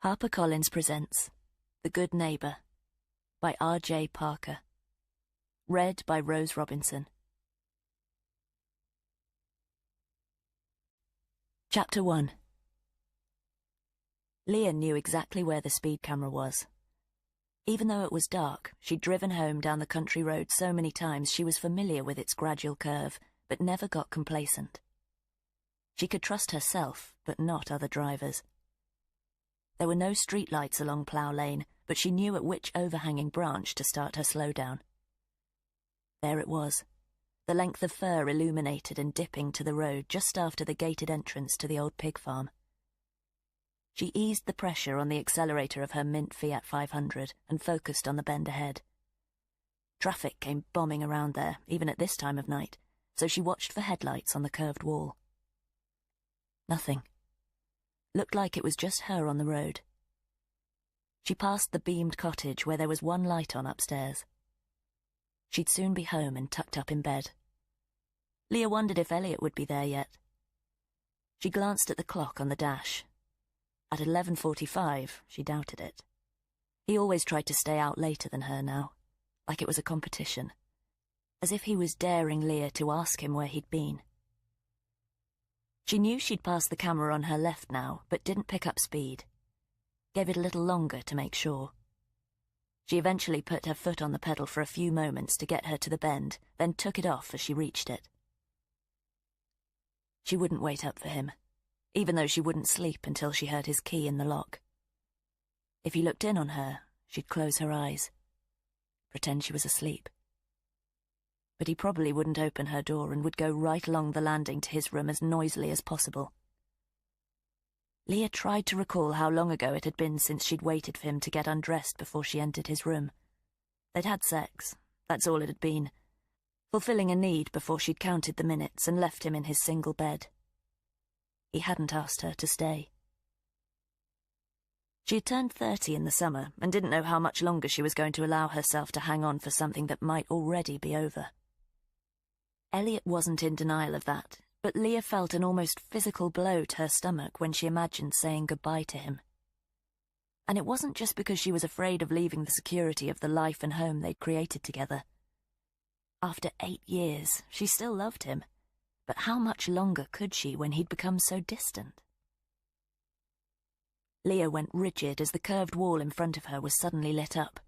HarperCollins presents The Good Neighbour by R.J. Parker. Read by Rose Robinson. Chapter 1. Leah knew exactly where the speed camera was. Even though it was dark, she'd driven home down the country road so many times she was familiar with its gradual curve, but never got complacent. She could trust herself, but not other drivers. There were no streetlights along Plough Lane, but she knew at which overhanging branch to start her slowdown. There it was, the length of fur illuminated and dipping to the road just after the gated entrance to the old pig farm. She eased the pressure on the accelerator of her mint Fiat 500 and focused on the bend ahead. Traffic came bombing around there, even at this time of night, so she watched for headlights on the curved wall. Nothing. Looked like it was just her on the road. She passed the beamed cottage where there was one light on upstairs. She'd soon be home and tucked up in bed. Leah wondered if Elliot would be there yet. She glanced at the clock on the dash. At 11:45, she doubted it. He always tried to stay out later than her now, like it was a competition, as if he was daring Leah to ask him where he'd been. She knew she'd passed the camera on her left now, but didn't pick up speed. Gave it a little longer to make sure. She eventually put her foot on the pedal for a few moments to get her to the bend, then took it off as she reached it. She wouldn't wait up for him, even though she wouldn't sleep until she heard his key in the lock. If he looked in on her, she'd close her eyes, pretend she was asleep. But he probably wouldn't open her door and would go right along the landing to his room as noisily as possible. Leah tried to recall how long ago it had been since she'd waited for him to get undressed before she entered his room. They'd had sex, that's all it had been, fulfilling a need before she'd counted the minutes and left him in his single bed. He hadn't asked her to stay. She had turned 30 in the summer and didn't know how much longer she was going to allow herself to hang on for something that might already be over. Elliot wasn't in denial of that, but Leah felt an almost physical blow to her stomach when she imagined saying goodbye to him. And it wasn't just because she was afraid of leaving the security of the life and home they'd created together. After 8 years, she still loved him, but how much longer could she when he'd become so distant? Leah went rigid as the curved wall in front of her was suddenly lit up.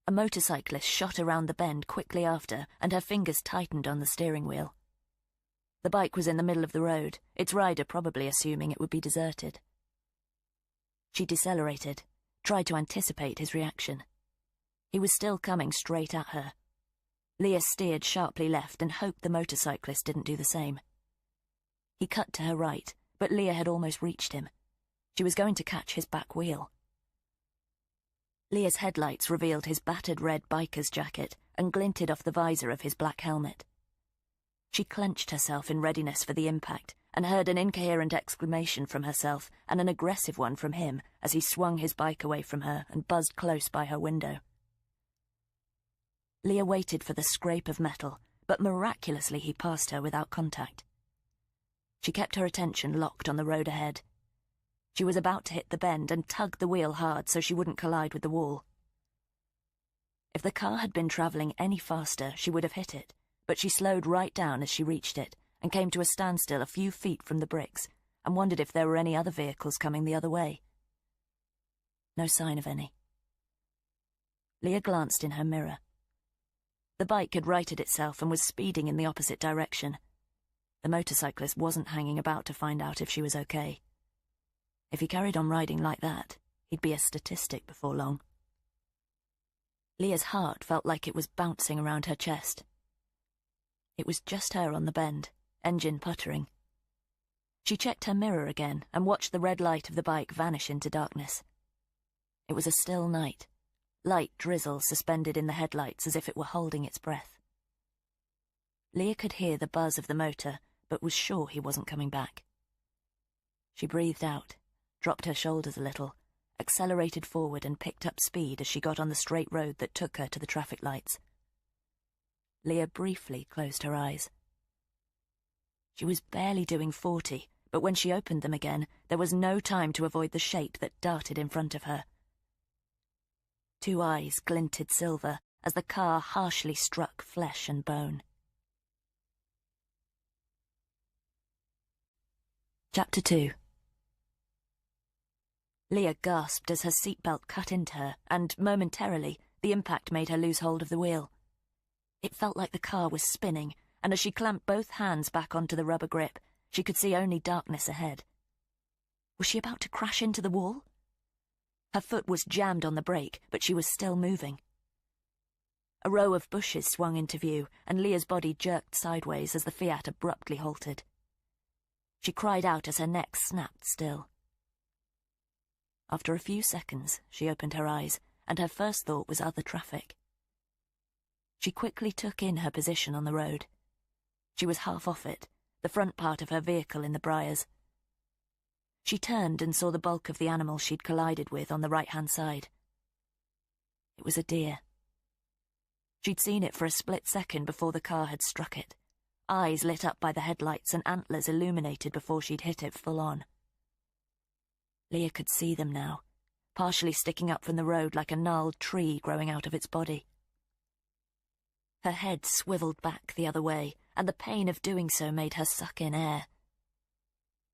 A motorcyclist shot around the bend quickly after, and her fingers tightened on the steering wheel. The bike was in the middle of the road, its rider probably assuming it would be deserted. She decelerated, tried to anticipate his reaction. He was still coming straight at her. Leah steered sharply left and hoped the motorcyclist didn't do the same. He cut to her right, but Leah had almost reached him. She was going to catch his back wheel. Leah's headlights revealed his battered red biker's jacket and glinted off the visor of his black helmet. She clenched herself in readiness for the impact and heard an incoherent exclamation from herself and an aggressive one from him as he swung his bike away from her and buzzed close by her window. Leah waited for the scrape of metal, but miraculously he passed her without contact. She kept her attention locked on the road ahead. She was about to hit the bend and tugged the wheel hard so she wouldn't collide with the wall. If the car had been travelling any faster, she would have hit it, but she slowed right down as she reached it and came to a standstill a few feet from the bricks and wondered if there were any other vehicles coming the other way. No sign of any. Leah glanced in her mirror. The bike had righted itself and was speeding in the opposite direction. The motorcyclist wasn't hanging about to find out if she was okay. If he carried on riding like that, he'd be a statistic before long. Leah's heart felt like it was bouncing around her chest. It was just her on the bend, engine puttering. She checked her mirror again and watched the red light of the bike vanish into darkness. It was a still night, light drizzle suspended in the headlights as if it were holding its breath. Leah could hear the buzz of the motor, but was sure he wasn't coming back. She breathed out, dropped her shoulders a little, accelerated forward and picked up speed as she got on the straight road that took her to the traffic lights. Leah briefly closed her eyes. She was barely doing 40, but when she opened them again, there was no time to avoid the shape that darted in front of her. Two eyes glinted silver as the car harshly struck flesh and bone. Chapter 2. Leah gasped as her seatbelt cut into her, and, momentarily, the impact made her lose hold of the wheel. It felt like the car was spinning, and as she clamped both hands back onto the rubber grip, she could see only darkness ahead. Was she about to crash into the wall? Her foot was jammed on the brake, but she was still moving. A row of bushes swung into view, and Leah's body jerked sideways as the Fiat abruptly halted. She cried out as her neck snapped still. After a few seconds, she opened her eyes, and her first thought was other traffic. She quickly took in her position on the road. She was half off it, the front part of her vehicle in the briars. She turned and saw the bulk of the animal she'd collided with on the right-hand side. It was a deer. She'd seen it for a split second before the car had struck it, eyes lit up by the headlights and antlers illuminated before she'd hit it full on. Leah could see them now, partially sticking up from the road like a gnarled tree growing out of its body. Her head swiveled back the other way, and the pain of doing so made her suck in air.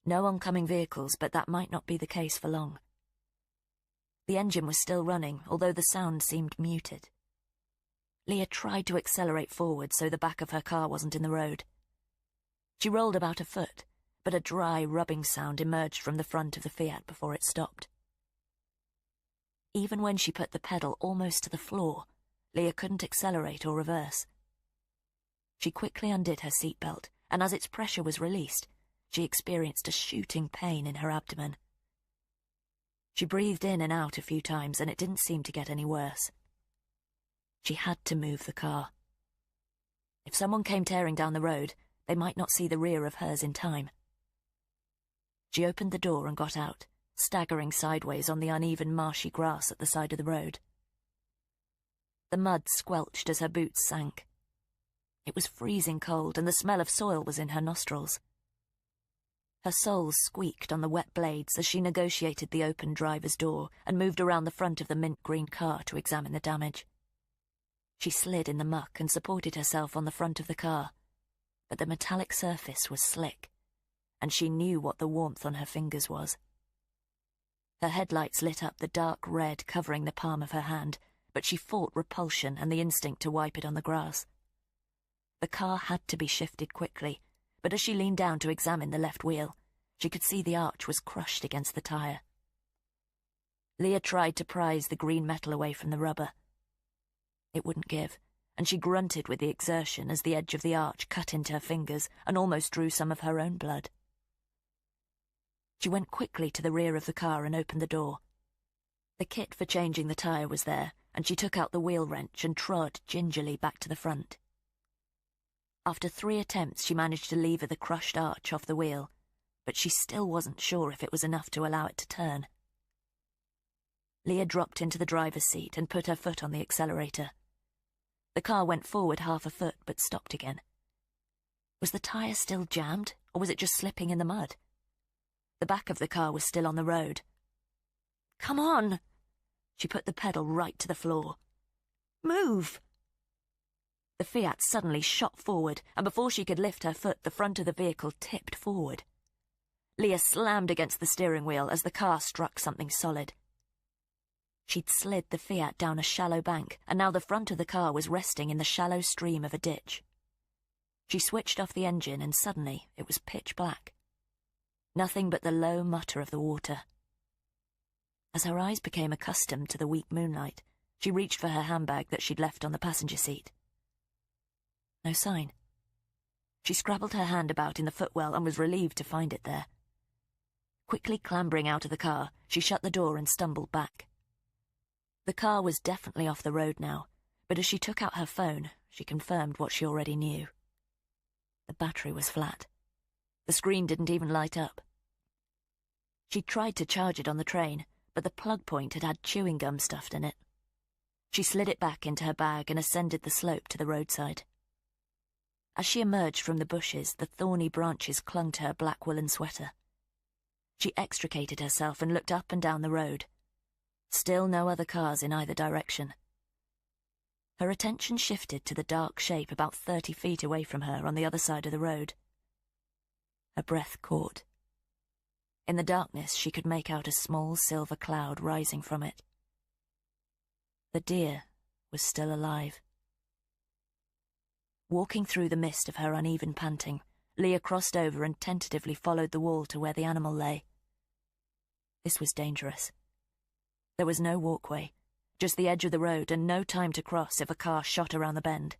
No oncoming vehicles, but that might not be the case for long. The engine was still running, although the sound seemed muted. Leah tried to accelerate forward so the back of her car wasn't in the road. She rolled about a foot, but a dry, rubbing sound emerged from the front of the Fiat before it stopped. Even when she put the pedal almost to the floor, Leah couldn't accelerate or reverse. She quickly undid her seatbelt, and as its pressure was released, she experienced a shooting pain in her abdomen. She breathed in and out a few times, and it didn't seem to get any worse. She had to move the car. If someone came tearing down the road, they might not see the rear of hers in time. She opened the door and got out, staggering sideways on the uneven marshy grass at the side of the road. The mud squelched as her boots sank. It was freezing cold, and the smell of soil was in her nostrils. Her soles squeaked on the wet blades as she negotiated the open driver's door and moved around the front of the mint-green car to examine the damage. She slid in the muck and supported herself on the front of the car, but the metallic surface was slick, and she knew what the warmth on her fingers was. Her headlights lit up the dark red covering the palm of her hand, but she fought repulsion and the instinct to wipe it on the grass. The car had to be shifted quickly, but as she leaned down to examine the left wheel, she could see the arch was crushed against the tyre. Leah tried to prise the green metal away from the rubber. It wouldn't give, and she grunted with the exertion as the edge of the arch cut into her fingers and almost drew some of her own blood. She went quickly to the rear of the car and opened the door. The kit for changing the tyre was there, and she took out the wheel wrench and trod gingerly back to the front. After 3 attempts, she managed to lever the crushed arch off the wheel, but she still wasn't sure if it was enough to allow it to turn. Leah dropped into the driver's seat and put her foot on the accelerator. The car went forward half a foot, but stopped again. Was the tyre still jammed, or was it just slipping in the mud? The back of the car was still on the road. "Come on!" She put the pedal right to the floor. "Move!" The Fiat suddenly shot forward, and before she could lift her foot, the front of the vehicle tipped forward. Leah slammed against the steering wheel as the car struck something solid. She'd slid the Fiat down a shallow bank, and now the front of the car was resting in the shallow stream of a ditch. She switched off the engine, and suddenly it was pitch black. Nothing but the low mutter of the water. As her eyes became accustomed to the weak moonlight, she reached for her handbag that she'd left on the passenger seat. No sign. She scrabbled her hand about in the footwell and was relieved to find it there. Quickly clambering out of the car, she shut the door and stumbled back. The car was definitely off the road now, but as she took out her phone, she confirmed what she already knew. The battery was flat. The screen didn't even light up. She tried to charge it on the train, but the plug point had chewing gum stuffed in it. She slid it back into her bag and ascended the slope to the roadside. As she emerged from the bushes, the thorny branches clung to her black woolen sweater. She extricated herself and looked up and down the road. Still no other cars in either direction. Her attention shifted to the dark shape about 30 feet away from her on the other side of the road. Her breath caught. In the darkness, she could make out a small silver cloud rising from it. The deer was still alive. Walking through the mist of her uneven panting, Leah crossed over and tentatively followed the wall to where the animal lay. This was dangerous. There was no walkway, just the edge of the road and no time to cross if a car shot around the bend.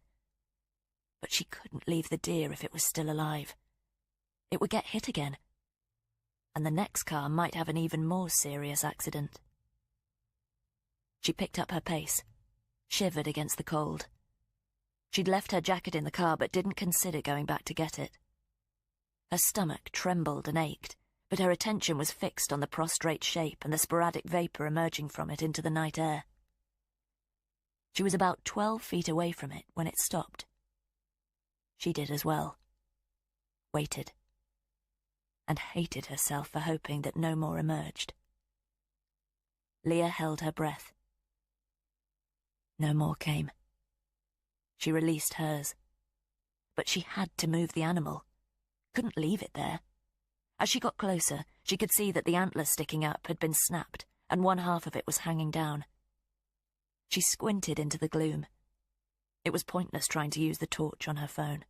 But she couldn't leave the deer if it was still alive. It would get hit again, and the next car might have an even more serious accident. She picked up her pace, shivered against the cold. She'd left her jacket in the car but didn't consider going back to get it. Her stomach trembled and ached, but her attention was fixed on the prostrate shape and the sporadic vapour emerging from it into the night air. She was about 12 feet away from it when it stopped. She did as well. Waited. And hated herself for hoping that no more emerged. Leah held her breath. No more came. She released hers. But she had to move the animal. Couldn't leave it there. As she got closer, she could see that the antler sticking up had been snapped, and one half of it was hanging down. She squinted into the gloom. It was pointless trying to use the torch on her phone.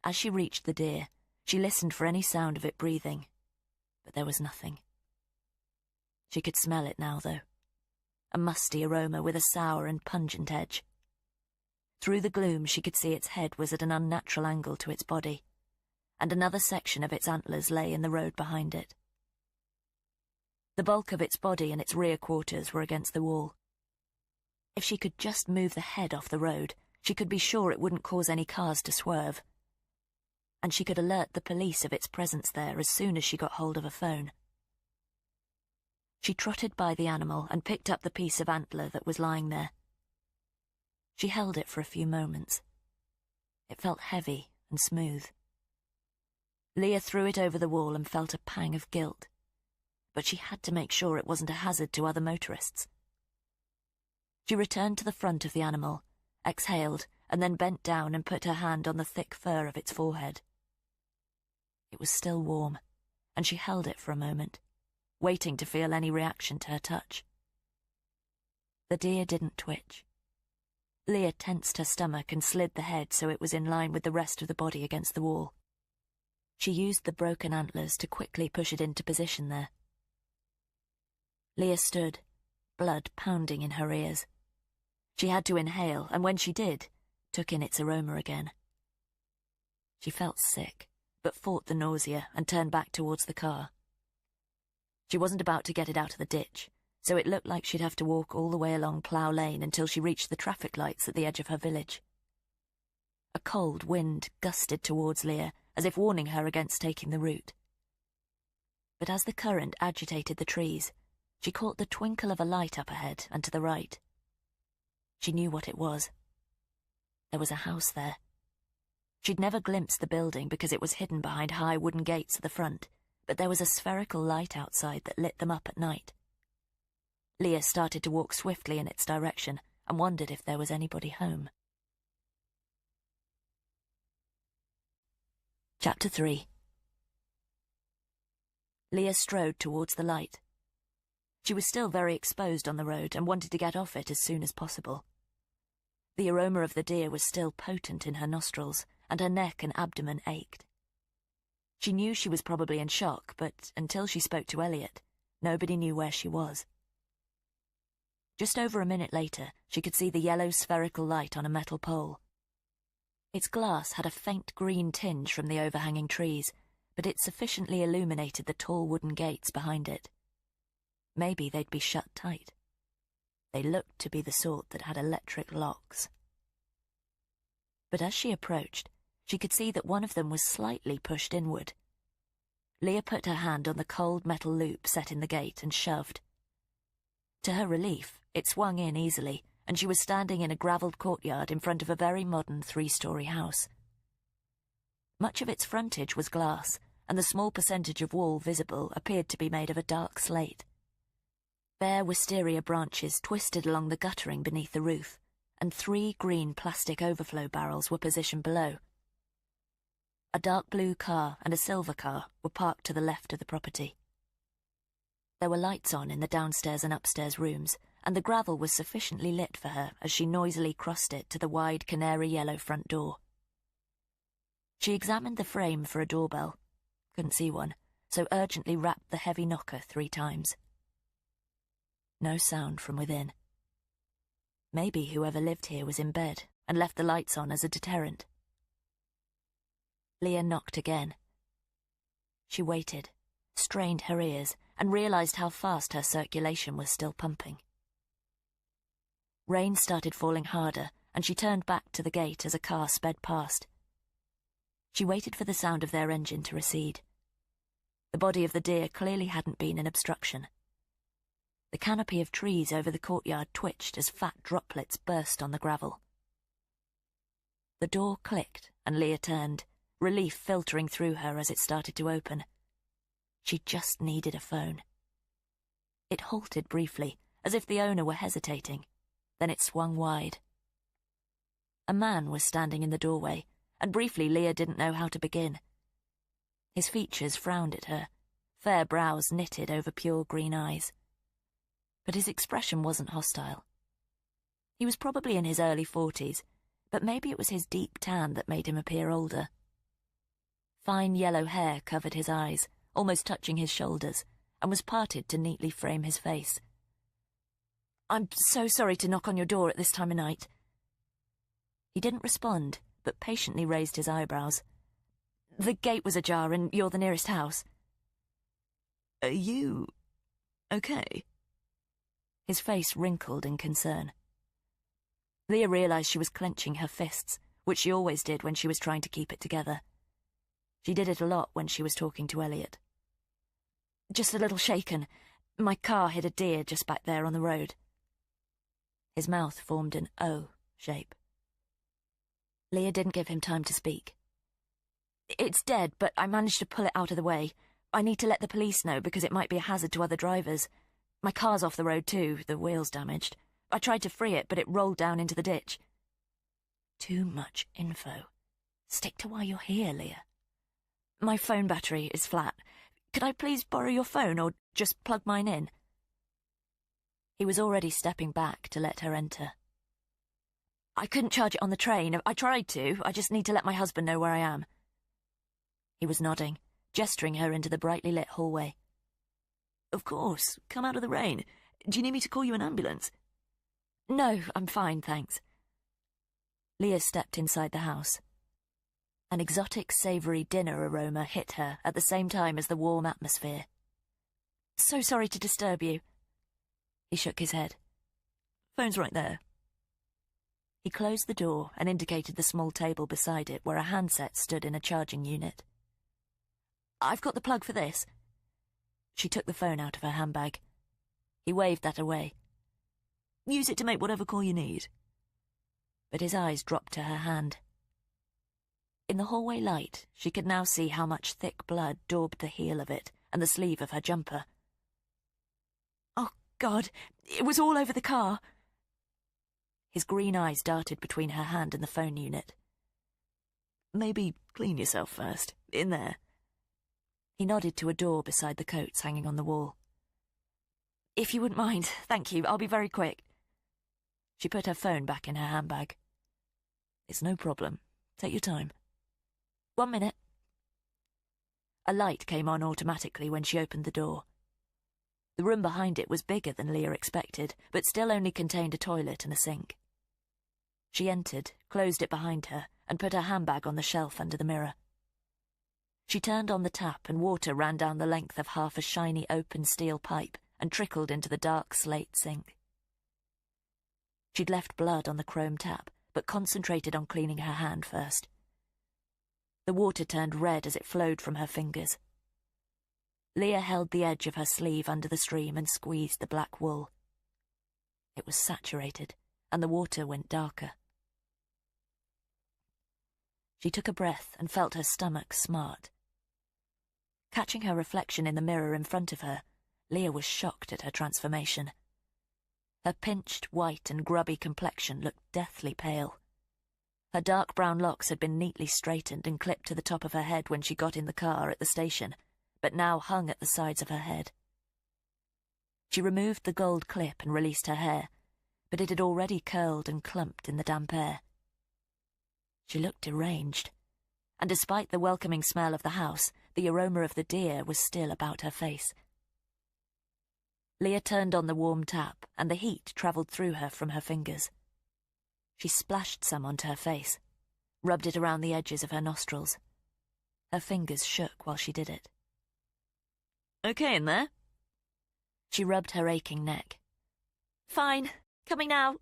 As she reached the deer, she listened for any sound of it breathing, but there was nothing. She could smell it now, though. A musty aroma with a sour and pungent edge. Through the gloom, she could see its head was at an unnatural angle to its body, and another section of its antlers lay in the road behind it. The bulk of its body and its rear quarters were against the wall. If she could just move the head off the road, she could be sure it wouldn't cause any cars to swerve. And she could alert the police of its presence there as soon as she got hold of a phone. She trotted by the animal and picked up the piece of antler that was lying there. She held it for a few moments. It felt heavy and smooth. Leah threw it over the wall and felt a pang of guilt, but she had to make sure it wasn't a hazard to other motorists. She returned to the front of the animal, exhaled, and then bent down and put her hand on the thick fur of its forehead. It was still warm, and she held it for a moment, waiting to feel any reaction to her touch. The deer didn't twitch. Leah tensed her stomach and slid the head so it was in line with the rest of the body against the wall. She used the broken antlers to quickly push it into position there. Leah stood, blood pounding in her ears. She had to inhale, and when she did, took in its aroma again. She felt sick, but fought the nausea and turned back towards the car. She wasn't about to get it out of the ditch, so it looked like she'd have to walk all the way along Plough Lane until she reached the traffic lights at the edge of her village. A cold wind gusted towards Leah, as if warning her against taking the route. But as the current agitated the trees, she caught the twinkle of a light up ahead and to the right. She knew what it was. There was a house there. She'd never glimpsed the building because it was hidden behind high wooden gates at the front, but there was a spherical light outside that lit them up at night. Leah started to walk swiftly in its direction and wondered if there was anybody home. Chapter 3. Leah strode towards the light. She was still very exposed on the road and wanted to get off it as soon as possible. The aroma of the deer was still potent in her nostrils, and her neck and abdomen ached. She knew she was probably in shock, but until she spoke to Elliot, nobody knew where she was. Just over a minute later, she could see the yellow spherical light on a metal pole. Its glass had a faint green tinge from the overhanging trees, but it sufficiently illuminated the tall wooden gates behind it. Maybe they'd be shut tight. They looked to be the sort that had electric locks. But as she approached, she could see that one of them was slightly pushed inward. Leah put her hand on the cold metal loop set in the gate and shoved. To her relief, it swung in easily, and she was standing in a gravelled courtyard in front of a very modern 3-story house. Much of its frontage was glass, and the small percentage of wall visible appeared to be made of a dark slate. Bare wisteria branches twisted along the guttering beneath the roof, and 3 green plastic overflow barrels were positioned below. A dark blue car and a silver car were parked to the left of the property. There were lights on in the downstairs and upstairs rooms, and the gravel was sufficiently lit for her as she noisily crossed it to the wide canary-yellow front door. She examined the frame for a doorbell. Couldn't see one, so urgently rapped the heavy knocker 3 times. No sound from within. Maybe whoever lived here was in bed and left the lights on as a deterrent. Leah knocked again. She waited, strained her ears, and realized how fast her circulation was still pumping. Rain started falling harder, and she turned back to the gate as a car sped past. She waited for the sound of their engine to recede. The body of the deer clearly hadn't been an obstruction. The canopy of trees over the courtyard twitched as fat droplets burst on the gravel. The door clicked, and Leah turned, relief filtering through her as it started to open. She just needed a phone. It halted briefly, as if the owner were hesitating. Then it swung wide. A man was standing in the doorway, and briefly Leah didn't know how to begin. His features frowned at her, fair brows knitted over pure green eyes. But his expression wasn't hostile. He was probably in his early 40s, but maybe it was his deep tan that made him appear older. Fine yellow hair covered his eyes, almost touching his shoulders, and was parted to neatly frame his face. "I'm so sorry to knock on your door at this time of night." He didn't respond, but patiently raised his eyebrows. "The gate was ajar and you're the nearest house." "Are you okay?" His face wrinkled in concern. Leah realized she was clenching her fists, which she always did when she was trying to keep it together. She did it a lot when she was talking to Elliot. "Just a little shaken. My car hit a deer just back there on the road." His mouth formed an O shape. Leah didn't give him time to speak. "It's dead, but I managed to pull it out of the way. I need to let the police know because it might be a hazard to other drivers. My car's off the road too, the wheel's damaged. I tried to free it, but it rolled down into the ditch." Too much info. Stick to why you're here, Leah. "My phone battery is flat. Could I please borrow your phone or just plug mine in?" He was already stepping back to let her enter. "I couldn't charge it on the train. I tried to. I just need to let my husband know where I am." He was nodding, gesturing her into the brightly lit hallway. "Of course. Come out of the rain. Do you need me to call you an ambulance?" "No, I'm fine, thanks." Leah stepped inside the house. An exotic, savoury dinner aroma hit her at the same time as the warm atmosphere. "So sorry to disturb you." He shook his head. "Phone's right there." He closed the door and indicated the small table beside it where a handset stood in a charging unit. "I've got the plug for this." She took the phone out of her handbag. He waved that away. "Use it to make whatever call you need." But his eyes dropped to her hand. In the hallway light, she could now see how much thick blood daubed the heel of it and the sleeve of her jumper. "Oh, God, it was all over the car." His green eyes darted between her hand and the phone unit. "Maybe clean yourself first, in there." He nodded to a door beside the coats hanging on the wall. "If you wouldn't mind, thank you, I'll be very quick." She put her phone back in her handbag. "It's no problem. Take your time." "1 minute." A light came on automatically when she opened the door. The room behind it was bigger than Leah expected, but still only contained a toilet and a sink. She entered, closed it behind her, and put her handbag on the shelf under the mirror. She turned on the tap and water ran down the length of half a shiny open steel pipe and trickled into the dark slate sink. She'd left blood on the chrome tap, but concentrated on cleaning her hand first. The water turned red as it flowed from her fingers. Leah held the edge of her sleeve under the stream and squeezed the black wool. It was saturated, and the water went darker. She took a breath and felt her stomach smart. Catching her reflection in the mirror in front of her, Leah was shocked at her transformation. Her pinched, white and grubby complexion looked deathly pale. Her dark brown locks had been neatly straightened and clipped to the top of her head when she got in the car at the station, but now hung at the sides of her head. She removed the gold clip and released her hair, but it had already curled and clumped in the damp air. She looked deranged, and despite the welcoming smell of the house, the aroma of the deer was still about her face. Leah turned on the warm tap, and the heat travelled through her from her fingers. She splashed some onto her face, rubbed it around the edges of her nostrils. Her fingers shook while she did it. "Okay in there?" She rubbed her aching neck. "Fine. Coming now."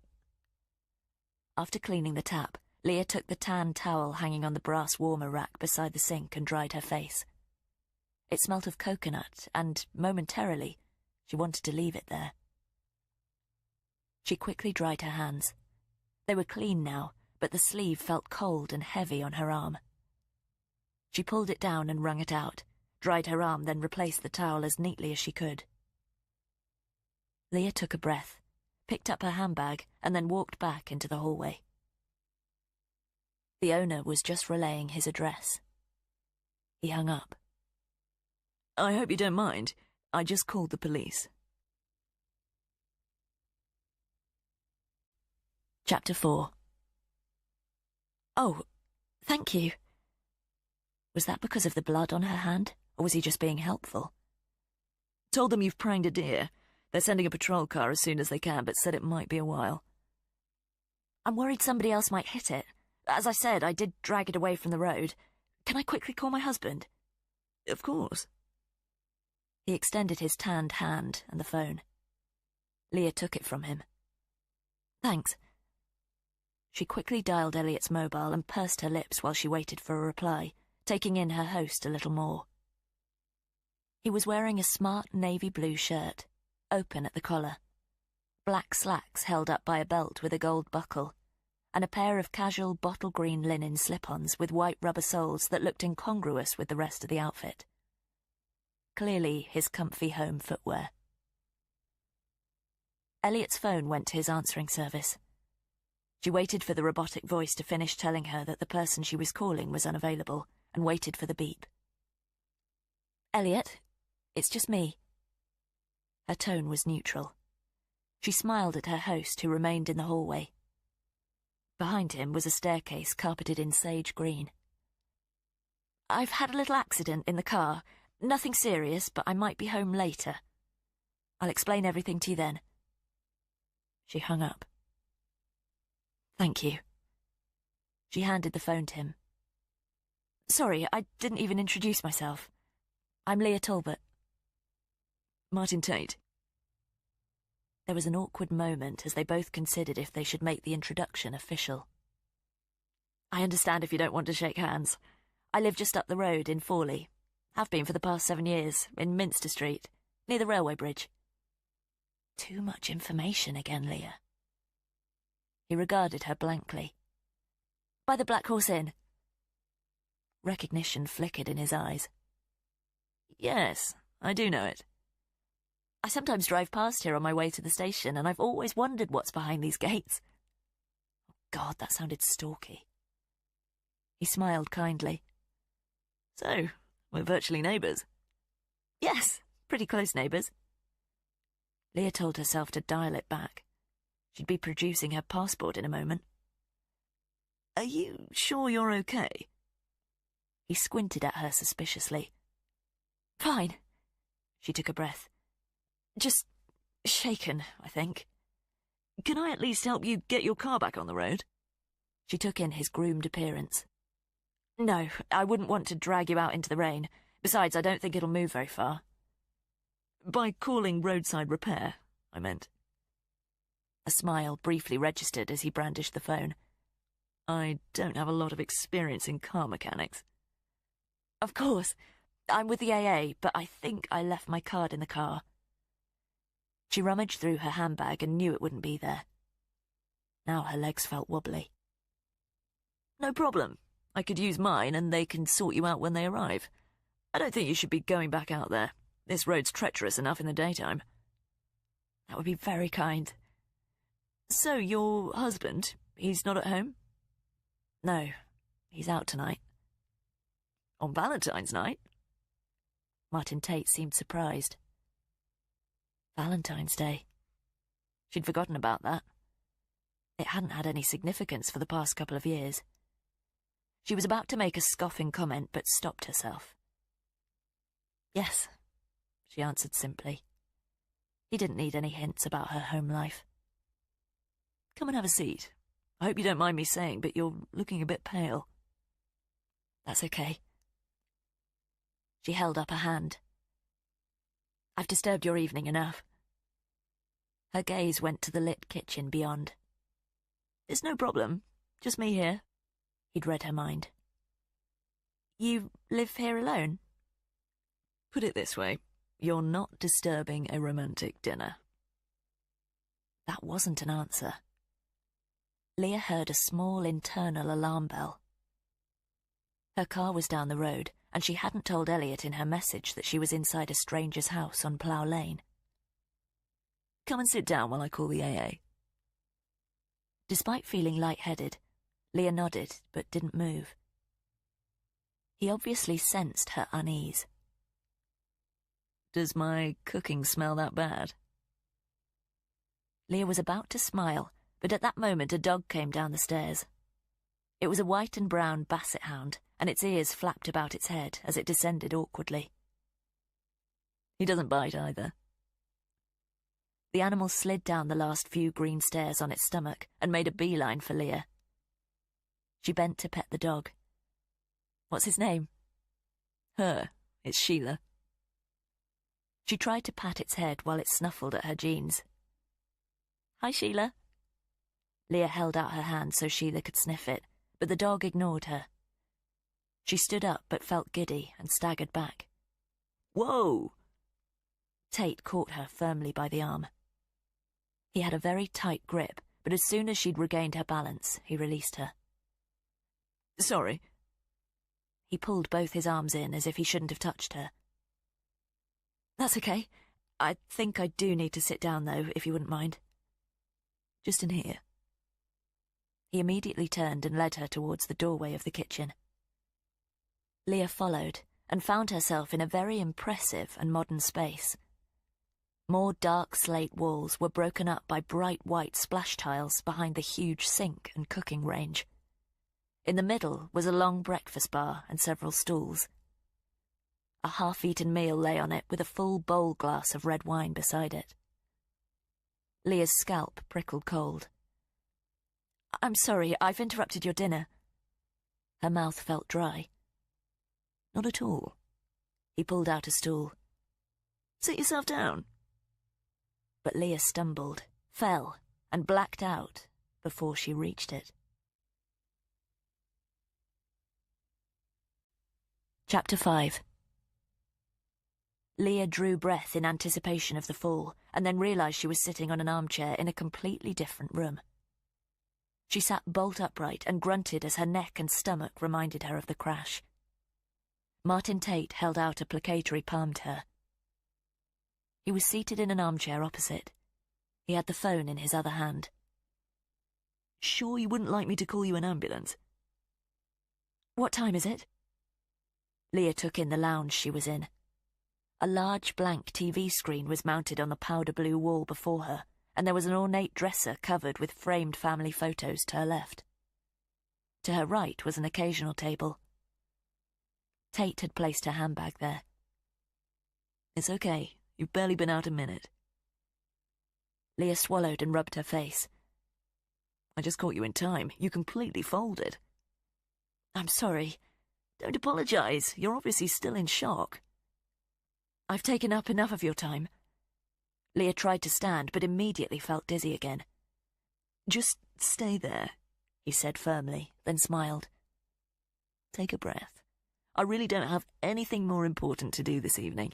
After cleaning the tap, Leah took the tan towel hanging on the brass warmer rack beside the sink and dried her face. It smelt of coconut, and, momentarily, she wanted to leave it there. She quickly dried her hands. They were clean now, but the sleeve felt cold and heavy on her arm. She pulled it down and wrung it out, dried her arm, then replaced the towel as neatly as she could. Leah took a breath, picked up her handbag, and then walked back into the hallway. The owner was just relaying his address. He hung up. "I hope you don't mind. I just called the police." Chapter 4. "Oh, thank you." Was that because of the blood on her hand, or was he just being helpful? "Told them you've pranged a deer. They're sending a patrol car as soon as they can, but said it might be a while." "I'm worried somebody else might hit it. As I said, I did drag it away from the road. Can I quickly call my husband?" "Of course." He extended his tanned hand and the phone. Leah took it from him. "Thanks." She quickly dialed Elliot's mobile and pursed her lips while she waited for a reply, taking in her host a little more. He was wearing a smart navy blue shirt, open at the collar, black slacks held up by a belt with a gold buckle, and a pair of casual bottle green linen slip-ons with white rubber soles that looked incongruous with the rest of the outfit. Clearly his comfy home footwear. Elliot's phone went to his answering service. She waited for the robotic voice to finish telling her that the person she was calling was unavailable, and waited for the beep. "Elliot, it's just me." Her tone was neutral. She smiled at her host, who remained in the hallway. Behind him was a staircase carpeted in sage green. "I've had a little accident in the car. Nothing serious, but I might be home later. I'll explain everything to you then." She hung up. "Thank you." She handed the phone to him. "Sorry, I didn't even introduce myself. I'm Leah Talbot." "Martin Tate." There was an awkward moment as they both considered if they should make the introduction official. "I understand if you don't want to shake hands. I live just up the road in Forley. Have been for the past 7 years, in Minster Street, near the railway bridge." Too much information again, Leah. He regarded her blankly. "By the Black Horse Inn." Recognition flickered in his eyes. "Yes, I do know it. I sometimes drive past here on my way to the station, and I've always wondered what's behind these gates." Oh God, that sounded stalky. He smiled kindly. "So, we're virtually neighbours." "Yes, pretty close neighbours." Leah told herself to dial it back. She'd be producing her passport in a moment. "Are you sure you're okay?" He squinted at her suspiciously. "Fine." She took a breath. "Just shaken, I think." "Can I at least help you get your car back on the road?" She took in his groomed appearance. "No, I wouldn't want to drag you out into the rain. Besides, I don't think it'll move very far." "By calling roadside repair, I meant." A smile briefly registered as he brandished the phone. "I don't have a lot of experience in car mechanics." "Of course. I'm with the AA, but I think I left my card in the car." She rummaged through her handbag and knew it wouldn't be there. Now her legs felt wobbly. "No problem. I could use mine and they can sort you out when they arrive. I don't think you should be going back out there. This road's treacherous enough in the daytime. That would be very kind. So, your husband, he's not at home? No, he's out tonight. On Valentine's night? Martin Tate seemed surprised. Valentine's Day. She'd forgotten about that. It hadn't had any significance for the past couple of years. She was about to make a scoffing comment, but stopped herself. Yes, she answered simply. He didn't need any hints about her home life. Come and have a seat. I hope you don't mind me saying, but you're looking a bit pale. That's okay. She held up a hand. I've disturbed your evening enough. Her gaze went to the lit kitchen beyond. It's no problem. Just me here. He'd read her mind. You live here alone? Put it this way. You're not disturbing a romantic dinner. That wasn't an answer. Leah heard a small internal alarm bell. Her car was down the road, and she hadn't told Elliot in her message that she was inside a stranger's house on Plough Lane. Come and sit down while I call the AA. Despite feeling lightheaded, Leah nodded but didn't move. He obviously sensed her unease. Does my cooking smell that bad? Leah was about to smile, but at that moment a dog came down the stairs. It was a white and brown basset hound, and its ears flapped about its head as it descended awkwardly. He doesn't bite either. The animal slid down the last few green stairs on its stomach and made a beeline for Leah. She bent to pet the dog. What's his name? Her. It's Sheila. She tried to pat its head while it snuffled at her jeans. Hi, Sheila. Leah held out her hand so Sheila could sniff it, but the dog ignored her. She stood up but felt giddy and staggered back. Whoa! Tate caught her firmly by the arm. He had a very tight grip, but as soon as she'd regained her balance, he released her. Sorry. He pulled both his arms in as if he shouldn't have touched her. That's okay. I think I do need to sit down, though, if you wouldn't mind. Just in here. He immediately turned and led her towards the doorway of the kitchen. Leah followed and found herself in a very impressive and modern space. More dark slate walls were broken up by bright white splash tiles behind the huge sink and cooking range. In the middle was a long breakfast bar and several stools. A half-eaten meal lay on it with a full bowl glass of red wine beside it. Leah's scalp prickled cold. I'm sorry, I've interrupted your dinner. Her mouth felt dry. Not at all. He pulled out a stool. Sit yourself down. But Leah stumbled, fell, and blacked out before she reached it. Chapter 5. Leah drew breath in anticipation of the fall, and then realised she was sitting on an armchair in a completely different room. She sat bolt upright and grunted as her neck and stomach reminded her of the crash. Martin Tate held out a placatory palm to her. He was seated in an armchair opposite. He had the phone in his other hand. Sure you wouldn't like me to call you an ambulance? What time is it? Leah took in the lounge she was in. A large blank TV screen was mounted on the powder blue wall before her, and there was an ornate dresser covered with framed family photos to her left. To her right was an occasional table. Tate had placed her handbag there. It's okay. You've barely been out a minute. Leah swallowed and rubbed her face. I just caught you in time. You completely folded. I'm sorry. Don't apologise. You're obviously still in shock. I've taken up enough of your time. Leah tried to stand, but immediately felt dizzy again. Just stay there, he said firmly, then smiled. Take a breath. I really don't have anything more important to do this evening.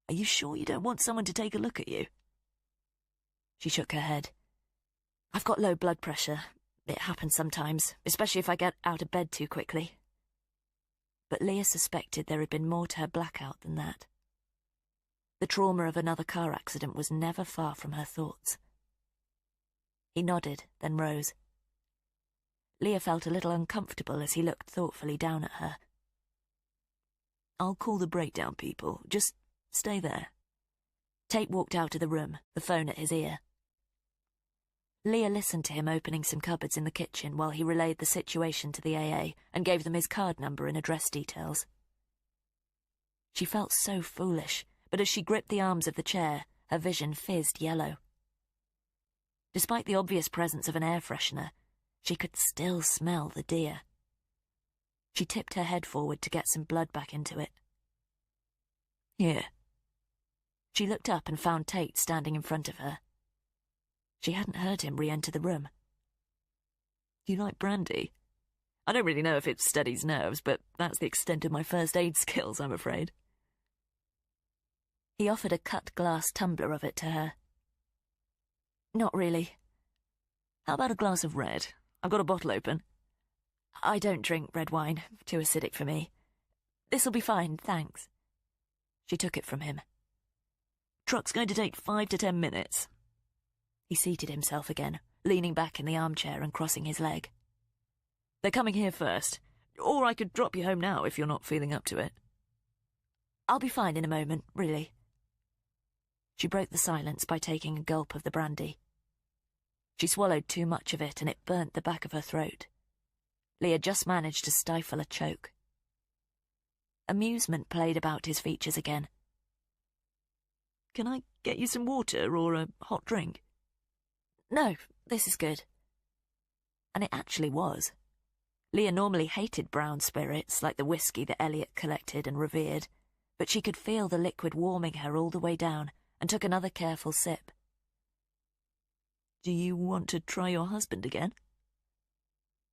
Are you sure you don't want someone to take a look at you? She shook her head. I've got low blood pressure. It happens sometimes, especially if I get out of bed too quickly. but Leah suspected there had been more to her blackout than that. The trauma of another car accident was never far from her thoughts. He nodded, then rose. Leah felt a little uncomfortable as he looked thoughtfully down at her. "I'll call the breakdown people. Just stay there." Tate walked out of the room, the phone at his ear. Leah listened to him opening some cupboards in the kitchen while he relayed the situation to the AA and gave them his card number and address details. She felt so foolish, but as she gripped the arms of the chair, her vision fizzed yellow. Despite the obvious presence of an air freshener, she could still smell the deer. She tipped her head forward to get some blood back into it. "Here." She looked up and found Tate standing in front of her. She hadn't heard him re-enter the room. "Do you like brandy? I don't really know if it steadies nerves, but that's the extent of my first aid skills, I'm afraid." He offered a cut glass tumbler of it to her. "Not really." "How about a glass of red? I've got a bottle open." "I don't drink red wine. Too acidic for me. This'll be fine, thanks." She took it from him. "Truck's going to take 5 to 10 minutes. He seated himself again, leaning back in the armchair and crossing his leg. "They're coming here first. Or I could drop you home now if you're not feeling up to it." "I'll be fine in a moment, really." She broke the silence by taking a gulp of the brandy. She swallowed too much of it and it burnt the back of her throat. Leah just managed to stifle a choke. Amusement played about his features again. "Can I get you some water or a hot drink?" "No, this is good." And it actually was. Leah normally hated brown spirits like the whiskey that Elliot collected and revered, but she could feel the liquid warming her all the way down and took another careful sip. "Do you want to try your husband again?"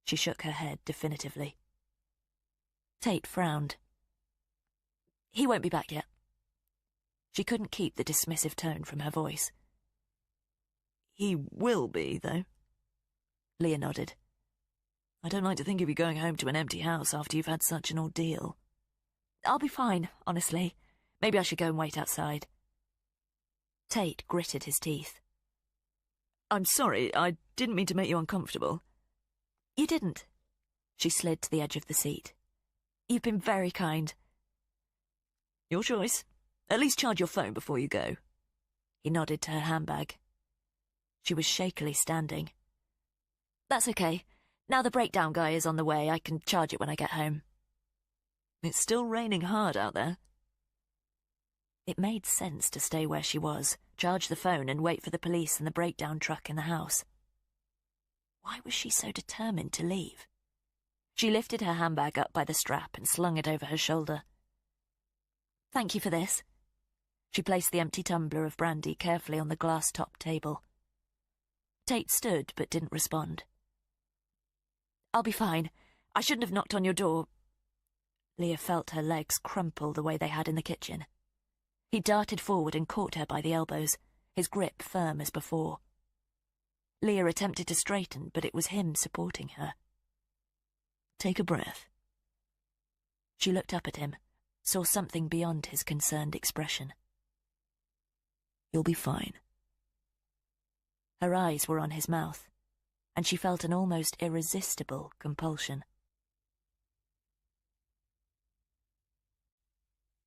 She shook her head definitively. Tate frowned. "He won't be back yet." She couldn't keep the dismissive tone from her voice. "He will be, though." Leah nodded. "I don't like to think of you going home to an empty house after you've had such an ordeal." "I'll be fine, honestly. Maybe I should go and wait outside." Tate gritted his teeth. "I'm sorry, I didn't mean to make you uncomfortable." "You didn't." She slid to the edge of the seat. "You've been very kind." "Your choice. At least charge your phone before you go." He nodded to her handbag. She was shakily standing. "That's okay. Now the breakdown guy is on the way, I can charge it when I get home." "It's still raining hard out there." It made sense to stay where she was, charge the phone and wait for the police and the breakdown truck in the house. Why was she so determined to leave? She lifted her handbag up by the strap and slung it over her shoulder. "Thank you for this." She placed the empty tumbler of brandy carefully on the glass-topped table. Tate stood but didn't respond. "I'll be fine. I shouldn't have knocked on your door." Leah felt her legs crumple the way they had in the kitchen. He darted forward and caught her by the elbows, his grip firm as before. Leah attempted to straighten, but it was him supporting her. "Take a breath." She looked up at him, saw something beyond his concerned expression. "You'll be fine." Her eyes were on his mouth, and she felt an almost irresistible compulsion.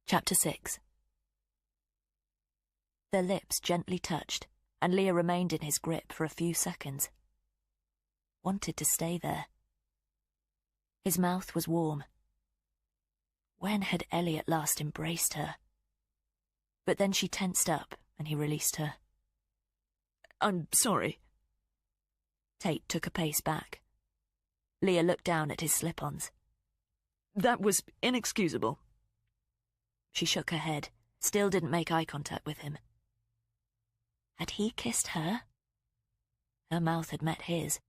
Chapter 6. Their lips gently touched, and Leah remained in his grip for a few seconds. Wanted to stay there. His mouth was warm. When had Elliot last embraced her? But then she tensed up, and he released her. "I'm sorry." Tate took a pace back. Leah looked down at his slip-ons. "That was inexcusable." She shook her head, still didn't make eye contact with him. Had he kissed her? Her mouth had met his.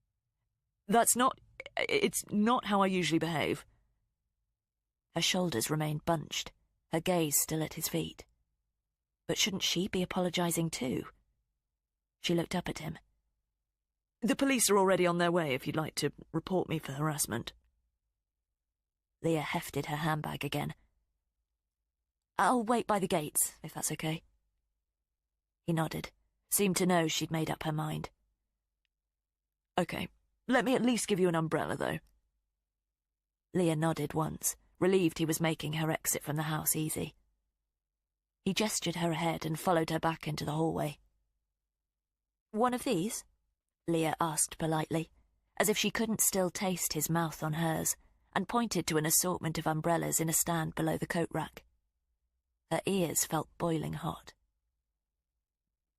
It's not how I usually behave." Her shoulders remained bunched, her gaze still at his feet. But shouldn't she be apologizing too? She looked up at him. "The police are already on their way if you'd like to report me for harassment." Leah hefted her handbag again. I'll wait by the gates, if that's okay. He nodded, seemed to know she'd made up her mind. Okay, let me at least give you an umbrella, though. Leah nodded once, relieved he was making her exit from the house easy. He gestured her ahead and followed her back into the hallway. One of these? Leah asked politely, as if she couldn't still taste his mouth on hers, and pointed to an assortment of umbrellas in a stand below the coat rack. Her ears felt boiling hot.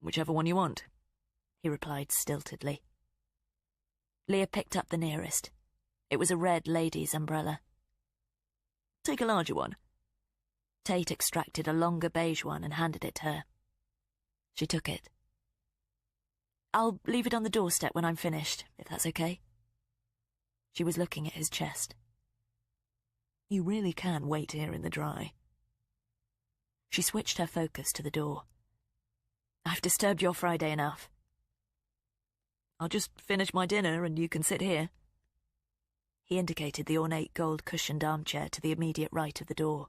Whichever one you want, he replied stiltedly. Leah picked up the nearest. It was a red lady's umbrella. Take a larger one. Tate extracted a longer beige one and handed it to her. She took it. I'll leave it on the doorstep when I'm finished, if that's okay. She was looking at his chest. You really can wait here in the dry. She switched her focus to the door. I've disturbed your Friday enough. I'll just finish my dinner and you can sit here. He indicated the ornate gold-cushioned armchair to the immediate right of the door.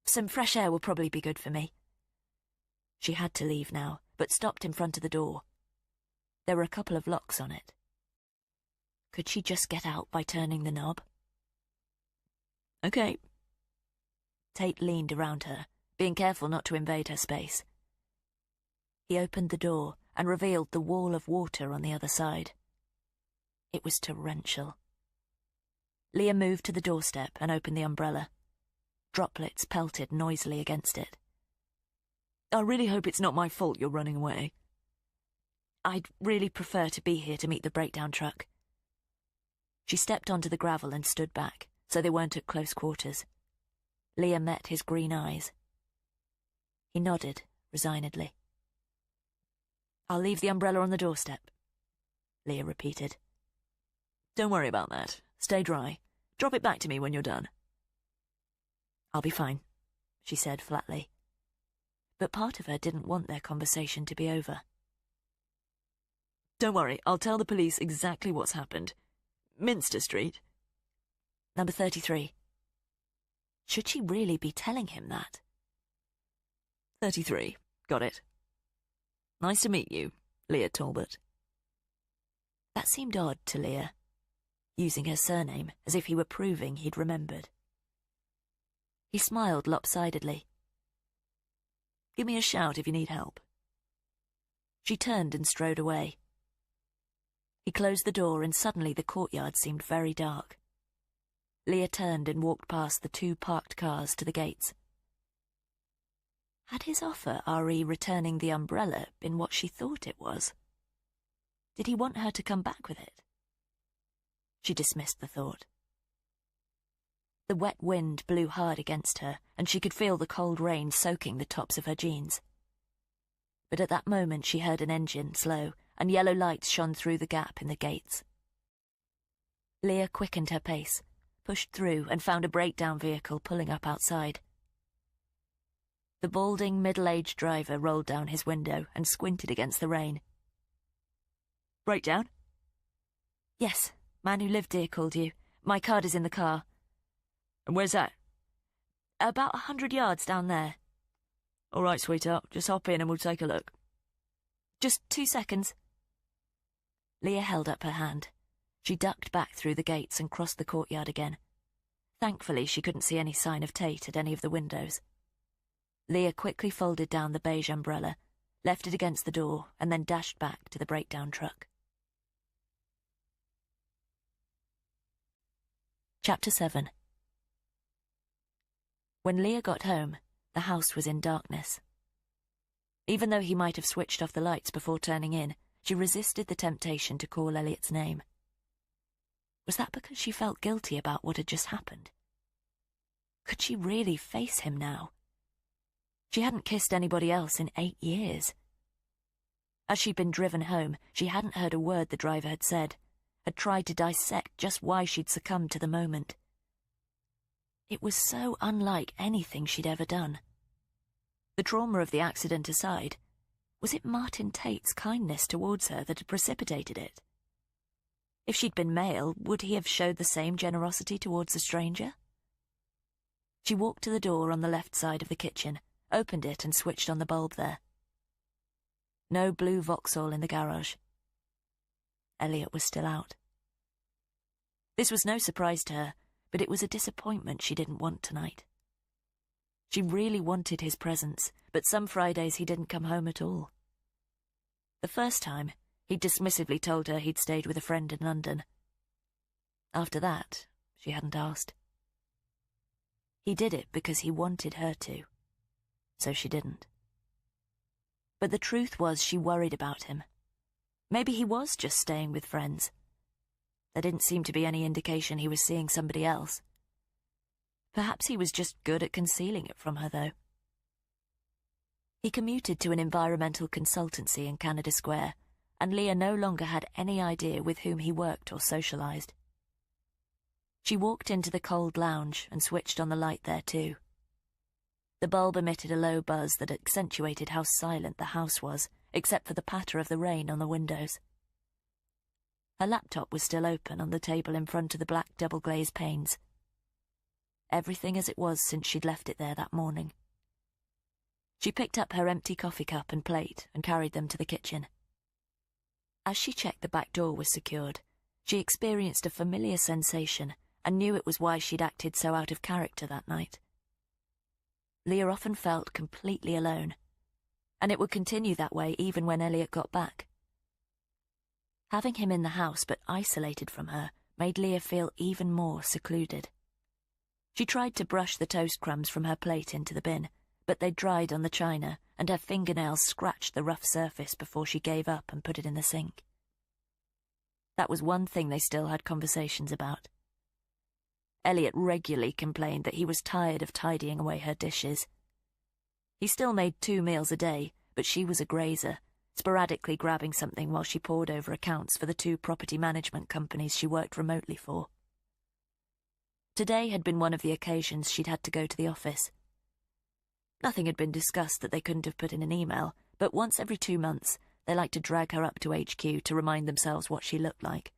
Some fresh air will probably be good for me. She had to leave now, but stopped in front of the door. There were a couple of locks on it. Could she just get out by turning the knob? Okay. Tate leaned around her, being careful not to invade her space. He opened the door and revealed the wall of water on the other side. It was torrential. Leah moved to the doorstep and opened the umbrella. Droplets pelted noisily against it. I really hope it's not my fault you're running away. I'd really prefer to be here to meet the breakdown truck. She stepped onto the gravel and stood back, so they weren't at close quarters. Leah met his green eyes. He nodded, resignedly. I'll leave the umbrella on the doorstep, Leah repeated. Don't worry about that. Stay dry. Drop it back to me when you're done. I'll be fine, she said flatly. But part of her didn't want their conversation to be over. Don't worry, I'll tell the police exactly what's happened. Minster Street. Number 33. Should she really be telling him that? 33. Got it. Nice to meet you, Leah Talbot. That seemed odd to Leah, using her surname as if he were proving he'd remembered. He smiled lopsidedly. Give me a shout if you need help. She turned and strode away. He closed the door and suddenly the courtyard seemed very dark. Leah turned and walked past the 2 parked cars to the gates. Had his offer, re returning the umbrella, been what she thought it was? Did he want her to come back with it? She dismissed the thought. The wet wind blew hard against her, and she could feel the cold rain soaking the tops of her jeans. But at that moment she heard an engine slow, and yellow lights shone through the gap in the gates. Leah quickened her pace, pushed through, and found a breakdown vehicle pulling up outside. The balding, middle-aged driver rolled down his window and squinted against the rain. Breakdown? Yes, man who lived here called you. My card is in the car. And where's that? About 100 yards down there. All right, sweetheart, just hop in and we'll take a look. Just 2 seconds. Leah held up her hand. She ducked back through the gates and crossed the courtyard again. Thankfully, she couldn't see any sign of Tate at any of the windows. Leah quickly folded down the beige umbrella, left it against the door, and then dashed back to the breakdown truck. Chapter 7. When Leah got home, the house was in darkness. Even though he might have switched off the lights before turning in, she resisted the temptation to call Elliot's name. Was that because she felt guilty about what had just happened? Could she really face him now? She hadn't kissed anybody else in 8 years. As she'd been driven home, she hadn't heard a word the driver had said, had tried to dissect just why she'd succumbed to the moment. It was so unlike anything she'd ever done. The trauma of the accident aside, was it Martin Tate's kindness towards her that had precipitated it? If she'd been male, would he have showed the same generosity towards a stranger? She walked to the door on the left side of the kitchen, opened it and switched on the bulb there. No blue Vauxhall in the garage. Elliot was still out. This was no surprise to her, but it was a disappointment she didn't want tonight. She really wanted his presence, but some Fridays he didn't come home at all. The first time, he dismissively told her he'd stayed with a friend in London. After that, she hadn't asked. He did it because he wanted her to, so she didn't. But the truth was she worried about him. Maybe he was just staying with friends. There didn't seem to be any indication he was seeing somebody else. Perhaps he was just good at concealing it from her, though. He commuted to an environmental consultancy in Canada Square, and Leah no longer had any idea with whom he worked or socialised. She walked into the cold lounge and switched on the light there too. The bulb emitted a low buzz that accentuated how silent the house was, except for the patter of the rain on the windows. Her laptop was still open on the table in front of the black double-glazed panes. Everything as it was since she'd left it there that morning. She picked up her empty coffee cup and plate and carried them to the kitchen. As she checked the back door was secured, she experienced a familiar sensation and knew it was why she'd acted so out of character that night. Leah often felt completely alone, and it would continue that way even when Elliot got back. Having him in the house but isolated from her made Leah feel even more secluded. She tried to brush the toast crumbs from her plate into the bin, but they dried on the china and her fingernails scratched the rough surface before she gave up and put it in the sink. That was one thing they still had conversations about. Elliot regularly complained that he was tired of tidying away her dishes. He still made 2 meals a day, but she was a grazer, sporadically grabbing something while she pored over accounts for the 2 property management companies she worked remotely for. Today had been one of the occasions she'd had to go to the office. Nothing had been discussed that they couldn't have put in an email, but once every 2 months, they liked to drag her up to HQ to remind themselves what she looked like.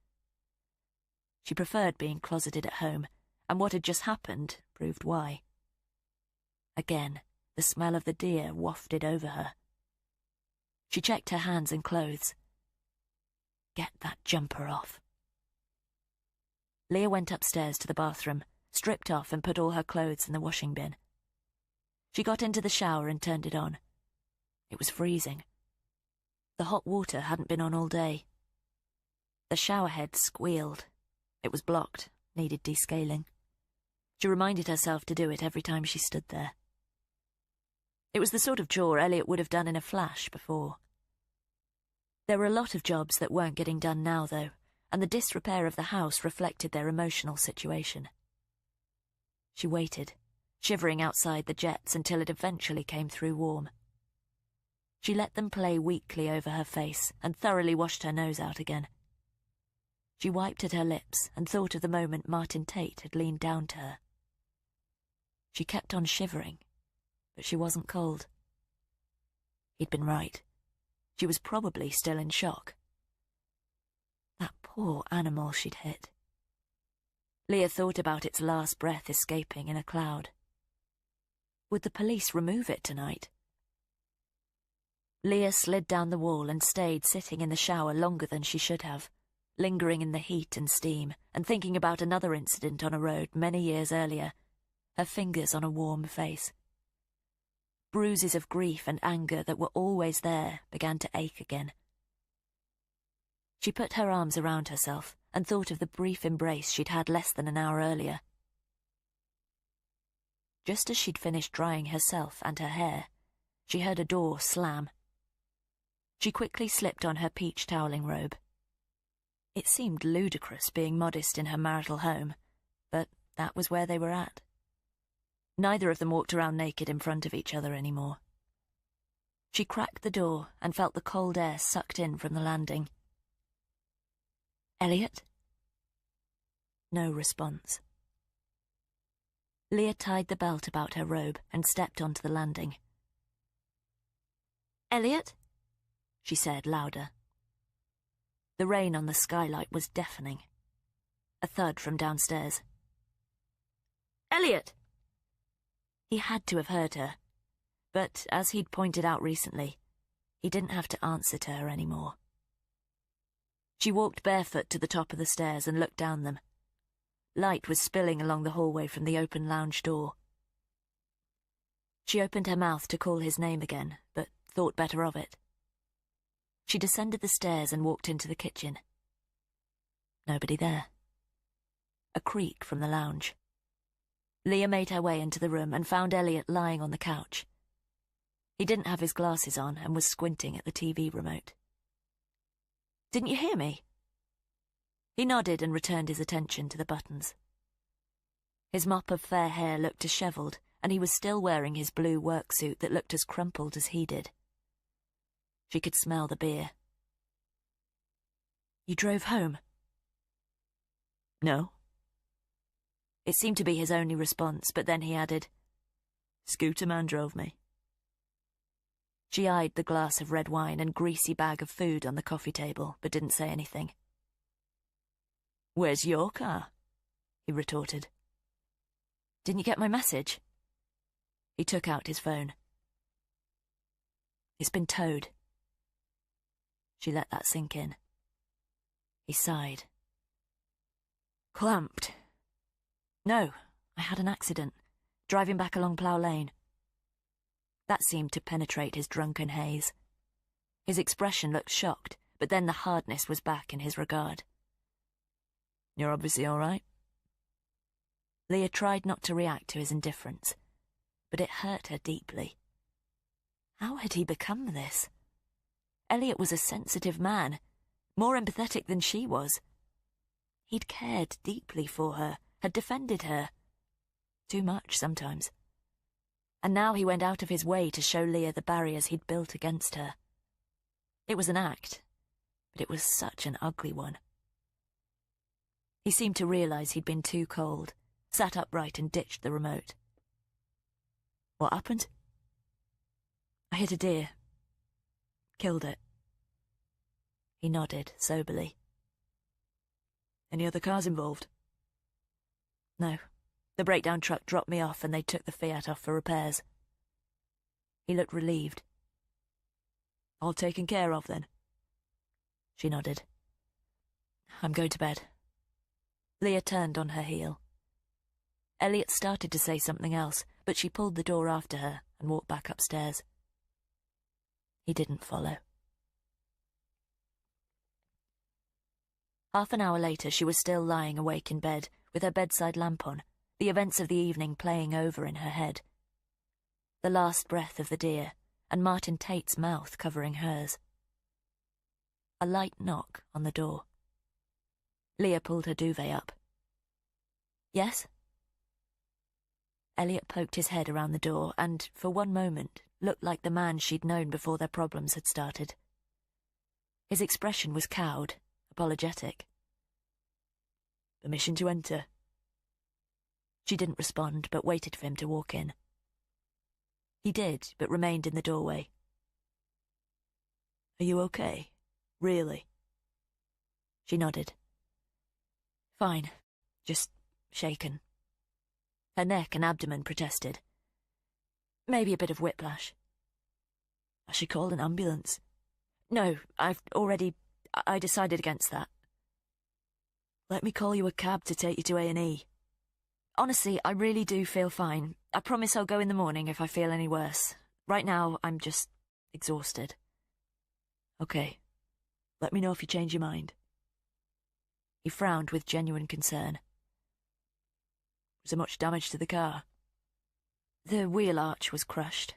She preferred being closeted at home, and what had just happened proved why. Again, the smell of the deer wafted over her. She checked her hands and clothes. Get that jumper off. Leah went upstairs to the bathroom, stripped off and put all her clothes in the washing bin. She got into the shower and turned it on. It was freezing. The hot water hadn't been on all day. The shower head squealed. It was blocked, needed descaling. She reminded herself to do it every time she stood there. It was the sort of chore Elliot would have done in a flash before. There were a lot of jobs that weren't getting done now, though, and the disrepair of the house reflected their emotional situation. She waited, shivering outside the jets until it eventually came through warm. She let them play weakly over her face and thoroughly washed her nose out again. She wiped at her lips and thought of the moment Martin Tate had leaned down to her. She kept on shivering, but she wasn't cold. He'd been right. She was probably still in shock. That poor animal she'd hit. Leah thought about its last breath escaping in a cloud. Would the police remove it tonight? Leah slid down the wall and stayed sitting in the shower longer than she should have, lingering in the heat and steam and thinking about another incident on a road many years earlier, her fingers on a warm face. Bruises of grief and anger that were always there began to ache again. She put her arms around herself and thought of the brief embrace she'd had less than an hour earlier. Just as she'd finished drying herself and her hair, she heard a door slam. She quickly slipped on her peach toweling robe. It seemed ludicrous being modest in her marital home, but that was where they were at. Neither of them walked around naked in front of each other anymore. She cracked the door and felt the cold air sucked in from the landing. "Elliot?" No response. Leah tied the belt about her robe and stepped onto the landing. "Elliot?" she said louder. The rain on the skylight was deafening. A thud from downstairs. "Elliot!" He had to have heard her, but as he'd pointed out recently, he didn't have to answer to her anymore. She walked barefoot to the top of the stairs and looked down them. Light was spilling along the hallway from the open lounge door. She opened her mouth to call his name again, but thought better of it. She descended the stairs and walked into the kitchen. Nobody there. A creak from the lounge. Leah made her way into the room and found Elliot lying on the couch. He didn't have his glasses on and was squinting at the TV remote. "Didn't you hear me?" He nodded and returned his attention to the buttons. His mop of fair hair looked dishevelled, and he was still wearing his blue work suit that looked as crumpled as he did. She could smell the beer. "You drove home?" "No." It seemed to be his only response, but then he added, "Scooter man drove me." She eyed the glass of red wine and greasy bag of food on the coffee table, but didn't say anything. "Where's your car?" he retorted. "Didn't you get my message?" He took out his phone. "It's been towed." She let that sink in. He sighed. "Clamped." "No, I had an accident, driving back along Plough Lane." That seemed to penetrate his drunken haze. His expression looked shocked, but then the hardness was back in his regard. "You're obviously all right." Leah tried not to react to his indifference, but it hurt her deeply. How had he become this? Elliot was a sensitive man, more empathetic than she was. He'd cared deeply for her, had defended her. Too much, sometimes. And now he went out of his way to show Leah the barriers he'd built against her. It was an act, but it was such an ugly one. He seemed to realise he'd been too cold, sat upright and ditched the remote. "What happened?" "I hit a deer. Killed it." He nodded soberly. "Any other cars involved?" "No. The breakdown truck dropped me off and they took the Fiat off for repairs." He looked relieved. "All taken care of, then?" She nodded. "I'm going to bed." Leah turned on her heel. Elliot started to say something else, but she pulled the door after her and walked back upstairs. He didn't follow. Half an hour later, she was still lying awake in bed, with her bedside lamp on, the events of the evening playing over in her head. The last breath of the deer, and Martin Tate's mouth covering hers. A light knock on the door. Leah pulled her duvet up. "Yes?" Elliot poked his head around the door and, for one moment, looked like the man she'd known before their problems had started. His expression was cowed, apologetic. "Permission to enter?" She didn't respond, but waited for him to walk in. He did, but remained in the doorway. "Are you okay? Really?" She nodded. "Fine. Just shaken." Her neck and abdomen protested. "Maybe a bit of whiplash." "I should call an ambulance." "No, I decided against that." "Let me call you a cab to take you to A&E. Honestly, I really do feel fine. I promise I'll go in the morning if I feel any worse. Right now, I'm just exhausted." "Okay. Let me know if you change your mind." He frowned with genuine concern. "Was there much damage to the car?" "The wheel arch was crushed."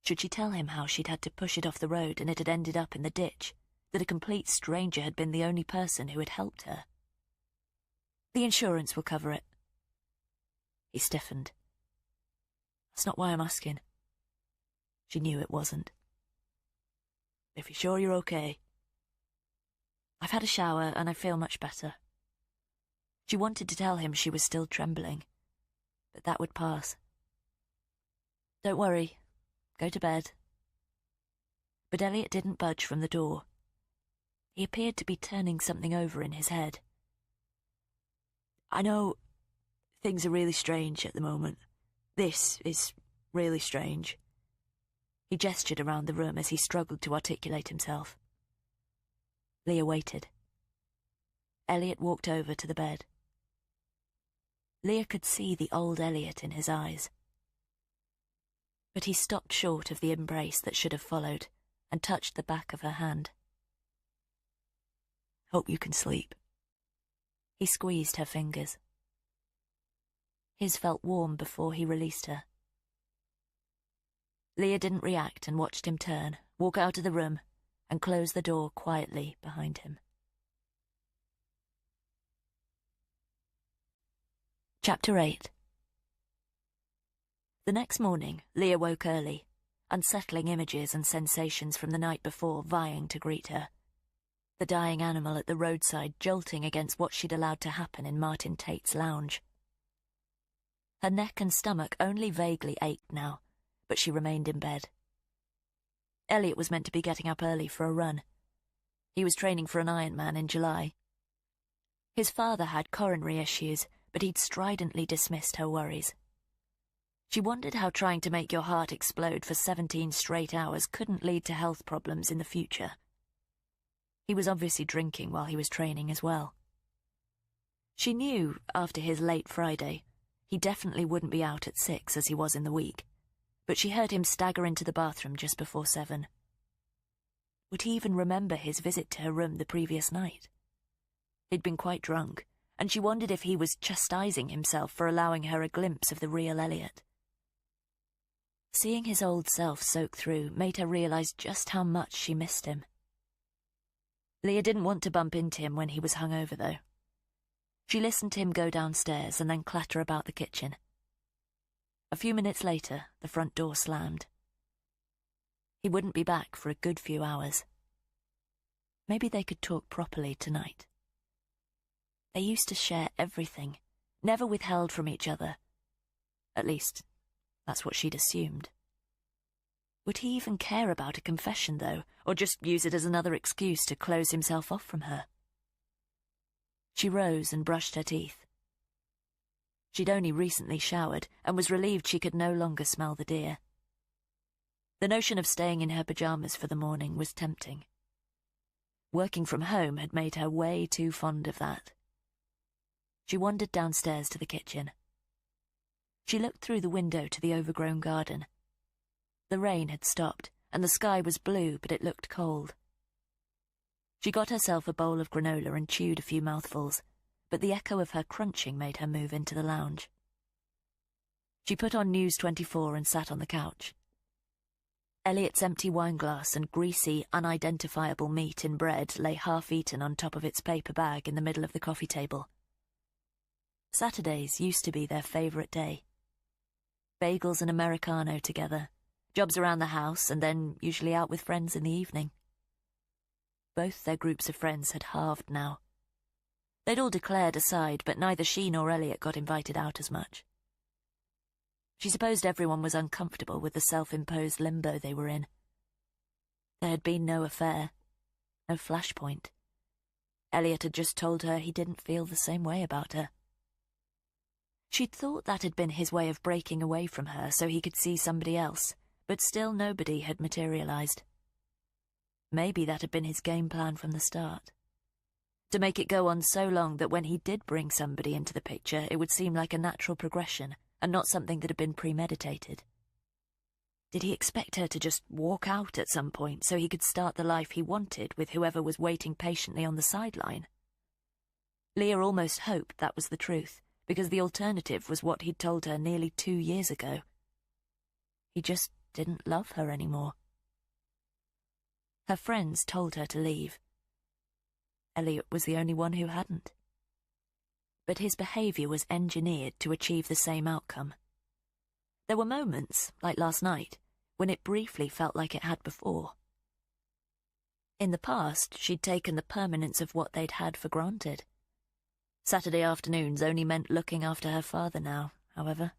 Should she tell him how she'd had to push it off the road and it had ended up in the ditch, that a complete stranger had been the only person who had helped her? "The insurance will cover it." He stiffened. "That's not why I'm asking." She knew it wasn't. "If you're sure you're okay." "I've had a shower and I feel much better." She wanted to tell him she was still trembling, but that would pass. "Don't worry. Go to bed." But Elliot didn't budge from the door. He appeared to be turning something over in his head. I know things are really strange at the moment. This is really strange. He gestured around the room as he struggled to articulate himself. Leah waited. Elliot walked over to the bed. Leah could see the old Elliot in his eyes. But he stopped short of the embrace that should have followed and touched the back of her hand. Hope you can sleep. He squeezed her fingers. His felt warm before he released her. Leah didn't react and watched him turn, walk out of the room, and close the door quietly behind him. Chapter 8. The next morning, Leah woke early, unsettling images and sensations from the night before vying to greet her. The dying animal at the roadside jolting against what she'd allowed to happen in Martin Tate's lounge. Her neck and stomach only vaguely ached now, but she remained in bed. Elliot was meant to be getting up early for a run. He was training for an Ironman in July. His father had coronary issues, but he'd stridently dismissed her worries. She wondered how trying to make your heart explode for 17 straight hours couldn't lead to health problems in the future. He was obviously drinking while he was training as well. She knew, after his late Friday, he definitely wouldn't be out at 6 as he was in the week, but she heard him stagger into the bathroom just before 7. Would he even remember his visit to her room the previous night? He'd been quite drunk, and she wondered if he was chastising himself for allowing her a glimpse of the real Elliot. Seeing his old self soak through made her realize just how much she missed him. Leah didn't want to bump into him when he was hungover, though. She listened to him go downstairs and then clatter about the kitchen. A few minutes later, the front door slammed. He wouldn't be back for a good few hours. Maybe they could talk properly tonight. They used to share everything, never withheld from each other. At least, that's what she'd assumed. Would he even care about a confession, though, or just use it as another excuse to close himself off from her? She rose and brushed her teeth. She'd only recently showered and was relieved she could no longer smell the deer. The notion of staying in her pyjamas for the morning was tempting. Working from home had made her way too fond of that. She wandered downstairs to the kitchen. She looked through the window to the overgrown garden. The rain had stopped, and the sky was blue, but it looked cold. She got herself a bowl of granola and chewed a few mouthfuls, but the echo of her crunching made her move into the lounge. She put on News 24 and sat on the couch. Elliot's empty wineglass and greasy, unidentifiable meat in bread lay half-eaten on top of its paper bag in the middle of the coffee table. Saturdays used to be their favourite day. Bagels and Americano together, jobs around the house, and then usually out with friends in the evening. Both their groups of friends had halved now. They'd all declared aside, but neither she nor Elliot got invited out as much. She supposed everyone was uncomfortable with the self-imposed limbo they were in. There had been no affair, no flashpoint. Elliot had just told her he didn't feel the same way about her. She'd thought that had been his way of breaking away from her so he could see somebody else, but still nobody had materialized. Maybe that had been his game plan from the start. To make it go on so long that when he did bring somebody into the picture, it would seem like a natural progression and not something that had been premeditated. Did he expect her to just walk out at some point so he could start the life he wanted with whoever was waiting patiently on the sideline? Leah almost hoped that was the truth, because the alternative was what he'd told her nearly 2 years ago. He just didn't love her anymore. Her friends told her to leave. Elliot was the only one who hadn't. But his behaviour was engineered to achieve the same outcome. There were moments, like last night, when it briefly felt like it had before. In the past, she'd taken the permanence of what they'd had for granted. Saturday afternoons only meant looking after her father now, however.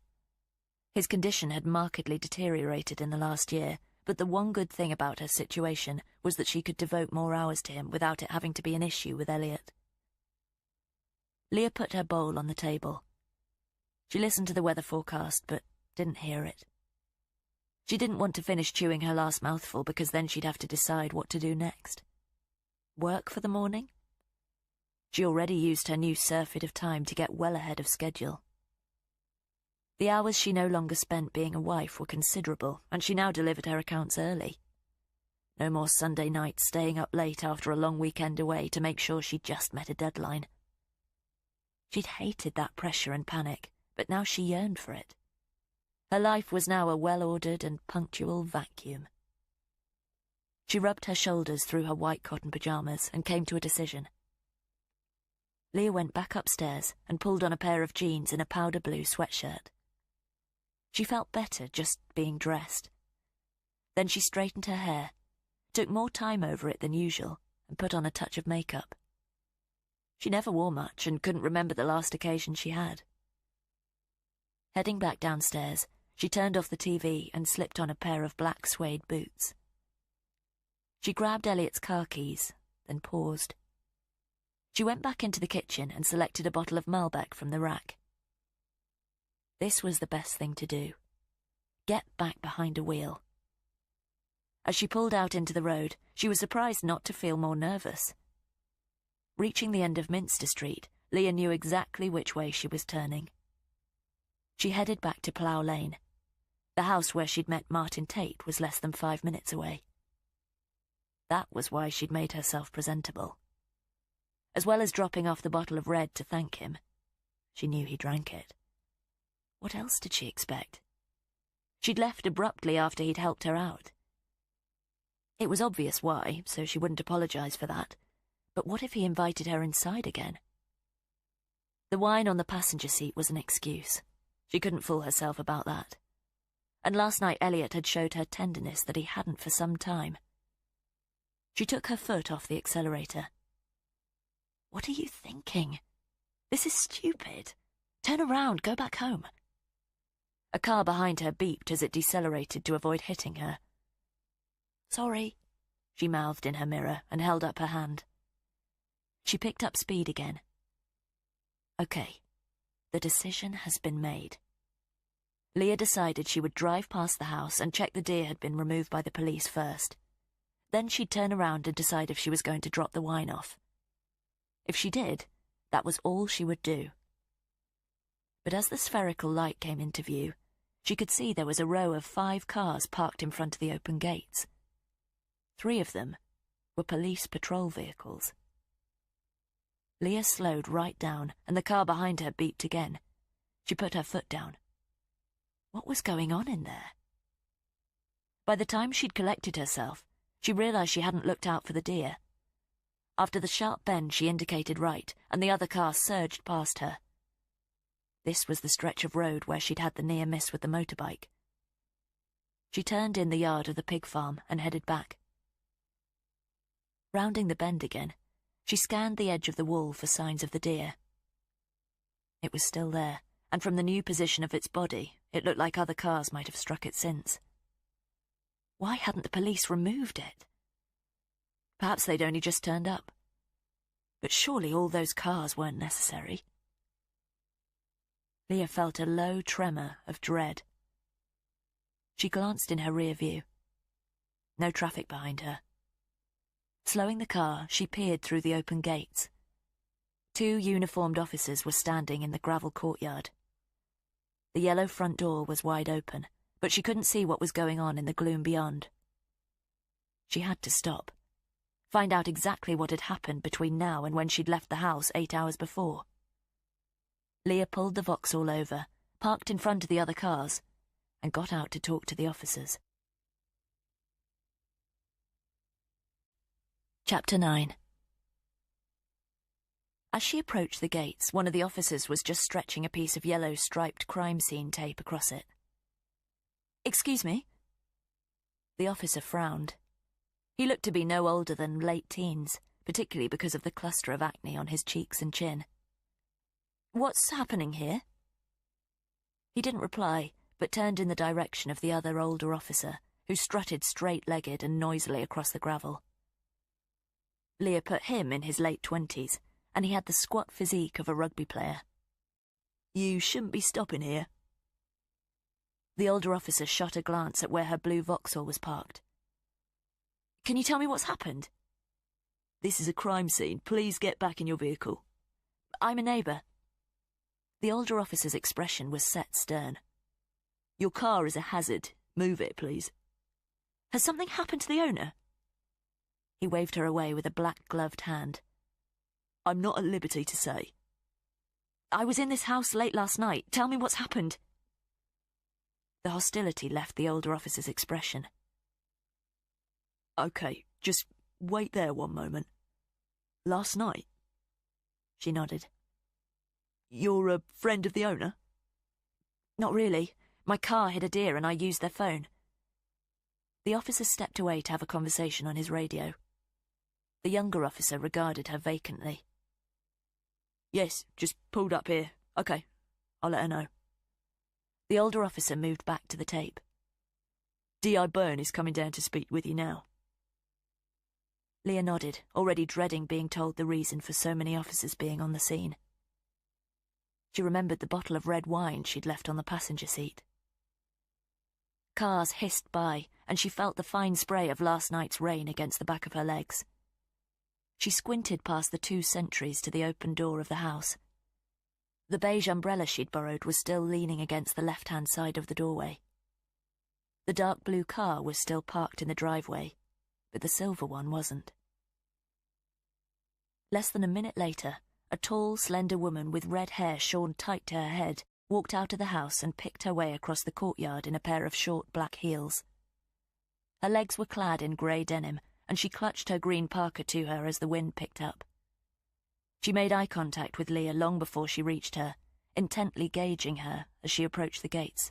His condition had markedly deteriorated in the last year, but the one good thing about her situation was that she could devote more hours to him without it having to be an issue with Elliot. Leah put her bowl on the table. She listened to the weather forecast, but didn't hear it. She didn't want to finish chewing her last mouthful because then she'd have to decide what to do next. Work for the morning? She already used her new surfeit of time to get well ahead of schedule. The hours she no longer spent being a wife were considerable, and she now delivered her accounts early. No more Sunday nights staying up late after a long weekend away to make sure she just met a deadline. She'd hated that pressure and panic, but now she yearned for it. Her life was now a well-ordered and punctual vacuum. She rubbed her shoulders through her white cotton pyjamas and came to a decision. Leah went back upstairs and pulled on a pair of jeans and a powder blue sweatshirt. She felt better just being dressed. Then she straightened her hair, took more time over it than usual, and put on a touch of makeup. She never wore much and couldn't remember the last occasion she had. Heading back downstairs, she turned off the TV and slipped on a pair of black suede boots. She grabbed Elliot's car keys, then paused. She went back into the kitchen and selected a bottle of Malbec from the rack. This was the best thing to do. Get back behind a wheel. As she pulled out into the road, she was surprised not to feel more nervous. Reaching the end of Minster Street, Leah knew exactly which way she was turning. She headed back to Plough Lane. The house where she'd met Martin Tate was less than 5 minutes away. That was why she'd made herself presentable. As well as dropping off the bottle of red to thank him, she knew he drank it. What else did she expect? She'd left abruptly after he'd helped her out. It was obvious why, so she wouldn't apologize for that. But what if he invited her inside again? The wine on the passenger seat was an excuse. She couldn't fool herself about that. And last night Elliot had showed her tenderness that he hadn't for some time. She took her foot off the accelerator. What are you thinking? This is stupid. Turn around, go back home. A car behind her beeped as it decelerated to avoid hitting her. Sorry, she mouthed in her mirror and held up her hand. She picked up speed again. Okay, the decision has been made. Leah decided she would drive past the house and check the deer had been removed by the police first. Then she'd turn around and decide if she was going to drop the wine off. If she did, that was all she would do. But as the spherical light came into view, she could see there was a row of 5 cars parked in front of the open gates. 3 of them were police patrol vehicles. Leah slowed right down, and the car behind her beeped again. She put her foot down. What was going on in there? By the time she'd collected herself, she realized she hadn't looked out for the deer. After the sharp bend, she indicated right, and the other car surged past her. This was the stretch of road where she'd had the near miss with the motorbike. She turned in the yard of the pig farm and headed back. Rounding the bend again, she scanned the edge of the wall for signs of the deer. It was still there, and from the new position of its body, it looked like other cars might have struck it since. Why hadn't the police removed it? Perhaps they'd only just turned up. But surely all those cars weren't necessary. Leah felt a low tremor of dread. She glanced in her rear view. No traffic behind her. Slowing the car, she peered through the open gates. 2 uniformed officers were standing in the gravel courtyard. The yellow front door was wide open, but she couldn't see what was going on in the gloom beyond. She had to stop. Find out exactly what had happened between now and when she'd left the house 8 hours before. Leah pulled the Vauxhall over, parked in front of the other cars, and got out to talk to the officers. Chapter 9. As she approached the gates, one of the officers was just stretching a piece of yellow striped crime scene tape across it. "Excuse me?" The officer frowned. He looked to be no older than late teens, particularly because of the cluster of acne on his cheeks and chin. "What's happening here?" He didn't reply, but turned in the direction of the other older officer, who strutted straight-legged and noisily across the gravel. Leah put him in his late 20s, and he had the squat physique of a rugby player. "You shouldn't be stopping here." The older officer shot a glance at where her blue Vauxhall was parked. "Can you tell me what's happened?" "This is a crime scene. Please get back in your vehicle." "I'm a neighbour." The older officer's expression was set stern. "Your car is a hazard. Move it, please." "Has something happened to the owner?" He waved her away with a black-gloved hand. "I'm not at liberty to say." "I was in this house late last night. Tell me what's happened." The hostility left the older officer's expression. "Okay, just wait there one moment. Last night?" She nodded. "You're a friend of the owner?" "Not really. My car hit a deer and I used their phone." The officer stepped away to have a conversation on his radio. The younger officer regarded her vacantly. "Yes, just pulled up here. Okay, I'll let her know." The older officer moved back to the tape. D.I. Byrne is coming down to speak with you now." Leah nodded, already dreading being told the reason for so many officers being on the scene. She remembered the bottle of red wine she'd left on the passenger seat. Cars hissed by, and she felt the fine spray of last night's rain against the back of her legs. She squinted past the 2 sentries to the open door of the house. The beige umbrella she'd borrowed was still leaning against the left-hand side of the doorway. The dark blue car was still parked in the driveway, but the silver one wasn't. Less than a minute later, a tall, slender woman with red hair shorn tight to her head walked out of the house and picked her way across the courtyard in a pair of short black heels. Her legs were clad in grey denim, and she clutched her green parka to her as the wind picked up. She made eye contact with Leah long before she reached her, intently gauging her as she approached the gates.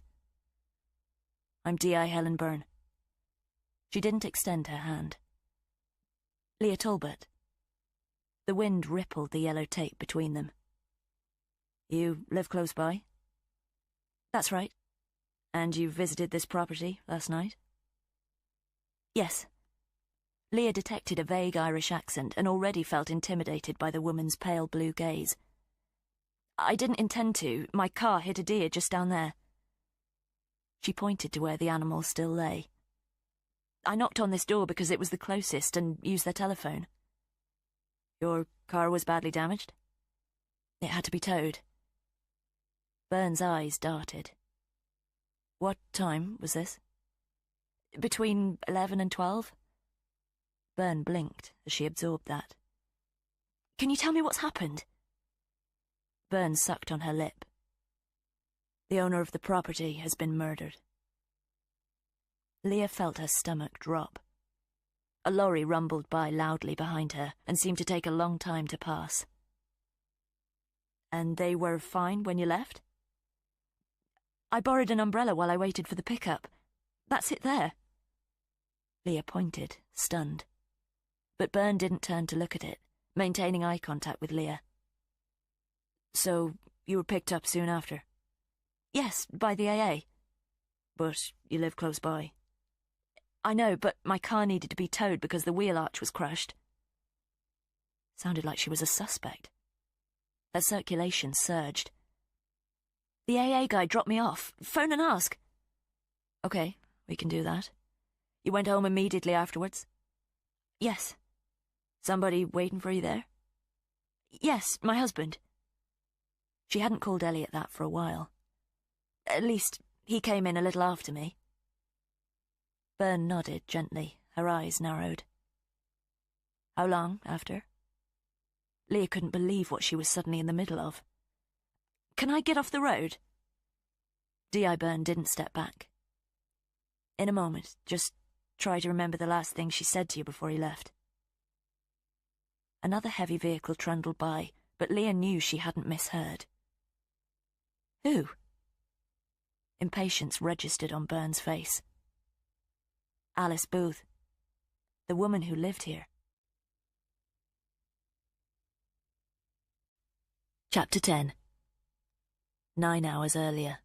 "I'm D.I. Helen Byrne." She didn't extend her hand. "Leah Talbot." The wind rippled the yellow tape between them. "You live close by?" "That's right." "And you visited this property last night?" "Yes." Leah detected a vague Irish accent and already felt intimidated by the woman's pale blue gaze. "I didn't intend to. My car hit a deer just down there." She pointed to where the animal still lay. "I knocked on this door because it was the closest and used their telephone." "Your car was badly damaged?" "It had to be towed." Byrne's eyes darted. "What time was this?" "Between 11 and 12. Byrne blinked as she absorbed that. "Can you tell me what's happened?" Byrne sucked on her lip. "The owner of the property has been murdered." Leah felt her stomach drop. A lorry rumbled by loudly behind her and seemed to take a long time to pass. "And they were fine when you left?" "I borrowed an umbrella while I waited for the pickup. That's it there." Leah pointed, stunned. But Byrne didn't turn to look at it, maintaining eye contact with Leah. "So, you were picked up soon after?" "Yes, by the AA." "But you live close by." "I know, but my car needed to be towed because the wheel arch was crushed." Sounded like she was a suspect. Her circulation surged. "The AA guy dropped me off. Phone and ask." "Okay, we can do that. You went home immediately afterwards?" "Yes." "Somebody waiting for you there?" "Yes, my husband." She hadn't called Elliot that for a while. "At least, he came in a little after me." Byrne nodded gently, her eyes narrowed. "How long after?" Leah couldn't believe what she was suddenly in the middle of. "Can I get off the road?" D.I. Byrne didn't step back. "In a moment, just try to remember the last thing she said to you before he left." Another heavy vehicle trundled by, but Leah knew she hadn't misheard. "Who?" Impatience registered on Byrne's face. "Alice Booth. The woman who lived here." Chapter 10. 9 hours earlier.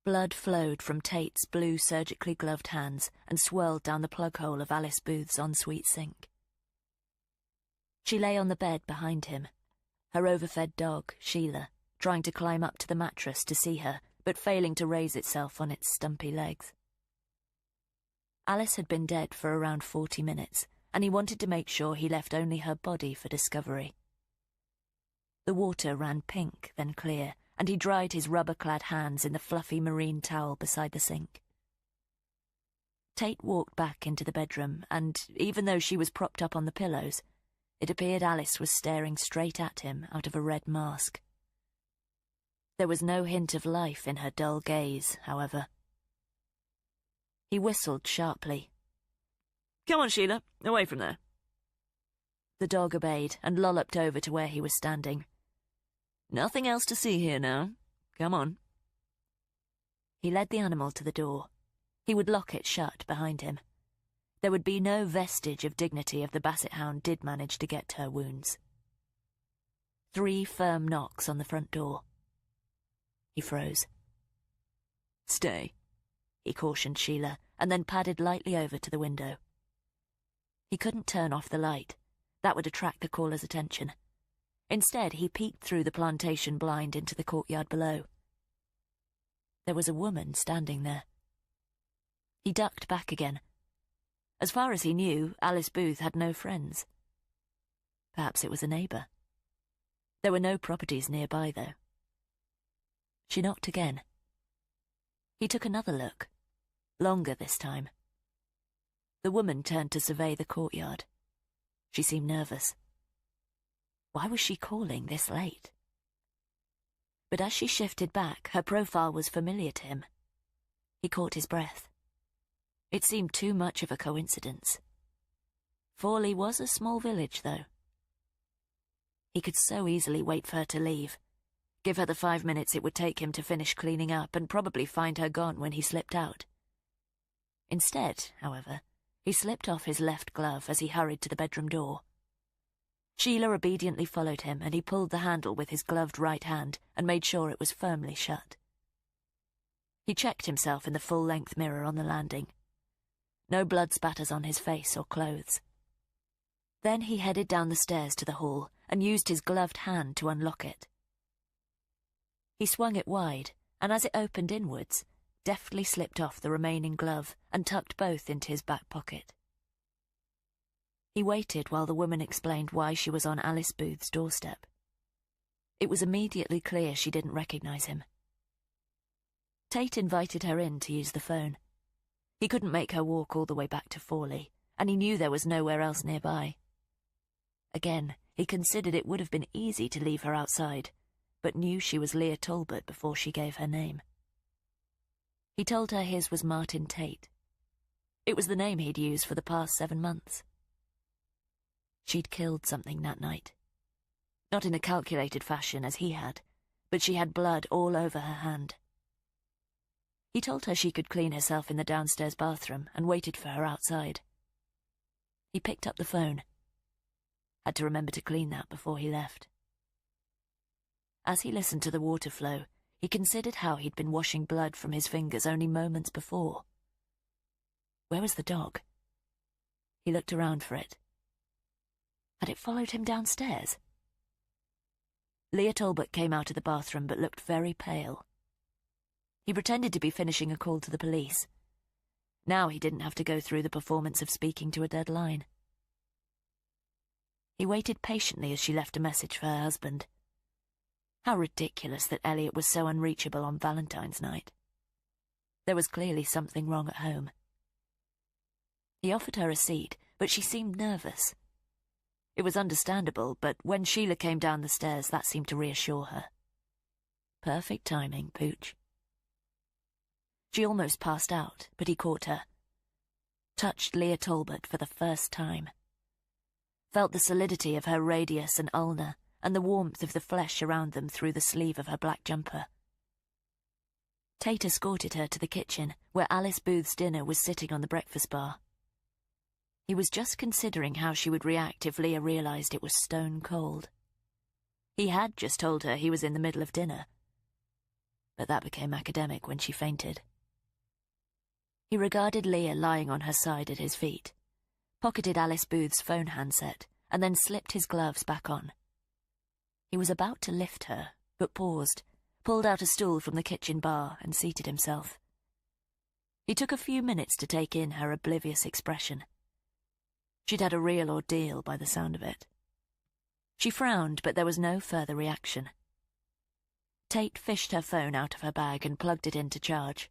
Blood flowed from Tate's blue surgically gloved hands and swirled down the plug hole of Alice Booth's ensuite sink. She lay on the bed behind him, her overfed dog, Sheila, trying to climb up to the mattress to see her, but failing to raise itself on its stumpy legs. Alice had been dead for around 40 minutes, and he wanted to make sure he left only her body for discovery. The water ran pink, then clear, and he dried his rubber-clad hands in the fluffy marine towel beside the sink. Tate walked back into the bedroom, and, even though she was propped up on the pillows, it appeared Alice was staring straight at him out of a red mask. There was no hint of life in her dull gaze, however. He whistled sharply. "Come on, Sheila, away from there." The dog obeyed and lolloped over to where he was standing. "Nothing else to see here now. Come on." He led the animal to the door. He would lock it shut behind him. There would be no vestige of dignity if the basset hound did manage to get to her wounds. 3 firm knocks on the front door. He froze. "Stay," he cautioned Sheila, and then padded lightly over to the window. He couldn't turn off the light. That would attract the caller's attention. Instead, he peeked through the plantation blind into the courtyard below. There was a woman standing there. He ducked back again. As far as he knew, Alice Booth had no friends. Perhaps it was a neighbour. There were no properties nearby, though. She knocked again. He took another look, longer this time. The woman turned to survey the courtyard. She seemed nervous. Why was she calling this late? But as she shifted back, her profile was familiar to him. He caught his breath. It seemed too much of a coincidence. Forley was a small village, though. He could so easily wait for her to leave, give her the 5 minutes it would take him to finish cleaning up, and probably find her gone when he slipped out. Instead, however, he slipped off his left glove as he hurried to the bedroom door. Sheila obediently followed him, and he pulled the handle with his gloved right hand and made sure it was firmly shut. He checked himself in the full-length mirror on the landing. No blood spatters on his face or clothes. Then he headed down the stairs to the hall and used his gloved hand to unlock it. He swung it wide, and as it opened inwards, deftly slipped off the remaining glove and tucked both into his back pocket. He waited while the woman explained why she was on Alice Booth's doorstep. It was immediately clear she didn't recognize him. Tate invited her in to use the phone. He couldn't make her walk all the way back to Forley, and he knew there was nowhere else nearby. Again, he considered it would have been easy to leave her outside, but knew she was Leah Talbot before she gave her name. He told her his was Martin Tate. It was the name he'd used for the past 7 months. She'd killed something that night. Not in a calculated fashion as he had, but she had blood all over her hand. He told her she could clean herself in the downstairs bathroom and waited for her outside. He picked up the phone. Had to remember to clean that before he left. As he listened to the water flow, he considered how he'd been washing blood from his fingers only moments before. Where was the dog? He looked around for it. Had it followed him downstairs? Leah Talbot came out of the bathroom but looked very pale. He pretended to be finishing a call to the police. Now he didn't have to go through the performance of speaking to a dead line. He waited patiently as she left a message for her husband. How ridiculous that Elliot was so unreachable on Valentine's night. There was clearly something wrong at home. He offered her a seat, but she seemed nervous. It was understandable, but when Sheila came down the stairs, that seemed to reassure her. Perfect timing, Pooch. She almost passed out, but he caught her. Touched Leah Talbot for the first time. Felt the solidity of her radius and ulna, and the warmth of the flesh around them through the sleeve of her black jumper. Tate escorted her to the kitchen, where Alice Booth's dinner was sitting on the breakfast bar. He was just considering how she would react if Leah realised it was stone cold. He had just told her he was in the middle of dinner. but that became academic when she fainted. He regarded Leah lying on her side at his feet, pocketed Alice Booth's phone handset, and then slipped his gloves back on. He was about to lift her, but paused, pulled out a stool from the kitchen bar, and seated himself. He took a few minutes to take in her oblivious expression. She'd had a real ordeal by the sound of it. She frowned, but there was no further reaction. Tate fished her phone out of her bag and plugged it in to charge.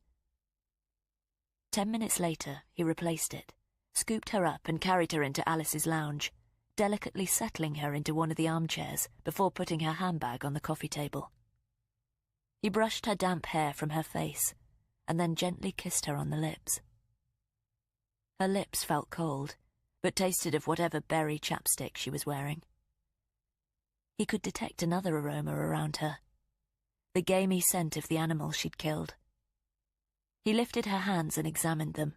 10 minutes later, he replaced it, scooped her up and carried her into Alice's lounge, delicately settling her into one of the armchairs before putting her handbag on the coffee table. He brushed her damp hair from her face and then gently kissed her on the lips. Her lips felt cold, but tasted of whatever berry chapstick she was wearing. He could detect another aroma around her, the gamey scent of the animal she'd killed. He lifted her hands and examined them.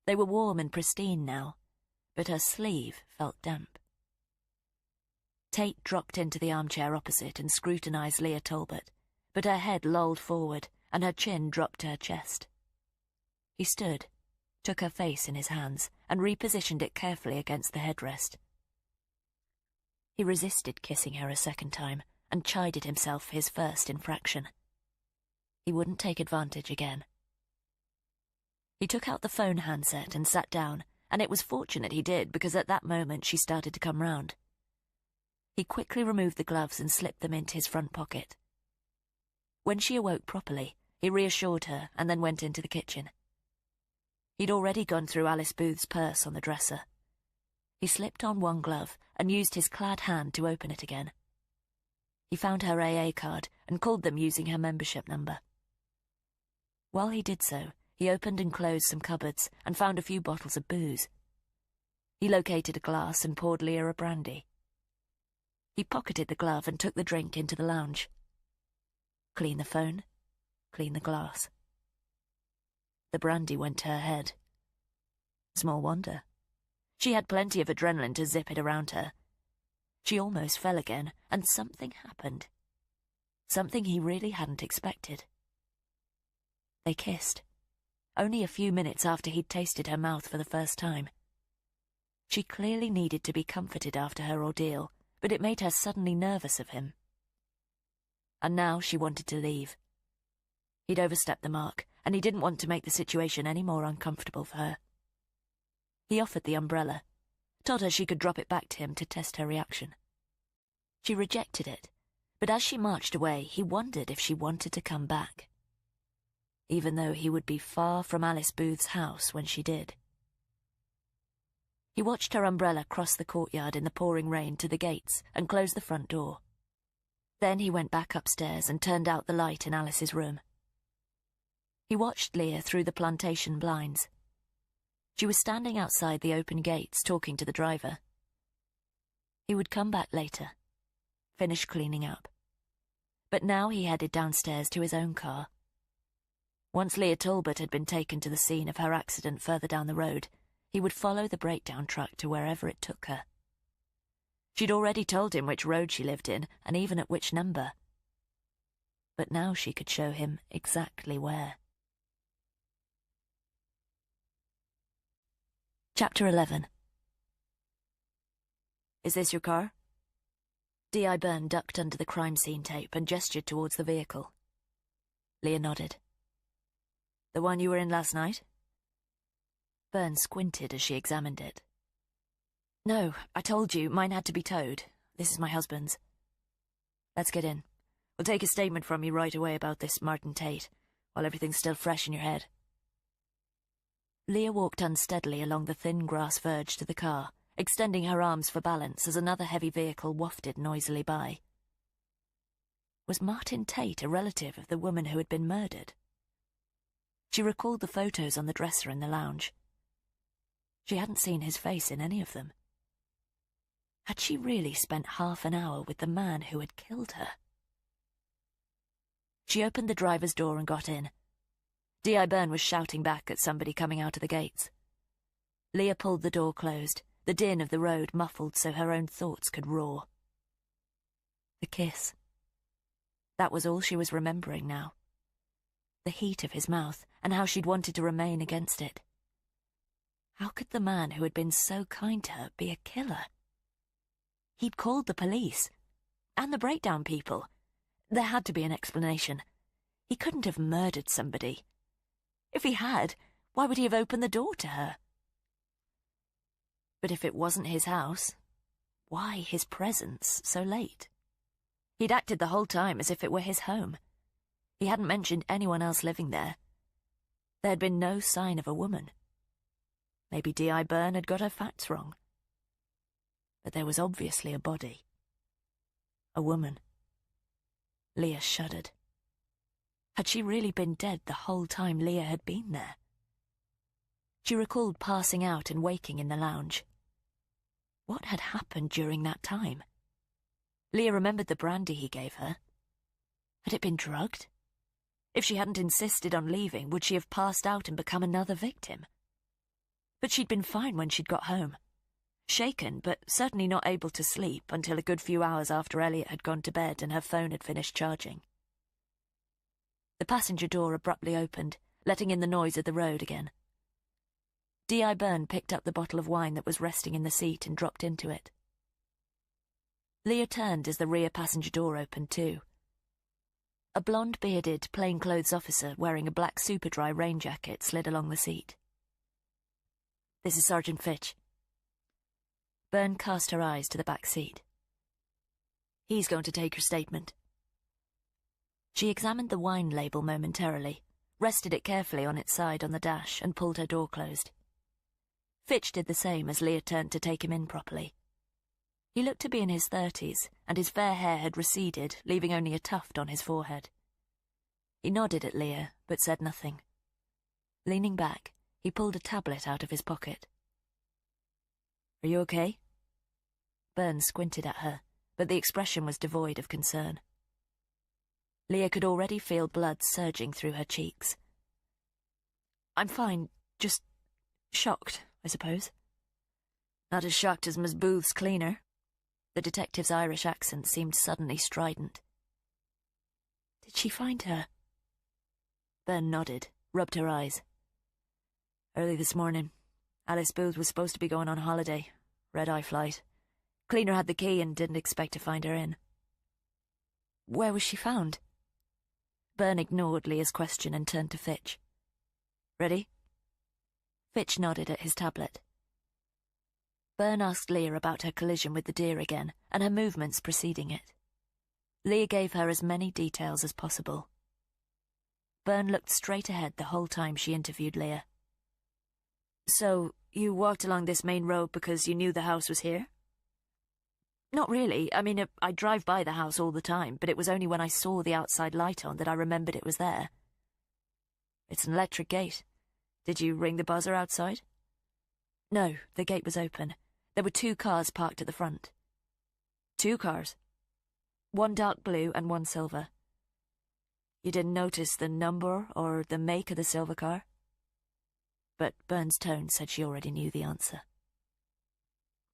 They were warm and pristine now, but her sleeve felt damp. Tate dropped into the armchair opposite and scrutinized Leah Talbot, but her head lolled forward and her chin dropped to her chest. He stood, took her face in his hands, and repositioned it carefully against the headrest. He resisted kissing her a second time and chided himself for his first infraction. He wouldn't take advantage again. He took out the phone handset and sat down, and it was fortunate he did because at that moment she started to come round. He quickly removed the gloves and slipped them into his front pocket. When she awoke properly, he reassured her and then went into the kitchen. He'd already gone through Alice Booth's purse on the dresser. He slipped on one glove and used his clad hand to open it again. He found her AA card and called them using her membership number. While he did so, he opened and closed some cupboards and found a few bottles of booze. He located a glass and poured Leah a brandy. He pocketed the glove and took the drink into the lounge. Clean the phone, clean the glass. The brandy went to her head. Small wonder. She had plenty of adrenaline to zip it around her. She almost fell again, and something happened. Something he really hadn't expected. They kissed, only a few minutes after he'd tasted her mouth for the first time. She clearly needed to be comforted after her ordeal, but it made her suddenly nervous of him. And now she wanted to leave. He'd overstepped the mark, and he didn't want to make the situation any more uncomfortable for her. He offered the umbrella, told her she could drop it back to him to test her reaction. She rejected it, but as she marched away, he wondered if she wanted to come back, even though he would be far from Alice Booth's house when she did. He watched her umbrella cross the courtyard in the pouring rain to the gates and close the front door. Then he went back upstairs and turned out the light in Alice's room. He watched Leah through the plantation blinds. She was standing outside the open gates talking to the driver. He would come back later, finish cleaning up. But now he headed downstairs to his own car. Once Leah Talbot had been taken to the scene of her accident further down the road, he would follow the breakdown truck to wherever it took her. She'd already told him which road she lived in, and even at which number. But now she could show him exactly where. Chapter 11. Is this your car? D.I. Byrne ducked under the crime scene tape and gestured towards the vehicle. Leah nodded. The one you were in last night? Byrne squinted as she examined it. No, I told you, mine had to be towed. This is my husband's. Let's get in. We'll take a statement from you right away about this Martin Tate, while everything's still fresh in your head. Leah walked unsteadily along the thin grass verge to the car, extending her arms for balance as another heavy vehicle wafted noisily by. Was Martin Tate a relative of the woman who had been murdered? She recalled the photos on the dresser in the lounge. She hadn't seen his face in any of them. Had she really spent half an hour with the man who had killed her? She opened the driver's door and got in. D.I. Byrne was shouting back at somebody coming out of the gates. Leah pulled the door closed, the din of the road muffled so her own thoughts could roar. The kiss. That was all she was remembering now. The heat of his mouth, and how she'd wanted to remain against it. How could the man who had been so kind to her be a killer? He'd called the police. And the breakdown people. There had to be an explanation. He couldn't have murdered somebody. If he had, why would he have opened the door to her? But if it wasn't his house, why his presence so late? He'd acted the whole time as if it were his home. He hadn't mentioned anyone else living there. There had been no sign of a woman. Maybe D.I. Byrne had got her facts wrong. But there was obviously a body. A woman. Leah shuddered. Had she really been dead the whole time Leah had been there? She recalled passing out and waking in the lounge. What had happened during that time? Leah remembered the brandy he gave her. Had it been drugged? If she hadn't insisted on leaving, would she have passed out and become another victim? But she'd been fine when she'd got home. Shaken, but certainly not able to sleep until a good few hours after Elliot had gone to bed and her phone had finished charging. The passenger door abruptly opened, letting in the noise of the road again. D.I. Byrne picked up the bottle of wine that was resting in the seat and dropped into it. Leah turned as the rear passenger door opened too. A blonde-bearded, plainclothes officer wearing a black Superdry rain jacket slid along the seat. "This is Sergeant Fitch." Byrne cast her eyes to the back seat. "He's going to take her statement." She examined the wine label momentarily, rested it carefully on its side on the dash, and pulled her door closed. Fitch did the same as Leah turned to take him in properly. He looked to be in his 30s, and his fair hair had receded, leaving only a tuft on his forehead. He nodded at Leah, but said nothing. Leaning back, he pulled a tablet out of his pocket. "Are you okay?" Byrne squinted at her, but the expression was devoid of concern. Leah could already feel blood surging through her cheeks. "I'm fine, just shocked, I suppose." "Not as shocked as Miss Booth's cleaner." The detective's Irish accent seemed suddenly strident. "Did she find her?" Byrne nodded, rubbed her eyes. "Early this morning. Alice Booth was supposed to be going on holiday. Red-eye flight. Cleaner had the key and didn't expect to find her in." "Where was she found?" Byrne ignored Leah's question and turned to Fitch. "Ready?" Fitch nodded at his tablet. Byrne asked Leah about her collision with the deer again, and her movements preceding it. Leah gave her as many details as possible. Byrne looked straight ahead the whole time she interviewed Leah. "So, you walked along this main road because you knew the house was here?" "Not really. I mean, I drive by the house all the time, but it was only when I saw the outside light on that I remembered it was there." "It's an electric gate. Did you ring the buzzer outside?" "No, the gate was open. There were 2 cars parked at the front." "2 cars?" "One dark blue and one silver." "You didn't notice the number or the make of the silver car?" But Byrne's tone said she already knew the answer.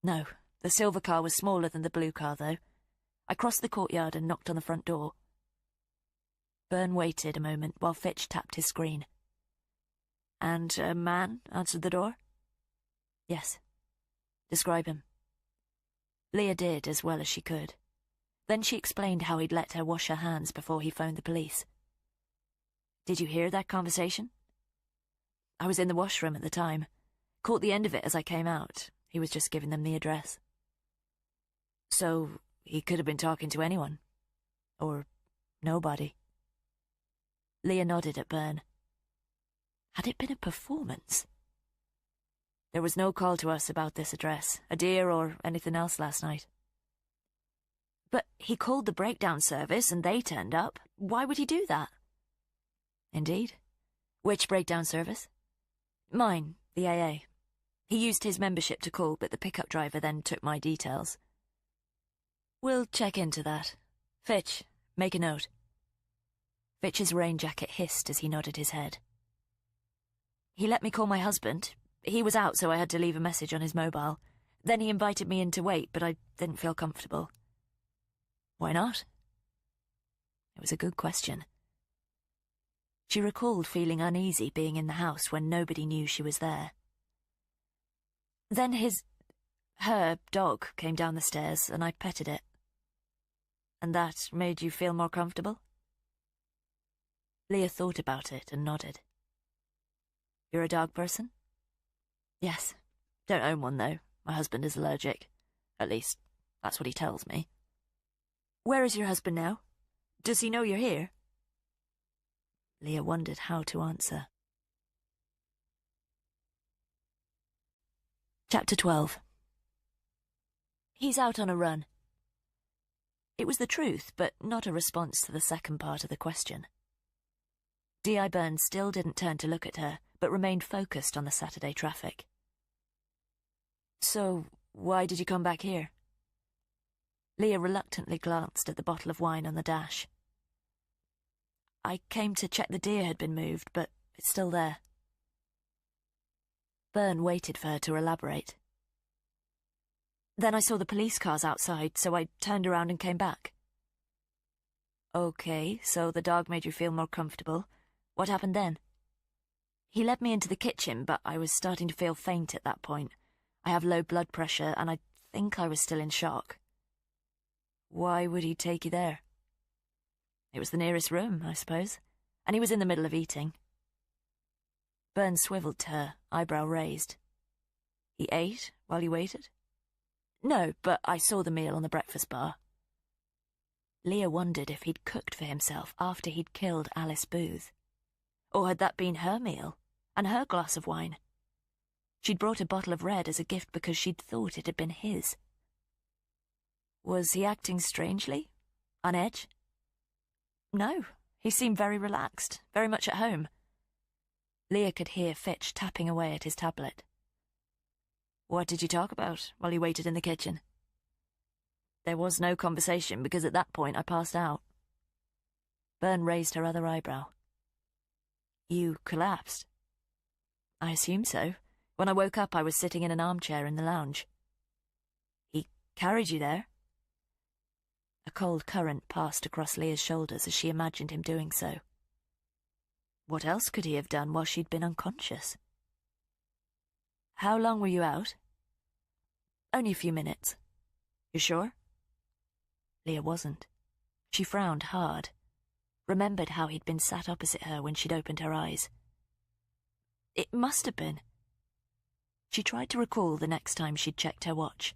"No, the silver car was smaller than the blue car, though. I crossed the courtyard and knocked on the front door." Byrne waited a moment while Fitch tapped his screen. "And a man answered the door?" "Yes." "Describe him." Leah did as well as she could. Then she explained how he'd let her wash her hands before he phoned the police. "Did you hear that conversation?" "I was in the washroom at the time. Caught the end of it as I came out. He was just giving them the address." "So, he could have been talking to anyone? Or nobody?" Leah nodded at Byrne. Had it been a performance? "There was no call to us about this address, a deer or anything else last night." "But he called the breakdown service and they turned up. Why would he do that?" "Indeed. Which breakdown service?" "Mine, the AA. He used his membership to call, but the pickup driver then took my details." "We'll check into that. Fitch, make a note." Fitch's rain jacket hissed as he nodded his head. "He let me call my husband. He was out, so I had to leave a message on his mobile. Then he invited me in to wait, but I didn't feel comfortable." "Why not?" It was a good question. She recalled feeling uneasy being in the house when nobody knew she was there. Then her dog came down the stairs and I petted it. And that made you feel more comfortable? Leah thought about it and nodded. You're a dog person? Yes. Don't own one, though. My husband is allergic. At least, that's what he tells me. Where is your husband now? Does he know you're here? Leah wondered how to answer. Chapter 12. He's out on a run. It was the truth, but not a response to the second part of the question. D.I. Burns still didn't turn to look at her, but remained focused on the Saturday traffic. So, why did you come back here? Leah reluctantly glanced at the bottle of wine on the dash. I came to check the deer had been moved, but it's still there. Byrne waited for her to elaborate. Then I saw the police cars outside, so I turned around and came back. Okay, so the dog made you feel more comfortable. What happened then? He led me into the kitchen, but I was starting to feel faint at that point. I have low blood pressure, and I think I was still in shock. Why would he take you there? It was the nearest room, I suppose, and he was in the middle of eating. Byrne swiveled to her, eyebrow raised. He ate while you waited? No, but I saw the meal on the breakfast bar. Leah wondered if he'd cooked for himself after he'd killed Alice Booth. Or had that been her meal, and her glass of wine? She'd brought a bottle of red as a gift because she'd thought it had been his. Was he acting strangely? On edge? No, he seemed very relaxed, very much at home. Leah could hear Fitch tapping away at his tablet. What did you talk about while you waited in the kitchen? There was no conversation because at that point I passed out. Byrne raised her other eyebrow. You collapsed? I assume so. When I woke up I was sitting in an armchair in the lounge. He carried you there? A cold current passed across Leah's shoulders as she imagined him doing so. What else could he have done while she'd been unconscious? How long were you out? Only a few minutes. You sure? Leah wasn't. She frowned hard, remembered how he'd been sat opposite her when she'd opened her eyes. It must have been. She tried to recall the next time she'd checked her watch.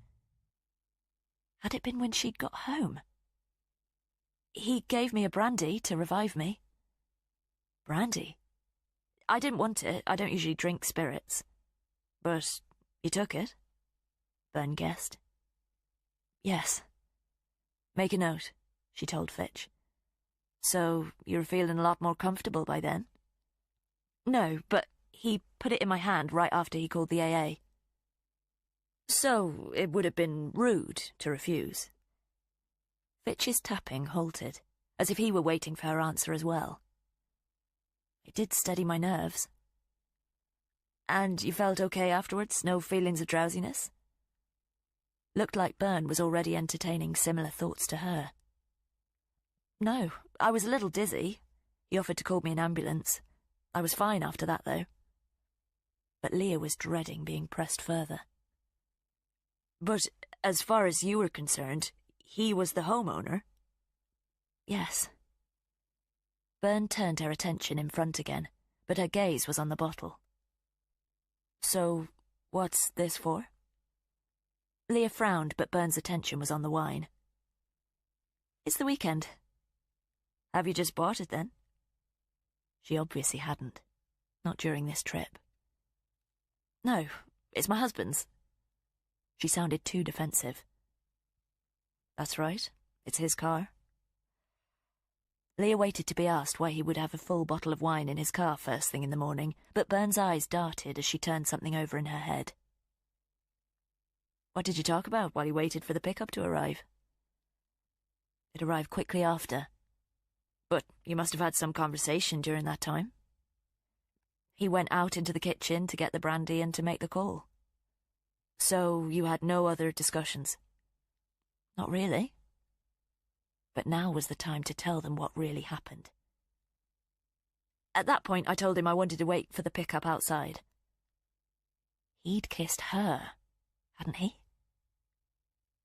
Had it been when she'd got home? He gave me a brandy to revive me. Brandy? I didn't want it. I don't usually drink spirits. But you took it? Byrne guessed. Yes. Make a note, she told Fitch. So you're feeling a lot more comfortable by then? No, but he put it in my hand right after he called the AA. So it would have been rude to refuse. Fitch's tapping halted, as if he were waiting for her answer as well. It did steady my nerves. And you felt okay afterwards? No feelings of drowsiness? Looked like Byrne was already entertaining similar thoughts to her. No, I was a little dizzy. He offered to call me an ambulance. I was fine after that, though. But Leah was dreading being pressed further. But as far as you were concerned, he was the homeowner? Yes. Byrne turned her attention in front again, but her gaze was on the bottle. So, what's this for? Leah frowned, but Byrne's attention was on the wine. It's the weekend. Have you just bought it, then? She obviously hadn't. Not during this trip. No, it's my husband's. She sounded too defensive. That's right. It's his car. Leah waited to be asked why he would have a full bottle of wine in his car first thing in the morning, but Byrne's eyes darted as she turned something over in her head. What did you talk about while you waited for the pickup to arrive? It arrived quickly after. But you must have had some conversation during that time. He went out into the kitchen to get the brandy and to make the call. So you had no other discussions? Not really. But now was the time to tell them what really happened. At that point, I told him I wanted to wait for the pickup outside. He'd kissed her, hadn't he?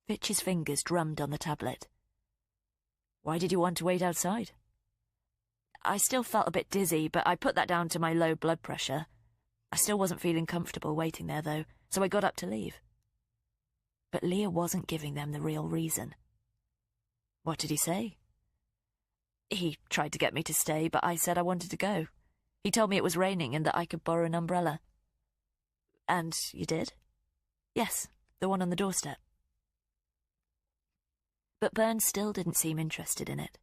Fitch's fingers drummed on the tablet. Why did you want to wait outside? I still felt a bit dizzy, but I put that down to my low blood pressure. I still wasn't feeling comfortable waiting there, though, so I got up to leave. But Leah wasn't giving them the real reason. What did he say? He tried to get me to stay, but I said I wanted to go. He told me it was raining and that I could borrow an umbrella. And you did? Yes, the one on the doorstep. But Byrne still didn't seem interested in it.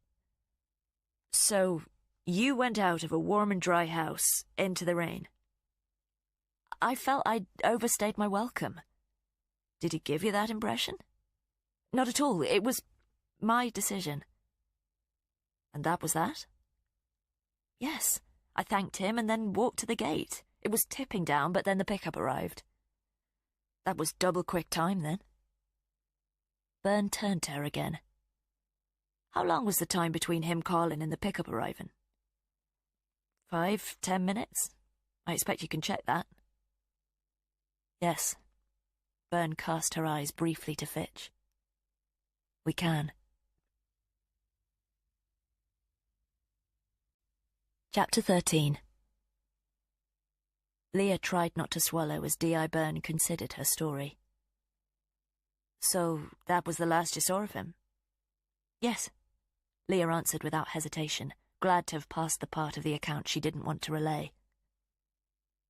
So, you went out of a warm and dry house into the rain. I felt I'd overstayed my welcome. Did he give you that impression? Not at all. It was my decision. And that was that? Yes. I thanked him and then walked to the gate. It was tipping down, but then the pickup arrived. That was double quick time, then. Byrne turned to her again. How long was the time between him calling and the pickup arriving? 5, 10 minutes? I expect you can check that. Yes. Byrne cast her eyes briefly to Fitch. We can. Chapter 13. Leah tried not to swallow as D.I. Byrne considered her story. So, that was the last you saw of him? Yes, Leah answered without hesitation, glad to have passed the part of the account she didn't want to relay.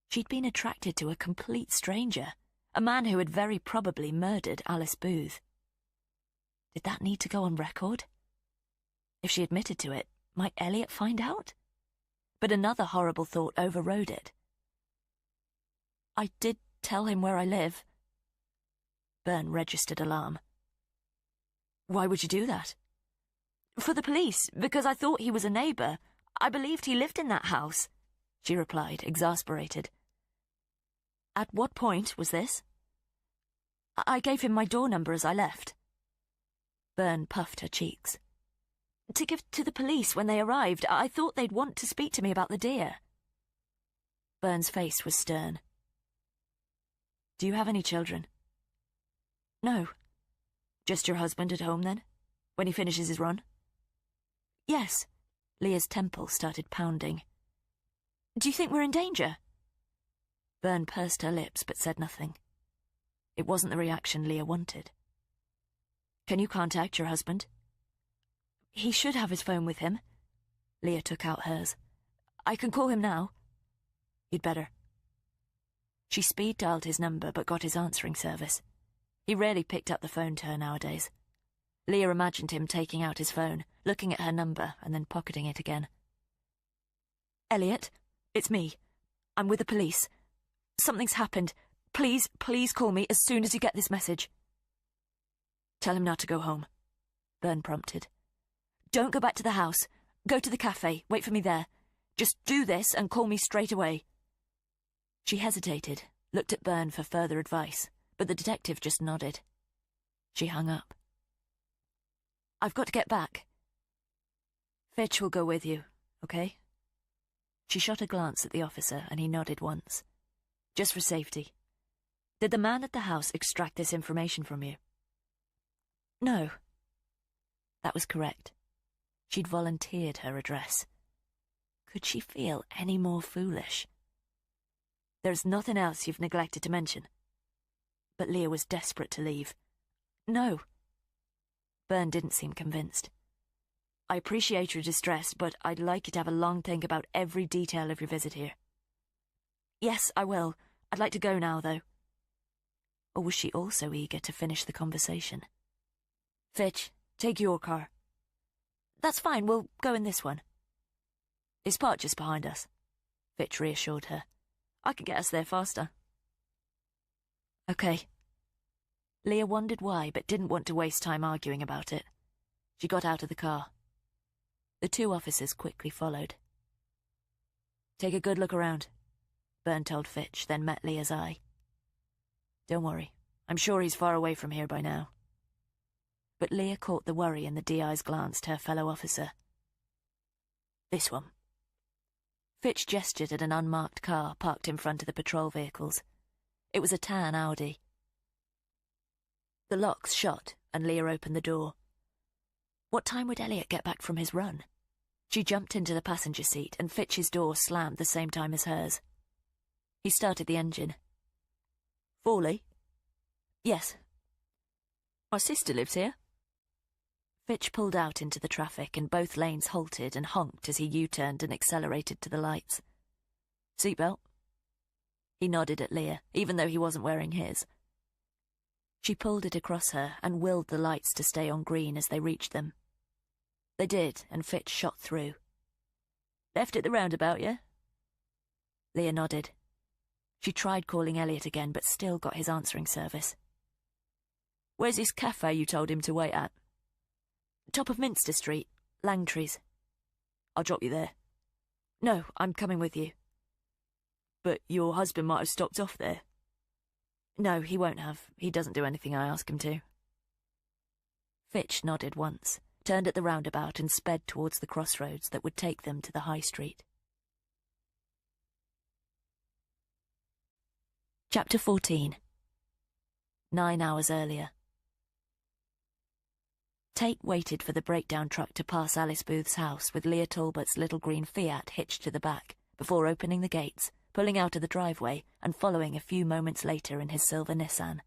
She'd been attracted to a complete stranger, a man who had very probably murdered Alice Booth. Did that need to go on record? If she admitted to it, might Elliot find out? But another horrible thought overrode it. I did tell him where I live. Byrne registered alarm. Why would you do that? For the police, because I thought he was a neighbour. I believed he lived in that house, she replied, exasperated. At what point was this? I gave him my door number as I left. Byrne puffed her cheeks. To give to the police when they arrived. I thought they'd want to speak to me about the deer. Byrne's face was stern. Do you have any children? No. Just your husband at home, then? When he finishes his run? Yes. Leah's temple started pounding. Do you think we're in danger? Byrne pursed her lips but said nothing. It wasn't the reaction Leah wanted. Can you contact your husband? He should have his phone with him. Leah took out hers. I can call him now. You'd better. She speed-dialed his number but got his answering service. He rarely picked up the phone to her nowadays. Leah imagined him taking out his phone, looking at her number and then pocketing it again. Elliot, it's me. I'm with the police. Something's happened. Please call me as soon as you get this message. Tell him not to go home, Byrne prompted. Don't go back to the house. Go to the cafe. Wait for me there. Just do this and call me straight away. She hesitated, looked at Byrne for further advice, but the detective just nodded. She hung up. I've got to get back. Fitch will go with you, okay? She shot a glance at the officer and he nodded once. Just for safety. Did the man at the house extract this information from you? No. That was correct. She'd volunteered her address. Could she feel any more foolish? There's nothing else you've neglected to mention. But Leah was desperate to leave. No. Byrne didn't seem convinced. I appreciate your distress, but I'd like you to have a long think about every detail of your visit here. Yes, I will. I'd like to go now, though. Or was she also eager to finish the conversation? Fitch, take your car. That's fine, we'll go in this one. It's parked just behind us, Fitch reassured her. I can get us there faster. Okay. Leah wondered why, but didn't want to waste time arguing about it. She got out of the car. The two officers quickly followed. Take a good look around, Byrne told Fitch, then met Leah's eye. Don't worry, I'm sure he's far away from here by now. but Leah caught the worry in the DI's glance to her fellow officer. This one. Fitch gestured at an unmarked car parked in front of the patrol vehicles. It was a tan Audi. The locks shot, and Leah opened the door. What time would Elliot get back from his run? She jumped into the passenger seat, and Fitch's door slammed the same time as hers. He started the engine. Fawley? Yes. My sister lives here. Fitch pulled out into the traffic, and both lanes halted and honked as he U-turned and accelerated to the lights. Seatbelt? He nodded at Leah, even though he wasn't wearing his. She pulled it across her and willed the lights to stay on green as they reached them. They did, and Fitch shot through. Left at the roundabout, yeah? Leah nodded. She tried calling Elliot again, but still got his answering service. Where's this cafe you told him to wait at? Top of Minster Street, Langtree's. I'll drop you there. No, I'm coming with you. But your husband might have stopped off there. No, he won't have. He doesn't do anything I ask him to. Fitch nodded once, turned at the roundabout and sped towards the crossroads that would take them to the high street. Chapter 14. 9 hours earlier. Tate waited for the breakdown truck to pass Alice Booth's house with Leah Talbot's little green Fiat hitched to the back before opening the gates, pulling out of the driveway and following a few moments later in his silver Nissan.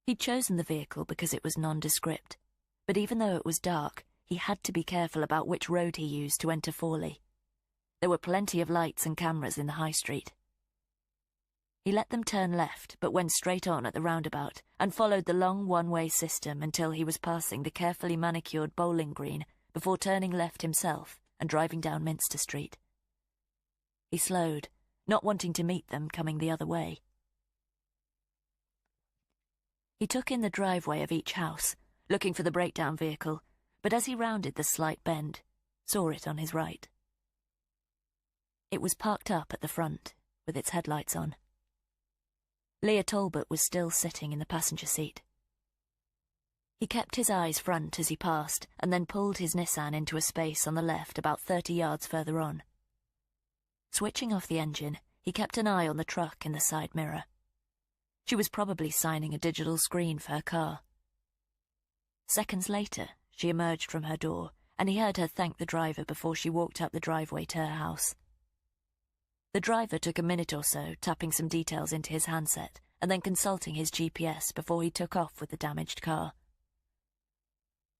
He'd chosen the vehicle because it was nondescript, but even though it was dark, he had to be careful about which road he used to enter Fawley. There were plenty of lights and cameras in the high street. He let them turn left, but went straight on at the roundabout and followed the long one-way system until he was passing the carefully manicured bowling green before turning left himself and driving down Minster Street. He slowed, not wanting to meet them coming the other way. He took in the driveway of each house, looking for the breakdown vehicle, but as he rounded the slight bend, saw it on his right. It was parked up at the front, with its headlights on. Leah Talbot was still sitting in the passenger seat. He kept his eyes front as he passed, and then pulled his Nissan into a space on the left about 30 yards further on. Switching off the engine, he kept an eye on the truck in the side mirror. She was probably signing a digital screen for her car. Seconds later, she emerged from her door, and he heard her thank the driver before she walked up the driveway to her house. The driver took a minute or so, tapping some details into his handset, and then consulting his GPS before he took off with the damaged car.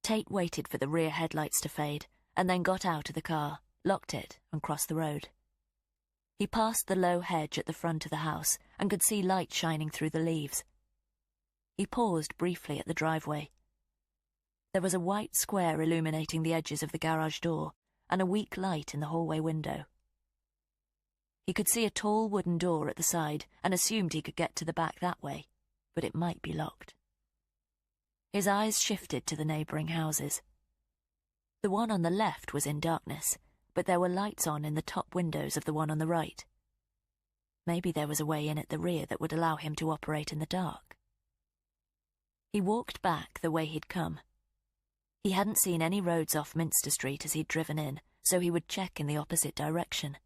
Tate waited for the rear headlights to fade, and then got out of the car, locked it, and crossed the road. He passed the low hedge at the front of the house and could see light shining through the leaves. He paused briefly at the driveway. There was a white square illuminating the edges of the garage door, and a weak light in the hallway window. He could see a tall wooden door at the side and assumed he could get to the back that way, but it might be locked. His eyes shifted to the neighbouring houses. The one on the left was in darkness, but there were lights on in the top windows of the one on the right. Maybe there was a way in at the rear that would allow him to operate in the dark. He walked back the way he'd come. He hadn't seen any roads off Minster Street as he'd driven in, so he would check in the opposite direction.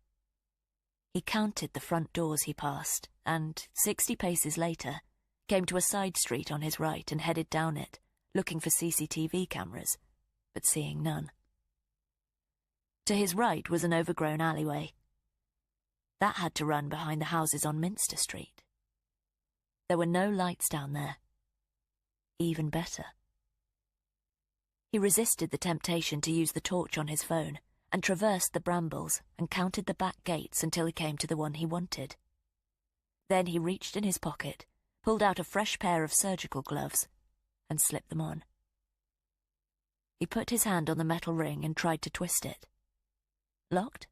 He counted the front doors he passed, and, 60 paces later, came to a side street on his right and headed down it, looking for CCTV cameras, but seeing none. To his right was an overgrown alleyway. That had to run behind the houses on Minster Street. There were no lights down there. Even better. He resisted the temptation to use the torch on his phone, and traversed the brambles and counted the back gates until he came to the one he wanted. Then he reached in his pocket, pulled out a fresh pair of surgical gloves, and slipped them on. He put his hand on the metal ring and tried to twist it. Locked?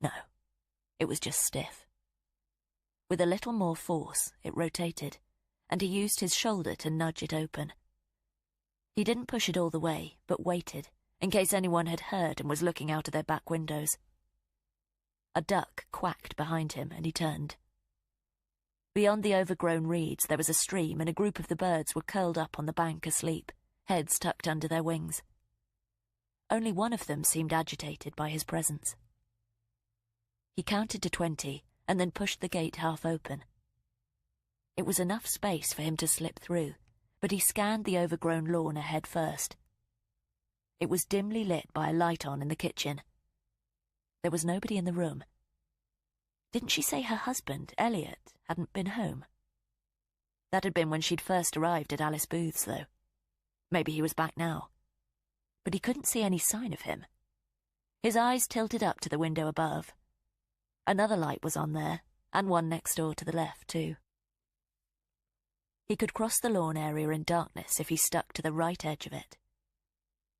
No, it was just stiff. With a little more force, it rotated, and he used his shoulder to nudge it open. He didn't push it all the way, but waited, in case anyone had heard and was looking out of their back windows. A duck quacked behind him, and he turned. Beyond the overgrown reeds there was a stream, and a group of the birds were curled up on the bank asleep, heads tucked under their wings. Only one of them seemed agitated by his presence. He counted to 20 and then pushed the gate half open. It was enough space for him to slip through, but he scanned the overgrown lawn ahead first. It was dimly lit by a light on in the kitchen. There was nobody in the room. Didn't she say her husband, Elliot, hadn't been home? That had been when she'd first arrived at Alice Booth's, though. Maybe he was back now. But he couldn't see any sign of him. His eyes tilted up to the window above. Another light was on there, and one next door to the left, too. He could cross the lawn area in darkness if he stuck to the right edge of it.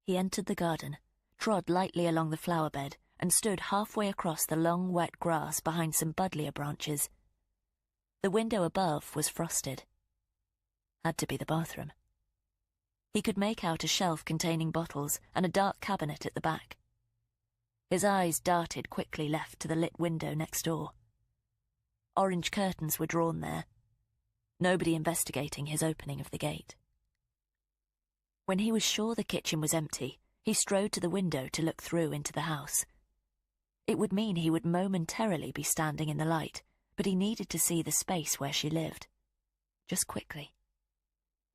He entered the garden, trod lightly along the flower bed, and stood halfway across the long, wet grass behind some buddleia branches. The window above was frosted. Had to be the bathroom. He could make out a shelf containing bottles and a dark cabinet at the back. His eyes darted quickly left to the lit window next door. Orange curtains were drawn there. Nobody investigating his opening of the gate. When he was sure the kitchen was empty, he strode to the window to look through into the house. It would mean he would momentarily be standing in the light, but he needed to see the space where she lived. Just quickly.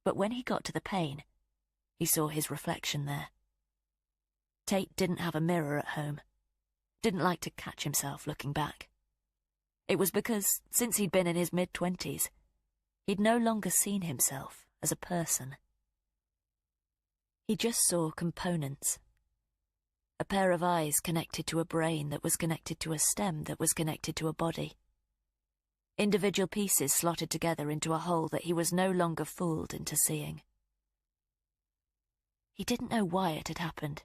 But when he got to the pane, he saw his reflection there. Tate didn't have a mirror at home. Didn't like to catch himself looking back. It was because, since he'd been in his mid-20s, he'd no longer seen himself as a person. He just saw components. A pair of eyes connected to a brain that was connected to a stem that was connected to a body. Individual pieces slotted together into a whole that he was no longer fooled into seeing. He didn't know why it had happened.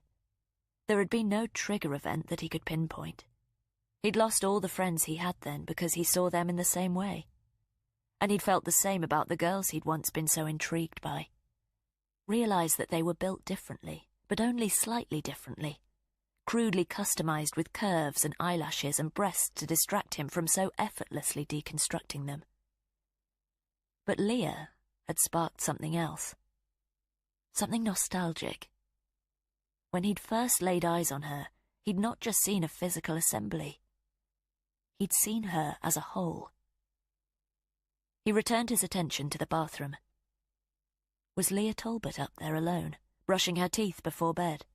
There had been no trigger event that he could pinpoint. He'd lost all the friends he had then because he saw them in the same way. And he'd felt the same about the girls he'd once been so intrigued by. Realised that they were built differently, but only slightly differently. Crudely customised with curves and eyelashes and breasts to distract him from so effortlessly deconstructing them. But Leah had sparked something else. Something nostalgic. When he'd first laid eyes on her, he'd not just seen a physical assembly. He'd seen her as a whole. He returned his attention to the bathroom. Was Leah Talbot up there alone, brushing her teeth before bed?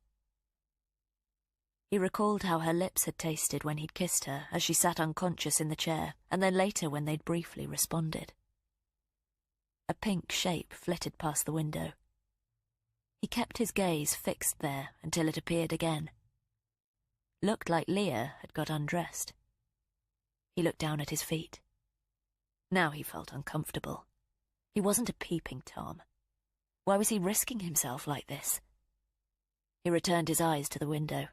He recalled how her lips had tasted when he'd kissed her as she sat unconscious in the chair, and then later when they'd briefly responded. A pink shape flitted past the window. He kept his gaze fixed there until it appeared again. Looked like Leah had got undressed. He looked down at his feet. Now he felt uncomfortable. He wasn't a peeping Tom. Why was he risking himself like this? He returned his eyes to the window.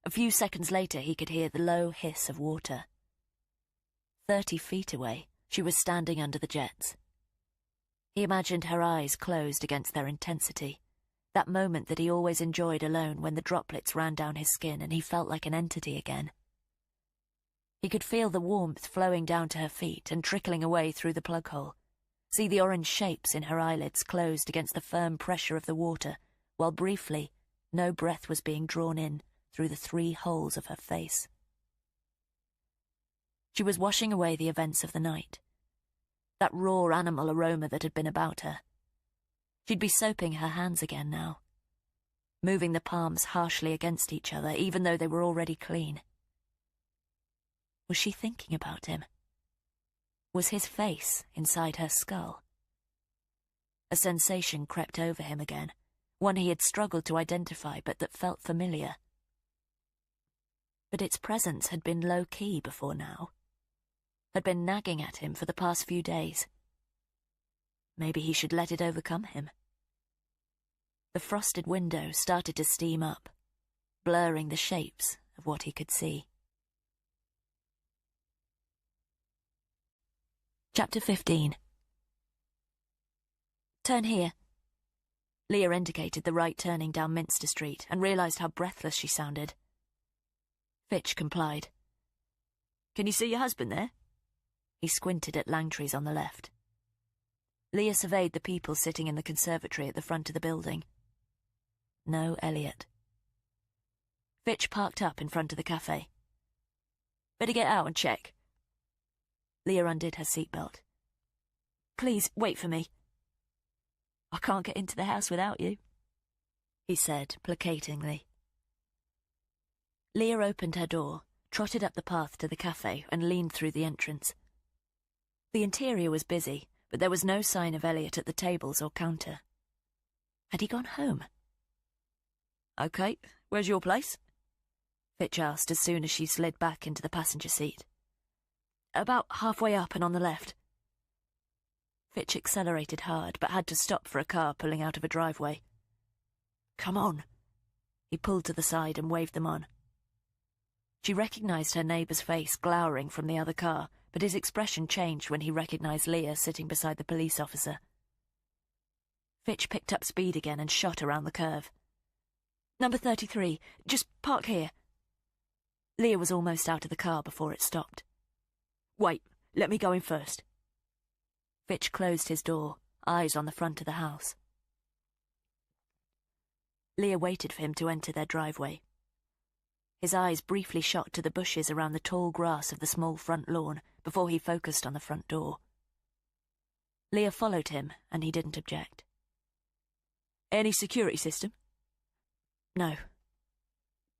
A few seconds later he could hear the low hiss of water. 30 feet away, she was standing under the jets. He imagined her eyes closed against their intensity, that moment that he always enjoyed alone when the droplets ran down his skin and he felt like an entity again. He could feel the warmth flowing down to her feet and trickling away through the plug hole, see the orange shapes in her eyelids closed against the firm pressure of the water, while briefly, no breath was being drawn in through the 3 holes of her face. She was washing away the events of the night. That raw animal aroma that had been about her. She'd be soaping her hands again now, moving the palms harshly against each other even though they were already clean. Was she thinking about him? Was his face inside her skull? A sensation crept over him again, one he had struggled to identify but that felt familiar. But its presence had been low-key before now. Had been nagging at him for the past few days. Maybe he should let it overcome him. The frosted window started to steam up, blurring the shapes of what he could see. Chapter 15. Turn here. Leah indicated the right turning down Minster Street and realised how breathless she sounded. Fitch complied. Can you see your husband there? He squinted at Langtry's on the left. Leah surveyed the people sitting in the conservatory at the front of the building. No Elliot. Fitch parked up in front of the cafe. Better get out and check. Leah undid her seatbelt. Please, wait for me. I can't get into the house without you, he said placatingly. Leah opened her door, trotted up the path to the cafe and leaned through the entrance. The interior was busy, but there was no sign of Elliot at the tables or counter. Had he gone home? Okay, where's your place? Fitch asked as soon as she slid back into the passenger seat. About halfway up and on the left. Fitch accelerated hard, but had to stop for a car pulling out of a driveway. Come on. He pulled to the side and waved them on. She recognised her neighbour's face glowering from the other car, but his expression changed when he recognised Leah sitting beside the police officer. Fitch picked up speed again and shot around the curve. Number 33, just park here. Leah was almost out of the car before it stopped. Wait, let me go in first. Fitch closed his door, eyes on the front of the house. Leah waited for him to enter their driveway. His eyes briefly shot to the bushes around the tall grass of the small front lawn before he focused on the front door. Leah followed him, and he didn't object. Any security system? No.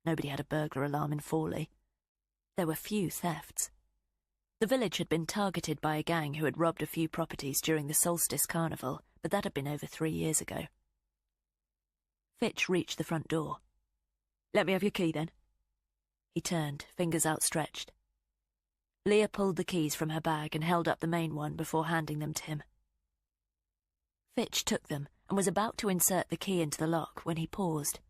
Nobody had a burglar alarm in Fawley. There were few thefts. The village had been targeted by a gang who had robbed a few properties during the Solstice Carnival, but that had been over 3 years ago. Fitch reached the front door. Let me have your key, then. He turned, fingers outstretched. Leah pulled the keys from her bag and held up the main one before handing them to him. Fitch took them and was about to insert the key into the lock when he paused.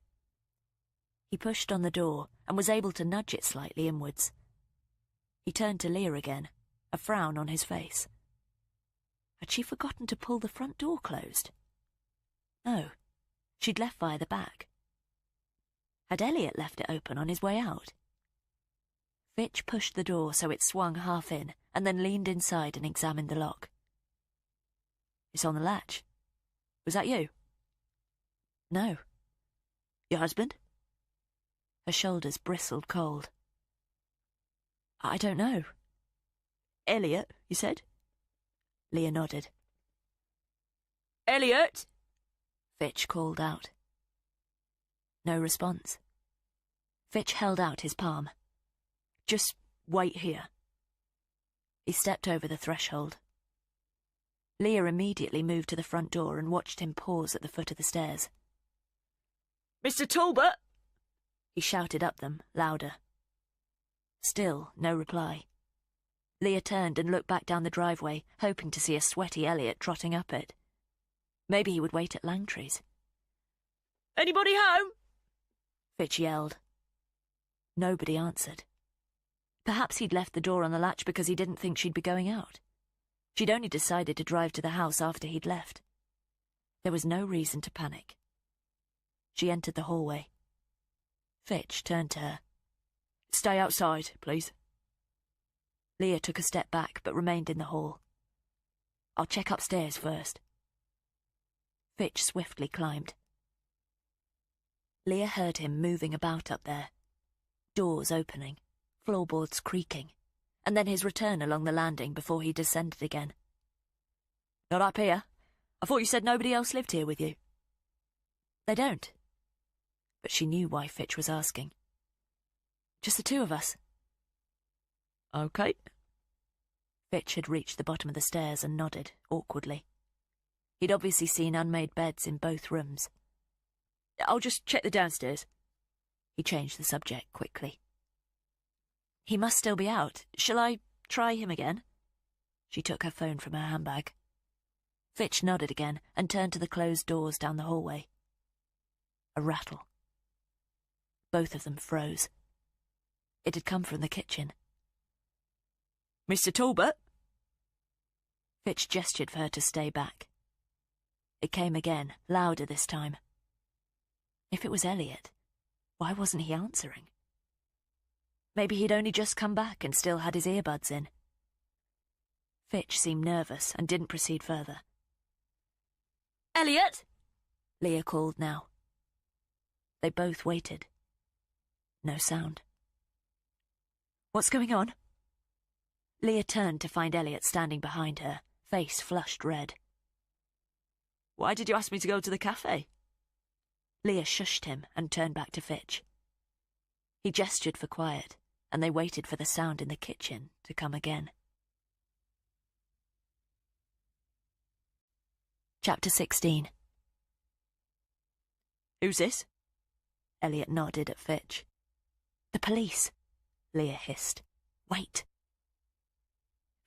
He pushed on the door and was able to nudge it slightly inwards. He turned to Leah again, a frown on his face. Had she forgotten to pull the front door closed? No, she'd left via the back. Had Elliot left it open on his way out? Fitch pushed the door so it swung half in and then leaned inside and examined the lock. It's on the latch. Was that you? No. Your husband? Her shoulders bristled cold. I don't know. Elliot, you said? Leah nodded. Elliot! Fitch called out. No response. Fitch held out his palm. Just wait here. He stepped over the threshold. Leah immediately moved to the front door and watched him pause at the foot of the stairs. Mr. Talbot! He shouted up them, louder. Still, no reply. Leah turned and looked back down the driveway, hoping to see a sweaty Elliot trotting up it. Maybe he would wait at Langtry's. Anybody home? Fitch yelled. Nobody answered. Perhaps he'd left the door on the latch because he didn't think she'd be going out. She'd only decided to drive to the house after he'd left. There was no reason to panic. She entered the hallway. Fitch turned to her. Stay outside, please. Leah took a step back but remained in the hall. I'll check upstairs first. Fitch swiftly climbed. Leah heard him moving about up there. Doors opening, floorboards creaking, and then his return along the landing before he descended again. Not up here. I thought you said nobody else lived here with you. They don't. But she knew why Fitch was asking. Just the two of us. Okay. Fitch had reached the bottom of the stairs and nodded, awkwardly. He'd obviously seen unmade beds in both rooms. I'll just check the downstairs. He changed the subject quickly. He must still be out. Shall I try him again? She took her phone from her handbag. Fitch nodded again and turned to the closed doors down the hallway. A rattle. Both of them froze. It had come from the kitchen. Mr. Talbot? Fitch gestured for her to stay back. It came again, louder this time. If it was Elliot, why wasn't he answering? Maybe he'd only just come back and still had his earbuds in. Fitch seemed nervous and didn't proceed further. "Elliot!" Leah called now. They both waited. No sound. "What's going on?" Leah turned to find Elliot standing behind her, face flushed red. "Why did you ask me to go to the cafe?" Leah shushed him and turned back to Fitch. He gestured for quiet, and they waited for the sound in the kitchen to come again. Chapter 16. "Who's this?" Elliot nodded at Fitch. "The police," Leah hissed. "Wait."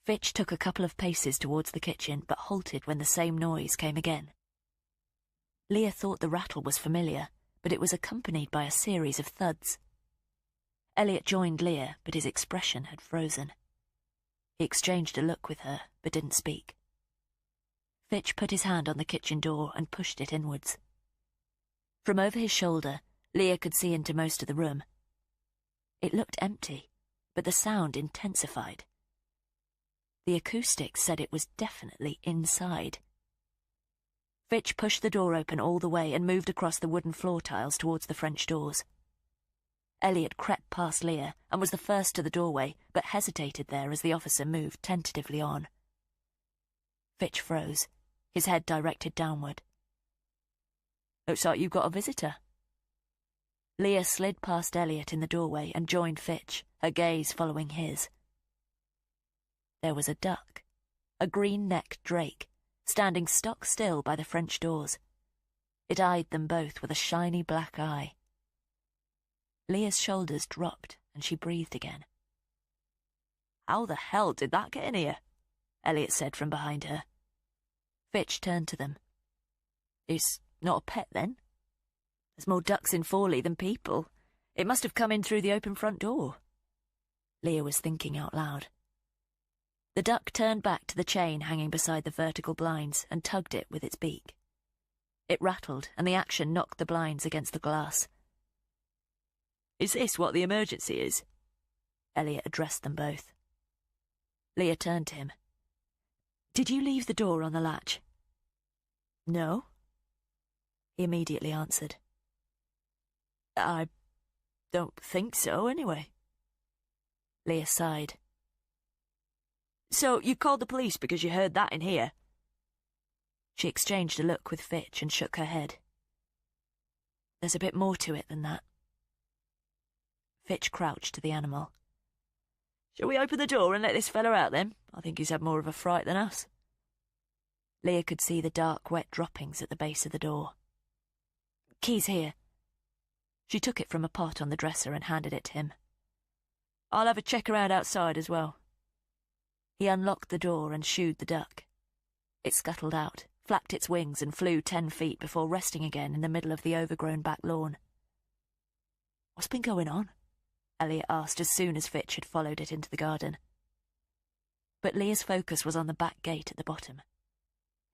Fitch took a couple of paces towards the kitchen, but halted when the same noise came again. Leah thought the rattle was familiar, but it was accompanied by a series of thuds. Elliot joined Leah, but his expression had frozen. He exchanged a look with her, but didn't speak. Fitch put his hand on the kitchen door and pushed it inwards. From over his shoulder, Leah could see into most of the room. It looked empty, but the sound intensified. The acoustics said it was definitely inside. Fitch pushed the door open all the way and moved across the wooden floor tiles towards the French doors. Elliot crept past Leah and was the first to the doorway, but hesitated there as the officer moved tentatively on. Fitch froze, his head directed downward. "Looks like you've got a visitor." Leah slid past Elliot in the doorway and joined Fitch, her gaze following his. There was a duck, a green-necked drake, standing stock still by the French doors. It eyed them both with a shiny black eye. Leah's shoulders dropped and she breathed again. "How the hell did that get in here?" Elliot said from behind her. Fitch turned to them. "It's not a pet, then?" "There's more ducks in Forley than people. It must have come in through the open front door." Leah was thinking out loud. The duck turned back to the chain hanging beside the vertical blinds and tugged it with its beak. It rattled, and the action knocked the blinds against the glass. "Is this what the emergency is?" Elliot addressed them both. Leah turned to him. "Did you leave the door on the latch?" "No." He immediately answered. "I don't think so, anyway." Leah sighed. "So you called the police because you heard that in here?" She exchanged a look with Fitch and shook her head. "There's a bit more to it than that." Fitch crouched to the animal. "Shall we open the door and let this fella out, then? I think he's had more of a fright than us." Leah could see the dark, wet droppings at the base of the door. "Key's here." She took it from a pot on the dresser and handed it to him. "I'll have a check around outside as well." He unlocked the door and shooed the duck. It scuttled out, flapped its wings and flew 10 feet before resting again in the middle of the overgrown back lawn. "What's been going on?" Elliot asked as soon as Fitch had followed it into the garden. But Leah's focus was on the back gate at the bottom.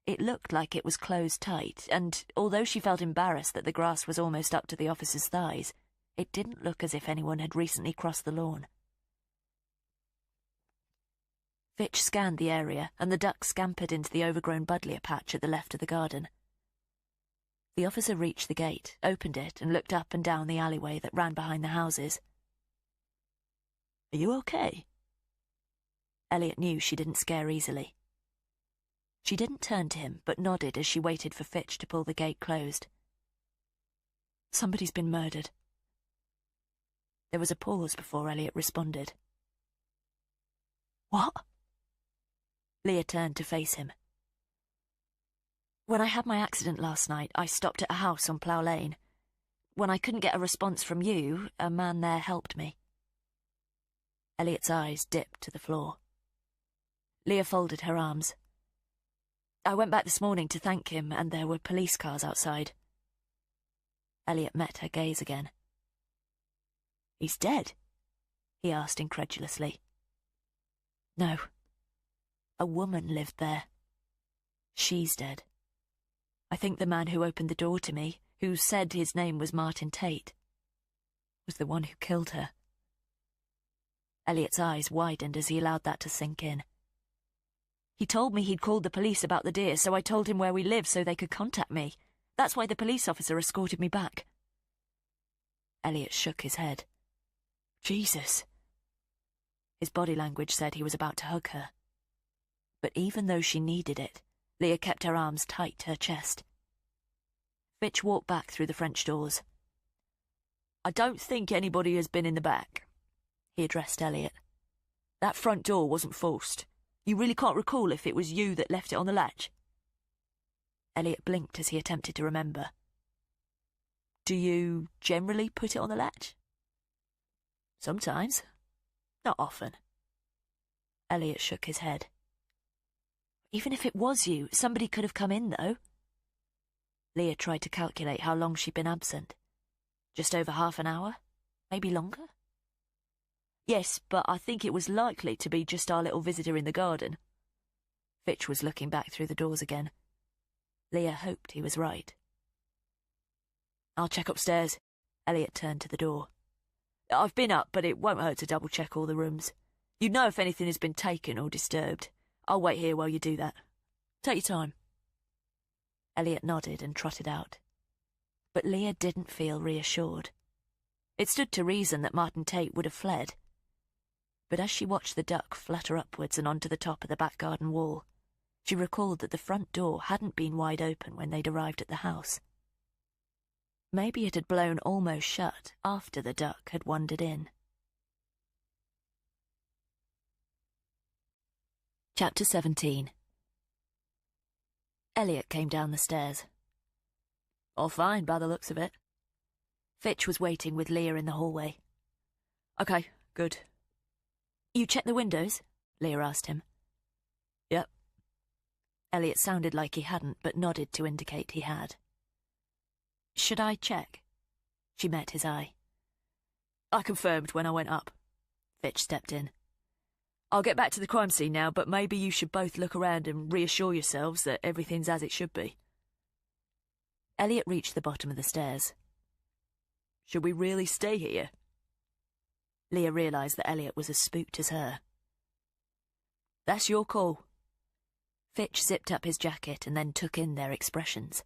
It looked like it was closed tight, and although she felt embarrassed that the grass was almost up to the officer's thighs, it didn't look as if anyone had recently crossed the lawn. Fitch scanned the area, and the duck scampered into the overgrown buddleia patch at the left of the garden. The officer reached the gate, opened it, and looked up and down the alleyway that ran behind the houses. "Are you okay?" Elliot knew she didn't scare easily. She didn't turn to him, but nodded as she waited for Fitch to pull the gate closed. "Somebody's been murdered." There was a pause before Elliot responded. "What?" Leah turned to face him. "When I had my accident last night, I stopped at a house on Plough Lane. When I couldn't get a response from you, a man there helped me." Elliot's eyes dipped to the floor. Leah folded her arms. "I went back this morning to thank him, and there were police cars outside." Elliot met her gaze again. "He's dead?" he asked incredulously. "No. A woman lived there. She's dead. I think the man who opened the door to me, who said his name was Martin Tate, was the one who killed her." Elliot's eyes widened as he allowed that to sink in. He told me he'd called the police about the deer, so I told him where we live so they could contact me. That's why the police officer escorted me back. Elliot shook his head. Jesus. His body language said he was about to hug her. But even though she needed it, Leah kept her arms tight to her chest. Fitch walked back through the French doors. "I don't think anybody has been in the back," he addressed Elliot. "That front door wasn't forced. You really can't recall if it was you that left it on the latch?" Elliot blinked as he attempted to remember. "Do you generally put it on the latch?" "Sometimes. Not often." Elliot shook his head. "Even if it was you, somebody could have come in, though." Leah tried to calculate how long she'd been absent. Just over half an hour? Maybe longer? "Yes, but I think it was likely to be just our little visitor in the garden." Fitch was looking back through the doors again. Leah hoped he was right. "I'll check upstairs." Elliot turned to the door. "I've been up, but it won't hurt to double-check all the rooms. You'd know if anything has been taken or disturbed. I'll wait here while you do that. Take your time." Elliot nodded and trotted out. But Leah didn't feel reassured. It stood to reason that Martin Tate would have fled. But as she watched the duck flutter upwards and onto the top of the back garden wall, she recalled that the front door hadn't been wide open when they'd arrived at the house. Maybe it had blown almost shut after the duck had wandered in. Chapter 17. Elliot came down the stairs. "All fine, by the looks of it." Fitch was waiting with Leah in the hallway. "Okay, good." "You checked the windows?" Leah asked him. "Yep." Elliot sounded like he hadn't, but nodded to indicate he had. "Should I check?" She met his eye. "I confirmed when I went up." Fitch stepped in. "I'll get back to the crime scene now, but maybe you should both look around and reassure yourselves that everything's as it should be." Elliot reached the bottom of the stairs. "Should we really stay here?" Leah realised that Elliot was as spooked as her. "That's your call." Fitch zipped up his jacket and then took in their expressions.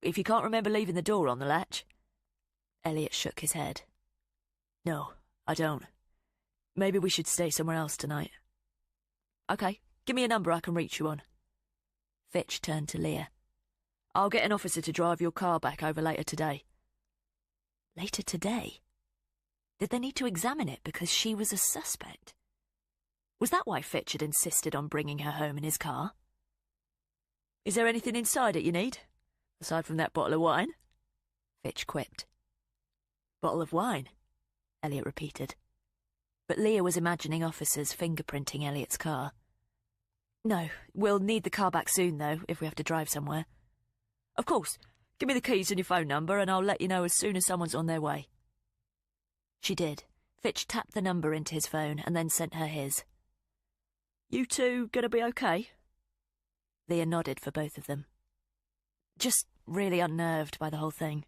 "If you can't remember leaving the door on the latch..." Elliot shook his head. "No, I don't. Maybe we should stay somewhere else tonight." "Okay, give me a number I can reach you on." Fitch turned to Leah. "I'll get an officer to drive your car back over later today." Later today? Did they need to examine it because she was a suspect? Was that why Fitch had insisted on bringing her home in his car? "Is there anything inside it you need, aside from that bottle of wine?" Fitch quipped. "Bottle of wine?" Elliot repeated. But Leah was imagining officers fingerprinting Elliot's car. "No, we'll need the car back soon, though, if we have to drive somewhere." "Of course. Give me the keys and your phone number, and I'll let you know as soon as someone's on their way." She did. Fitch tapped the number into his phone and then sent her his. "You two gonna be okay?" Leah nodded for both of them. "Just really unnerved by the whole thing."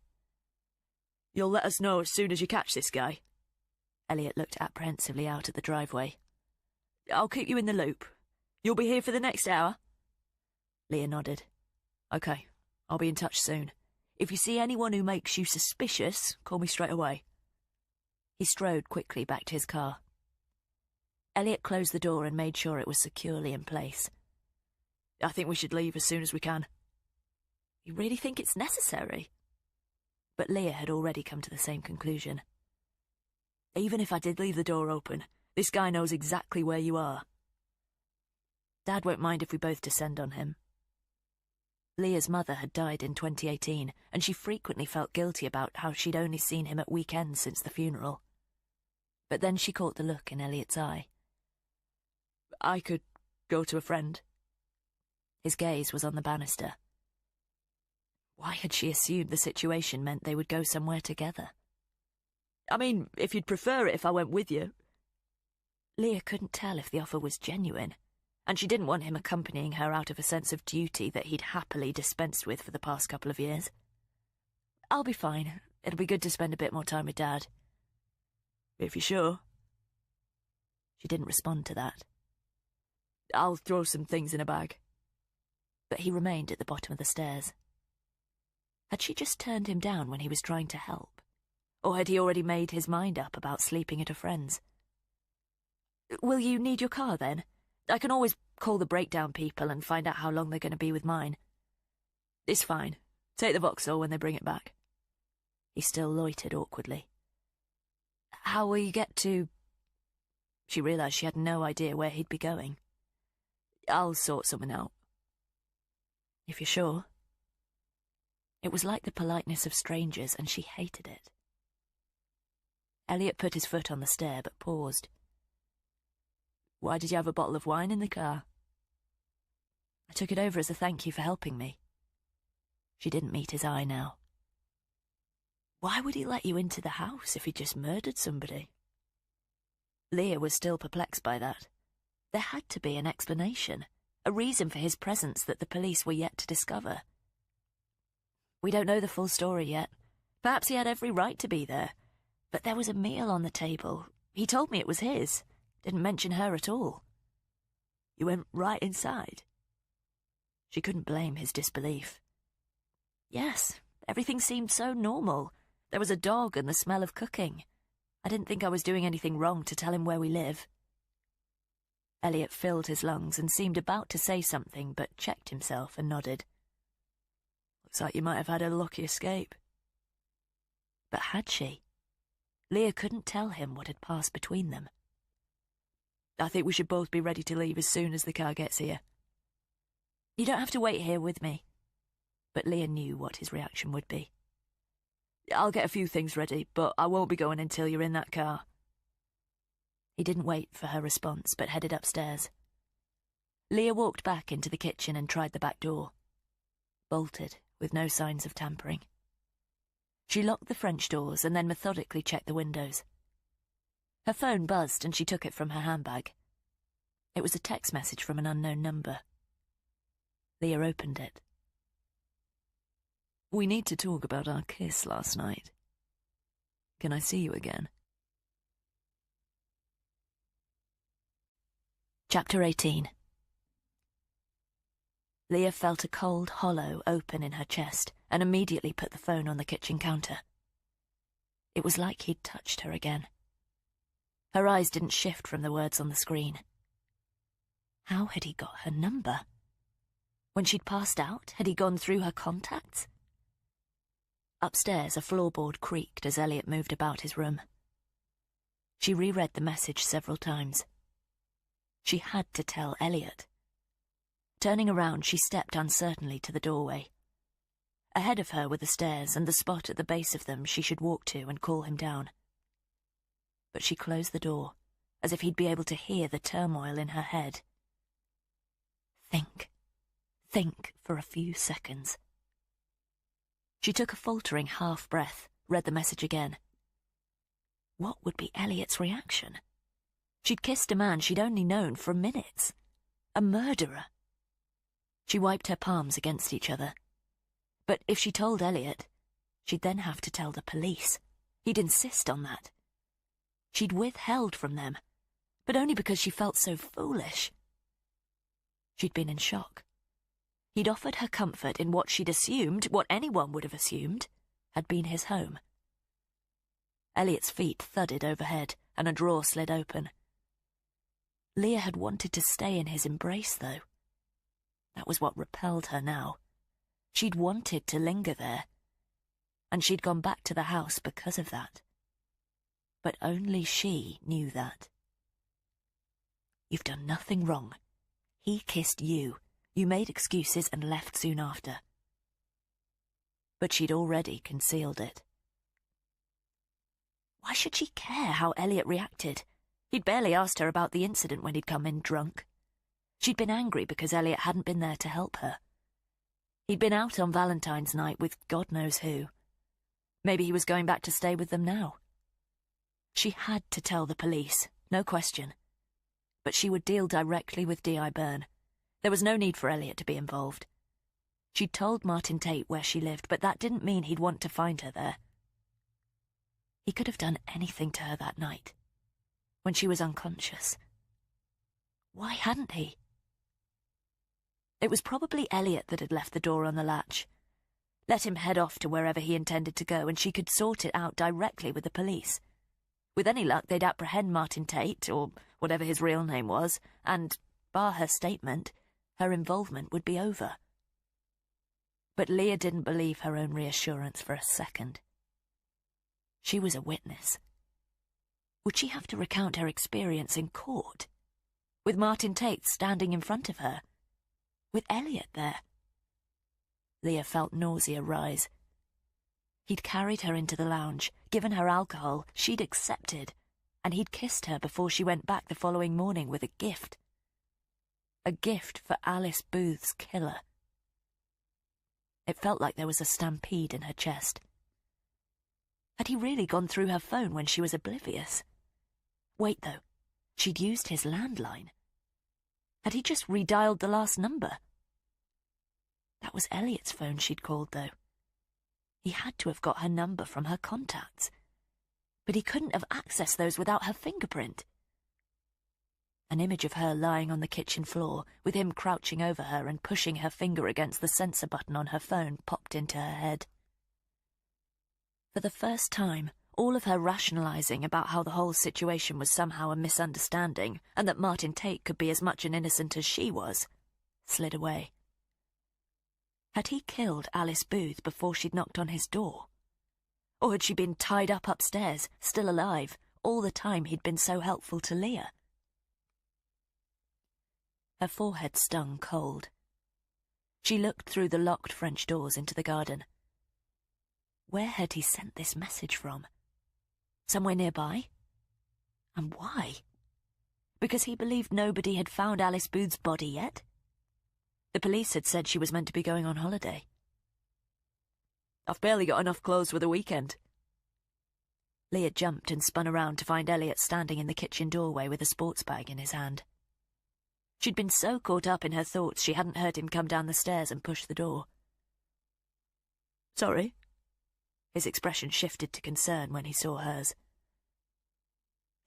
"You'll let us know as soon as you catch this guy?" Elliot looked apprehensively out at the driveway. "I'll keep you in the loop. You'll be here for the next hour?" Leah nodded. "Okay, I'll be in touch soon. If you see anyone who makes you suspicious, call me straight away." He strode quickly back to his car. Elliot closed the door and made sure it was securely in place. "I think we should leave as soon as we can." "You really think it's necessary?" But Leah had already come to the same conclusion. "Even if I did leave the door open, this guy knows exactly where you are." "Dad won't mind if we both descend on him." Leah's mother had died in 2018, and she frequently felt guilty about how she'd only seen him at weekends since the funeral. But then she caught the look in Elliot's eye. "I could go to a friend." His gaze was on the banister. Why had she assumed the situation meant they would go somewhere together? "I mean, if you'd prefer it if I went with you." Leah couldn't tell if the offer was genuine, and she didn't want him accompanying her out of a sense of duty that he'd happily dispensed with for the past couple of years. "I'll be fine. It'll be good to spend a bit more time with Dad." "If you're sure." She didn't respond to that. I'll throw some things in a bag. But he remained at the bottom of the stairs. Had she just turned him down when he was trying to help? Or had he already made his mind up about sleeping at a friend's? Will you need your car, then? I can always call the breakdown people and find out how long they're going to be with mine. It's fine. Take the Vauxhall when they bring it back. He still loitered awkwardly. How will you get to... She realised she had no idea where he'd be going. I'll sort something out. If you're sure. It was like the politeness of strangers, and she hated it. Elliot put his foot on the stair, but paused. Why did you have a bottle of wine in the car? I took it over as a thank you for helping me. She didn't meet his eye now. Why would he let you into the house if he'd just murdered somebody? Leah was still perplexed by that. There had to be an explanation, a reason for his presence that the police were yet to discover. We don't know the full story yet. Perhaps he had every right to be there. But there was a meal on the table. He told me it was his. Didn't mention her at all. You went right inside? She couldn't blame his disbelief. Yes, everything seemed so normal. There was a dog and the smell of cooking. I didn't think I was doing anything wrong to tell him where we live. Elliot filled his lungs and seemed about to say something, but checked himself and nodded. Looks like you might have had a lucky escape. But had she? Leah couldn't tell him what had passed between them. I think we should both be ready to leave as soon as the car gets here. You don't have to wait here with me. But Leah knew what his reaction would be. I'll get a few things ready, but I won't be going until you're in that car. He didn't wait for her response, but headed upstairs. Leah walked back into the kitchen and tried the back door. Bolted, with no signs of tampering. She locked the French doors and then methodically checked the windows. Her phone buzzed and she took it from her handbag. It was a text message from an unknown number. Leah opened it. We need to talk about our kiss last night. Can I see you again? Chapter 18. Leah felt a cold hollow open in her chest and immediately put the phone on the kitchen counter. It was like he'd touched her again. Her eyes didn't shift from the words on the screen. How had he got her number? When she'd passed out, had he gone through her contacts? Upstairs, a floorboard creaked as Elliot moved about his room. She reread the message several times. She had to tell Elliot. Turning around, she stepped uncertainly to the doorway. Ahead of her were the stairs and the spot at the base of them she should walk to and call him down. But she closed the door, as if he'd be able to hear the turmoil in her head. Think for a few seconds. She took a faltering half-breath, read the message again. What would be Elliot's reaction? She'd kissed a man she'd only known for minutes. A murderer. She wiped her palms against each other. But if she told Elliot, she'd then have to tell the police. He'd insist on that. She'd withheld from them, but only because she felt so foolish. She'd been in shock. He'd offered her comfort in what she'd assumed, what anyone would have assumed, had been his home. Elliot's feet thudded overhead, and a drawer slid open. Leah had wanted to stay in his embrace, though. That was what repelled her now. She'd wanted to linger there, and she'd gone back to the house because of that. But only she knew that. You've done nothing wrong. He kissed you. You made excuses and left soon after. But she'd already concealed it. Why should she care how Elliot reacted? He'd barely asked her about the incident when he'd come in drunk. She'd been angry because Elliot hadn't been there to help her. He'd been out on Valentine's night with God knows who. Maybe he was going back to stay with them now. She had to tell the police, no question. But she would deal directly with D.I. Byrne. There was no need for Elliot to be involved. She'd told Martin Tate where she lived, but that didn't mean he'd want to find her there. He could have done anything to her that night, when she was unconscious. Why hadn't he? It was probably Elliot that had left the door on the latch. Let him head off to wherever he intended to go, and she could sort it out directly with the police. With any luck, they'd apprehend Martin Tate, or whatever his real name was, and, bar her statement, her involvement would be over. But Leah didn't believe her own reassurance for a second. She was a witness. Would she have to recount her experience in court? With Martin Tate standing in front of her? With Elliot there? Leah felt nausea rise. He'd carried her into the lounge, given her alcohol she'd accepted, and he'd kissed her before she went back the following morning with a gift. A gift for Alice Booth's killer. It felt like there was a stampede in her chest. Had he really gone through her phone when she was oblivious? Wait, though, she'd used his landline. Had he just redialed the last number? That was Elliot's phone she'd called, though. He had to have got her number from her contacts. But he couldn't have accessed those without her fingerprint. An image of her lying on the kitchen floor, with him crouching over her and pushing her finger against the sensor button on her phone, popped into her head. For the first time, all of her rationalising about how the whole situation was somehow a misunderstanding, and that Martin Tate could be as much an innocent as she was, slid away. Had he killed Alice Booth before she'd knocked on his door? Or had she been tied up upstairs, still alive, all the time he'd been so helpful to Leah? Her forehead stung cold. She looked through the locked French doors into the garden. Where had he sent this message from? Somewhere nearby? And why? Because he believed nobody had found Alice Booth's body yet? The police had said she was meant to be going on holiday. I've barely got enough clothes for the weekend. Leah jumped and spun around to find Elliot standing in the kitchen doorway with a sports bag in his hand. She'd been so caught up in her thoughts she hadn't heard him come down the stairs and push the door. Sorry. His expression shifted to concern when he saw hers.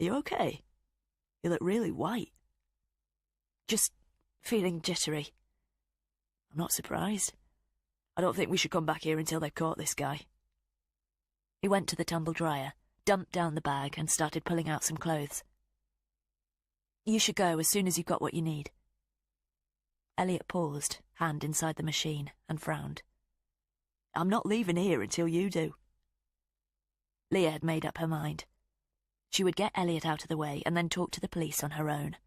Are you okay? You look really white. Just feeling jittery. I'm not surprised. I don't think we should come back here until they've caught this guy. He went to the tumble dryer, dumped down the bag, and started pulling out some clothes. You should go as soon as you've got what you need. Elliot paused, hand inside the machine, and frowned. I'm not leaving here until you do. Leah had made up her mind. She would get Elliot out of the way and then talk to the police on her own.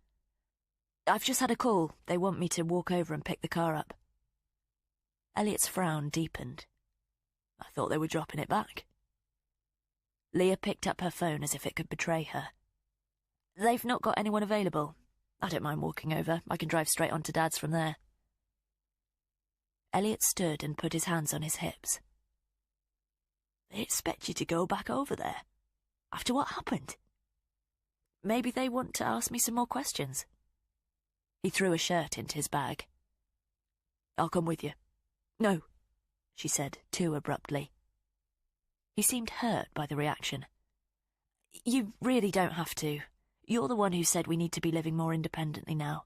I've just had a call. They want me to walk over and pick the car up. Elliot's frown deepened. I thought they were dropping it back. Leah picked up her phone as if it could betray her. They've not got anyone available. I don't mind walking over. I can drive straight on to Dad's from there. Elliot stood and put his hands on his hips. They expect you to go back over there? After what happened? Maybe they want to ask me some more questions. He threw a shirt into his bag. I'll come with you. No, she said, too abruptly. He seemed hurt by the reaction. You really don't have to. You're the one who said we need to be living more independently now.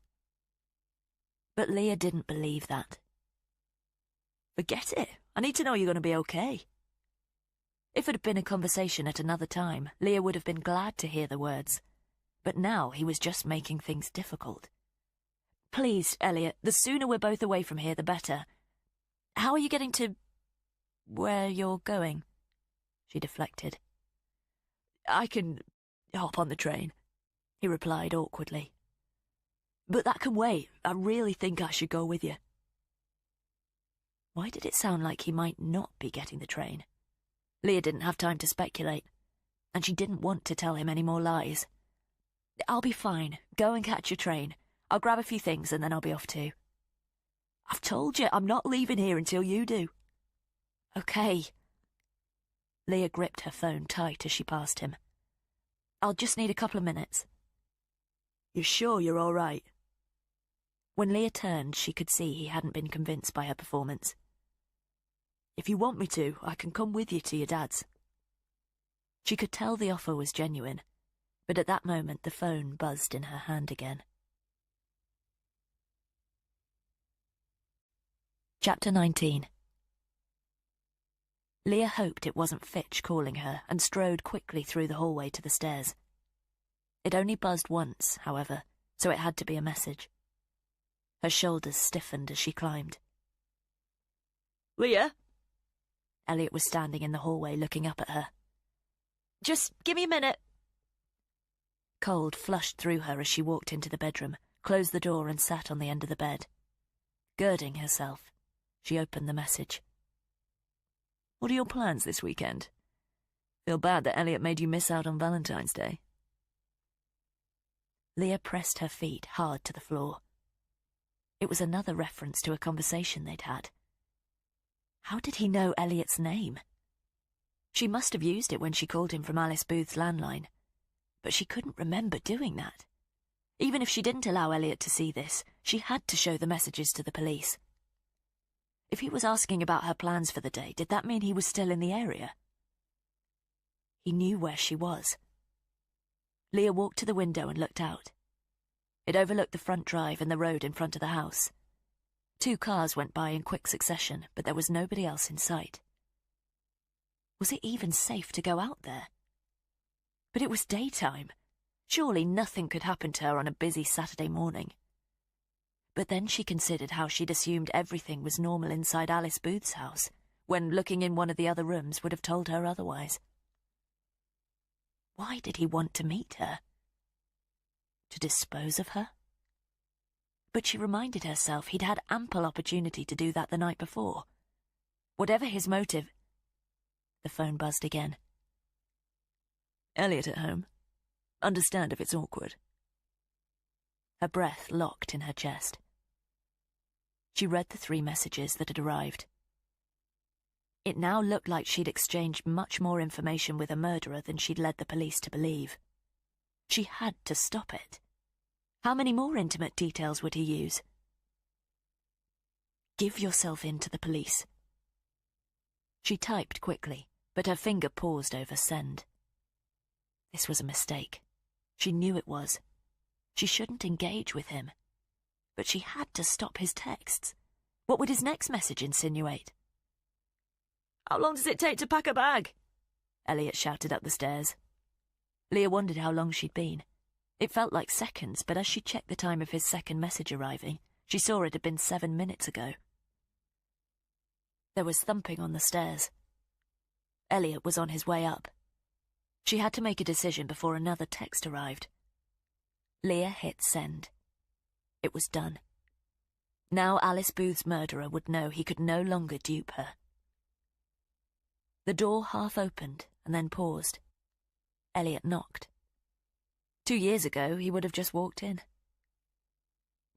But Leah didn't believe that. Forget it. I need to know you're going to be okay. If it had been a conversation at another time, Leah would have been glad to hear the words. But now he was just making things difficult. Please, Elliot, the sooner we're both away from here, the better. How are you getting to where you're going? She deflected. I can hop on the train, he replied awkwardly. But that can wait. I really think I should go with you. Why did it sound like he might not be getting the train? Leah didn't have time to speculate, and she didn't want to tell him any more lies. I'll be fine. Go and catch your train. I'll grab a few things and then I'll be off too. I've told you, I'm not leaving here until you do. Okay. Leah gripped her phone tight as she passed him. I'll just need a couple of minutes. You're sure you're all right? When Leah turned, she could see he hadn't been convinced by her performance. If you want me to, I can come with you to your dad's. She could tell the offer was genuine, but at that moment the phone buzzed in her hand again. Chapter 19. Leah hoped it wasn't Fitch calling her and strode quickly through the hallway to the stairs. It only buzzed once, however, so it had to be a message. Her shoulders stiffened as she climbed. Leah? Elliot was standing in the hallway looking up at her. Just give me a minute. Cold flushed through her as she walked into the bedroom, closed the door and sat on the end of the bed. Girding herself, she opened the message. What are your plans this weekend? Feel bad that Elliot made you miss out on Valentine's Day. Leah pressed her feet hard to the floor. It was another reference to a conversation they'd had. How did he know Elliot's name? She must have used it when she called him from Alice Booth's landline, but she couldn't remember doing that. Even if she didn't allow Elliot to see this, she had to show the messages to the police. If he was asking about her plans for the day, did that mean he was still in the area? He knew where she was. Leah walked to the window and looked out. It overlooked the front drive and the road in front of the house. 2 cars went by in quick succession, but there was nobody else in sight. Was it even safe to go out there? But it was daytime. Surely nothing could happen to her on a busy Saturday morning. But then she considered how she'd assumed everything was normal inside Alice Booth's house, when looking in one of the other rooms would have told her otherwise. Why did he want to meet her? To dispose of her? But she reminded herself he'd had ample opportunity to do that the night before. Whatever his motive... The phone buzzed again. Elliot at home. Understand if it's awkward. Her breath locked in her chest. She read the 3 messages that had arrived. It now looked like she'd exchanged much more information with a murderer than she'd led the police to believe. She had to stop it. How many more intimate details would he use? Give yourself in to the police. She typed quickly, but her finger paused over send. This was a mistake. She knew it was. She shouldn't engage with him. But she had to stop his texts. What would his next message insinuate? How long does it take to pack a bag? Elliot shouted up the stairs. Leah wondered how long she'd been. It felt like seconds, but as she checked the time of his second message arriving, she saw it had been 7 minutes ago. There was thumping on the stairs. Elliot was on his way up. She had to make a decision before another text arrived. Leah hit send. It was done. Now Alice Booth's murderer would know he could no longer dupe her. The door half opened and then paused. Elliot knocked. 2 years ago, he would have just walked in.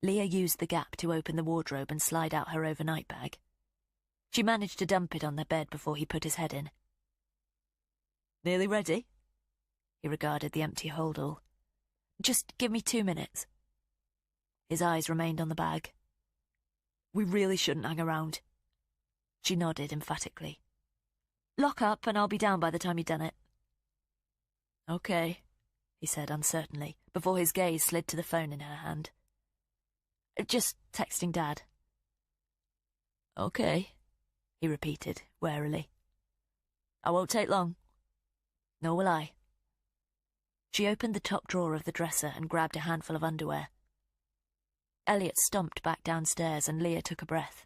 Leah used the gap to open the wardrobe and slide out her overnight bag. She managed to dump it on the bed before he put his head in. Nearly ready? He regarded the empty holdall. Just give me 2 minutes. His eyes remained on the bag. We really shouldn't hang around. She nodded emphatically. Lock up and I'll be down by the time you've done it. Okay, he said uncertainly, before his gaze slid to the phone in her hand. Just texting Dad. Okay, he repeated, warily. I won't take long. Nor will I. She opened the top drawer of the dresser and grabbed a handful of underwear. Elliot stomped back downstairs and Leah took a breath.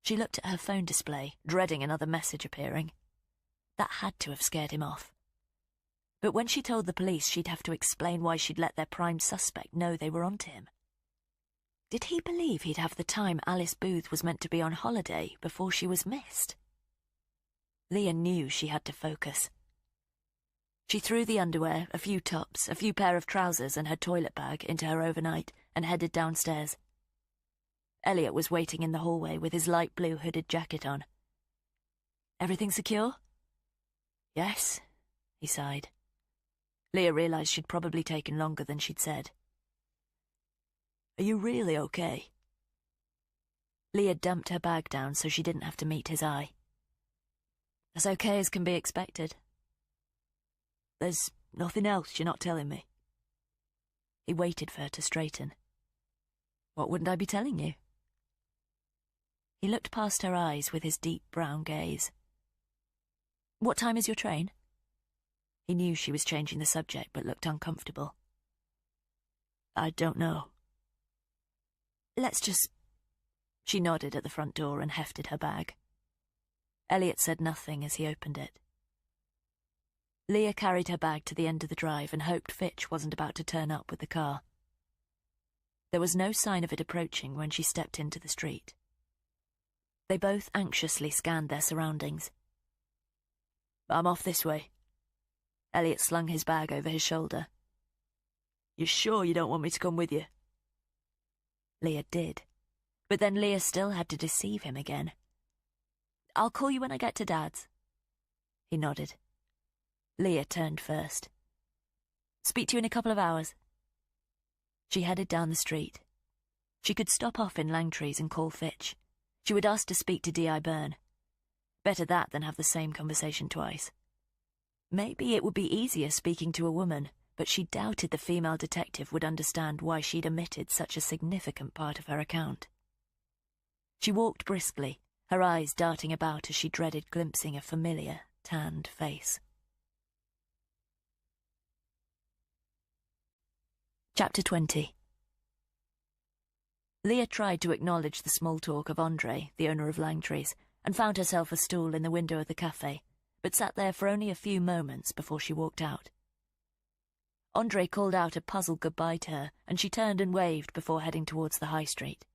She looked at her phone display, dreading another message appearing. That had to have scared him off. But when she told the police she'd have to explain why she'd let their prime suspect know they were onto him. Did he believe he'd have the time Alice Booth was meant to be on holiday before she was missed? Leah knew she had to focus. She threw the underwear, a few tops, a few pair of trousers and her toilet bag into her overnight and headed downstairs. Elliot was waiting in the hallway with his light blue hooded jacket on. Everything secure? Yes, he sighed. Leah realised she'd probably taken longer than she'd said. Are you really okay? Leah dumped her bag down so she didn't have to meet his eye. As okay as can be expected. There's nothing else you're not telling me? He waited for her to straighten. What wouldn't I be telling you? He looked past her eyes with his deep brown gaze. "What time is your train?" He knew she was changing the subject, but looked uncomfortable. "I don't know." "Let's just—" She nodded at the front door and hefted her bag. Elliot said nothing as he opened it. Leah carried her bag to the end of the drive and hoped Fitch wasn't about to turn up with the car. There was no sign of it approaching when she stepped into the street. They both anxiously scanned their surroundings. "I'm off this way." Elliot slung his bag over his shoulder. "You sure you don't want me to come with you?" Leah did, but then Leah still had to deceive him again. "I'll call you when I get to Dad's." He nodded. Leah turned first. "Speak to you in a couple of hours." She headed down the street. She could stop off in Langtree's and call Fitch. She would ask to speak to D.I. Byrne. Better that than have the same conversation twice. Maybe it would be easier speaking to a woman, but she doubted the female detective would understand why she'd omitted such a significant part of her account. She walked briskly, her eyes darting about as she dreaded glimpsing a familiar, tanned face. Chapter 20. Leah tried to acknowledge the small talk of Andre, the owner of Langtree's, and found herself a stool in the window of the cafe, but sat there for only a few moments before she walked out. Andre called out a puzzled goodbye to her, and she turned and waved before heading towards the high street.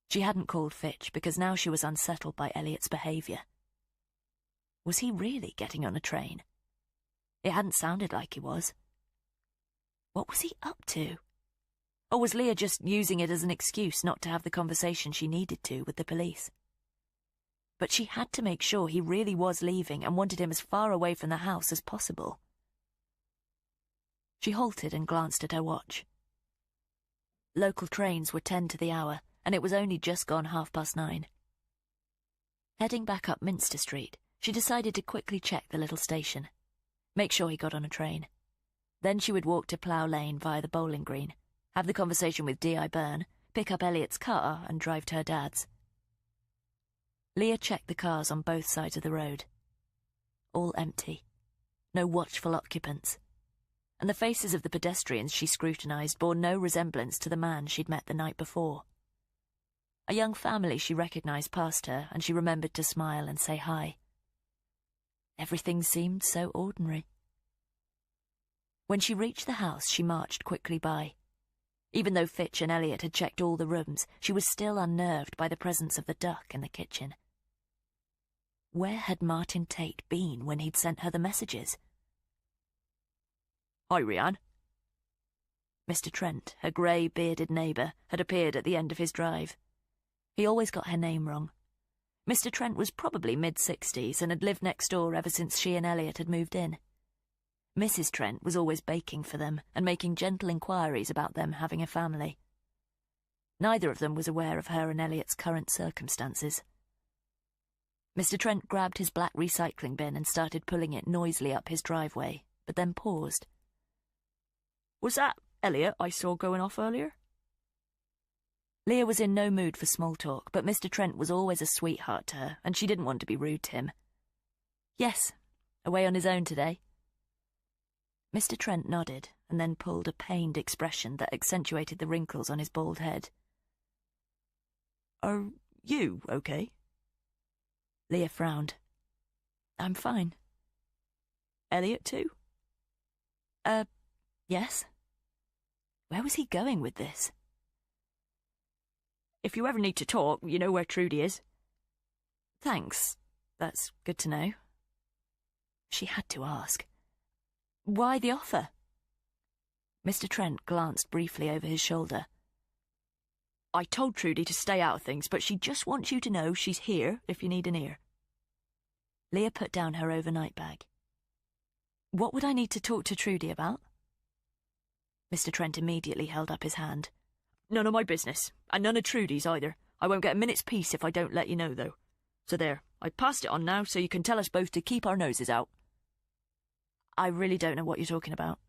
She hadn't called Fitch because now she was unsettled by Elliot's behaviour. Was he really getting on a train? It hadn't sounded like he was. What was he up to? Or was Leah just using it as an excuse not to have the conversation she needed to with the police? But she had to make sure he really was leaving and wanted him as far away from the house as possible. She halted and glanced at her watch. Local trains were 10 to the hour, and it was only just gone 9:30. Heading back up Minster Street, she decided to quickly check the little station, make sure he got on a train. Then she would walk to Plough Lane via the bowling green, have the conversation with D.I. Byrne, pick up Elliot's car and drive to her dad's. Leah checked the cars on both sides of the road. All empty. No watchful occupants. And the faces of the pedestrians she scrutinised bore no resemblance to the man she'd met the night before. A young family she recognised passed her, and she remembered to smile and say hi. Everything seemed so ordinary. When she reached the house, she marched quickly by. Even though Fitch and Elliot had checked all the rooms, she was still unnerved by the presence of the duck in the kitchen. Where had Martin Tate been when he'd sent her the messages? "Hi, Rhiann." Mr. Trent, her grey, bearded neighbour, had appeared at the end of his drive. He always got her name wrong. Mr. Trent was probably mid-60s and had lived next door ever since she and Elliot had moved in. Mrs. Trent was always baking for them and making gentle inquiries about them having a family. Neither of them was aware of her and Elliot's current circumstances. Mr. Trent grabbed his black recycling bin and started pulling it noisily up his driveway, but then paused. "Was that Elliot I saw going off earlier?" Leah was in no mood for small talk, but Mr. Trent was always a sweetheart to her, and she didn't want to be rude to him. "Yes, away on his own today." Mr. Trent nodded and then pulled a pained expression that accentuated the wrinkles on his bald head. "Are you okay?" Leah frowned. "I'm fine." "Elliot too?" Yes. Where was he going with this? "If you ever need to talk, you know where Trudy is." "Thanks. That's good to know." She had to ask. "Why the offer?" Mr. Trent glanced briefly over his shoulder. "I told Trudy to stay out of things, but she just wants you to know she's here if you need an ear." Leah put down her overnight bag. "What would I need to talk to Trudy about?" Mr. Trent immediately held up his hand. "None of my business, and none of Trudy's either. I won't get a minute's peace if I don't let you know, though. So there, I passed it on now so you can tell us both to keep our noses out." "I really don't know what you're talking about."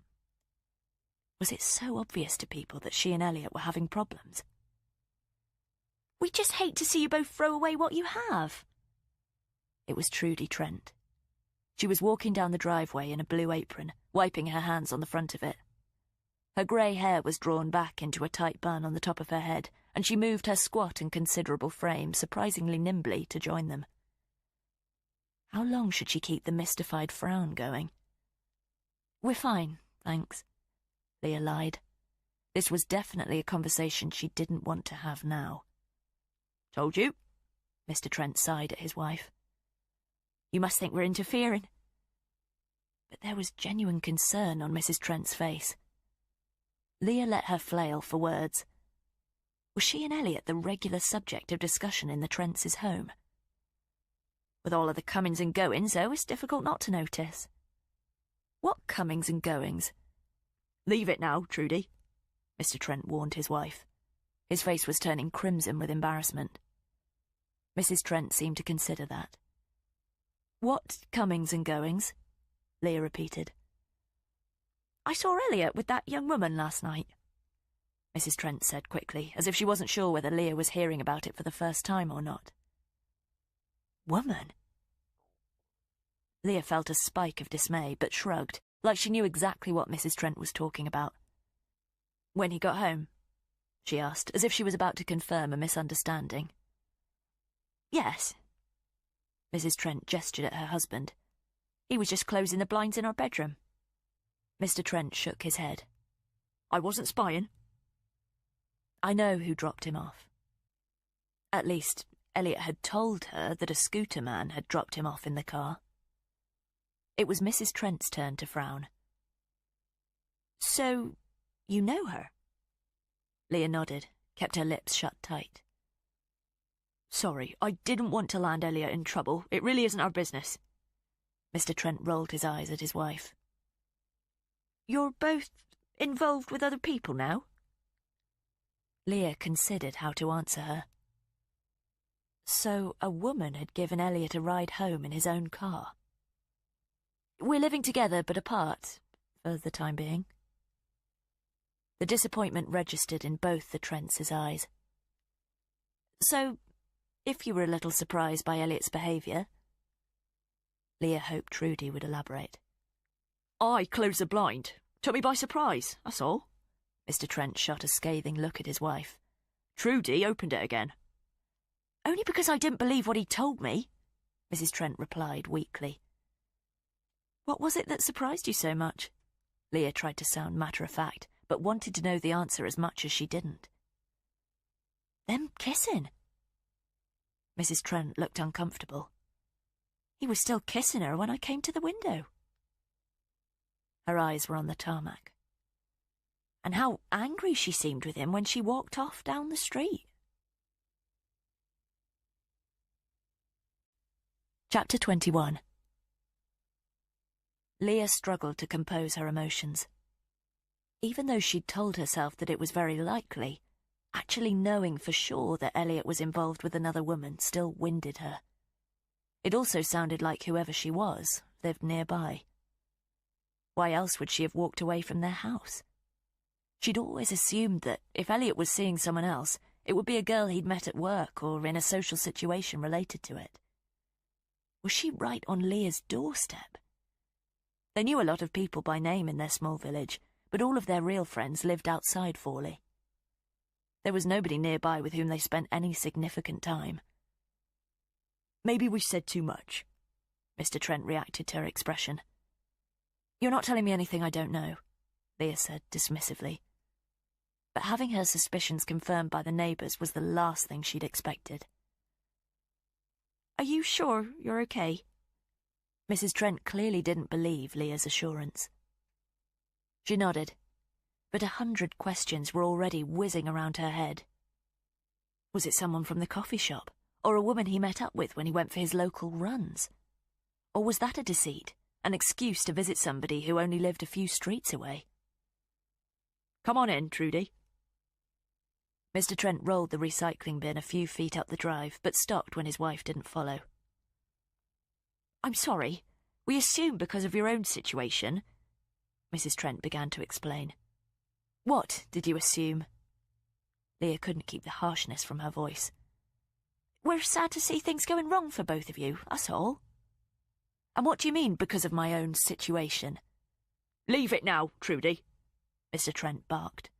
Was it so obvious to people that she and Elliot were having problems? We just hate to see you both throw away what you have. It was Trudy Trent. She was walking down the driveway in a blue apron, wiping her hands on the front of it. Her grey hair was drawn back into a tight bun on the top of her head, and she moved her squat and considerable frame surprisingly nimbly to join them. How long should she keep the mystified frown going? "We're fine, thanks," Leah lied. This was definitely a conversation she didn't want to have now. "Told you," Mr. Trent sighed at his wife. "You must think we're interfering." But there was genuine concern on Mrs. Trent's face. Leah let her flail for words. Was she and Elliot the regular subject of discussion in the Trents' home? With all of the comings and goings, though, it's difficult not to notice. What comings and goings? "Leave it now, Trudy," Mr. Trent warned his wife. His face was turning crimson with embarrassment. Mrs. Trent seemed to consider that. "What comings and goings?" Leah repeated. "I saw Elliot with that young woman last night," Mrs. Trent said quickly, as if she wasn't sure whether Leah was hearing about it for the first time or not. "Woman?" Leah felt a spike of dismay, but shrugged, like she knew exactly what Mrs. Trent was talking about. "When he got home?" she asked, as if she was about to confirm a misunderstanding. "Yes." Mrs. Trent gestured at her husband. "He was just closing the blinds in our bedroom." Mr. Trent shook his head. "I wasn't spying." "I know who dropped him off." At least, Elliot had told her that a scooter man had dropped him off in the car. It was Mrs. Trent's turn to frown. "So, you know her?" Leah nodded, kept her lips shut tight. "Sorry, I didn't want to land Elliot in trouble. It really isn't our business." Mr. Trent rolled his eyes at his wife. "You're both involved with other people now?" Leah considered how to answer her. So a woman had given Elliot a ride home in his own car. "We're living together but apart, for the time being." The disappointment registered in both the Trents' eyes. "So, if you were a little surprised by Elliot's behaviour..." Leah hoped Trudy would elaborate. "I closed the blind. Took me by surprise, that's all." Mr. Trent shot a scathing look at his wife. "Trudy opened it again." "Only because I didn't believe what he told me," Mrs. Trent replied weakly. "What was it that surprised you so much?" Leah tried to sound matter-of-fact, but wanted to know the answer as much as she didn't. "Them kissing." Mrs. Trent looked uncomfortable. "He was still kissing her when I came to the window." Her eyes were on the tarmac. And how angry she seemed with him when she walked off down the street. Chapter 21. Leah struggled to compose her emotions. Even though she'd told herself that it was very likely, actually knowing for sure that Elliot was involved with another woman still winded her. It also sounded like whoever she was lived nearby. Why else would she have walked away from their house? She'd always assumed that if Elliot was seeing someone else, it would be a girl he'd met at work or in a social situation related to it. Was she right on Leah's doorstep? They knew a lot of people by name in their small village, but all of their real friends lived outside Fawley. There was nobody nearby with whom they spent any significant time. "Maybe we said too much," Mr. Trent reacted to her expression. "You're not telling me anything I don't know," Leah said dismissively. But having her suspicions confirmed by the neighbours was the last thing she'd expected. "Are you sure you're okay?" Mrs. Trent clearly didn't believe Leah's assurance. She nodded, but 100 questions were already whizzing around her head. Was it someone from the coffee shop, or a woman he met up with when he went for his local runs? Or was that a deceit, an excuse to visit somebody who only lived a few streets away? "Come on in, Trudy." Mr. Trent rolled the recycling bin a few feet up the drive, but stopped when his wife didn't follow. "I'm sorry. We assumed because of your own situation," Mrs. Trent began to explain. "What did you assume?" Leah couldn't keep the harshness from her voice. We're sad to see things going wrong for both of you, that's all. And what do you mean, because of my own situation? Leave it now, Trudy, Mr. Trent barked.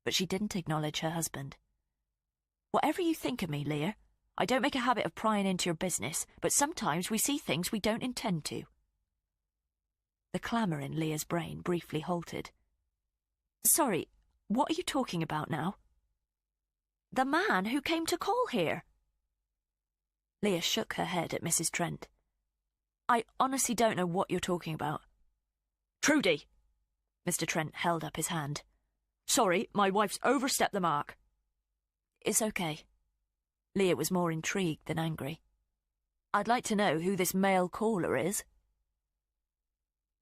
But she didn't acknowledge her husband. Whatever you think of me, Leah, I don't make a habit of prying into your business, but sometimes we see things we don't intend to. The clamour in Leah's brain briefly halted. Sorry, what are you talking about now? The man who came to call here. Leah shook her head at Mrs. Trent. I honestly don't know what you're talking about. Trudy! Mr. Trent held up his hand. Sorry, my wife's overstepped the mark. It's okay. Leah was more intrigued than angry. I'd like to know who this male caller is.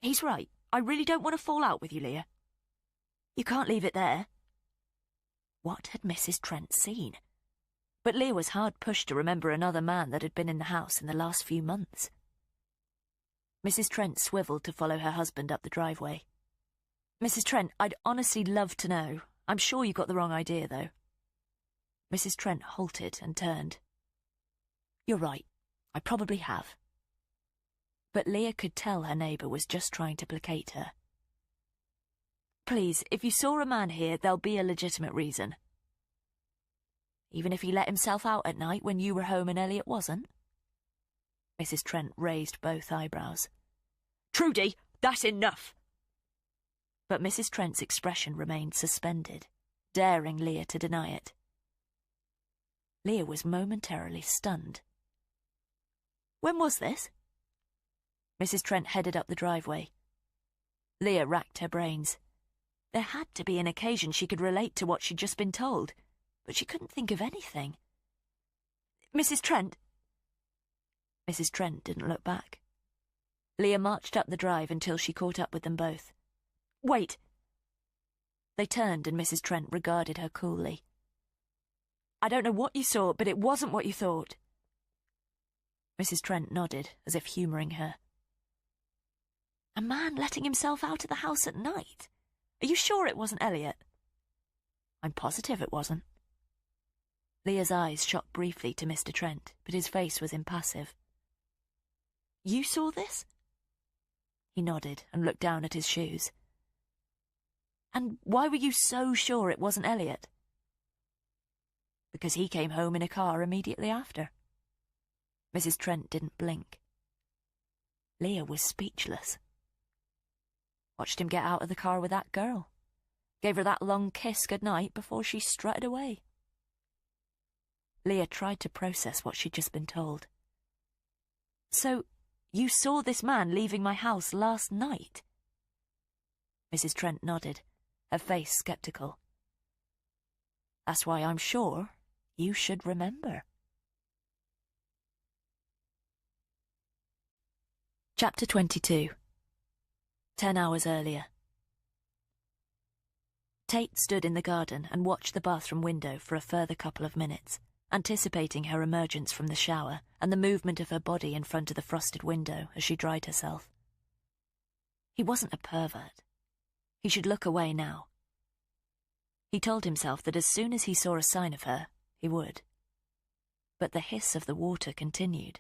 He's right. I really don't want to fall out with you, Leah. You can't leave it there. What had Mrs. Trent seen? But Leah was hard pushed to remember another man that had been in the house in the last few months. Mrs. Trent swiveled to follow her husband up the driveway. Mrs. Trent, I'd honestly love to know. I'm sure you got the wrong idea, though. Mrs. Trent halted and turned. You're right. I probably have. But Leah could tell her neighbour was just trying to placate her. Please, if you saw a man here, there'll be a legitimate reason. Even if he let himself out at night when you were home and Elliot wasn't? Mrs. Trent raised both eyebrows. Trudy, that's enough! But Mrs. Trent's expression remained suspended, daring Leah to deny it. Leah was momentarily stunned. When was this? Mrs. Trent headed up the driveway. Leah racked her brains. There had to be an occasion she could relate to what she'd just been told, but she couldn't think of anything. Mrs. Trent. Mrs. Trent didn't look back. Leah marched up the drive until she caught up with them both. Wait! They turned and Mrs. Trent regarded her coolly. I don't know what you saw, but it wasn't what you thought. Mrs. Trent nodded, as if humouring her. A man letting himself out of the house at night? Are you sure it wasn't Elliot? I'm positive it wasn't. Leah's eyes shot briefly to Mr. Trent, but his face was impassive. You saw this? He nodded and looked down at his shoes. And why were you so sure it wasn't Elliot? Because he came home in a car immediately after. Mrs. Trent didn't blink. Leah was speechless. Watched him get out of the car with that girl. Gave her that long kiss goodnight before she strutted away. Leah tried to process what she'd just been told. So, you saw this man leaving my house last night? Mrs. Trent nodded, her face sceptical. That's why I'm sure you should remember. Chapter 22. 10 hours earlier. Tate stood in the garden and watched the bathroom window for a further couple of minutes, anticipating her emergence from the shower and the movement of her body in front of the frosted window as she dried herself. He wasn't a pervert. He should look away now. He told himself that as soon as he saw a sign of her, he would. But the hiss of the water continued.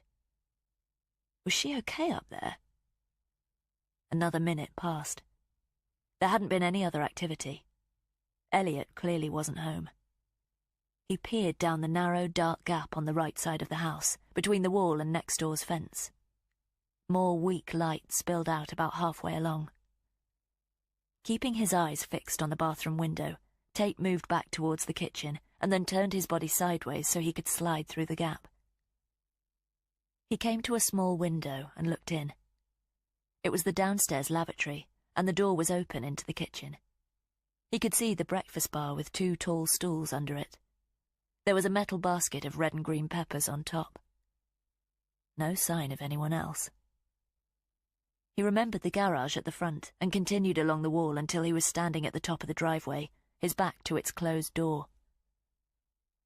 Was she okay up there? Another minute passed. There hadn't been any other activity. Elliot clearly wasn't home. He peered down the narrow, dark gap on the right side of the house, between the wall and next door's fence. More weak light spilled out about halfway along. Keeping his eyes fixed on the bathroom window, Tate moved back towards the kitchen and then turned his body sideways so he could slide through the gap. He came to a small window and looked in. It was the downstairs lavatory, and the door was open into the kitchen. He could see the breakfast bar with 2 tall stools under it. There was a metal basket of red and green peppers on top. No sign of anyone else. He remembered the garage at the front and continued along the wall until he was standing at the top of the driveway, his back to its closed door.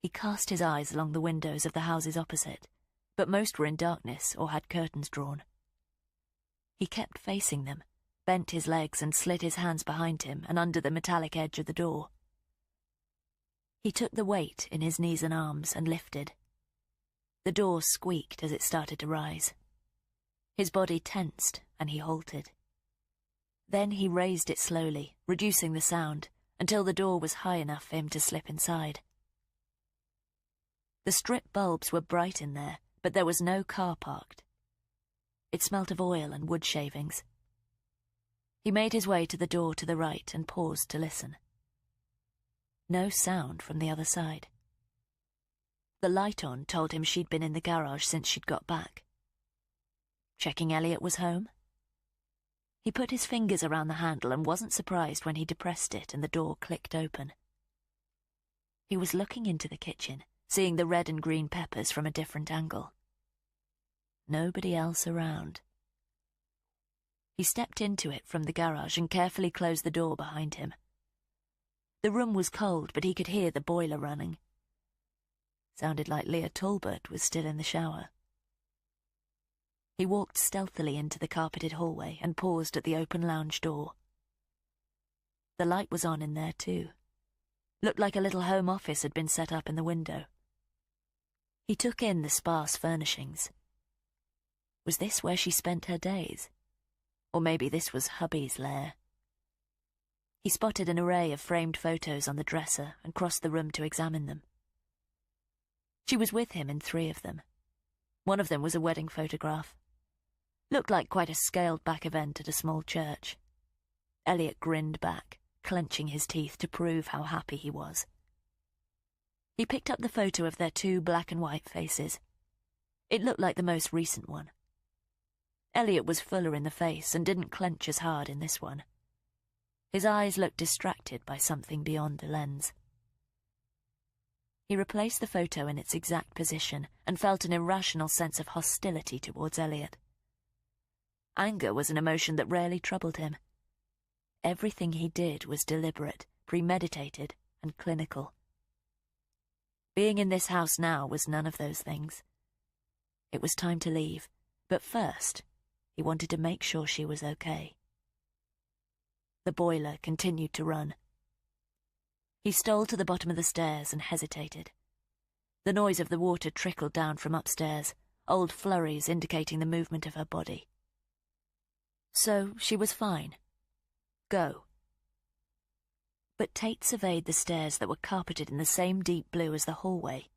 He cast his eyes along the windows of the houses opposite, but most were in darkness or had curtains drawn. He kept facing them, bent his legs and slid his hands behind him and under the metallic edge of the door. He took the weight in his knees and arms and lifted. The door squeaked as it started to rise. His body tensed, and he halted. Then he raised it slowly, reducing the sound, until the door was high enough for him to slip inside. The strip bulbs were bright in there, but there was no car parked. It smelt of oil and wood shavings. He made his way to the door to the right and paused to listen. No sound from the other side. The light on told him she'd been in the garage since she'd got back. Checking Elliot was home? He put his fingers around the handle and wasn't surprised when he depressed it and the door clicked open. He was looking into the kitchen, seeing the red and green peppers from a different angle. Nobody else around. He stepped into it from the garage and carefully closed the door behind him. The room was cold, but he could hear the boiler running. Sounded like Leah Talbot was still in the shower. He walked stealthily into the carpeted hallway and paused at the open lounge door. The light was on in there too. Looked like a little home office had been set up in the window. He took in the sparse furnishings. Was this where she spent her days? Or maybe this was hubby's lair. He spotted an array of framed photos on the dresser and crossed the room to examine them. She was with him in 3 of them. One of them was a wedding photograph. Looked like quite a scaled-back event at a small church. Elliot grinned back, clenching his teeth to prove how happy he was. He picked up the photo of their 2 black and white faces. It looked like the most recent one. Elliot was fuller in the face and didn't clench as hard in this one. His eyes looked distracted by something beyond the lens. He replaced the photo in its exact position and felt an irrational sense of hostility towards Elliot. Anger was an emotion that rarely troubled him. Everything he did was deliberate, premeditated, and clinical. Being in this house now was none of those things. It was time to leave, but first, he wanted to make sure she was okay. The boiler continued to run. He stole to the bottom of the stairs and hesitated. The noise of the water trickled down from upstairs, old flurries indicating the movement of her body. So she was fine. Go. But Tate surveyed the stairs that were carpeted in the same deep blue as the hallway.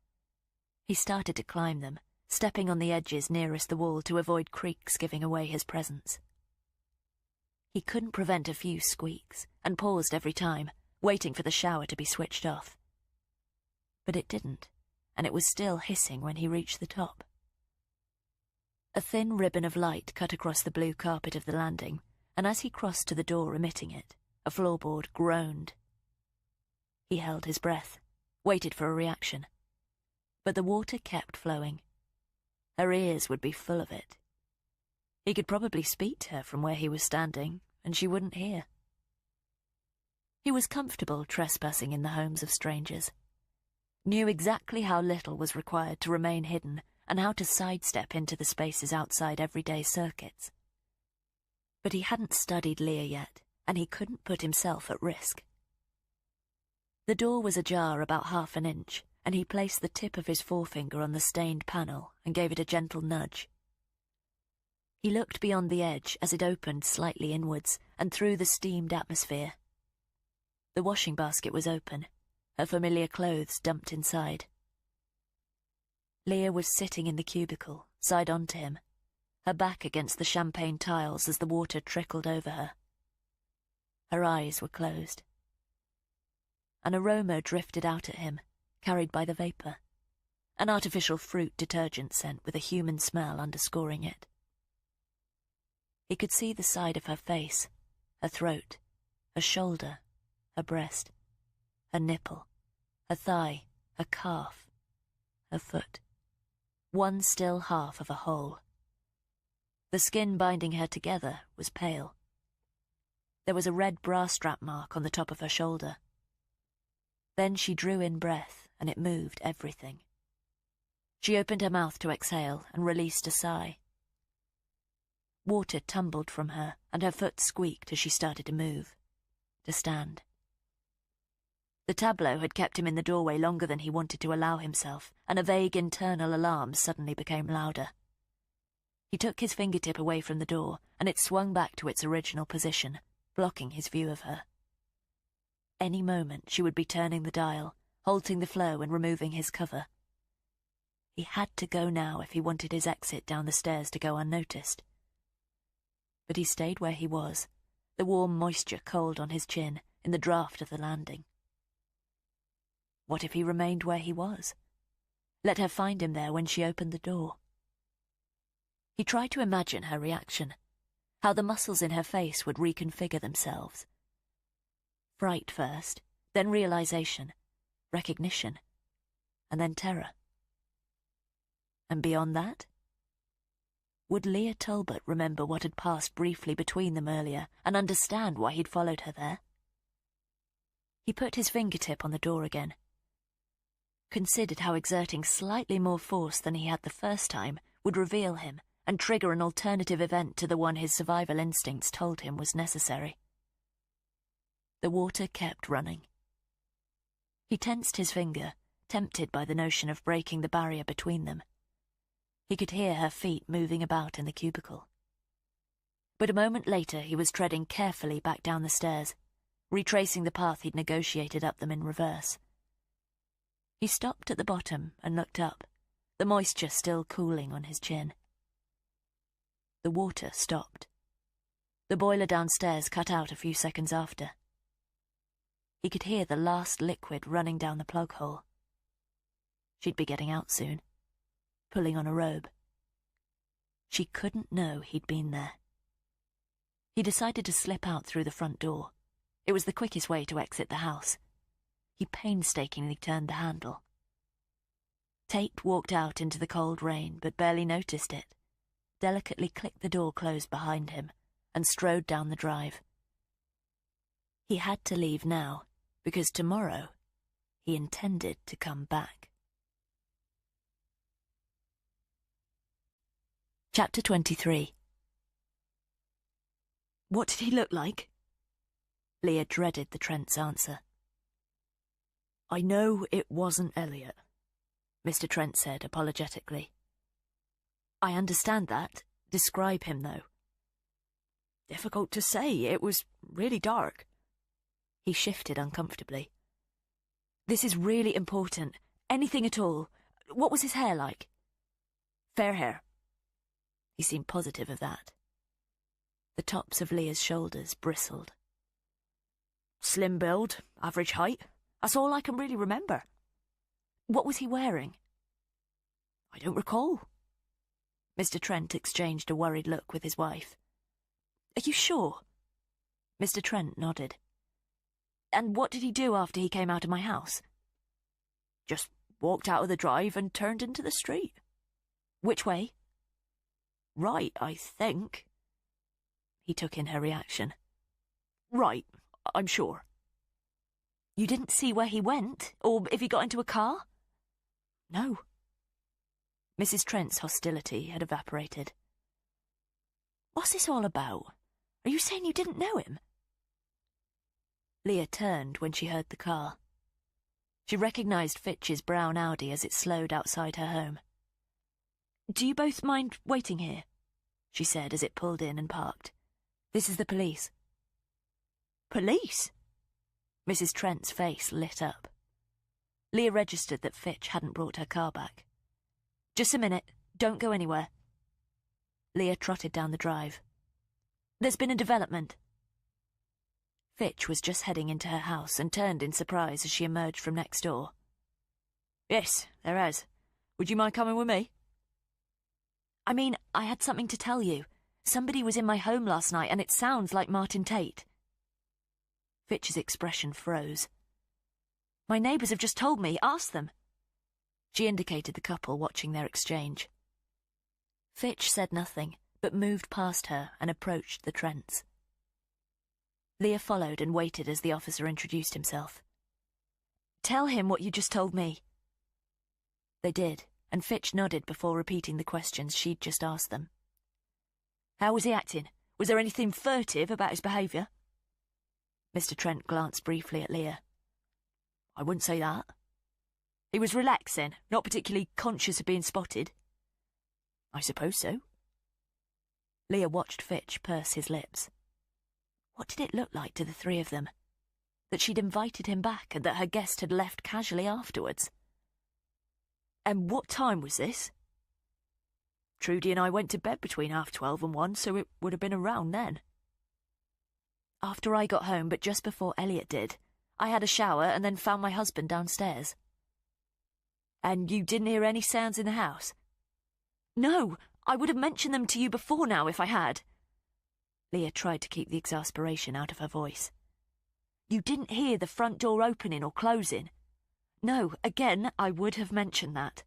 He started to climb them, stepping on the edges nearest the wall to avoid creaks giving away his presence. He couldn't prevent a few squeaks, and paused every time, waiting for the shower to be switched off. But it didn't, and it was still hissing when he reached the top. A thin ribbon of light cut across the blue carpet of the landing, and as he crossed to the door emitting it, a floorboard groaned. He held his breath, waited for a reaction. But the water kept flowing. Her ears would be full of it. He could probably speak to her from where he was standing, and she wouldn't hear. He was comfortable trespassing in the homes of strangers. Knew exactly how little was required to remain hidden and how to sidestep into the spaces outside everyday circuits. But he hadn't studied Leah yet, and he couldn't put himself at risk. The door was ajar about 1/2 inch, and he placed the tip of his forefinger on the stained panel and gave it a gentle nudge. He looked beyond the edge as it opened slightly inwards and through the steamed atmosphere. The washing basket was open, her familiar clothes dumped inside. Leah was sitting in the cubicle, side on to him, her back against the champagne tiles as the water trickled over her. Her eyes were closed. An aroma drifted out at him, carried by the vapour, an artificial fruit detergent scent with a human smell underscoring it. He could see the side of her face, her throat, her shoulder, her breast, her nipple, her thigh, her calf, her foot. One still half of a whole. The skin binding her together was pale. There was a red bra strap mark on the top of her shoulder. Then she drew in breath, and it moved everything. She opened her mouth to exhale and released a sigh. Water tumbled from her, and her foot squeaked as she started to move, to stand. The tableau had kept him in the doorway longer than he wanted to allow himself, and a vague internal alarm suddenly became louder. He took his fingertip away from the door, and it swung back to its original position, blocking his view of her. Any moment she would be turning the dial, halting the flow and removing his cover. He had to go now if he wanted his exit down the stairs to go unnoticed. But he stayed where he was, the warm moisture cold on his chin, in the draught of the landing. What if he remained where he was? Let her find him there when she opened the door. He tried to imagine her reaction, how the muscles in her face would reconfigure themselves. Fright first, then realization, recognition, and then terror. And beyond that? Would Leah Talbot remember what had passed briefly between them earlier and understand why he'd followed her there? He put his fingertip on the door again, considered how exerting slightly more force than he had the first time would reveal him and trigger an alternative event to the one his survival instincts told him was necessary. The water kept running. He tensed his finger, tempted by the notion of breaking the barrier between them. He could hear her feet moving about in the cubicle. But a moment later he was treading carefully back down the stairs, retracing the path he'd negotiated up them in reverse. He stopped at the bottom and looked up, the moisture still cooling on his chin. The water stopped. The boiler downstairs cut out a few seconds after. He could hear the last liquid running down the plug hole. She'd be getting out soon, pulling on a robe. She couldn't know he'd been there. He decided to slip out through the front door. It was the quickest way to exit the house. He painstakingly turned the handle. Tate walked out into the cold rain, but barely noticed it, delicately clicked the door closed behind him, and strode down the drive. He had to leave now, because tomorrow he intended to come back. Chapter 23. What did he look like? Leah dreaded the Trent's answer. I know it wasn't Elliot, Mr. Trent said apologetically. I understand that. Describe him, though. Difficult to say. It was really dark. He shifted uncomfortably. This is really important. Anything at all. What was his hair like? Fair hair. He seemed positive of that. The tops of Leah's shoulders bristled. Slim build, average height. That's all I can really remember. What was he wearing? I don't recall. Mr. Trent exchanged a worried look with his wife. Are you sure? Mr. Trent nodded. And what did he do after he came out of my house? Just walked out of the drive and turned into the street. Which way? Right, I think. He took in her reaction. Right, I'm sure. You didn't see where he went, or if he got into a car? No. Mrs. Trent's hostility had evaporated. What's this all about? Are you saying you didn't know him? Leah turned when she heard the car. She recognised Fitch's brown Audi as it slowed outside her home. Do you both mind waiting here? She said as it pulled in and parked. This is the police. Police? Mrs. Trent's face lit up. Leah registered that Fitch hadn't brought her car back. Just a minute. Don't go anywhere. Leah trotted down the drive. There's been a development. Fitch was just heading into her house and turned in surprise as she emerged from next door. Yes, there has. Would you mind coming with me? I mean, I had something to tell you. Somebody was in my home last night and it sounds like Martin Tate. Fitch's expression froze. My neighbours have just told me. Ask them. She indicated the couple watching their exchange. Fitch said nothing, but moved past her and approached the Trents. Leah followed and waited as the officer introduced himself. Tell him what you just told me. They did, and Fitch nodded before repeating the questions she'd just asked them. How was he acting? Was there anything furtive about his behaviour? Mr. Trent glanced briefly at Leah. I wouldn't say that. He was relaxing, not particularly conscious of being spotted. I suppose so. Leah watched Fitch purse his lips. What did it look like to the three of them? That she'd invited him back and that her guest had left casually afterwards? And what time was this? Trudy and I went to bed between 12:30 and 1, so it would have been around then. After I got home, but just before Elliot did. I had a shower and then found my husband downstairs. And you didn't hear any sounds in the house? No, I would have mentioned them to you before now if I had. Leah tried to keep the exasperation out of her voice. You didn't hear the front door opening or closing? No, again, I would have mentioned that.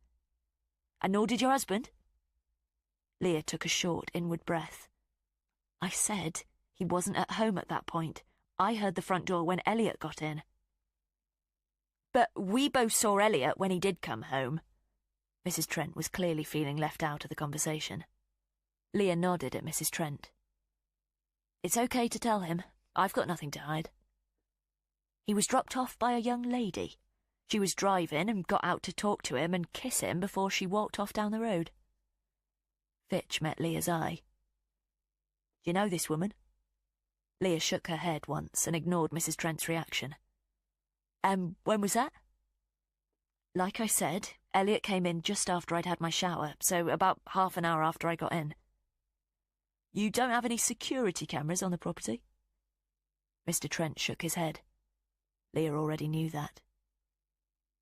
And nor did your husband? Leah took a short inward breath. I said he wasn't at home at that point. I heard the front door when Elliot got in. But we both saw Elliot when he did come home. Mrs. Trent was clearly feeling left out of the conversation. Leah nodded at Mrs. Trent. It's okay to tell him. I've got nothing to hide. He was dropped off by a young lady. She was driving and got out to talk to him and kiss him before she walked off down the road. Fitch met Leah's eye. Do you know this woman? Leah shook her head once and ignored Mrs. Trent's reaction. And when was that? Like I said, Elliot came in just after I'd had my shower, so about half an hour after I got in. You don't have any security cameras on the property? Mr. Trent shook his head. Leah already knew that.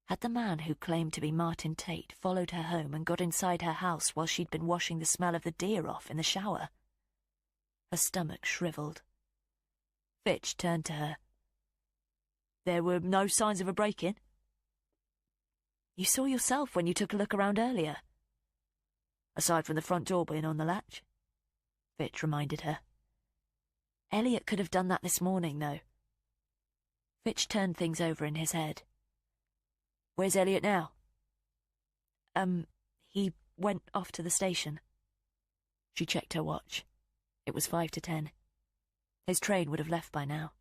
Had the man who claimed to be Martin Tate followed her home and got inside her house while she'd been washing the smell of the deer off in the shower? Her stomach shriveled. Fitch turned to her. There were no signs of a break-in? You saw yourself when you took a look around earlier. Aside from the front door being on the latch, Fitch reminded her. Elliot could have done that this morning, though. Fitch turned things over in his head. Where's Elliot now? He went off to the station. She checked her watch. It was 5 to 10. His train would have left by now.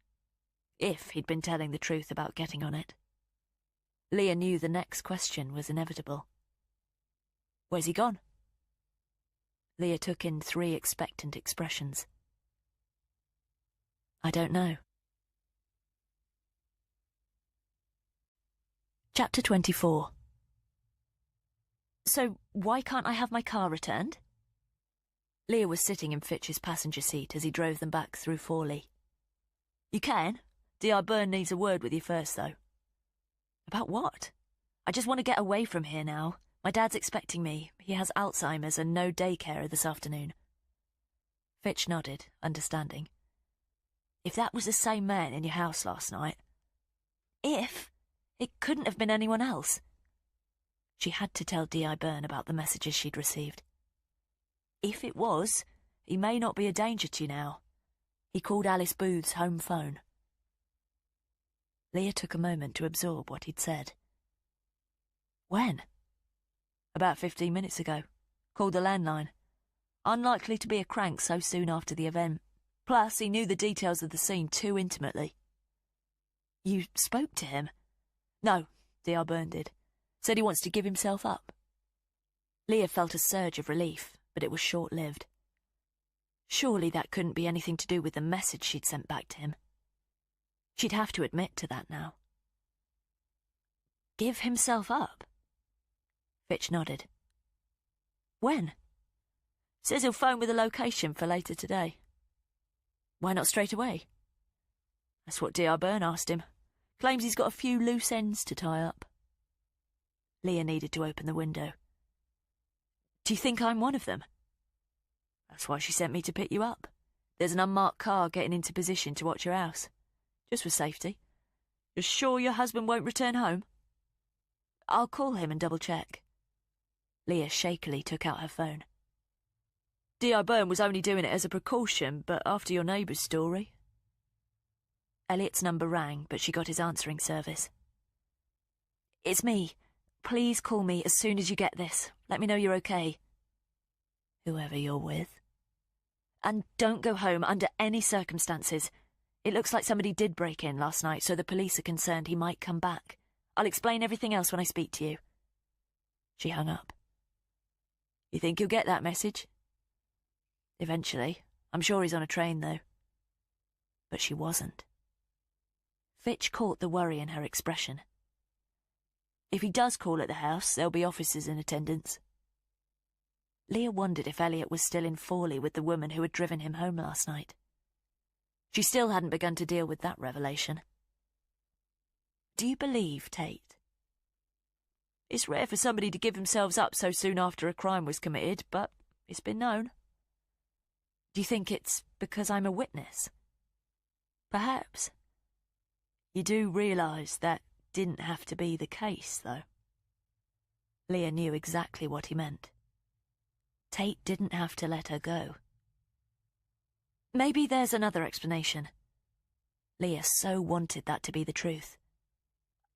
If he'd been telling the truth about getting on it. Leah knew the next question was inevitable. Where's he gone? Leah took in 3 expectant expressions. I don't know. Chapter 24. So, why can't I have my car returned? Leah was sitting in Fitch's passenger seat as he drove them back through Forley. You can. D.I. Byrne needs a word with you first, though. About what? I just want to get away from here now. My dad's expecting me. He has Alzheimer's and no daycare this afternoon. Fitch nodded, understanding. If that was the same man in your house last night... If? It couldn't have been anyone else. She had to tell D.I. Byrne about the messages she'd received. If it was, he may not be a danger to you now. He called Alice Booth's home phone. Leah took a moment to absorb what he'd said. When? About 15 minutes ago. Called the landline. Unlikely to be a crank so soon after the event. Plus, he knew the details of the scene too intimately. You spoke to him? No, D.I. Byrne did. Said he wants to give himself up. Leah felt a surge of relief, but it was short-lived. Surely that couldn't be anything to do with the message she'd sent back to him. She'd have to admit to that now. Give himself up? Fitch nodded. When? Says he'll phone with a location for later today. Why not straight away? That's what D.I. Byrne asked him. Claims he's got a few loose ends to tie up. Leah needed to open the window. Do you think I'm one of them? That's why she sent me to pick you up. There's an unmarked car getting into position to watch your house. Just for safety. You're sure your husband won't return home? I'll call him and double-check. Leah shakily took out her phone. D.I. Byrne was only doing it as a precaution, but after your neighbour's story... Elliot's number rang, but she got his answering service. It's me. Please call me as soon as you get this. Let me know you're okay. Whoever you're with. And don't go home under any circumstances. It looks like somebody did break in last night, so the police are concerned he might come back. I'll explain everything else when I speak to you. She hung up. You think he'll get that message? Eventually. I'm sure he's on a train, though. But she wasn't. Fitch caught the worry in her expression. If he does call at the house, there'll be officers in attendance. Leah wondered if Elliot was still in Fawley with the woman who had driven him home last night. She still hadn't begun to deal with that revelation. Do you believe Tate? It's rare for somebody to give themselves up so soon after a crime was committed, but it's been known. Do you think it's because I'm a witness? Perhaps. You do realise that didn't have to be the case, though. Leah knew exactly what he meant. Tate didn't have to let her go. Maybe there's another explanation. Leah so wanted that to be the truth.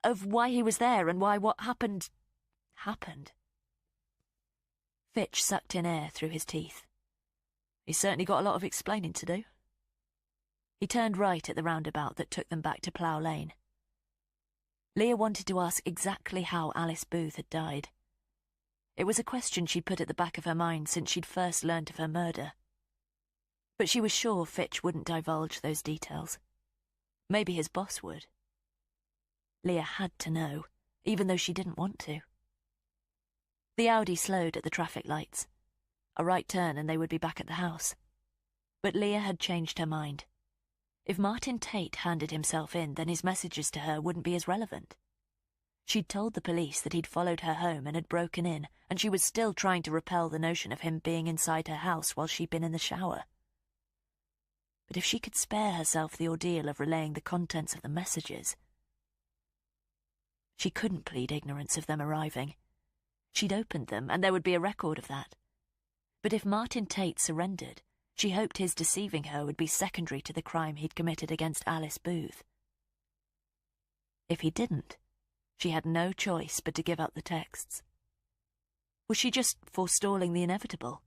Of why he was there and why what happened. Fitch sucked in air through his teeth. He's certainly got a lot of explaining to do. He turned right at the roundabout that took them back to Plough Lane. Leah wanted to ask exactly how Alice Booth had died. It was a question she'd put at the back of her mind since she'd first learned of her murder. But she was sure Fitch wouldn't divulge those details. Maybe his boss would. Leah had to know, even though she didn't want to. The Audi slowed at the traffic lights. A right turn and they would be back at the house. But Leah had changed her mind. If Martin Tate handed himself in, then his messages to her wouldn't be as relevant. She'd told the police that he'd followed her home and had broken in, and she was still trying to repel the notion of him being inside her house while she'd been in the shower. But if she could spare herself the ordeal of relaying the contents of the messages... She couldn't plead ignorance of them arriving. She'd opened them, and there would be a record of that. But if Martin Tate surrendered, she hoped his deceiving her would be secondary to the crime he'd committed against Alice Booth. If he didn't, she had no choice but to give up the texts. Was she just forestalling the inevitable?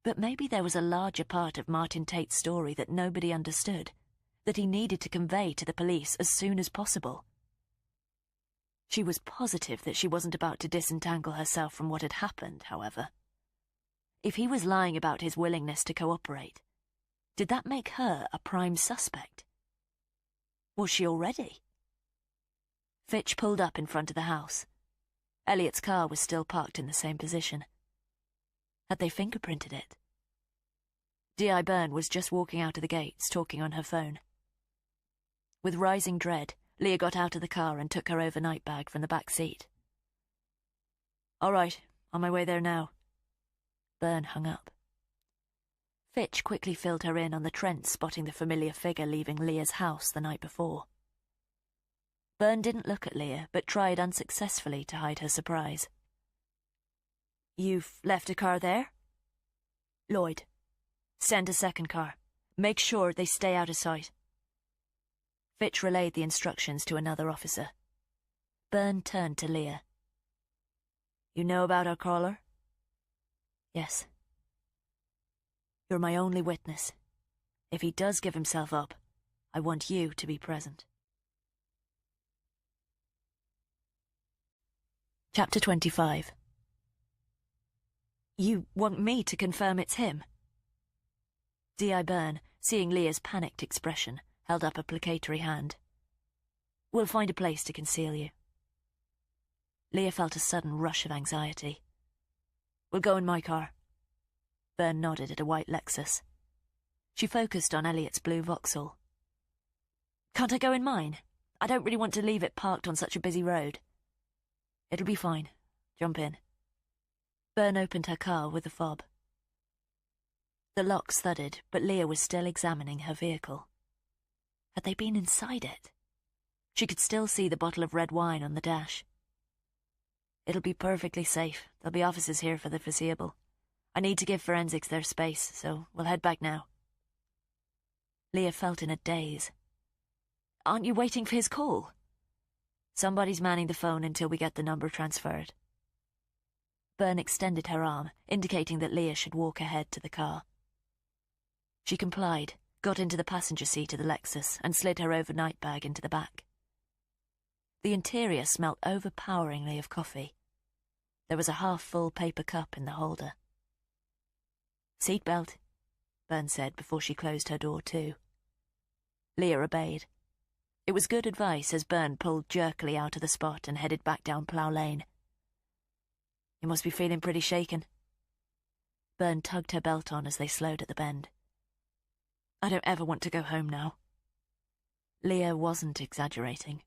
But maybe there was a larger part of Martin Tate's story that nobody understood, that he needed to convey to the police as soon as possible. She was positive that she wasn't about to disentangle herself from what had happened, however. If he was lying about his willingness to cooperate, did that make her a prime suspect? Was she already? Fitch pulled up in front of the house. Elliot's car was still parked in the same position. Had they fingerprinted it? D.I. Byrne was just walking out of the gates, talking on her phone. With rising dread, Leah got out of the car and took her overnight bag from the back seat. All right, on my way there now. Byrne hung up. Fitch quickly filled her in on the Trent spotting the familiar figure leaving Leah's house the night before. Byrne didn't look at Leah, but tried unsuccessfully to hide her surprise. You've left a car there? Lloyd. Send a second car. Make sure they stay out of sight. Fitch relayed the instructions to another officer. Byrne turned to Leah. You know about our caller? Yes. You're my only witness. If he does give himself up, I want you to be present. Chapter 25. You want me to confirm it's him? D.I. Byrne, seeing Leah's panicked expression, held up a placatory hand. We'll find a place to conceal you. Leah felt a sudden rush of anxiety. We'll go in my car. Byrne nodded at a white Lexus. She focused on Elliot's blue Vauxhall. Can't I go in mine? I don't really want to leave it parked on such a busy road. It'll be fine. Jump in. Byrne opened her car with a fob. The locks thudded, but Leah was still examining her vehicle. Had they been inside it? She could still see the bottle of red wine on the dash. It'll be perfectly safe. There'll be officers here for the foreseeable. I need to give forensics their space, so we'll head back now. Leah felt in a daze. Aren't you waiting for his call? Somebody's manning the phone until we get the number transferred. Byrne extended her arm, indicating that Leah should walk ahead to the car. She complied, got into the passenger seat of the Lexus, and slid her overnight bag into the back. The interior smelt overpoweringly of coffee. There was a half-full paper cup in the holder. "Seatbelt," Byrne said before she closed her door too. Leah obeyed. It was good advice as Byrne pulled jerkily out of the spot and headed back down Plough Lane. "You must be feeling pretty shaken." Byrne tugged her belt on as they slowed at the bend. "I don't ever want to go home now." Leah wasn't exaggerating.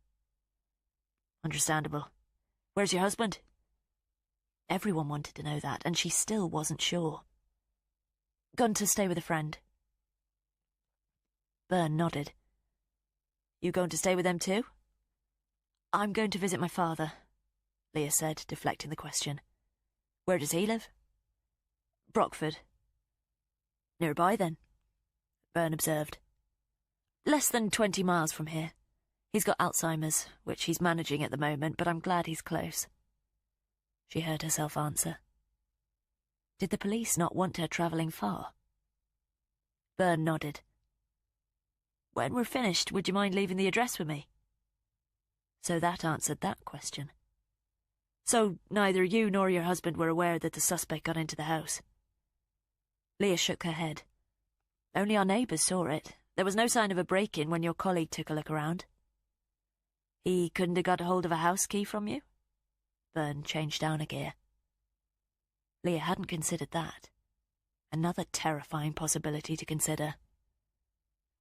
"Understandable. Where's your husband?" Everyone wanted to know that, and she still wasn't sure. "Gone to stay with a friend." Byrne nodded. "You going to stay with them too?" "I'm going to visit my father," Leah said, deflecting the question. "Where does he live?" "Brockford." "Nearby then," Byrne observed. "Less than 20 miles from here. He's got Alzheimer's, which he's managing at the moment, but I'm glad he's close." She heard herself answer. Did the police not want her travelling far? Byrne nodded. "When we're finished, would you mind leaving the address with me?" So that answered that question. "So neither you nor your husband were aware that the suspect got into the house?" Leah shook her head. "Only our neighbours saw it. There was no sign of a break-in when your colleague took a look around." "He couldn't have got hold of a house key from you?" Byrne changed down a gear. Leah hadn't considered that. Another terrifying possibility to consider.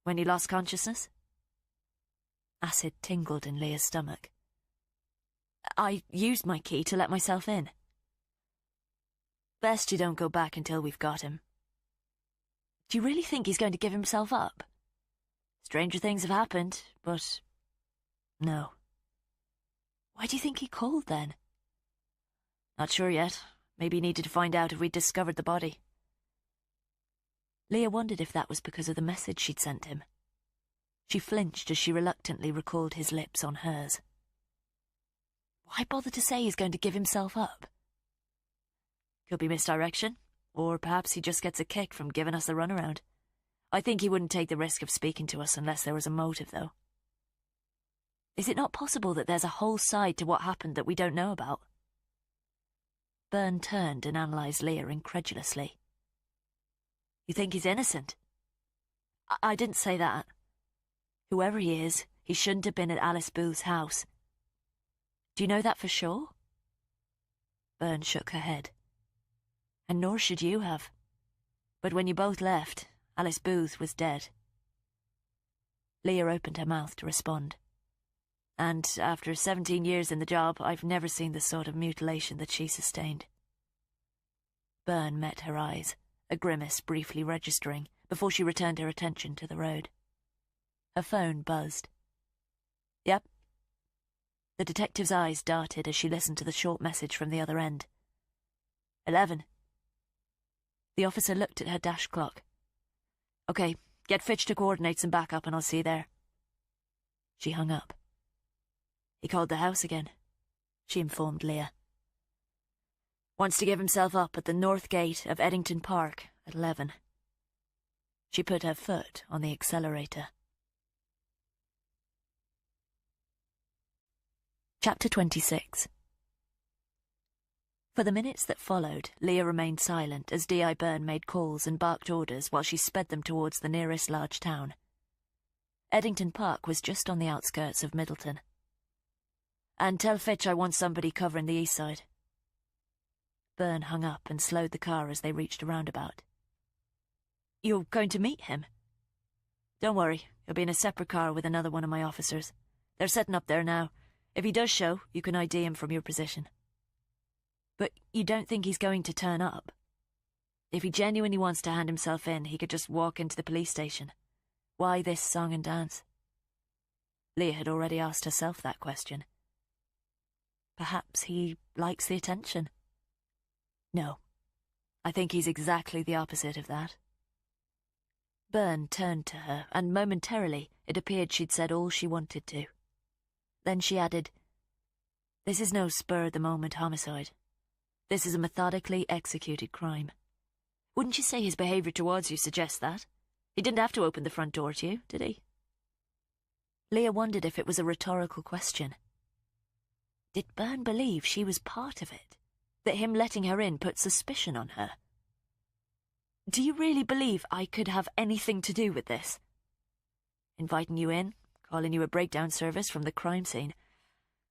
"When you lost consciousness?" Acid tingled in Leah's stomach. "I used my key to let myself in." "Best you don't go back until we've got him." "Do you really think he's going to give himself up?" "Stranger things have happened, but no." "Why do you think he called then?" "Not sure yet. Maybe he needed to find out if we'd discovered the body." Leah wondered if that was because of the message she'd sent him. She flinched as she reluctantly recalled his lips on hers. Why bother to say he's going to give himself up? Could be misdirection, or perhaps he just gets a kick from giving us the runaround. I think he wouldn't take the risk of speaking to us unless there was a motive, though. Is it not possible that there's a whole side to what happened that we don't know about? Byrne turned and analysed Leah incredulously. "You think he's innocent?" I didn't say that. Whoever he is, he shouldn't have been at Alice Booth's house. Do you know that for sure? Byrne shook her head. And nor should you have. But when you both left, Alice Booth was dead. Leah opened her mouth to respond. And after 17 years in the job, I've never seen the sort of mutilation that she sustained. Byrne met her eyes, a grimace briefly registering, before she returned her attention to the road. Her phone buzzed. "Yep." The detective's eyes darted as she listened to the short message from the other end. 11. The officer looked at her dash clock. "Okay, get Fitch to coordinate some backup and I'll see you there." She hung up. "He called the house again," she informed Leah. "Wants to give himself up at the north gate of Eddington Park at 11. She put her foot on the accelerator. Chapter 26. For the minutes that followed, Leah remained silent as D.I. Byrne made calls and barked orders while she sped them towards the nearest large town. Eddington Park was just on the outskirts of Middleton. "And tell Fitch I want somebody covering the east side." Byrne hung up and slowed the car as they reached a roundabout. "You're going to meet him?" "Don't worry, he'll be in a separate car with another one of my officers. They're setting up there now. If he does show, you can ID him from your position." "But you don't think he's going to turn up?" "If he genuinely wants to hand himself in, he could just walk into the police station. Why this song and dance?" Leah had already asked herself that question. Perhaps he likes the attention. No, I think he's exactly the opposite of that. Byrne turned to her, and momentarily it appeared she'd said all she wanted to. Then she added, "This is no spur-of-the-moment homicide. This is a methodically executed crime. Wouldn't you say his behaviour towards you suggests that? He didn't have to open the front door to you, did he?" Leah wondered if it was a rhetorical question. Did Byrne believe she was part of it? That him letting her in put suspicion on her? Do you really believe I could have anything to do with this? Inviting you in, calling you a breakdown service from the crime scene.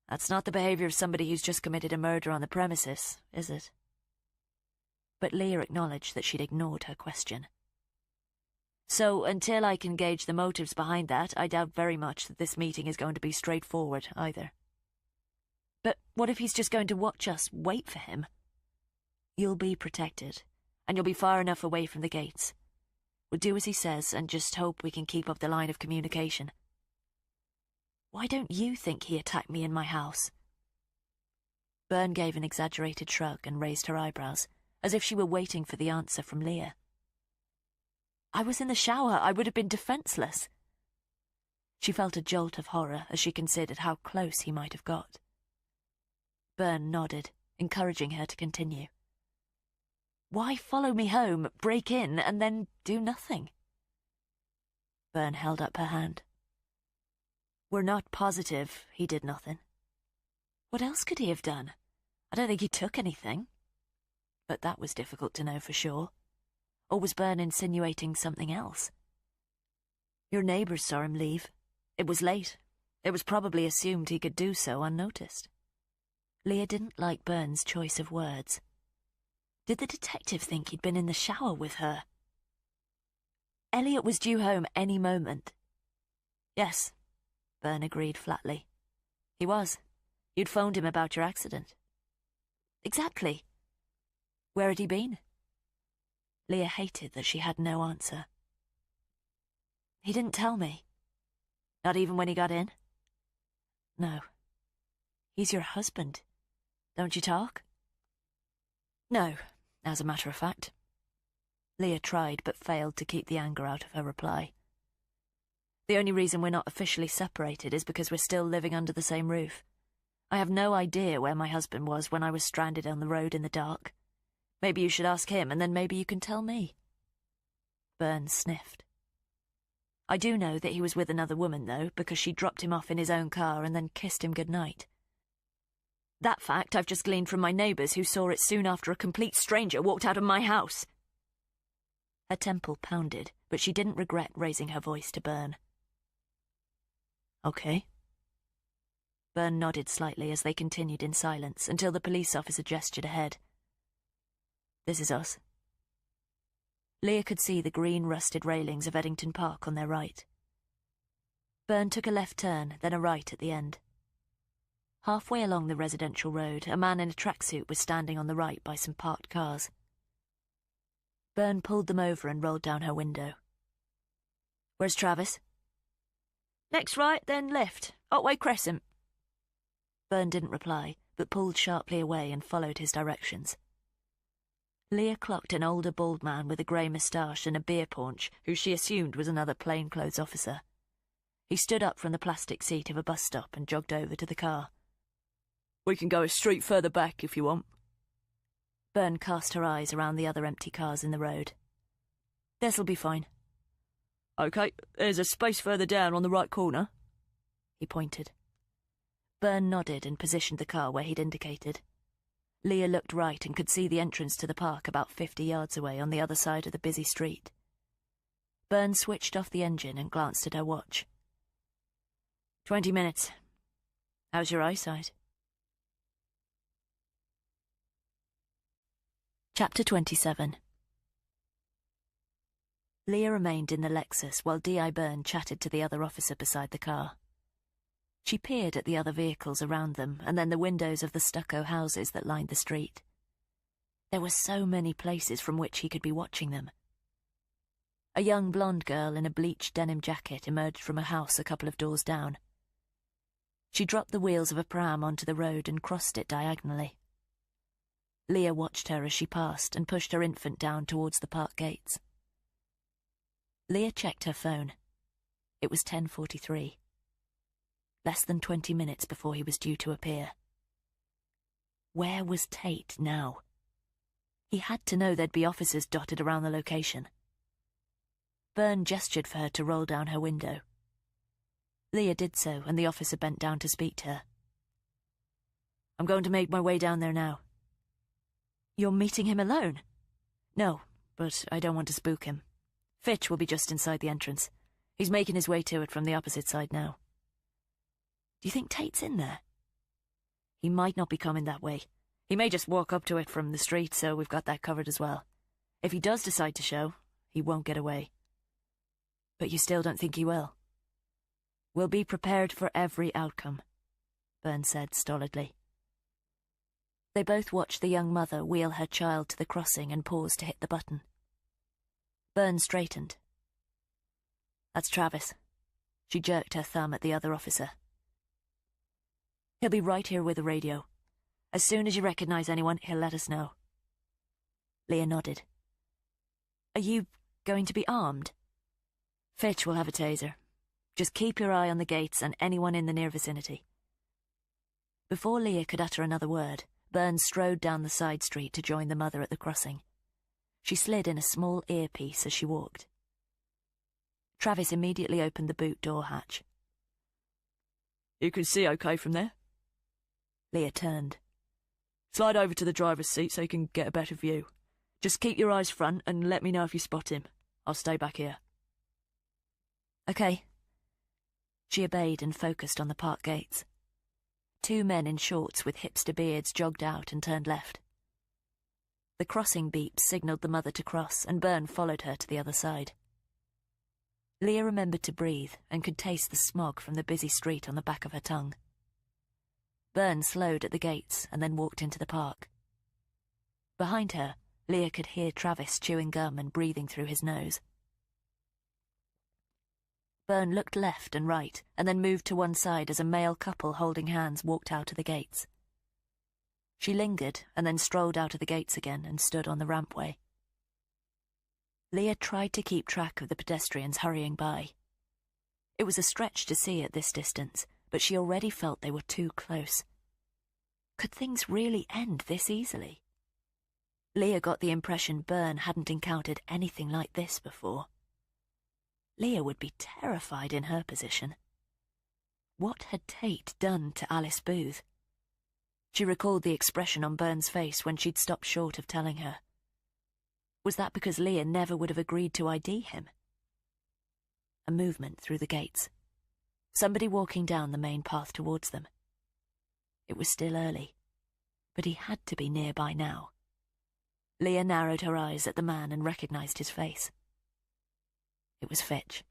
That's not the behaviour of somebody who's just committed a murder on the premises, is it? But Leah acknowledged that she'd ignored her question. So, until I can gauge the motives behind that, I doubt very much that this meeting is going to be straightforward, either. But what if he's just going to watch us, wait for him? You'll be protected, and you'll be far enough away from the gates. We'll do as he says, and just hope we can keep up the line of communication. Why don't you think he attacked me in my house? Byrne gave an exaggerated shrug and raised her eyebrows, as if she were waiting for the answer from Leah. I was in the shower. I would have been defenceless. She felt a jolt of horror as she considered how close he might have got. Byrne nodded, encouraging her to continue. Why follow me home, break in, and then do nothing? Byrne held up her hand. We're not positive he did nothing. What else could he have done? I don't think he took anything. But that was difficult to know for sure. Or was Byrne insinuating something else? Your neighbours saw him leave. It was late. It was probably assumed he could do so unnoticed. Leah didn't like Byrne's choice of words. Did the detective think he'd been in the shower with her? Elliot was due home any moment. Yes, Byrne agreed flatly. He was. You'd phoned him about your accident. Exactly. Where had he been? Leah hated that she had no answer. He didn't tell me. Not even when he got in? No. He's your husband. Don't you talk? No, as a matter of fact. Leah tried but failed to keep the anger out of her reply. The only reason we're not officially separated is because we're still living under the same roof. I have no idea where my husband was when I was stranded on the road in the dark. Maybe you should ask him, and then maybe you can tell me. Byrne sniffed. I do know that he was with another woman, though, because she dropped him off in his own car and then kissed him goodnight. That fact I've just gleaned from my neighbours who saw it soon after a complete stranger walked out of my house. Her temple pounded, but she didn't regret raising her voice to Byrne. Okay. Byrne nodded slightly as they continued in silence until the police officer gestured ahead. This is us. Leah could see the green rusted railings of Eddington Park on their right. Byrne took a left turn, then a right at the end. Halfway along the residential road, a man in a tracksuit was standing on the right by some parked cars. Byrne pulled them over and rolled down her window. Where's Travis? Next right, then left. Otway Crescent. Byrne didn't reply, but pulled sharply away and followed his directions. Leah clocked an older bald man with a grey moustache and a beer paunch, who she assumed was another plainclothes officer. He stood up from the plastic seat of a bus stop and jogged over to the car. We can go a street further back if you want. Byrne cast her eyes around the other empty cars in the road. This'll be fine. OK, there's a space further down on the right corner. He pointed. Byrne nodded and positioned the car where he'd indicated. Leah looked right and could see the entrance to the park about 50 yards away on the other side of the busy street. Byrne switched off the engine and glanced at her watch. 20 minutes. How's your eyesight? Chapter 27. Leah remained in the Lexus while D.I. Byrne chatted to the other officer beside the car. She peered at the other vehicles around them and then the windows of the stucco houses that lined the street. There were so many places from which he could be watching them. A young blonde girl in a bleached denim jacket emerged from a house a couple of doors down. She dropped the wheels of a pram onto the road and crossed it diagonally. Leah watched her as she passed and pushed her infant down towards the park gates. Leah checked her phone. It was 10:43. Less than 20 minutes before he was due to appear. Where was Tate now? He had to know there'd be officers dotted around the location. Byrne gestured for her to roll down her window. Leah did so, and the officer bent down to speak to her. I'm going to make my way down there now. You're meeting him alone? No, but I don't want to spook him. Fitch will be just inside the entrance. He's making his way to it from the opposite side now. Do you think Tate's in there? He might not be coming that way. He may just walk up to it from the street, so we've got that covered as well. If he does decide to show, he won't get away. But you still don't think he will? We'll be prepared for every outcome, Byrne said stolidly. They both watched the young mother wheel her child to the crossing and pause to hit the button. Byrne straightened. That's Travis. She jerked her thumb at the other officer. He'll be right here with the radio. As soon as you recognize anyone, he'll let us know. Leah nodded. Are you going to be armed? Fitch will have a taser. Just keep your eye on the gates and anyone in the near vicinity. Before Leah could utter another word, Byrne strode down the side street to join the mother at the crossing. She slid in a small earpiece as she walked. Travis immediately opened the boot door hatch. You can see okay from there? Leah turned. Slide over to the driver's seat so you can get a better view. Just keep your eyes front and let me know if you spot him. I'll stay back here. Okay. She obeyed and focused on the park gates. 2 men in shorts with hipster beards jogged out and turned left. The crossing beeps signalled the mother to cross, and Byrne followed her to the other side. Leah remembered to breathe and could taste the smog from the busy street on the back of her tongue. Byrne slowed at the gates and then walked into the park. Behind her, Leah could hear Travis chewing gum and breathing through his nose. Byrne looked left and right and then moved to one side as a male couple holding hands walked out of the gates. She lingered and then strolled out of the gates again and stood on the rampway. Leah tried to keep track of the pedestrians hurrying by. It was a stretch to see at this distance, but she already felt they were too close. Could things really end this easily? Leah got the impression Byrne hadn't encountered anything like this before. Leah would be terrified in her position. What had Tate done to Alice Booth? She recalled the expression on Byrne's face when she'd stopped short of telling her. Was that because Leah never would have agreed to ID him? A movement through the gates. Somebody walking down the main path towards them. It was still early, but he had to be nearby now. Leah narrowed her eyes at the man and recognized his face. It was Fitch.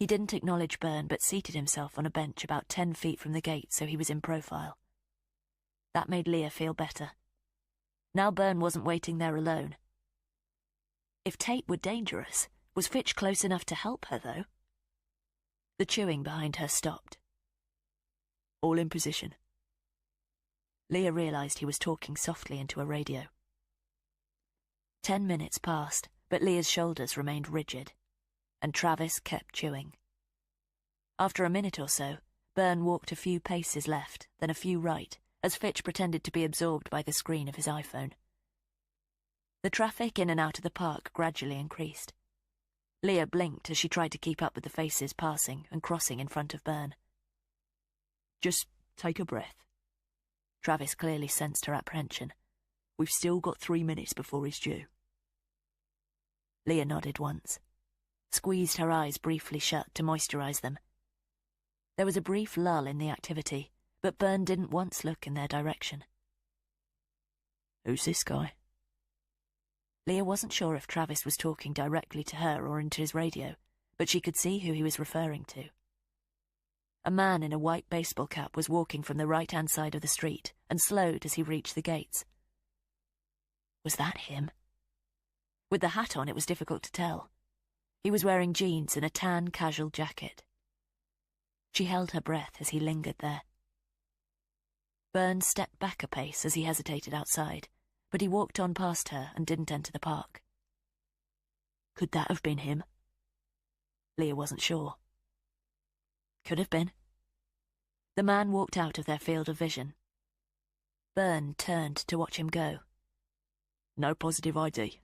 He didn't acknowledge Byrne, but seated himself on a bench about 10 feet from the gate so he was in profile. That made Leah feel better. Now Byrne wasn't waiting there alone. If Tate were dangerous, was Fitch close enough to help her, though? The chewing behind her stopped. All in position. Leah realized he was talking softly into a radio. 10 minutes passed, but Leah's shoulders remained rigid, and Travis kept chewing. After a minute or so, Byrne walked a few paces left, then a few right, as Fitch pretended to be absorbed by the screen of his iPhone. The traffic in and out of the park gradually increased. Leah blinked as she tried to keep up with the faces passing and crossing in front of Byrne. Just take a breath. Travis clearly sensed her apprehension. We've still got 3 minutes before he's due. Leah nodded once, squeezed her eyes briefly shut to moisturize them. There was a brief lull in the activity, but Byrne didn't once look in their direction. Who's this guy? Leah wasn't sure if Travis was talking directly to her or into his radio, but she could see who he was referring to. A man in a white baseball cap was walking from the right-hand side of the street and slowed as he reached the gates. Was that him? With the hat on, it was difficult to tell. He was wearing jeans and a tan casual jacket. She held her breath as he lingered there. Byrne stepped back a pace as he hesitated outside, but he walked on past her and didn't enter the park. Could that have been him? Leah wasn't sure. Could have been. The man walked out of their field of vision. Byrne turned to watch him go. No positive ID.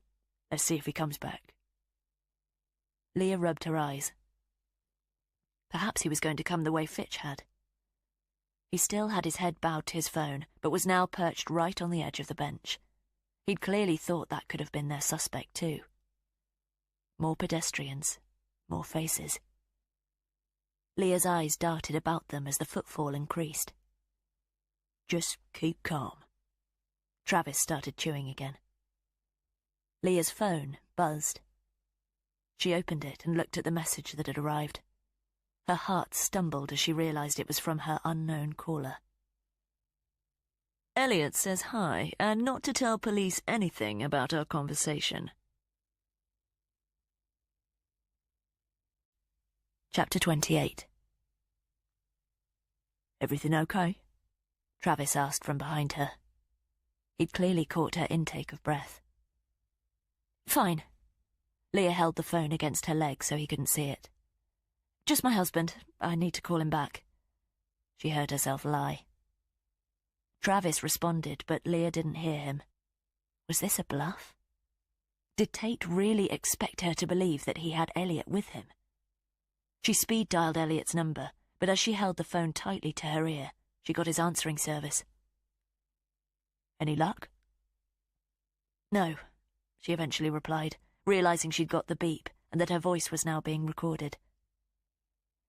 Let's see if he comes back. Leah rubbed her eyes. Perhaps he was going to come the way Fitch had. He still had his head bowed to his phone, but was now perched right on the edge of the bench. He'd clearly thought that could have been their suspect too. More pedestrians, more faces. Leah's eyes darted about them as the footfall increased. Just keep calm. Travis started chewing again. Leah's phone buzzed. She opened it and looked at the message that had arrived. Her heart stumbled as she realized it was from her unknown caller. Elliot says hi, and not to tell police anything about our conversation. Chapter 28. Everything okay? Travis asked from behind her. He'd clearly caught her intake of breath. Fine. Leah held the phone against her leg so he couldn't see it. Just my husband. I need to call him back. She heard herself lie. Travis responded, but Leah didn't hear him. Was this a bluff? Did Tate really expect her to believe that he had Elliot with him? She speed-dialed Elliot's number, but as she held the phone tightly to her ear, she got his answering service. Any luck? No, she eventually replied, realizing she'd got the beep and that her voice was now being recorded.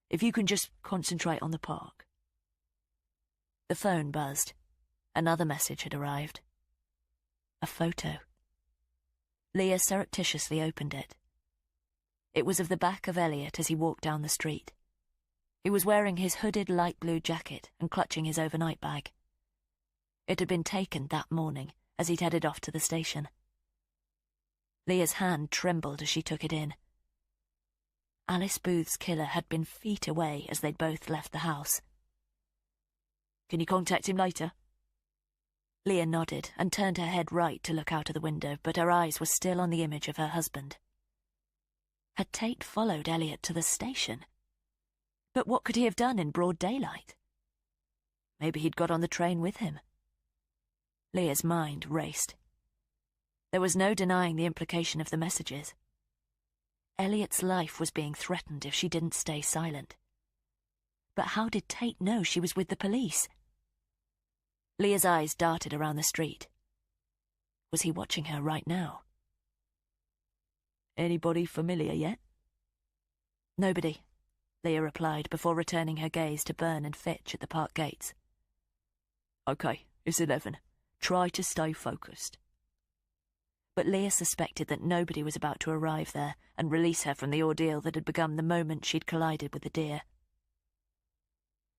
If you can just concentrate on the park. The phone buzzed. Another message had arrived. A photo. Leah surreptitiously opened it. It was of the back of Elliot as he walked down the street. He was wearing his hooded light blue jacket and clutching his overnight bag. It had been taken that morning as he'd headed off to the station. Leah's hand trembled as she took it in. Alice Booth's killer had been feet away as they'd both left the house. Can you contact him later? Leah nodded and turned her head right to look out of the window, but her eyes were still on the image of her husband. Had Tate followed Elliot to the station? But what could he have done in broad daylight? Maybe he'd got on the train with him. Leah's mind raced. There was no denying the implication of the messages. Elliot's life was being threatened if she didn't stay silent. But how did Tate know she was with the police? Leah's eyes darted around the street. Was he watching her right now? Anybody familiar yet? Nobody, Leah replied before returning her gaze to Byrne and Fitch at the park gates. Okay, it's 11. Try to stay focused. But Leah suspected that nobody was about to arrive there and release her from the ordeal that had begun the moment she'd collided with the deer.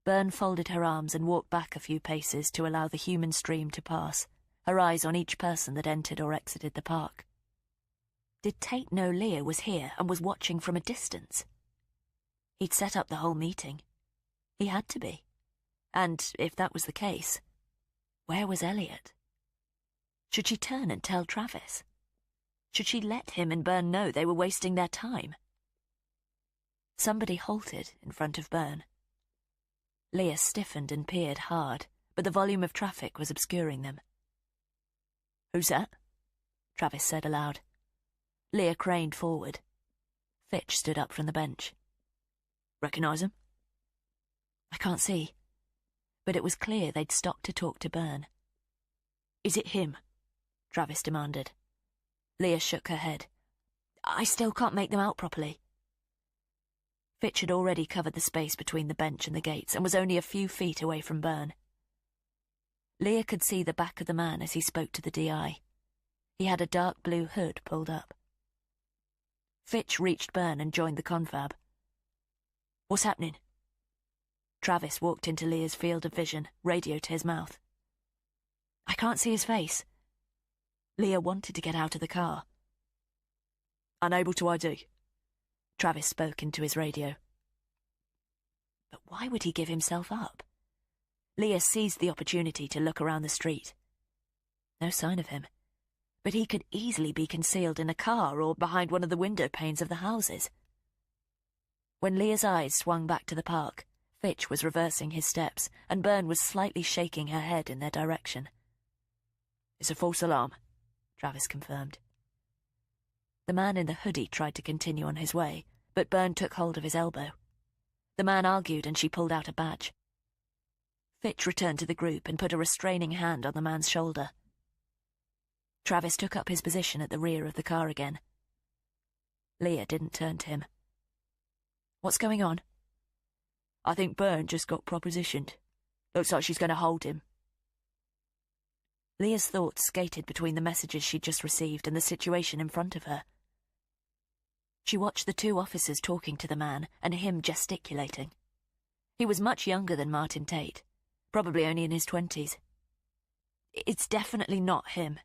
Byrne folded her arms and walked back a few paces to allow the human stream to pass, her eyes on each person that entered or exited the park. Did Tate know Leah was here and was watching from a distance? He'd set up the whole meeting. He had to be. And if that was the case, where was Elliot? Should she turn and tell Travis? Should she let him and Byrne know they were wasting their time? Somebody halted in front of Byrne. Leah stiffened and peered hard, but the volume of traffic was obscuring them. Who's that? Travis said aloud. Leah craned forward. Fitch stood up from the bench. Recognise him? I can't see. But it was clear they'd stopped to talk to Byrne. Is it him? Travis demanded. Leah shook her head. I still can't make them out properly. Fitch had already covered the space between the bench and the gates and was only a few feet away from Byrne. Leah could see the back of the man as he spoke to the DI. He had a dark blue hood pulled up. Fitch reached Byrne and joined the confab. What's happening? Travis walked into Leah's field of vision, radio to his mouth. I can't see his face. Leah wanted to get out of the car. Unable to ID. Travis spoke into his radio. But why would he give himself up? Leah seized the opportunity to look around the street. No sign of him. But he could easily be concealed in a car or behind one of the window panes of the houses. When Leah's eyes swung back to the park, Fitch was reversing his steps, and Byrne was slightly shaking her head in their direction. It's a false alarm, Travis confirmed. The man in the hoodie tried to continue on his way, but Byrne took hold of his elbow. The man argued and she pulled out a badge. Fitch returned to the group and put a restraining hand on the man's shoulder. Travis took up his position at the rear of the car again. Leah didn't turn to him. "What's going on?" "I think Byrne just got propositioned. Looks like she's going to hold him." Leah's thoughts skated between the messages she'd just received and the situation in front of her. She watched the two officers talking to the man and him gesticulating. He was much younger than Martin Tate, probably only in his 20s. It's definitely not him.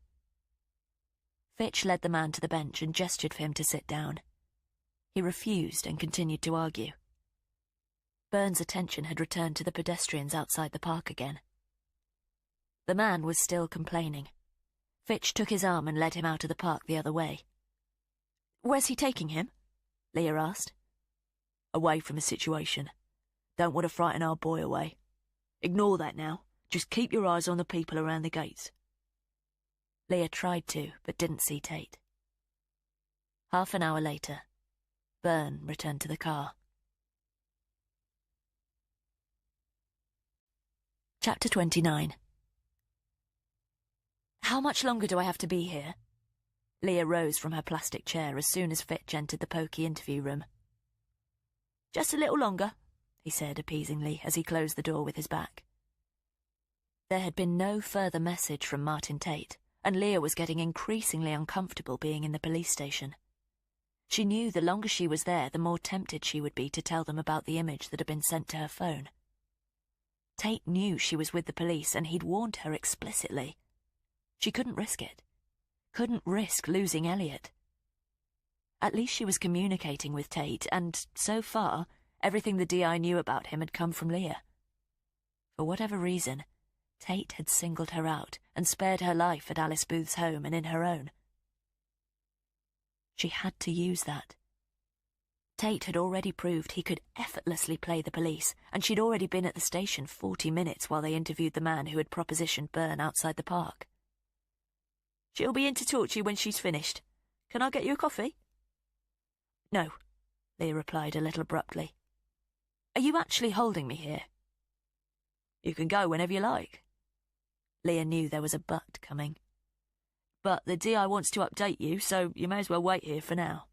Fitch led the man to the bench and gestured for him to sit down. He refused and continued to argue. Byrne's attention had returned to the pedestrians outside the park again. The man was still complaining. Fitch took his arm and led him out of the park the other way. "Where's he taking him?" Leah asked. "Away from the situation. Don't want to frighten our boy away. Ignore that now. Just keep your eyes on the people around the gates." Leah tried to, but didn't see Tate. Half an hour later, Byrne returned to the car. Chapter 29. "How much longer do I have to be here?" Leah rose from her plastic chair as soon as Fitch entered the pokey interview room. "Just a little longer," he said appeasingly as he closed the door with his back. There had been no further message from Martin Tate, and Leah was getting increasingly uncomfortable being in the police station. She knew the longer she was there, the more tempted she would be to tell them about the image that had been sent to her phone. Tate knew she was with the police, and he'd warned her explicitly. She couldn't risk it. Couldn't risk losing Elliot. At least she was communicating with Tate, and so far, everything the DI knew about him had come from Leah. For whatever reason, Tate had singled her out and spared her life at Alice Booth's home and in her own. She had to use that. Tate had already proved he could effortlessly play the police, and she'd already been at the station 40 minutes while they interviewed the man who had propositioned Byrne outside the park. "She'll be in to talk to you when she's finished. Can I get you a coffee?" "No," Leah replied a little abruptly. "Are you actually holding me here?" "You can go whenever you like." Leah knew there was a but coming. "But the DI wants to update you, so you may as well wait here for now."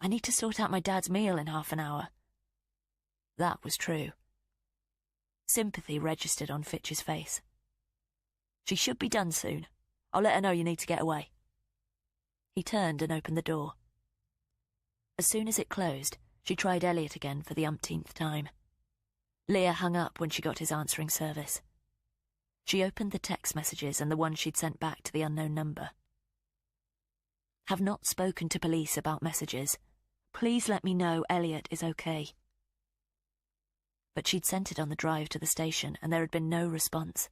"I need to sort out my dad's meal in half an hour." That was true. Sympathy registered on Fitch's face. "She should be done soon. I'll let her know you need to get away." He turned and opened the door. As soon as it closed, she tried Elliot again for the umpteenth time. Leah hung up when she got his answering service. She opened the text messages and the one she'd sent back to the unknown number. "Have not spoken to police about messages. Please let me know Elliot is okay." But she'd sent it on the drive to the station, and there had been no response.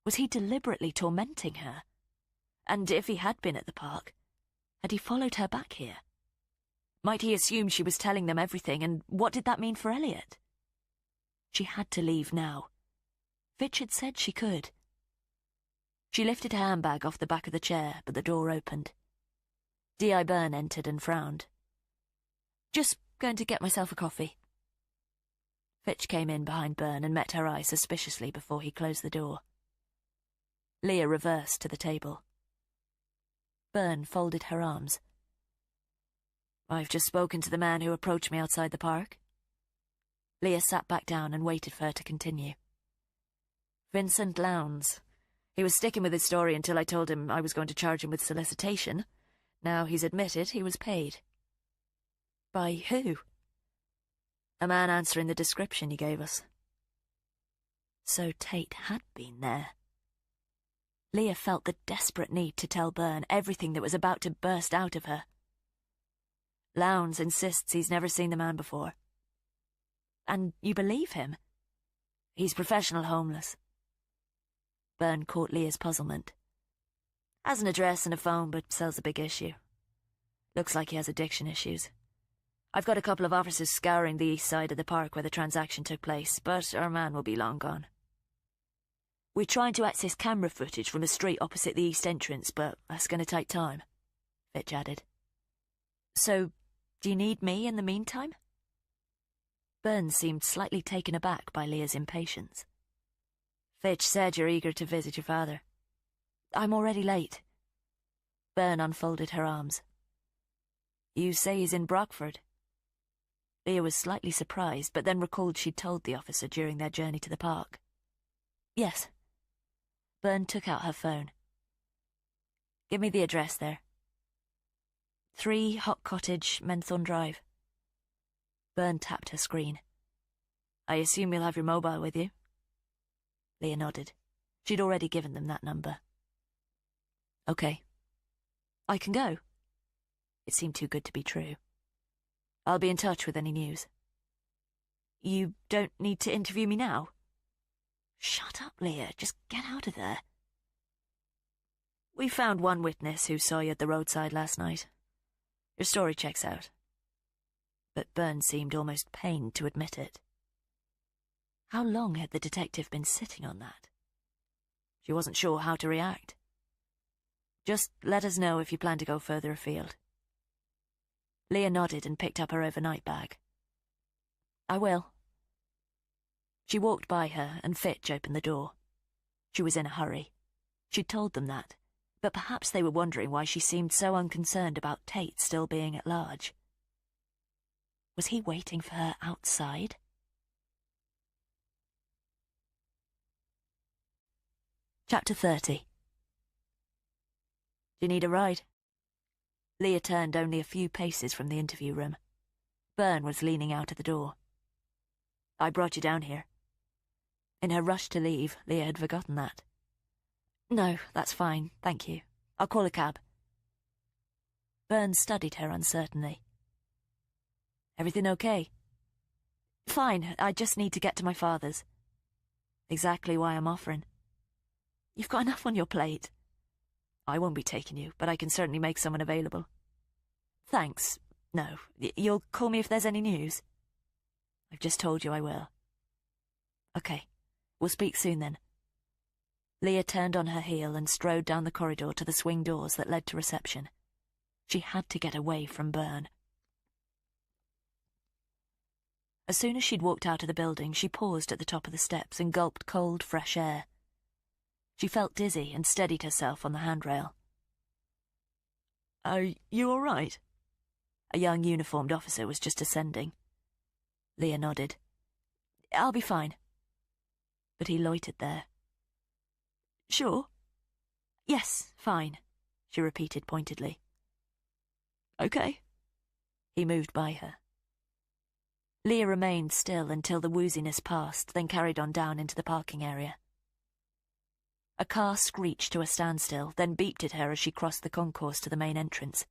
Was he deliberately tormenting her? And if he had been at the park, had he followed her back here? Might he assume she was telling them everything, and what did that mean for Elliot? She had to leave now. Fitch had said she could. She lifted her handbag off the back of the chair, but the door opened. D.I. Byrne entered and frowned. "Just going to get myself a coffee." Fitch came in behind Byrne and met her eye suspiciously before he closed the door. Leah reversed to the table. Byrne folded her arms. "I've just spoken to the man who approached me outside the park." Leah sat back down and waited for her to continue. "Vincent Lowndes. He was sticking with his story until I told him I was going to charge him with solicitation. Now he's admitted he was paid." "By who?" "A man answering the description you gave us." So Tate had been there. Leah felt the desperate need to tell Byrne everything that was about to burst out of her. "Lowndes insists he's never seen the man before." "And you believe him?" "He's professional homeless." Byrne caught Leah's puzzlement. "Has an address and a phone, but sells a big issue. Looks like he has addiction issues. I've got a couple of officers scouring the east side of the park where the transaction took place, but our man will be long gone." "We're trying to access camera footage from a street opposite the east entrance, but that's going to take time," Fitch added. "So, do you need me in the meantime?" Burns seemed slightly taken aback by Leah's impatience. Fitch said you're eager to visit your father. I'm already late. Byrne unfolded her arms. You say he's in Brockford? Leah was slightly surprised, but then recalled she'd told the officer during their journey to the park. Yes. Byrne took out her phone. Give me the address there. 3 Hot Cottage, Menthorn Drive. Byrne tapped her screen. I assume you'll have your mobile with you? Leah nodded. She'd already given them that number. Okay. I can go. It seemed too good to be true. I'll be in touch with any news. You don't need to interview me now? Shut up, Leah. Just get out of there. We found one witness who saw you at the roadside last night. Your story checks out. But Burns seemed almost pained to admit it. How long had the detective been sitting on that? She wasn't sure how to react. Just let us know if you plan to go further afield. Leah nodded and picked up her overnight bag. I will. She walked by her and Fitch opened the door. She was in a hurry. She'd told them that, but perhaps they were wondering why she seemed so unconcerned about Tate still being at large. Was he waiting for her outside? Chapter 30. Do you need a ride? Leah turned only a few paces from the interview room. Byrne was leaning out of the door. I brought you down here. In her rush to leave, Leah had forgotten that. No, that's fine, thank you. I'll call a cab. Byrne studied her uncertainly. Everything okay? Fine, I just need to get to my father's. Exactly why I'm offering. You've got enough on your plate. I won't be taking you, but I can certainly make someone available. Thanks. No, you'll call me if there's any news? I've just told you I will. Okay, we'll speak soon then. Leah turned on her heel and strode down the corridor to the swing doors that led to reception. She had to get away from Byrne. As soon as she'd walked out of the building, she paused at the top of the steps and gulped cold, fresh air. She felt dizzy and steadied herself on the handrail. Are you all right? A young uniformed officer was just ascending. Leah nodded. I'll be fine. But he loitered there. Sure? Yes, fine, she repeated pointedly. Okay. He moved by her. Leah remained still until the wooziness passed, then carried on down into the parking area. A car screeched to a standstill, then beeped at her as she crossed the concourse to the main entrance.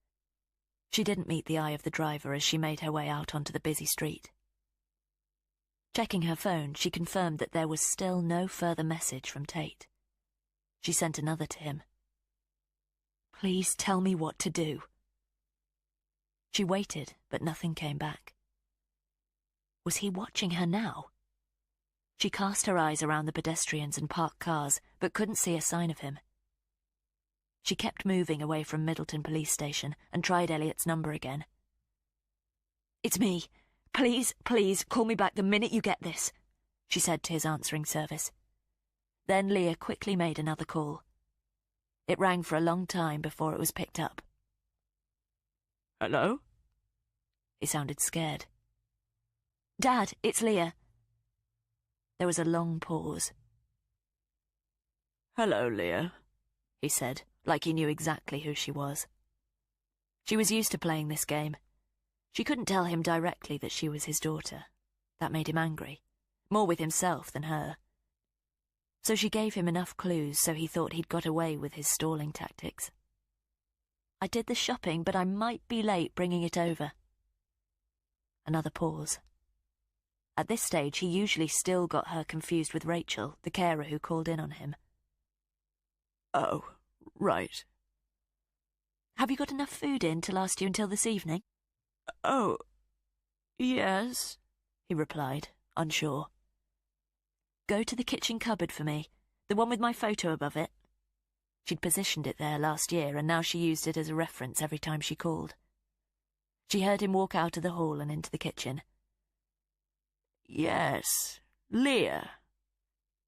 She didn't meet the eye of the driver as she made her way out onto the busy street. Checking her phone, she confirmed that there was still no further message from Tate. She sent another to him. Please tell me what to do. She waited, but nothing came back. Was he watching her now? She cast her eyes around the pedestrians and parked cars, but couldn't see a sign of him. She kept moving away from Middleton Police Station and tried Elliot's number again. It's me. Please, please, call me back the minute you get this, she said to his answering service. Then Leah quickly made another call. It rang for a long time before it was picked up. Hello? He sounded scared. Dad, it's Leah. There was a long pause. Hello, Leah, he said, like he knew exactly who she was. She was used to playing this game. She couldn't tell him directly that she was his daughter. That made him angry, more with himself than her. So she gave him enough clues so he thought he'd got away with his stalling tactics. I did the shopping, but I might be late bringing it over. Another pause. At this stage, he usually still got her confused with Rachel, the carer who called in on him. Oh, right. Have you got enough food in to last you until this evening? Oh, yes, he replied, unsure. Go to the kitchen cupboard for me, the one with my photo above it. She'd positioned it there last year, and now she used it as a reference every time she called. She heard him walk out of the hall and into the kitchen. Yes, Leah.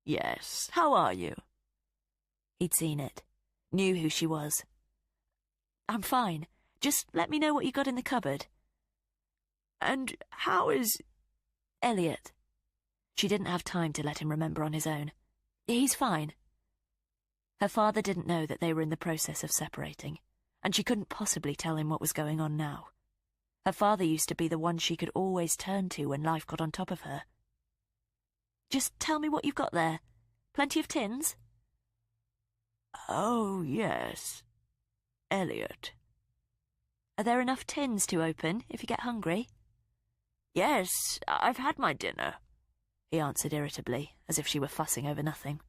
Yes, how are you? He'd seen it, knew who she was. I'm fine. Just let me know what you got in the cupboard. And how is... Elliot. She didn't have time to let him remember on his own. He's fine. Her father didn't know that they were in the process of separating, and she couldn't possibly tell him what was going on now. Her father used to be the one she could always turn to when life got on top of her. Just tell me what you've got there. Plenty of tins? Oh, yes. Elliot. Are there enough tins to open if you get hungry? Yes, I've had my dinner, he answered irritably, as if she were fussing over nothing.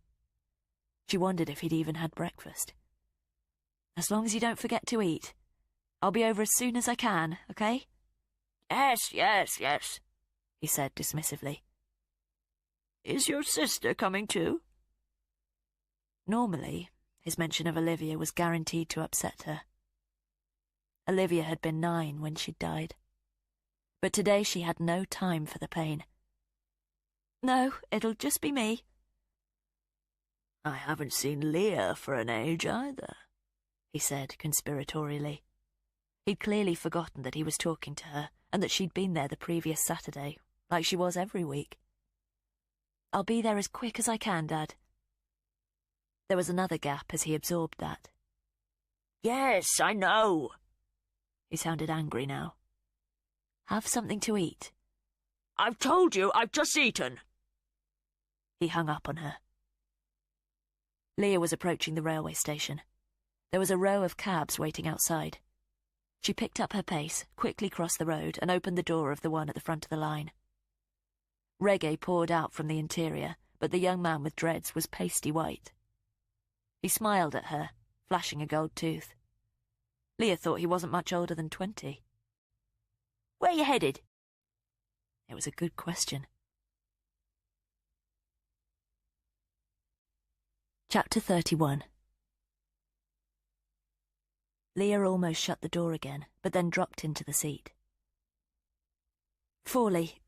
She wondered if he'd even had breakfast. As long as you don't forget to eat. I'll be over as soon as I can, okay? Yes, he said dismissively. Is your sister coming too? Normally, his mention of Olivia was guaranteed to upset her. Olivia had been 9 when she'd died. But today she had no time for the pain. No, it'll just be me. I haven't seen Leah for an age either, he said conspiratorially. He'd clearly forgotten that he was talking to her and that she'd been there the previous Saturday, like she was every week. I'll be there as quick as I can, Dad. There was another gap as he absorbed that. Yes, I know. He sounded angry now. Have something to eat. I've told you, I've just eaten. He hung up on her. Leah was approaching the railway station. There was a row of cabs waiting outside. She picked up her pace, quickly crossed the road, and opened the door of the one at the front of the line. Reggae poured out from the interior, but the young man with dreads was pasty white. He smiled at her, flashing a gold tooth. Leah thought he wasn't much older than 20. Where you headed? It was a good question. Chapter 31. Leah almost shut the door again, but then dropped into the seat. Forley,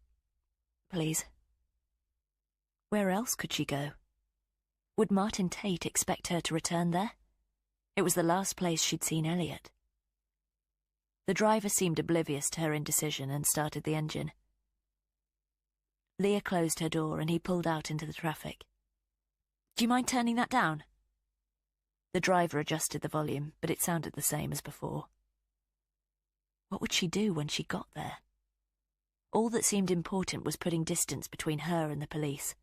please. Where else could she go? Would Martin Tate expect her to return there? It was the last place she'd seen Elliot. The driver seemed oblivious to her indecision and started the engine. Leah closed her door and he pulled out into the traffic. Do you mind turning that down? The driver adjusted the volume, but it sounded the same as before. What would she do when she got there? All that seemed important was putting distance between her and the police.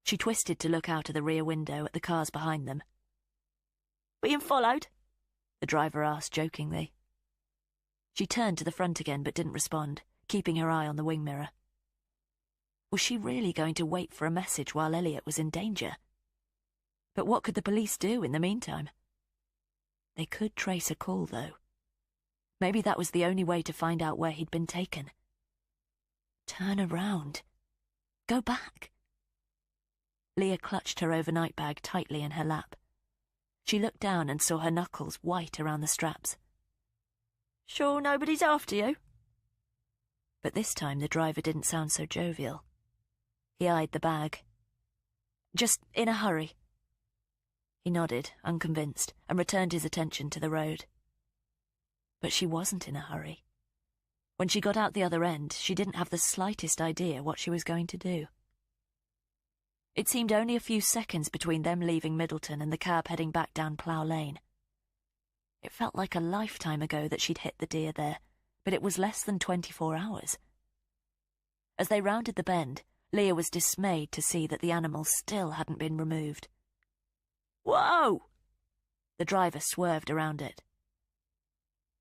She twisted to look out of the rear window at the cars behind them. Being followed? The driver asked jokingly. She turned to the front again but didn't respond, keeping her eye on the wing mirror. Was she really going to wait for a message while Elliot was in danger? But what could the police do in the meantime? They could trace a call, though. Maybe that was the only way to find out where he'd been taken. Turn around. Go back. Leah clutched her overnight bag tightly in her lap. She looked down and saw her knuckles white around the straps. Sure nobody's after you? But this time the driver didn't sound so jovial. He eyed the bag. Just in a hurry. He nodded, unconvinced, and returned his attention to the road. But she wasn't in a hurry. When she got out the other end, she didn't have the slightest idea what she was going to do. It seemed only a few seconds between them leaving Middleton and the cab heading back down Plough Lane. It felt like a lifetime ago that she'd hit the deer there, but it was less than 24 hours. As they rounded the bend, Leah was dismayed to see that the animal still hadn't been removed. Whoa! The driver swerved around it.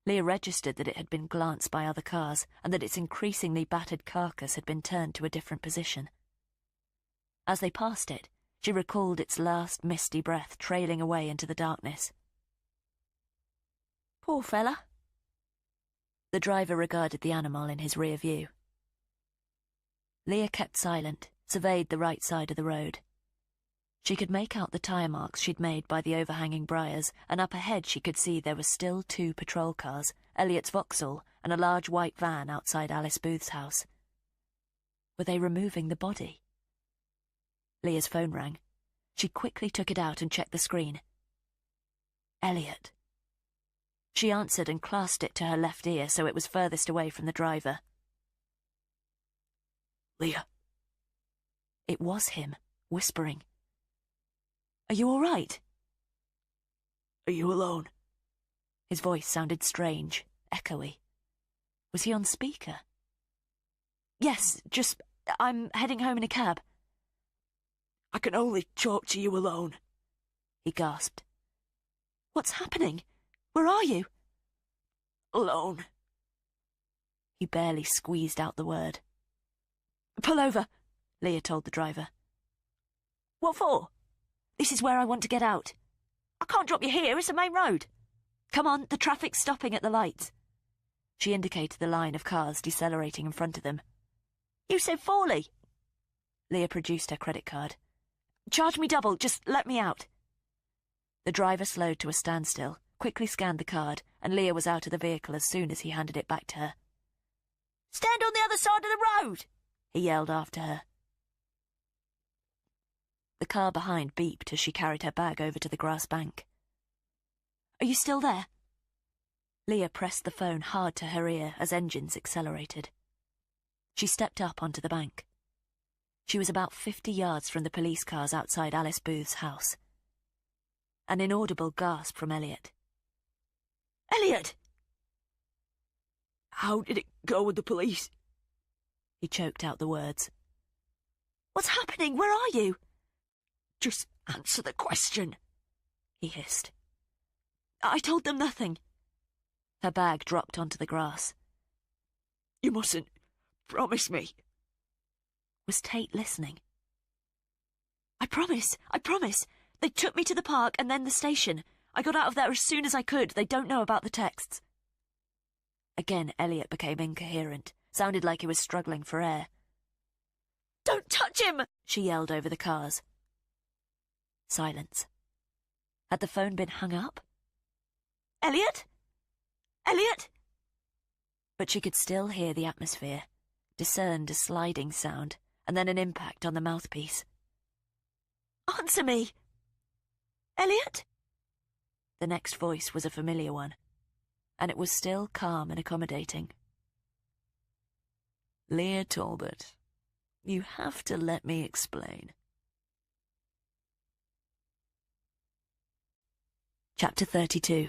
Leah registered that it had been glanced by other cars and that its increasingly battered carcass had been turned to a different position. As they passed it, she recalled its last misty breath trailing away into the darkness. Poor fella. The driver regarded the animal in his rear view. Leah kept silent, surveyed the right side of the road. She could make out the tyre marks she'd made by the overhanging briars, and up ahead she could see there were still 2 patrol cars, Elliot's Vauxhall, and a large white van outside Alice Booth's house. Were they removing the body? Leah's phone rang. She quickly took it out and checked the screen. Elliot. She answered and clasped it to her left ear so it was furthest away from the driver. Leah. It was him, whispering. Are you all right? Are you alone? His voice sounded strange, echoey. Was he on speaker? Yes, I'm heading home in a cab. I can only talk to you alone, he gasped. What's happening? Where are you? Alone. He barely squeezed out the word. Pull over, Leah told the driver. What for? This is where I want to get out. I can't drop you here, it's a main road. Come on, the traffic's stopping at the lights. She indicated the line of cars decelerating in front of them. You said Forley. Leah produced her credit card. Charge me double, just let me out. The driver slowed to a standstill, quickly scanned the card, and Leah was out of the vehicle as soon as he handed it back to her. Stand on the other side of the road, he yelled after her. The car behind beeped as she carried her bag over to the grass bank. Are you still there? Leah pressed the phone hard to her ear as engines accelerated. She stepped up onto the bank. She was about 50 yards from the police cars outside Alice Booth's house. An inaudible gasp from Elliot. Elliot! How did it go with the police? He choked out the words. What's happening? Where are you? Just answer the question, he hissed. I told them nothing. Her bag dropped onto the grass. You mustn't. Promise me. Was Tate listening? I promise. They took me to the park and then the station. I got out of there as soon as I could. They don't know about the texts. Again, Elliot became incoherent. Sounded like he was struggling for air. Don't touch him! She yelled over the cars. Silence. Had the phone been hung up? Elliot? Elliot? But she could still hear the atmosphere, discerned a sliding sound, and then an impact on the mouthpiece. Answer me! Elliot? The next voice was a familiar one, and it was still calm and accommodating. Leah Talbot, you have to let me explain. Chapter 32.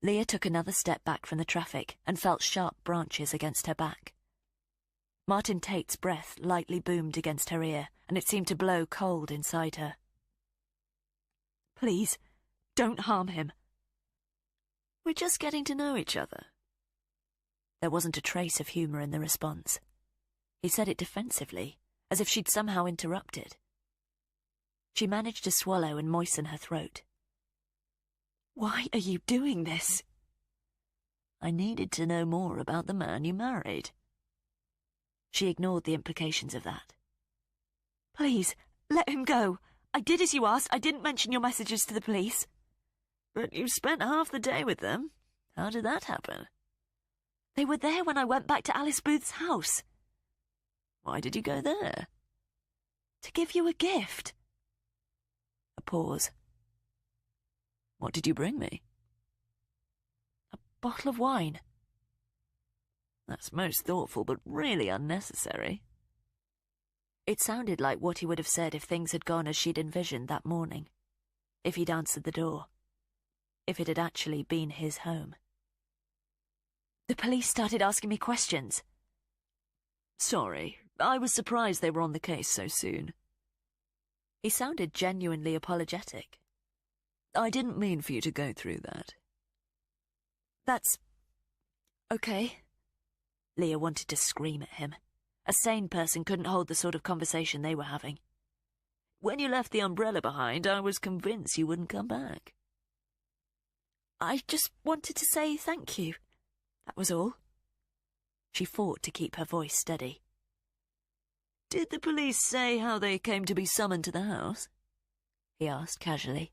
Leah took another step back from the traffic and felt sharp branches against her back. Martin Tate's breath lightly boomed against her ear, and it seemed to blow cold inside her. Please, don't harm him. We're just getting to know each other. There wasn't a trace of humour in the response. He said it defensively, as if she'd somehow interrupted. She managed to swallow and moisten her throat. Why are you doing this? I needed to know more about the man you married. She ignored the implications of that. Please, let him go. I did as you asked. I didn't mention your messages to the police. But you spent half the day with them. How did that happen? They were there when I went back to Alice Booth's house. Why did you go there? To give you a gift. A pause. What did you bring me? A bottle of wine. That's most thoughtful, but really unnecessary. It sounded like what he would have said if things had gone as she'd envisioned that morning. If he'd answered the door. If it had actually been his home. The police started asking me questions. Sorry, I was surprised they were on the case so soon. He sounded genuinely apologetic. I didn't mean for you to go through that. That's... okay. Leah wanted to scream at him. A sane person couldn't hold the sort of conversation they were having. When you left the umbrella behind, I was convinced you wouldn't come back. I just wanted to say thank you. That was all. She fought to keep her voice steady. Did the police say how they came to be summoned to the house? He asked casually.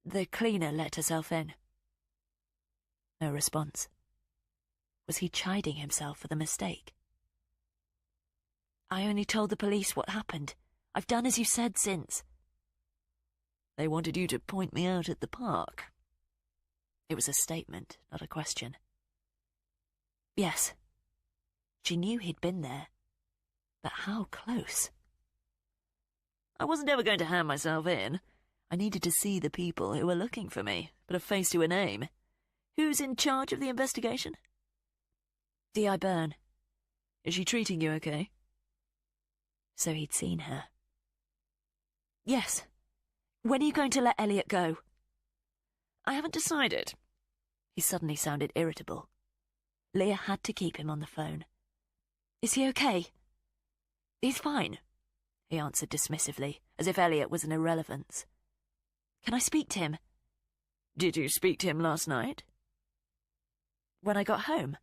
The cleaner let herself in. No response. Was he chiding himself for the mistake? I only told the police what happened. I've done as you said since. They wanted you to point me out at the park. It was a statement, not a question. Yes. She knew he'd been there. But how close? I wasn't ever going to hand myself in. I needed to see the people who were looking for me, put a face to a name. Who's in charge of the investigation? D.I. Byrne. Is she treating you okay? So he'd seen her. Yes. When are you going to let Elliot go? I haven't decided. He suddenly sounded irritable. Leah had to keep him on the phone. Is he okay? He's fine, he answered dismissively, as if Elliot was an irrelevance. Can I speak to him? Did you speak to him last night? When I got home?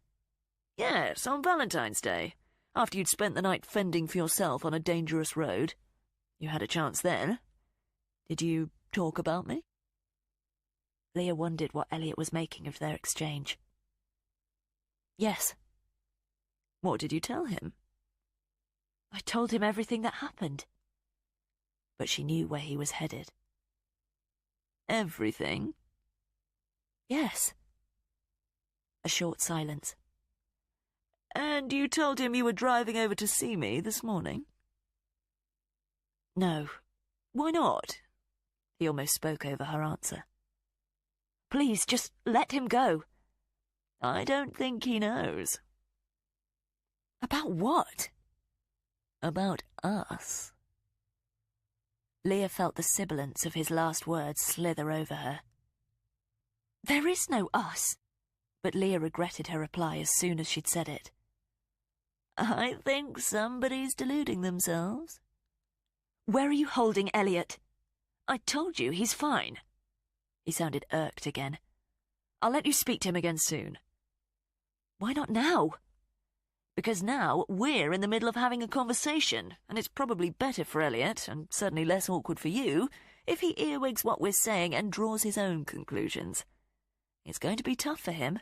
Yes, on Valentine's Day, after you'd spent the night fending for yourself on a dangerous road. You had a chance then. Did you talk about me? Leah wondered what Elliot was making of their exchange. Yes. What did you tell him? I told him everything that happened. But she knew where he was headed. Everything? Yes. A short silence. And you told him you were driving over to see me this morning? No. Why not? He almost spoke over her answer. Please, just let him go. I don't think he knows. About what? About us. Leah felt the sibilance of his last words slither over her. There is no us. But Leah regretted her reply as soon as she'd said it. I think somebody's deluding themselves. Where are you holding Elliot? I told you he's fine. He sounded irked again. I'll let you speak to him again soon. Why not now? Because now we're in the middle of having a conversation, and it's probably better for Elliot, and certainly less awkward for you, if he earwigs what we're saying and draws his own conclusions. It's going to be tough for him,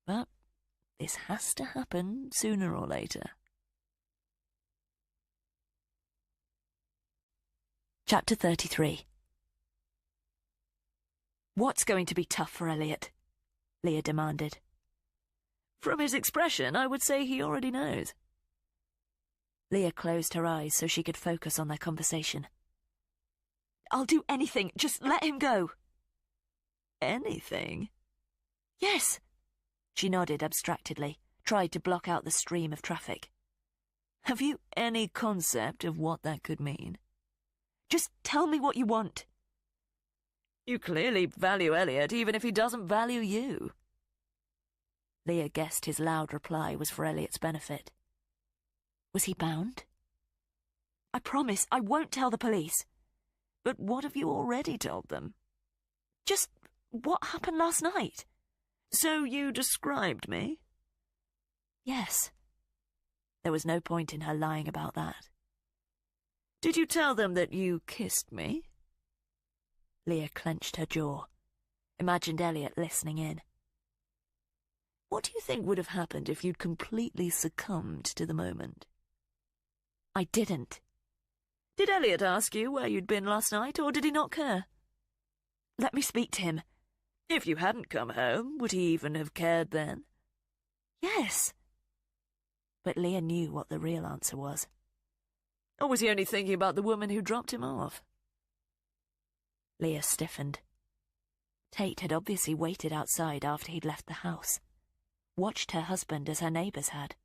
but this has to happen sooner or later. Chapter 33. What's going to be tough for Elliot? Leah demanded. From his expression, I would say he already knows. Leah closed her eyes so she could focus on their conversation. I'll do anything. Just let him go. Anything? Yes. She nodded abstractedly, tried to block out the stream of traffic. Have you any concept of what that could mean? Just tell me what you want. You clearly value Elliot, even if he doesn't value you. Leah guessed his loud reply was for Elliot's benefit. Was he bound? I promise I won't tell the police. But what have you already told them? Just what happened last night. So you described me? Yes. There was no point in her lying about that. Did you tell them that you kissed me? Leah clenched her jaw, imagined Elliot listening in. What do you think would have happened if you'd completely succumbed to the moment? I didn't. Did Elliot ask you where you'd been last night, or did he not care? Let me speak to him. If you hadn't come home, would he even have cared then? Yes. But Leah knew what the real answer was. Or was he only thinking about the woman who dropped him off? Leah stiffened. Tate had obviously waited outside after he'd left the house, watched her husband as her neighbours had.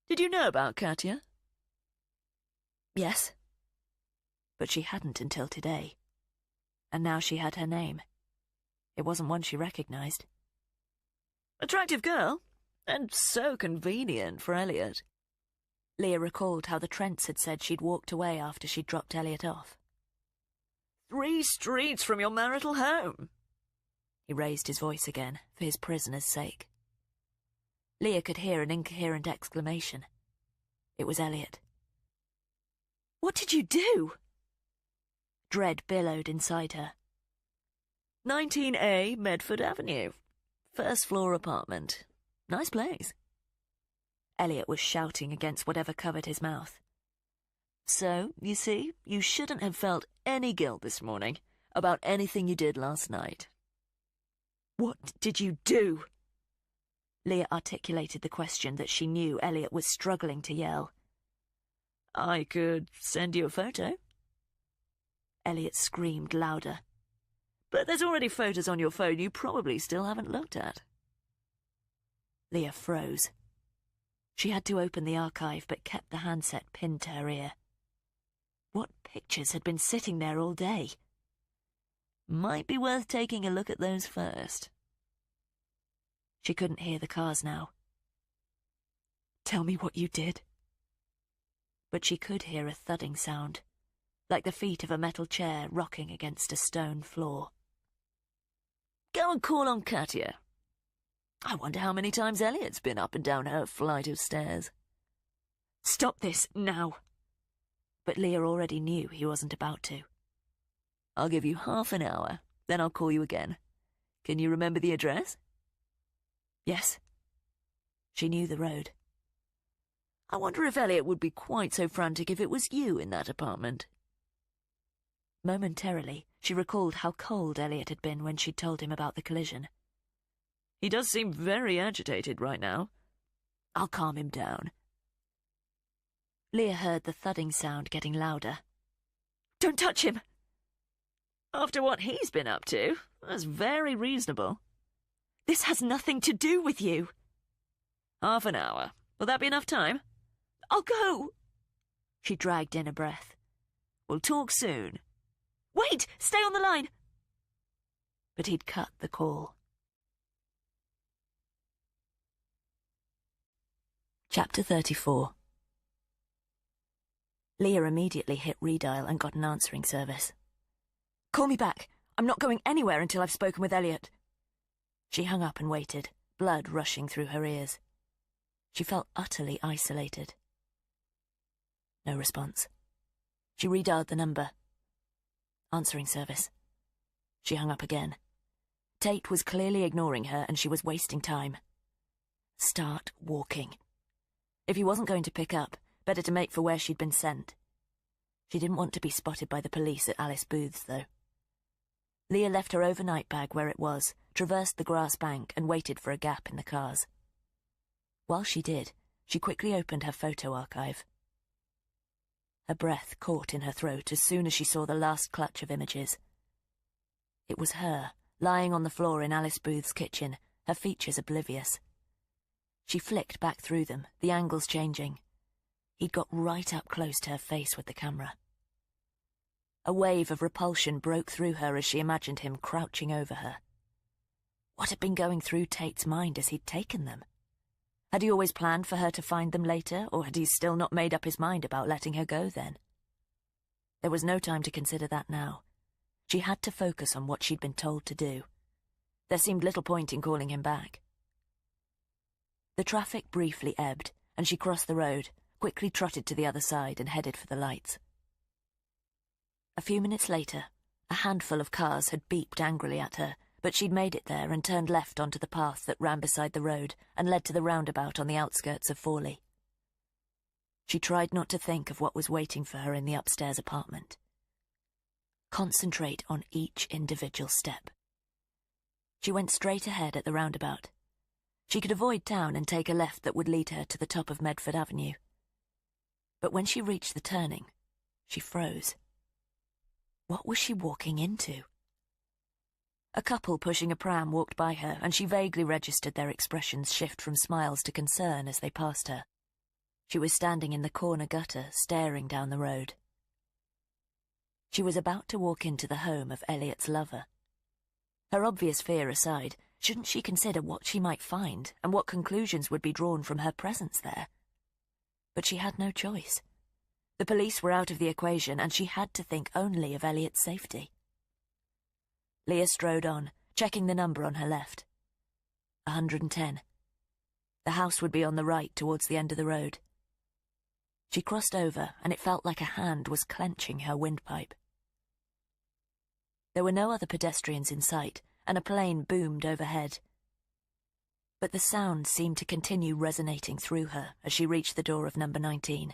Did you know about Katya? Yes. But she hadn't until today. And now she had her name. It wasn't one she recognised. Attractive girl, and so convenient for Elliot. Leah recalled how the Trents had said she'd walked away after she'd dropped Elliot off. 3 streets from your marital home. He raised his voice again, for his prisoner's sake. Leah could hear an incoherent exclamation. It was Elliot. What did you do? Dread billowed inside her. 19A Medford Avenue. First floor apartment. Nice place. Elliot was shouting against whatever covered his mouth. So, you see, you shouldn't have felt any guilt this morning about anything you did last night. What did you do? Leah articulated the question that she knew Elliot was struggling to yell. I could send you a photo. Elliot screamed louder. But there's already photos on your phone you probably still haven't looked at. Leah froze. She had to open the archive but kept the handset pinned to her ear. What pictures had been sitting there all day? Might be worth taking a look at those first. She couldn't hear the cars now. Tell me what you did. But she could hear a thudding sound, like the feet of a metal chair rocking against a stone floor. Go and call on Katia. I wonder how many times Elliot's been up and down her flight of stairs. Stop this, now. But Leah already knew he wasn't about to. I'll give you half an hour, then I'll call you again. Can you remember the address? Yes. She knew the road. I wonder if Elliot would be quite so frantic if it was you in that apartment. Momentarily, she recalled how cold Elliot had been when she'd told him about the collision. He does seem very agitated right now. I'll calm him down. Leah heard the thudding sound getting louder. Don't touch him! After what he's been up to, that's very reasonable. This has nothing to do with you. Half an hour. Will that be enough time? I'll go. She dragged in a breath. We'll talk soon. Wait! Stay on the line! But he'd cut the call. Chapter 34. Leah immediately hit redial and got an answering service. Call me back. I'm not going anywhere until I've spoken with Elliot. She hung up and waited, blood rushing through her ears. She felt utterly isolated. No response. She redialed the number. Answering service. She hung up again. Tate was clearly ignoring her and she was wasting time. Start walking. If he wasn't going to pick up, better to make for where she'd been sent. She didn't want to be spotted by the police at Alice Booth's, though. Leah left her overnight bag where it was, traversed the grass bank and waited for a gap in the cars. While she did, she quickly opened her photo archive. Her breath caught in her throat as soon as she saw the last clutch of images. It was her, lying on the floor in Alice Booth's kitchen, her features oblivious. She flicked back through them, the angles changing. He'd got right up close to her face with the camera. A wave of repulsion broke through her as she imagined him crouching over her. What had been going through Tate's mind as he'd taken them? Had he always planned for her to find them later, or had he still not made up his mind about letting her go then? There was no time to consider that now. She had to focus on what she'd been told to do. There seemed little point in calling him back. The traffic briefly ebbed, and she crossed the road, quickly trotted to the other side and headed for the lights. A few minutes later, a handful of cars had beeped angrily at her, but she'd made it there and turned left onto the path that ran beside the road and led to the roundabout on the outskirts of Forley. She tried not to think of what was waiting for her in the upstairs apartment. Concentrate on each individual step. She went straight ahead at the roundabout. She could avoid town and take a left that would lead her to the top of Medford Avenue. But when she reached the turning, she froze. What was she walking into? A couple pushing a pram walked by her, and she vaguely registered their expressions shift from smiles to concern as they passed her. She was standing in the corner gutter, staring down the road. She was about to walk into the home of Elliot's lover. Her obvious fear aside, shouldn't she consider what she might find and what conclusions would be drawn from her presence there? But she had no choice. The police were out of the equation, and she had to think only of Elliot's safety. Leah strode on, checking the number on her left. 110. The house would be on the right towards the end of the road. She crossed over, and it felt like a hand was clenching her windpipe. There were no other pedestrians in sight, and a plane boomed overhead. But the sound seemed to continue resonating through her as she reached the door of number 19.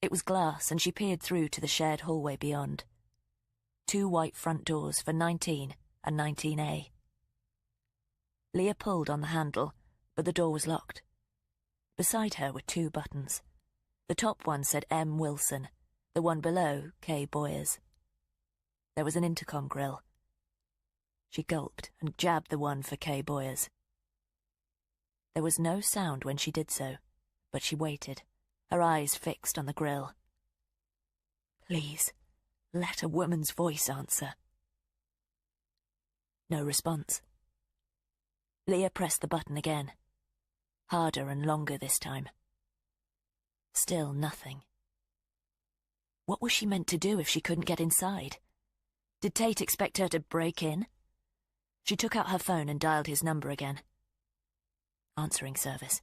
It was glass, and she peered through to the shared hallway beyond. 2 white front doors for 19 and 19A. Leah pulled on the handle, but the door was locked. Beside her were 2 buttons. The top one said M. Wilson, the one below K. Boyers. There was an intercom grill. She gulped and jabbed the one for K. Boyers. There was no sound when she did so, but she waited, her eyes fixed on the grill. Please, let a woman's voice answer. No response. Leah pressed the button again. Harder and longer this time. Still nothing. What was she meant to do if she couldn't get inside? Did Tate expect her to break in? She took out her phone and dialed his number again. Answering service.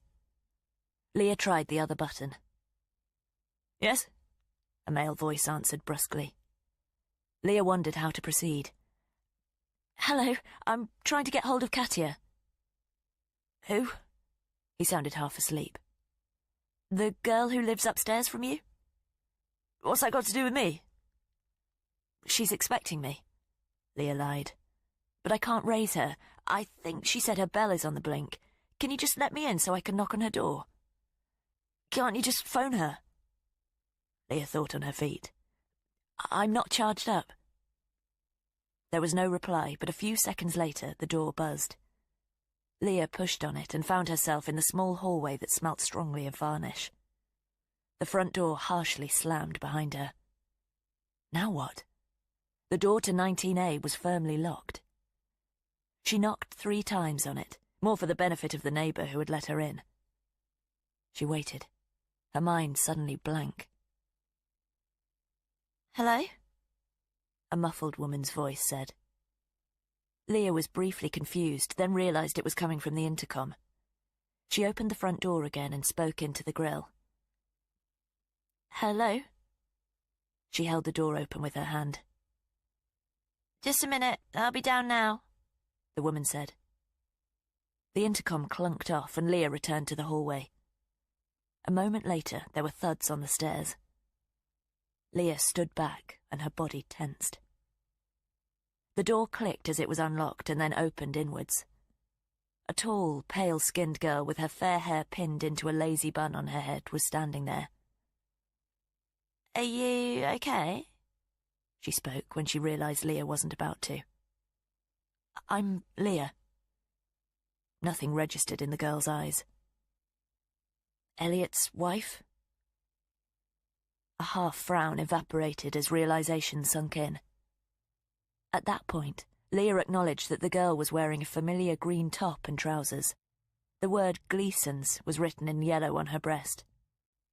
Leah tried the other button. Yes? A male voice answered brusquely. Leah wondered how to proceed. Hello, I'm trying to get hold of Katia. Who? He sounded half asleep. The girl who lives upstairs from you? What's that got to do with me? She's expecting me, Leah lied. But I can't raise her. I think she said her bell is on the blink. Can you just let me in so I can knock on her door? Can't you just phone her? Leah thought on her feet. I'm not charged up. There was no reply, but a few seconds later the door buzzed. Leah pushed on it and found herself in the small hallway that smelt strongly of varnish. The front door harshly slammed behind her. Now what? The door to 19A was firmly locked. She knocked 3 times on it, more for the benefit of the neighbour who had let her in. She waited, her mind suddenly blank. Hello? A muffled woman's voice said. Leah was briefly confused, then realised it was coming from the intercom. She opened the front door again and spoke into the grill. Hello? She held the door open with her hand. Just a minute, I'll be down now, the woman said. The intercom clunked off and Leah returned to the hallway. A moment later, there were thuds on the stairs. Leah stood back and her body tensed. The door clicked as it was unlocked and then opened inwards. A tall, pale-skinned girl with her fair hair pinned into a lazy bun on her head was standing there. Are you okay? She spoke when she realised Leah wasn't about to. I'm Leah. Nothing registered in the girl's eyes. Elliot's wife? A half-frown evaporated as realisation sunk in. At that point, Leah acknowledged that the girl was wearing a familiar green top and trousers. The word Gleason's was written in yellow on her breast.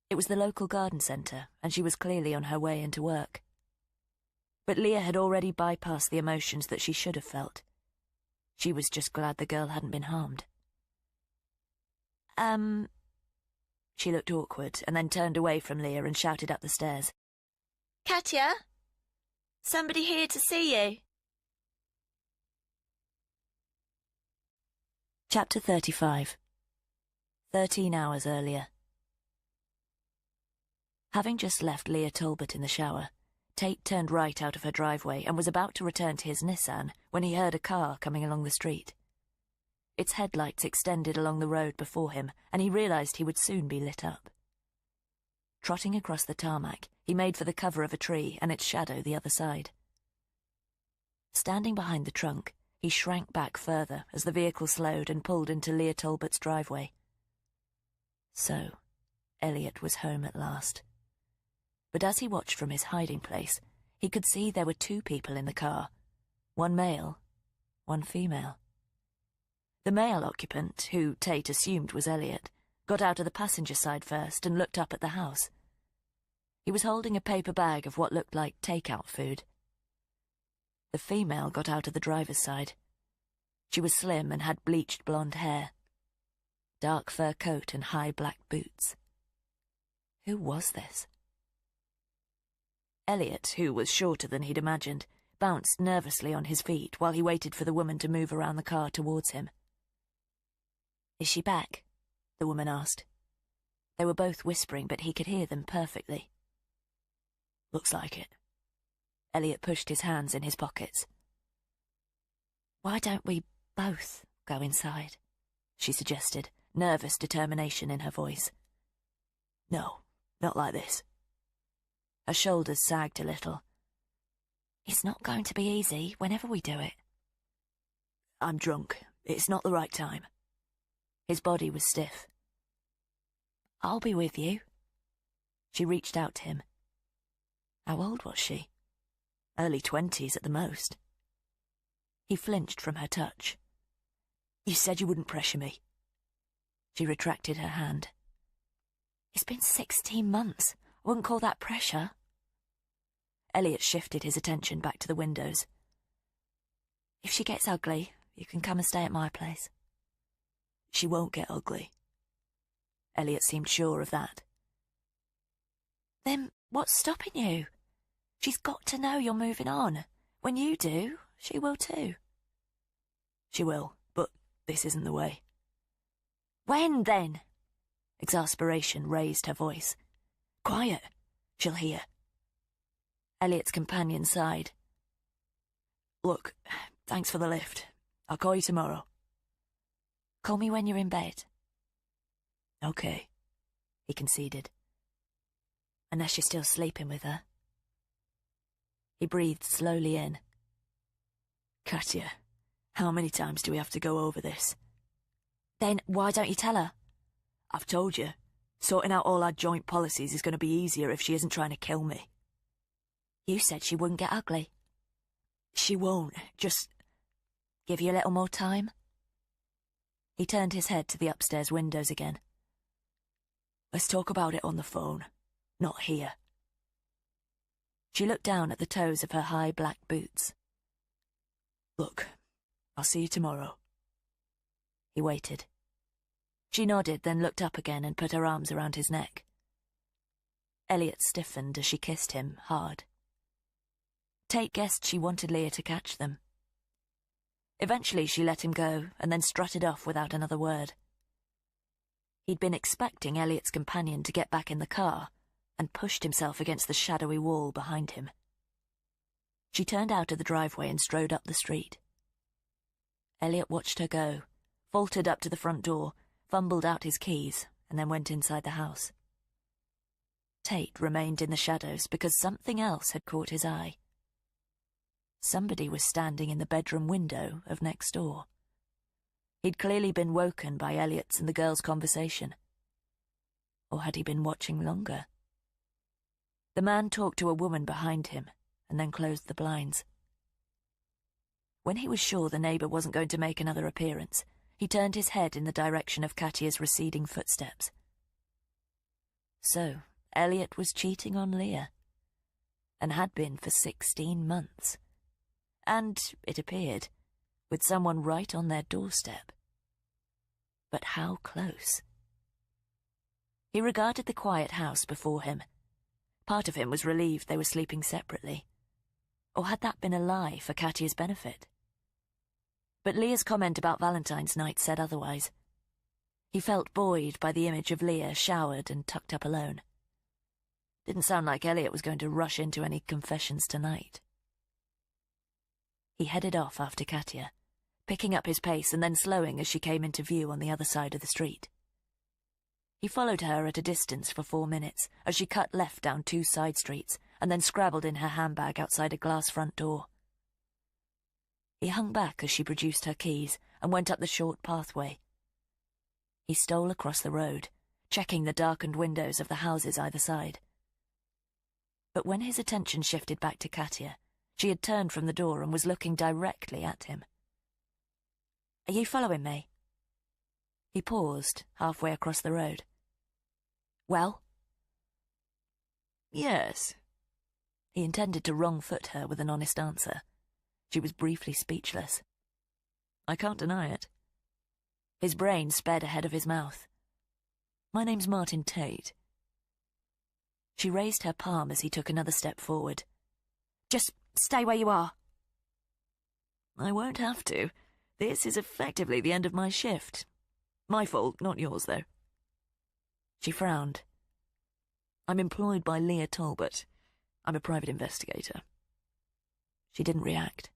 It was the local garden centre, and she was clearly on her way into work. But Leah had already bypassed the emotions that she should have felt. She was just glad the girl hadn't been harmed. She looked awkward and then turned away from Leah and shouted up the stairs. Katia? Somebody here to see you. Chapter 35. 13 hours earlier. Having just left Leah Talbot in the shower, Tate turned right out of her driveway and was about to return to his Nissan when he heard a car coming along the street. Its headlights extended along the road before him, and he realised he would soon be lit up. Trotting across the tarmac, he made for the cover of a tree and its shadow the other side. Standing behind the trunk, he shrank back further as the vehicle slowed and pulled into Leah Talbot's driveway. So, Elliot was home at last. But as he watched from his hiding place, he could see there were 2 people in the car, one male, one female. The male occupant, who Tate assumed was Elliot, got out of the passenger side first and looked up at the house. He was holding a paper bag of what looked like takeout food. The female got out of the driver's side. She was slim and had bleached blonde hair, dark fur coat and high black boots. Who was this? Elliot, who was shorter than he'd imagined, bounced nervously on his feet while he waited for the woman to move around the car towards him. Is she back? The woman asked. They were both whispering, but he could hear them perfectly. Looks like it. Elliot pushed his hands in his pockets. Why don't we both go inside? She suggested, nervous determination in her voice. No, not like this. Her shoulders sagged a little. It's not going to be easy whenever we do it. I'm drunk. It's not the right time. His body was stiff. I'll be with you. She reached out to him. How old was she? Early 20s at the most. He flinched from her touch. You said you wouldn't pressure me. She retracted her hand. It's been 16 months. I wouldn't call that pressure. Elliot shifted his attention back to the windows. If she gets ugly, you can come and stay at my place. She won't get ugly. Elliot seemed sure of that. Then what's stopping you? She's got to know you're moving on. When you do, she will too. She will, but this isn't the way. When, then? Exasperation raised her voice. Quiet. She'll hear. Elliot's companion sighed. Look, thanks for the lift. I'll call you tomorrow. Call me when you're in bed. Okay, he conceded. Unless you're still sleeping with her. He breathed slowly in. Katya, how many times do we have to go over this? Then why don't you tell her? I've told you. Sorting out all our joint policies is going to be easier if she isn't trying to kill me. You said she wouldn't get ugly. She won't. Just give you a little more time. He turned his head to the upstairs windows again. Let's talk about it on the phone, not here. She looked down at the toes of her high black boots. Look, I'll see you tomorrow. He waited. She nodded, then looked up again and put her arms around his neck. Elliot stiffened as she kissed him hard. Tate guessed she wanted Leah to catch them. Eventually she let him go and then strutted off without another word. He'd been expecting Elliot's companion to get back in the car and pushed himself against the shadowy wall behind him. She turned out of the driveway and strode up the street. Elliot watched her go, faltered up to the front door, fumbled out his keys, and then went inside the house. Tate remained in the shadows because something else had caught his eye. Somebody was standing in the bedroom window of next door. He'd clearly been woken by Elliot's and the girl's conversation. Or had he been watching longer? The man talked to a woman behind him and then closed the blinds. When he was sure the neighbour wasn't going to make another appearance, he turned his head in the direction of Katya's receding footsteps. So, Elliot was cheating on Leah, and had been for 16 months. And, it appeared, with someone right on their doorstep. But how close? He regarded the quiet house before him. Part of him was relieved they were sleeping separately. Or had that been a lie for Katya's benefit? But Leah's comment about Valentine's night said otherwise. He felt buoyed by the image of Leah showered and tucked up alone. Didn't sound like Elliot was going to rush into any confessions tonight. He headed off after Katya, picking up his pace and then slowing as she came into view on the other side of the street. He followed her at a distance for 4 minutes as she cut left down 2 side streets and then scrabbled in her handbag outside a glass front door. He hung back as she produced her keys and went up the short pathway. He stole across the road, checking the darkened windows of the houses either side. But when his attention shifted back to Katya, she had turned from the door and was looking directly at him. Are you following me? He paused, halfway across the road. Well? Yes. He intended to wrong-foot her with an honest answer. She was briefly speechless. I can't deny it. His brain sped ahead of his mouth. My name's Martin Tate. She raised her palm as he took another step forward. Just stay where you are. I won't have to. This is effectively the end of my shift. My fault, not yours, though. She frowned. I'm employed by Leah Talbot. I'm a private investigator. She didn't react.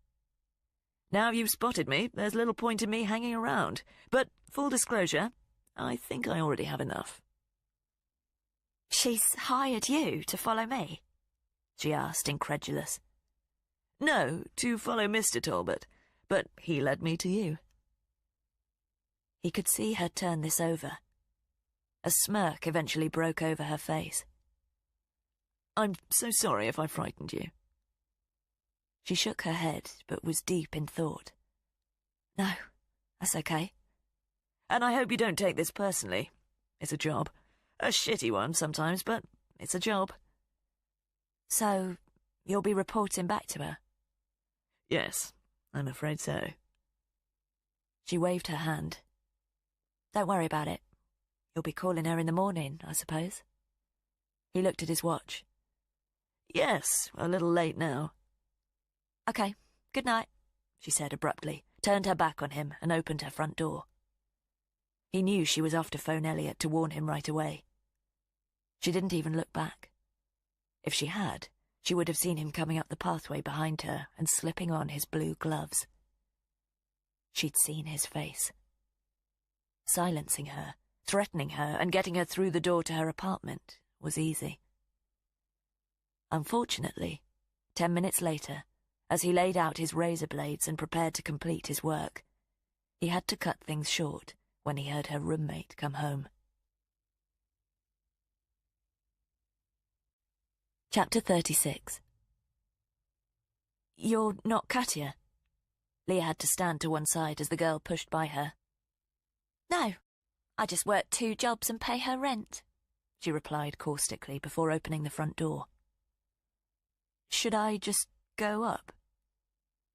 Now you've spotted me, there's little point in me hanging around. But, full disclosure, I think I already have enough. She's hired you to follow me? She asked, incredulous. No, to follow Mr. Talbot, but he led me to you. He could see her turn this over. A smirk eventually broke over her face. I'm so sorry if I frightened you. She shook her head, but was deep in thought. No, that's okay. And I hope you don't take this personally. It's a job. A shitty one sometimes, but it's a job. So, you'll be reporting back to her? Yes, I'm afraid so. She waved her hand. Don't worry about it. You'll be calling her in the morning, I suppose. He looked at his watch. Yes, a little late now. Okay, good night, she said abruptly, turned her back on him and opened her front door. He knew she was off to phone Elliot to warn him right away. She didn't even look back. If she had, she would have seen him coming up the pathway behind her and slipping on his blue gloves. She'd seen his face. Silencing her, threatening her, and getting her through the door to her apartment was easy. Unfortunately, 10 minutes later, as he laid out his razor blades and prepared to complete his work, he had to cut things short when he heard her roommate come home. Chapter 36. You're not Katya? Leah had to stand to one side as the girl pushed by her. No, I just work 2 jobs and pay her rent, she replied caustically before opening the front door. Should I just go up?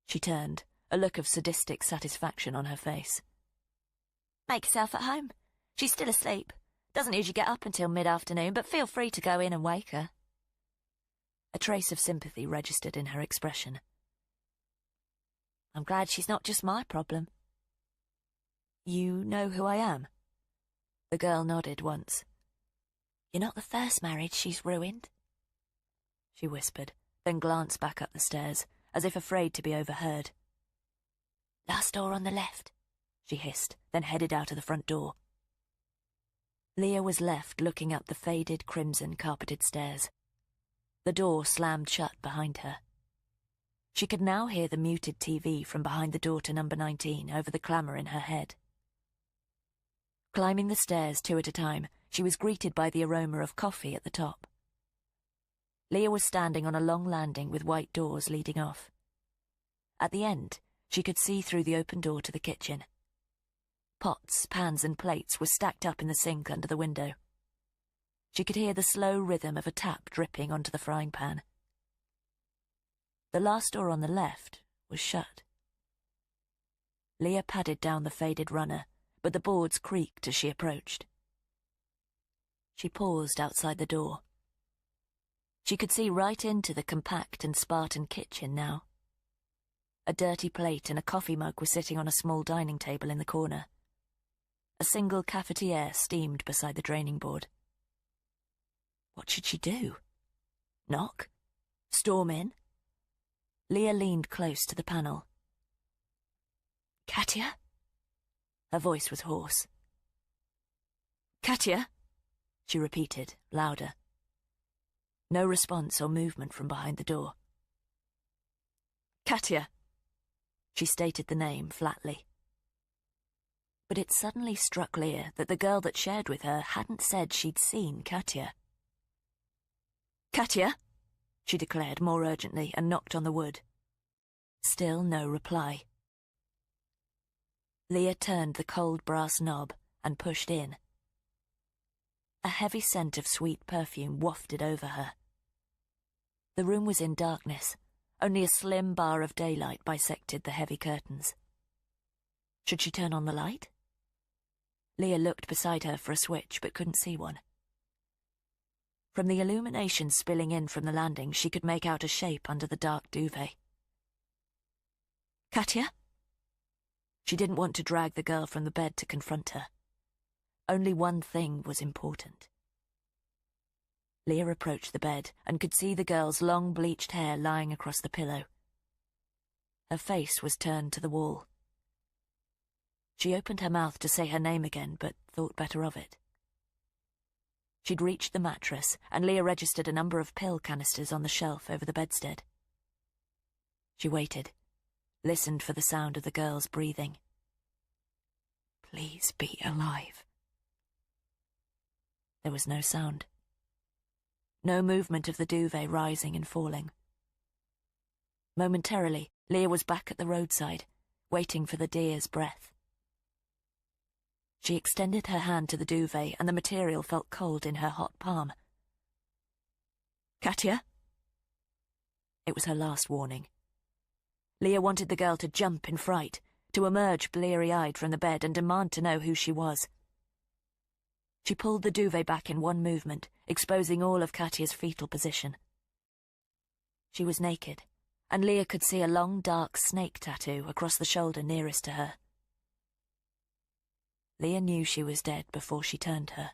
She turned, a look of sadistic satisfaction on her face. Make yourself at home. She's still asleep. Doesn't usually get up until mid-afternoon, but feel free to go in and wake her. A trace of sympathy registered in her expression. I'm glad she's not just my problem. You know who I am? The girl nodded once. You're not the first marriage she's ruined, she whispered, then glanced back up the stairs, as if afraid to be overheard. Last door on the left, she hissed, then headed out of the front door. Leah was left looking up the faded crimson carpeted stairs. The door slammed shut behind her. She could now hear the muted TV from behind the door to number 19 over the clamour in her head. Climbing the stairs 2 at a time, she was greeted by the aroma of coffee at the top. Leah was standing on a long landing with white doors leading off. At the end, she could see through the open door to the kitchen. Pots, pans and plates were stacked up in the sink under the window. She could hear the slow rhythm of a tap dripping onto the frying pan. The last door on the left was shut. Leah padded down the faded runner, but the boards creaked as she approached. She paused outside the door. She could see right into the compact and Spartan kitchen now. A dirty plate and a coffee mug were sitting on a small dining table in the corner. A single cafetiere steamed beside the draining board. What should she do? Knock? Storm in? Leah leaned close to the panel. Katya? Her voice was hoarse. Katya? She repeated, louder. No response or movement from behind the door. Katya. She stated the name flatly. But it suddenly struck Leah that the girl that shared with her hadn't said she'd seen Katya. Katya, she declared more urgently and knocked on the wood. Still no reply. Leah turned the cold brass knob and pushed in. A heavy scent of sweet perfume wafted over her. The room was in darkness. Only a slim bar of daylight bisected the heavy curtains. Should she turn on the light? Leah looked beside her for a switch but couldn't see one. From the illumination spilling in from the landing, she could make out a shape under the dark duvet. Katya? She didn't want to drag the girl from the bed to confront her. Only one thing was important. Leah approached the bed and could see the girl's long bleached hair lying across the pillow. Her face was turned to the wall. She opened her mouth to say her name again, but thought better of it. She'd reached the mattress, and Leah registered a number of pill canisters on the shelf over the bedstead. She waited, listened for the sound of the girl's breathing. Please be alive. There was no sound. No movement of the duvet rising and falling. Momentarily, Leah was back at the roadside, waiting for the deer's breath. She extended her hand to the duvet, and the material felt cold in her hot palm. Katia? It was her last warning. Leah wanted the girl to jump in fright, to emerge bleary-eyed from the bed and demand to know who she was. She pulled the duvet back in one movement, exposing all of Katia's fetal position. She was naked, and Leah could see a long, dark snake tattoo across the shoulder nearest to her. Leah knew she was dead before she turned her.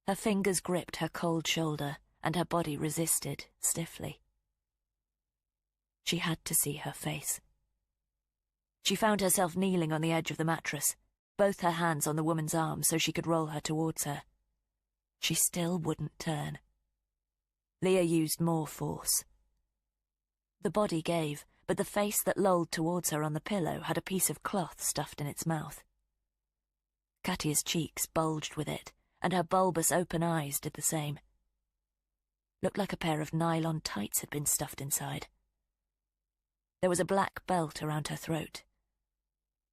Her fingers gripped her cold shoulder, and her body resisted stiffly. She had to see her face. She found herself kneeling on the edge of the mattress, both her hands on the woman's arm so she could roll her towards her. She still wouldn't turn. Leah used more force. The body gave, but the face that lolled towards her on the pillow had a piece of cloth stuffed in its mouth. Katia's cheeks bulged with it, and her bulbous open eyes did the same. Looked like a pair of nylon tights had been stuffed inside. There was a black belt around her throat.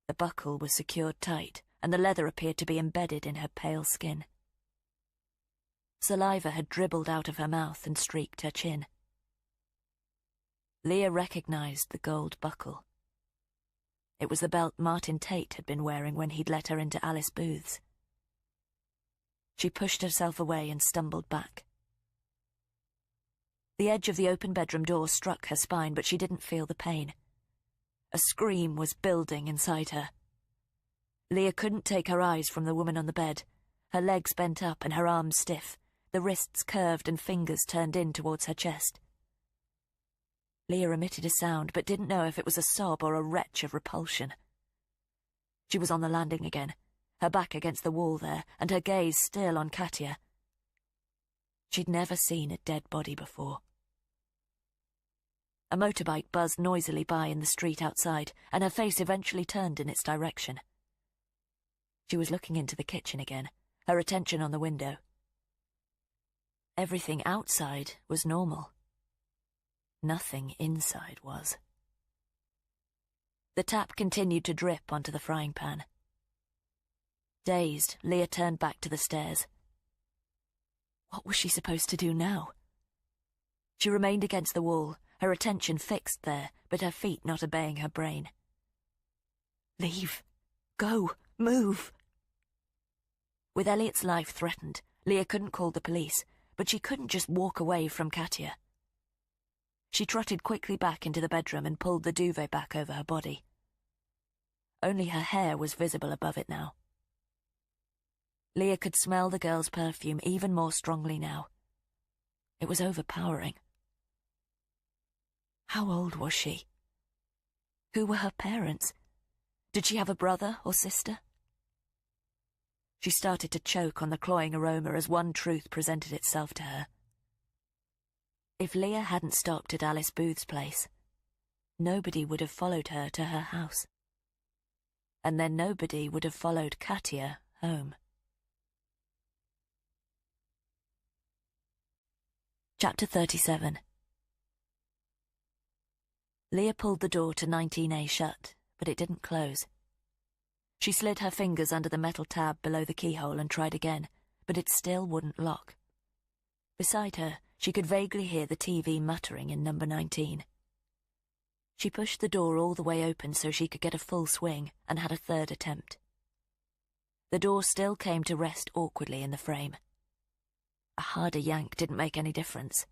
The buckle was secured tight, and the leather appeared to be embedded in her pale skin. Saliva had dribbled out of her mouth and streaked her chin. Leah recognized the gold buckle. It was the belt Martin Tate had been wearing when he'd let her into Alice Booth's. She pushed herself away and stumbled back. The edge of the open bedroom door struck her spine, but she didn't feel the pain. A scream was building inside her. Leah couldn't take her eyes from the woman on the bed, her legs bent up and her arms stiff, the wrists curved and fingers turned in towards her chest. Leah emitted a sound, but didn't know if it was a sob or a retch of repulsion. She was on the landing again, her back against the wall there, and her gaze still on Katia. She'd never seen a dead body before. A motorbike buzzed noisily by in the street outside, and her face eventually turned in its direction. She was looking into the kitchen again, her attention on the window. Everything outside was normal. Nothing inside was. The tap continued to drip onto the frying pan. Dazed, Leah turned back to the stairs. What was she supposed to do now? She remained against the wall, her attention fixed there, but her feet not obeying her brain. Leave. Go. Move. With Elliot's life threatened, Leah couldn't call the police, but she couldn't just walk away from Katia. She trotted quickly back into the bedroom and pulled the duvet back over her body. Only her hair was visible above it now. Leah could smell the girl's perfume even more strongly now. It was overpowering. How old was she? Who were her parents? Did she have a brother or sister? She started to choke on the cloying aroma as one truth presented itself to her. If Leah hadn't stopped at Alice Booth's place, nobody would have followed her to her house. And then nobody would have followed Katia home. Chapter 37. Leah pulled the door to 19A shut, but it didn't close. She slid her fingers under the metal tab below the keyhole and tried again, but it still wouldn't lock. Beside her, she could vaguely hear the TV muttering in number 19. She pushed the door all the way open so she could get a full swing and had a third attempt. The door still came to rest awkwardly in the frame. A harder yank didn't make any difference.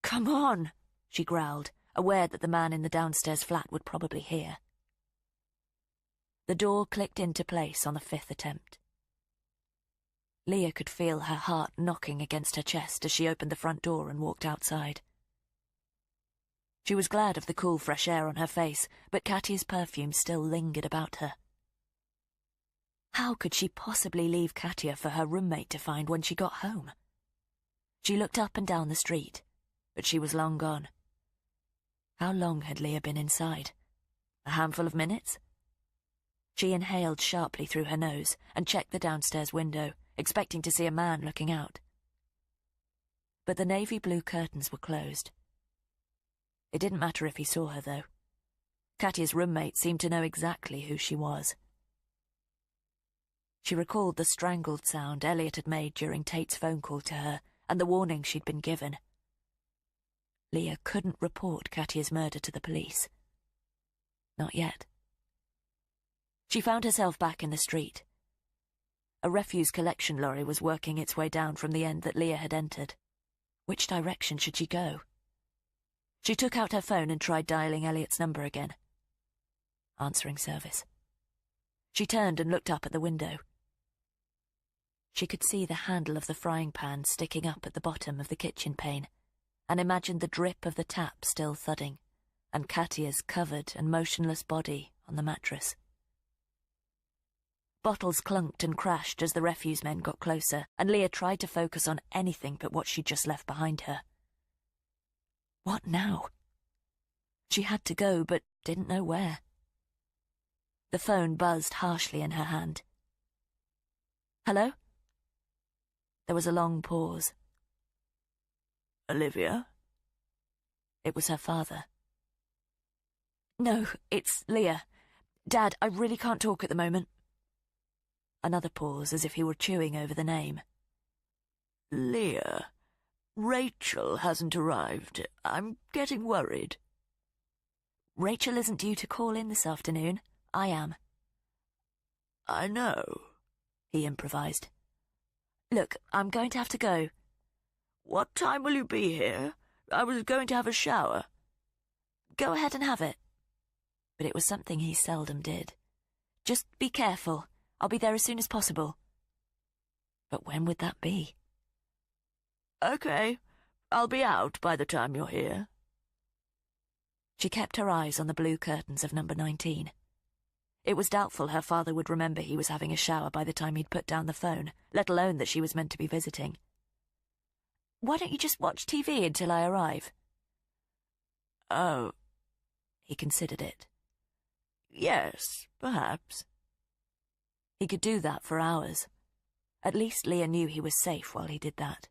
"Come on," she growled, aware that the man in the downstairs flat would probably hear. The door clicked into place on the fifth attempt. Leah could feel her heart knocking against her chest as she opened the front door and walked outside. She was glad of the cool, fresh air on her face, but Katya's perfume still lingered about her. How could she possibly leave Katya for her roommate to find when she got home? She looked up and down the street, but she was long gone. How long had Leah been inside? A handful of minutes? She inhaled sharply through her nose and checked the downstairs window, expecting to see a man looking out. But the navy blue curtains were closed. It didn't matter if he saw her, though. Katya's roommate seemed to know exactly who she was. She recalled the strangled sound Elliot had made during Tate's phone call to her and the warning she'd been given. Leah couldn't report Katya's murder to the police. Not yet. She found herself back in the street. A refuse collection lorry was working its way down from the end that Leah had entered. Which direction should she go? She took out her phone and tried dialing Elliot's number again. Answering service. She turned and looked up at the window. She could see the handle of the frying pan sticking up at the bottom of the kitchen pane, and imagined the drip of the tap still thudding, and Katya's covered and motionless body on the mattress. Bottles clunked and crashed as the refuse men got closer, and Leah tried to focus on anything but what she'd just left behind her. What now? She had to go, but didn't know where. The phone buzzed harshly in her hand. Hello? There was a long pause. Olivia? It was her father. No, it's Leah. Dad, I really can't talk at the moment. Another pause, as if he were chewing over the name. Leah, Rachel hasn't arrived. I'm getting worried. Rachel isn't due to call in this afternoon. I am. I know, he improvised. Look, I'm going to have to go. What time will you be here? I was going to have a shower. Go ahead and have it. But it was something he seldom did. Just be careful. I'll be there as soon as possible. But when would that be? Okay, I'll be out by the time you're here. She kept her eyes on the blue curtains of number 19. It was doubtful her father would remember he was having a shower by the time he'd put down the phone, let alone that she was meant to be visiting. Why don't you just watch TV until I arrive? Oh. He considered it. Yes, perhaps. He could do that for hours. At least Leah knew he was safe while he did that.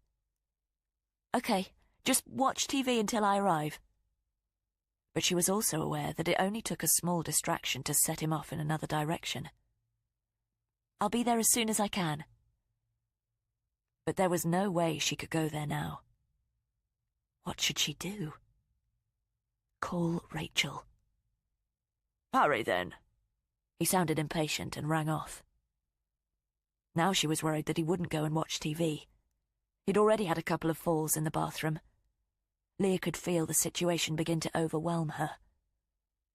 Okay, just watch TV until I arrive. But she was also aware that it only took a small distraction to set him off in another direction. I'll be there as soon as I can. But there was no way she could go there now. What should she do? Call Rachel. Hurry then. He sounded impatient and rang off. Now she was worried that he wouldn't go and watch TV. He'd already had a couple of falls in the bathroom. Leah could feel the situation begin to overwhelm her.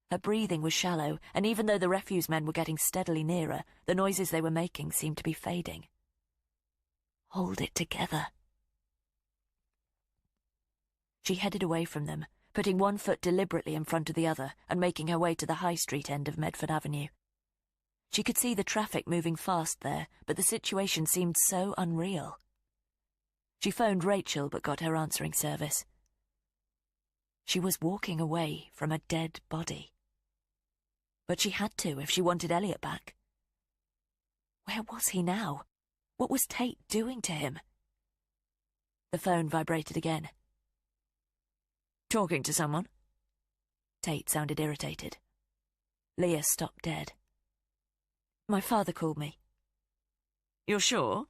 Her breathing was shallow, and even though the refuse men were getting steadily nearer, the noises they were making seemed to be fading. Hold it together. She headed away from them, putting one foot deliberately in front of the other and making her way to the High Street end of Medford Avenue. She could see the traffic moving fast there, but the situation seemed so unreal. She phoned Rachel but got her answering service. She was walking away from a dead body. But she had to if she wanted Elliot back. Where was he now? What was Tate doing to him? The phone vibrated again. Talking to someone? Tate sounded irritated. Leah stopped dead. My father called me. You're sure?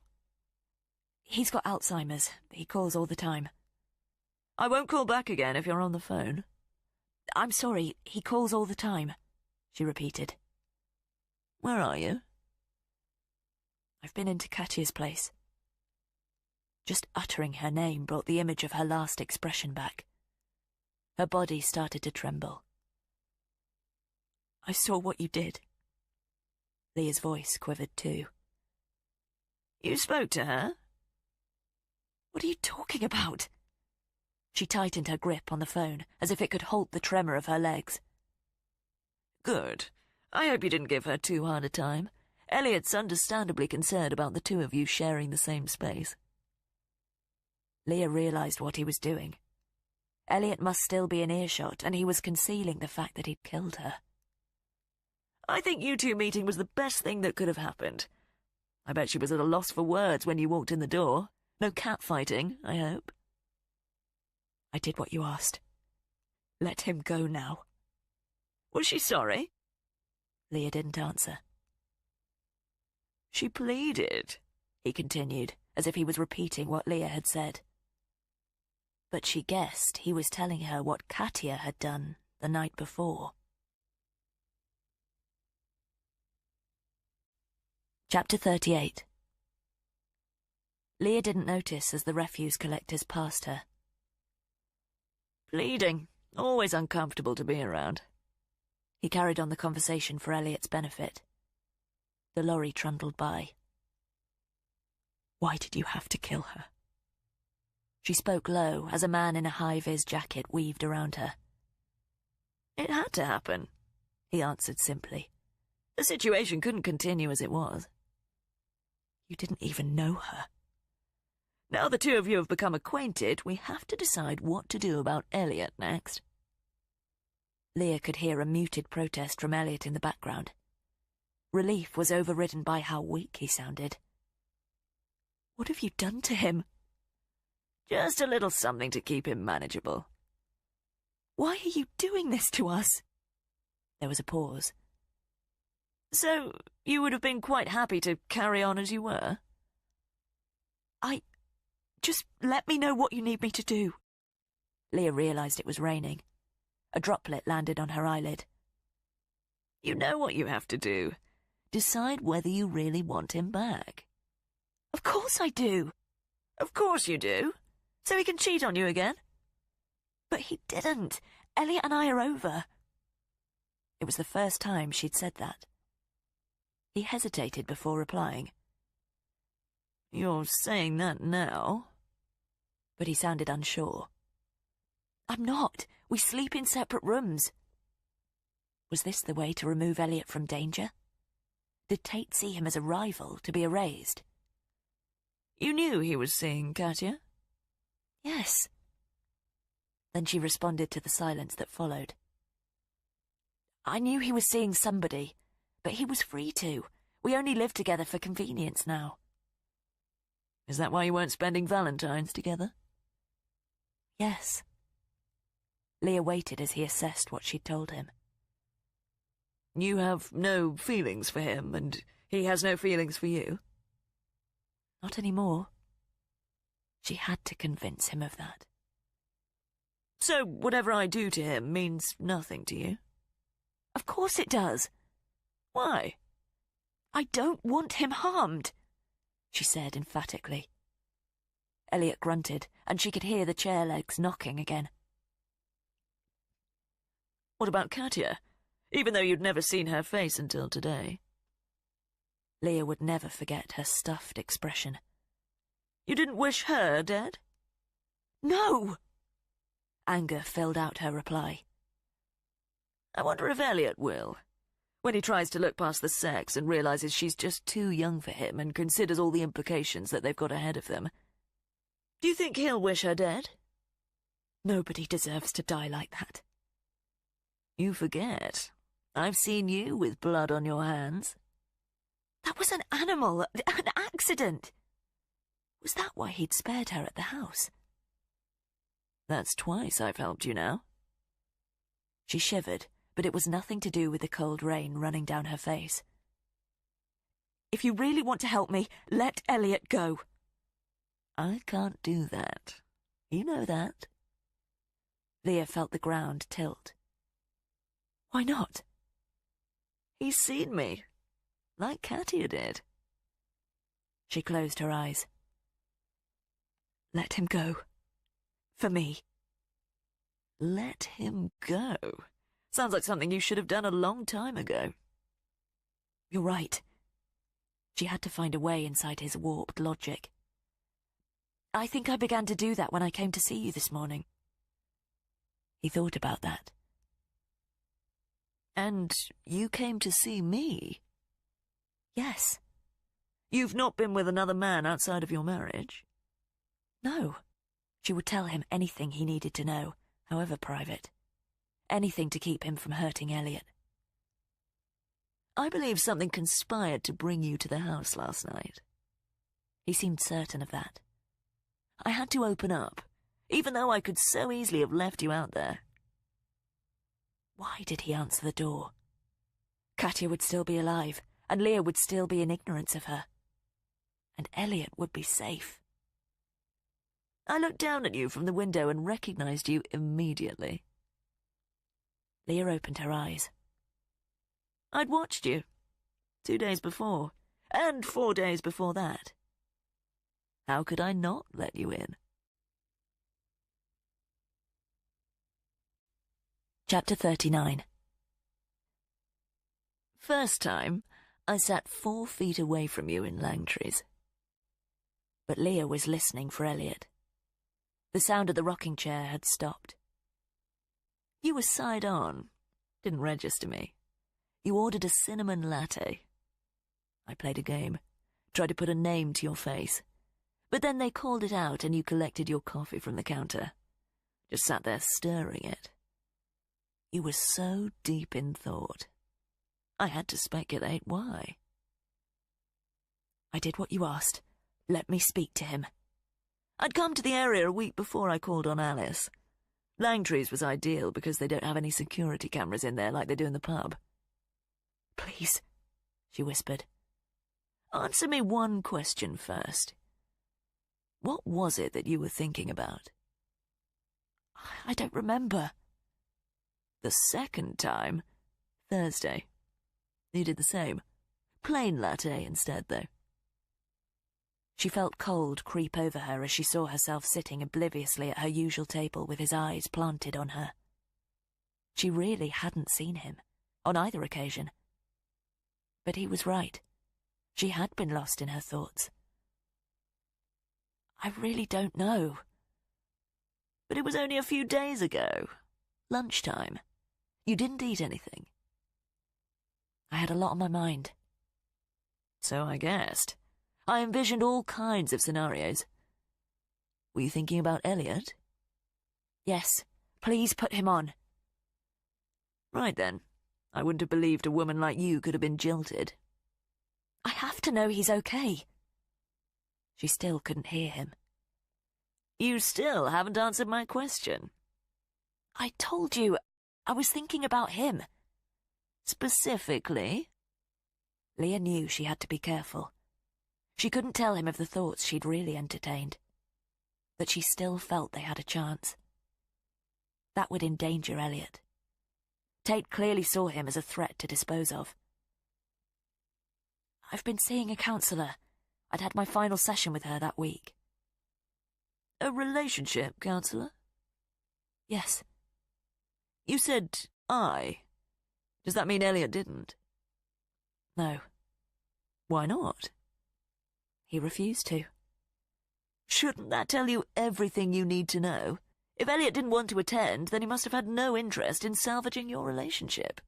He's got Alzheimer's. He calls all the time. I won't call back again if you're on the phone. I'm sorry, he calls all the time, she repeated. Where are you? I've been into Katya's place. Just uttering her name brought the image of her last expression back. Her body started to tremble. I saw what you did. Leah's voice quivered too. You spoke to her? What are you talking about? She tightened her grip on the phone, as if it could halt the tremor of her legs. Good. I hope you didn't give her too hard a time. Elliot's understandably concerned about the two of you sharing the same space. Leah realised what he was doing. Elliot must still be in earshot, and he was concealing the fact that he'd killed her. I think you two meeting was the best thing that could have happened. I bet she was at a loss for words when you walked in the door. No catfighting, I hope. I did what you asked. Let him go now. Was she sorry? Leah didn't answer. She pleaded, he continued, as if he was repeating what Leah had said. But she guessed he was telling her what Katia had done the night before. Chapter 38. Leah didn't notice as the refuse collectors passed her. Pleading. Always uncomfortable to be around. He carried on the conversation for Elliot's benefit. The lorry trundled by. Why did you have to kill her? She spoke low as a man in a high-vis jacket weaved around her. It had to happen, he answered simply. The situation couldn't continue as it was. You didn't even know her. Now the two of you have become acquainted, we have to decide what to do about Elliot next. Leah could hear a muted protest from Elliot in the background. Relief was overridden by how weak he sounded. What have you done to him? Just a little something to keep him manageable. Why are you doing this to us? There was a pause. So, you would have been quite happy to carry on as you were? Just let me know what you need me to do. Leah realised it was raining. A droplet landed on her eyelid. You know what you have to do. Decide whether you really want him back. Of course I do. Of course you do. So he can cheat on you again? But he didn't. Elliot and I are over. It was the first time she'd said that. He hesitated before replying. You're saying that now? But he sounded unsure. I'm not. We sleep in separate rooms. Was this the way to remove Elliot from danger? Did Tate see him as a rival to be erased? You knew he was seeing Katia? Yes. Then she responded to the silence that followed. I knew he was seeing somebody, but he was free to. We only live together for convenience now. Is that why you weren't spending Valentine's together? Yes. Leah waited as he assessed what she'd told him. You have no feelings for him, and he has no feelings for you? Not anymore. She had to convince him of that. So whatever I do to him means nothing to you? Of course it does. Why? I don't want him harmed, she said emphatically. Elliot grunted, and she could hear the chair legs knocking again. What about Katia? Even though you'd never seen her face until today. Leah would never forget her stuffed expression. You didn't wish her dead? No! Anger filled out her reply. I wonder if Elliot will. When he tries to look past the sex and realises she's just too young for him and considers all the implications that they've got ahead of them. Do you think he'll wish her dead? Nobody deserves to die like that. You forget. I've seen you with blood on your hands. That was an animal, an accident. Was that why he'd spared her at the house? That's twice I've helped you now. She shivered, but it was nothing to do with the cold rain running down her face. If you really want to help me, let Elliot go. I can't do that. You know that. Leah felt the ground tilt. Why not? He's seen me, like Katia did. She closed her eyes. Let him go. For me. Let him go? Sounds like something you should have done a long time ago. You're right. She She had to find a way inside his warped logic. I think I began to do that when I came to see you this morning. He thought about that. And you came to see me? Yes. You've not been with another man outside of your marriage? No. She would tell him anything he needed to know, however private. Anything to keep him from hurting Elliot. I believe something conspired to bring you to the house last night. He seemed certain of that. I had to open up, even though I could so easily have left you out there. Why did he answer the door? Katya would still be alive, and Leah would still be in ignorance of her. And Elliot would be safe. I looked down at you from the window and recognized you immediately. Leah opened her eyes. I'd watched you 2 days before, and 4 days before that. How could I not let you in? Chapter 39. First time, I sat 4 feet away from you in Langtree's. But Leah was listening for Elliot. The sound of the rocking chair had stopped. You were side on. Didn't register me. You ordered a cinnamon latte. I played a game, tried to put a name to your face. But then they called it out and you collected your coffee from the counter. Just sat there stirring it. You were so deep in thought. I had to speculate why. I did what you asked. Let me speak to him. I'd come to the area a week before I called on Alice. Langtree's was ideal because they don't have any security cameras in there like they do in the pub. Please, she whispered. Answer me one question first. What was it that you were thinking about? I don't remember. The second time, Thursday. You did the same. Plain latte instead, though. She felt cold creep over her as she saw herself sitting obliviously at her usual table with his eyes planted on her. She really hadn't seen him, on either occasion. But he was right. She had been lost in her thoughts. I really don't know. But it was only a few days ago. Lunchtime. You didn't eat anything. I had a lot on my mind. So I guessed. I envisioned all kinds of scenarios. Were you thinking about Elliot? Yes. Please put him on. Right then. I wouldn't have believed a woman like you could have been jilted. I have to know he's okay. She still couldn't hear him. You still haven't answered my question. I told you, I was thinking about him. Specifically? Leah knew she had to be careful. She couldn't tell him of the thoughts she'd really entertained. But she still felt they had a chance. That would endanger Elliot. Tate clearly saw him as a threat to dispose of. I've been seeing a counsellor. I'd had my final session with her that week. A relationship counsellor? Yes. You said I. Does that mean Elliot didn't? No. Why not? He refused to. Shouldn't that tell you everything you need to know? If Elliot didn't want to attend, then he must have had no interest in salvaging your relationship.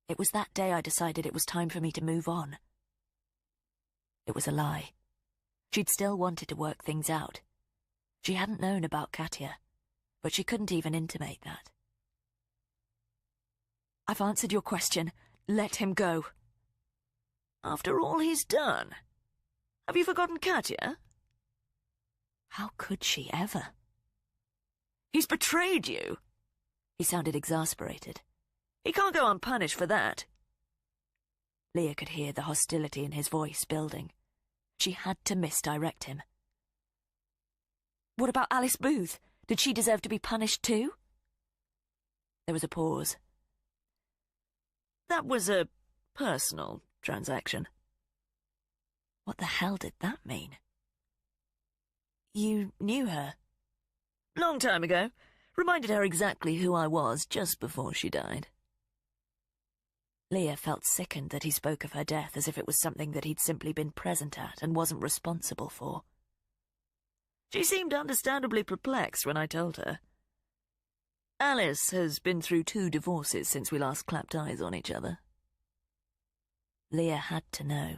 It was that day I decided it was time for me to move on. It was a lie. She'd still wanted to work things out. She hadn't known about Katya, but she couldn't even intimate that. I've answered your question. Let him go. After all he's done? Have you forgotten Katya? How could she ever? He's betrayed you. He sounded exasperated. He can't go unpunished for that. Leah could hear the hostility in his voice building. She had to misdirect him. What about Alice Booth? Did she deserve to be punished too? There was a pause. That was a personal transaction. What the hell did that mean? You knew her? Long time ago. Reminded her exactly who I was just before she died. Leah felt sickened that he spoke of her death as if it was something that he'd simply been present at and wasn't responsible for. She seemed understandably perplexed when I told her. Alice has been through 2 divorces since we last clapped eyes on each other. Leah had to know.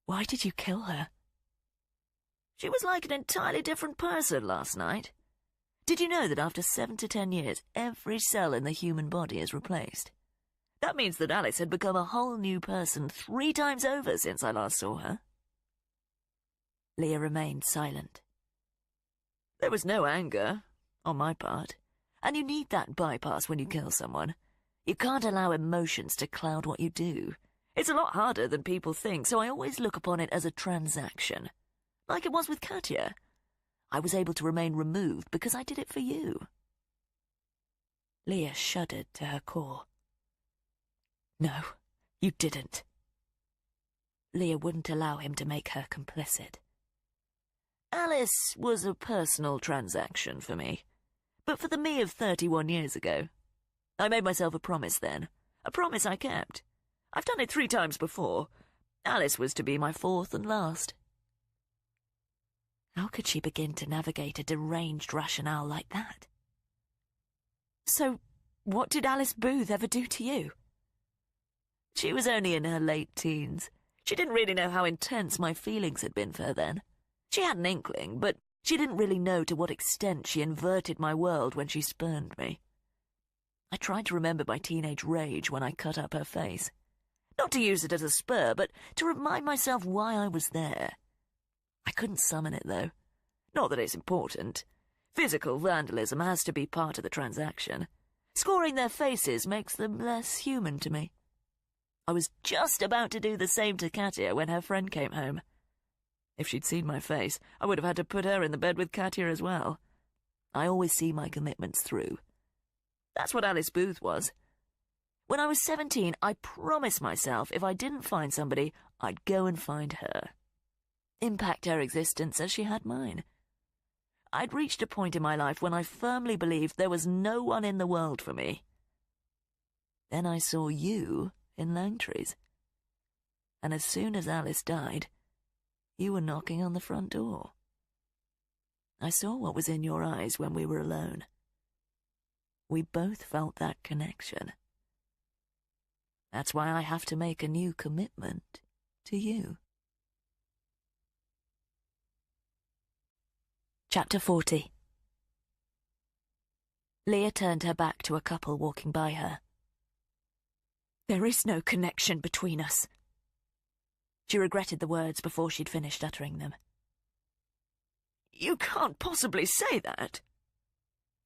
Why did you kill her? She was like an entirely different person last night. Did you know that after 7 to 10 years, every cell in the human body is replaced? That means that Alice had become a whole new person 3 times over since I last saw her. Leah remained silent. There was no anger, on my part, and you need that bypass when you kill someone. You can't allow emotions to cloud what you do. It's a lot harder than people think, so I always look upon it as a transaction. Like it was with Katya. I was able to remain removed because I did it for you. Leah shuddered to her core. No, you didn't. Leah wouldn't allow him to make her complicit. Alice was a personal transaction for me, but for the me of 31 years ago. I made myself a promise then, a promise I kept. I've done it 3 times before. Alice was to be my 4th and last. How could she begin to navigate a deranged rationale like that? So, what did Alice Booth ever do to you? She was only in her late teens. She didn't really know how intense my feelings had been for her then. She had an inkling, but she didn't really know to what extent she inverted my world when she spurned me. I tried to remember my teenage rage when I cut up her face. Not to use it as a spur, but to remind myself why I was there. I couldn't summon it, though. Not that it's important. Physical vandalism has to be part of the transaction. Scoring their faces makes them less human to me. I was just about to do the same to Katya when her friend came home. If she'd seen my face, I would have had to put her in the bed with Katya as well. I always see my commitments through. That's what Alice Booth was. When I was 17, I promised myself if I didn't find somebody, I'd go and find her. Impact her existence as she had mine. I'd reached a point in my life when I firmly believed there was no one in the world for me. Then I saw you in Langtree's. And as soon as Alice died, you were knocking on the front door. I saw what was in your eyes when we were alone. We both felt that connection. That's why I have to make a new commitment to you. Chapter 40. Leah turned her back to a couple walking by her. There is no connection between us. She regretted the words before she'd finished uttering them. You can't possibly say that.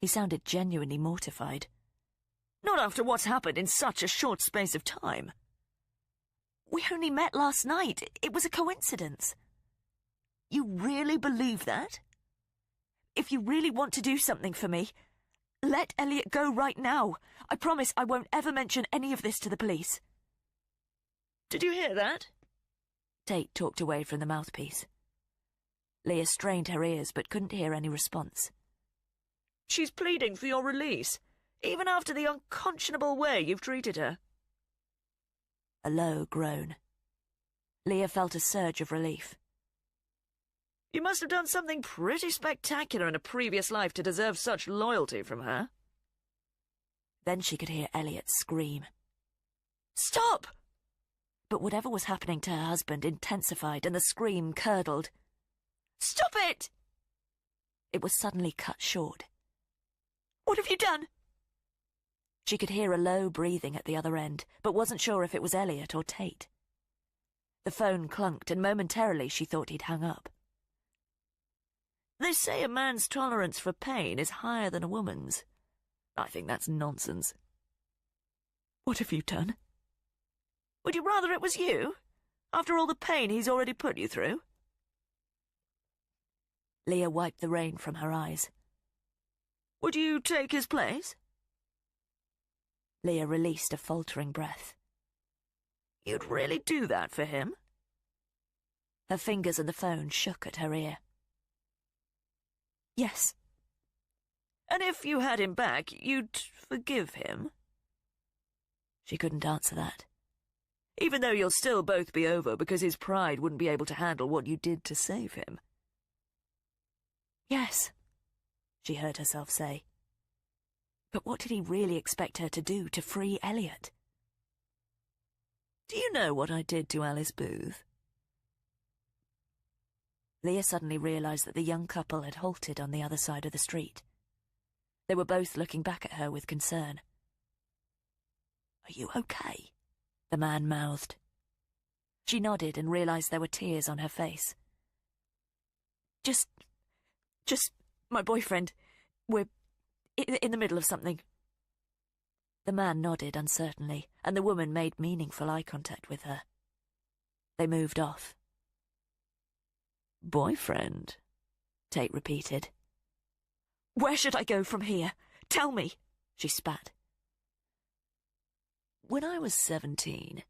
He sounded genuinely mortified. Not after what's happened in such a short space of time. We only met last night. It was a coincidence. You really believe that? If you really want to do something for me, let Elliot go right now. I promise I won't ever mention any of this to the police. Did you hear that? Tate talked away from the mouthpiece. Leah strained her ears but couldn't hear any response. She's pleading for your release, even after the unconscionable way you've treated her. A low groan. Leah felt a surge of relief. You must have done something pretty spectacular in a previous life to deserve such loyalty from her. Then she could hear Elliot scream. Stop! But whatever was happening to her husband intensified and the scream curdled. Stop it! It was suddenly cut short. What have you done? She could hear a low breathing at the other end, but wasn't sure if it was Elliot or Tate. The phone clunked, and momentarily she thought he'd hung up. They say a man's tolerance for pain is higher than a woman's. I think that's nonsense. What have you done? Would you rather it was you, after all the pain he's already put you through? Leah wiped the rain from her eyes. Would you take his place? Leah released a faltering breath. You'd really do that for him? Her fingers and the phone shook at her ear. Yes. And if you had him back, you'd forgive him? She couldn't answer that. Even though you'll still both be over because his pride wouldn't be able to handle what you did to save him. Yes, she heard herself say. But what did he really expect her to do to free Elliot? Do you know what I did to Alice Booth? Leah suddenly realised that the young couple had halted on the other side of the street. They were both looking back at her with concern. Are you okay? The man mouthed. She nodded and realised there were tears on her face. Just my boyfriend. We're in the middle of something. The man nodded uncertainly, and the woman made meaningful eye contact with her. They moved off. Boyfriend? Tate repeated. Where should I go from here? Tell me, she spat. When I was 17,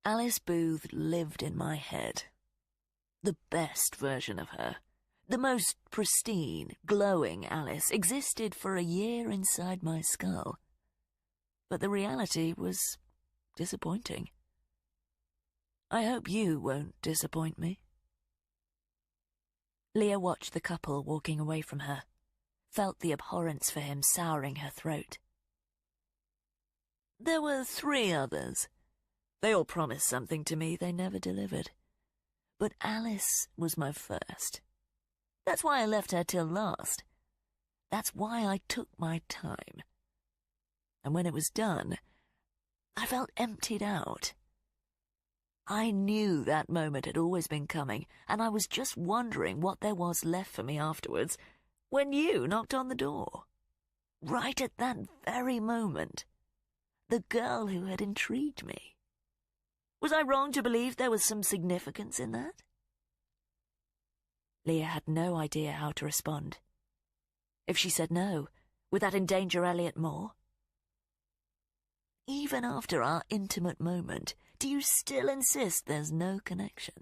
Alice Booth lived in my head. The best version of her, the most pristine, glowing Alice, existed for a year inside my skull. But the reality was disappointing. I hope you won't disappoint me. Leah watched the couple walking away from her, felt the abhorrence for him souring her throat. There were 3 others. They all promised something to me they never delivered. But Alice was my first. That's why I left her till last. That's why I took my time. And when it was done, I felt emptied out. I knew that moment had always been coming, and I was just wondering what there was left for me afterwards when you knocked on the door. Right at that very moment. The girl who had intrigued me. Was I wrong to believe there was some significance in that? Leah had no idea how to respond. If she said no, would that endanger Elliot more? Even after our intimate moment, do you still insist there's no connection?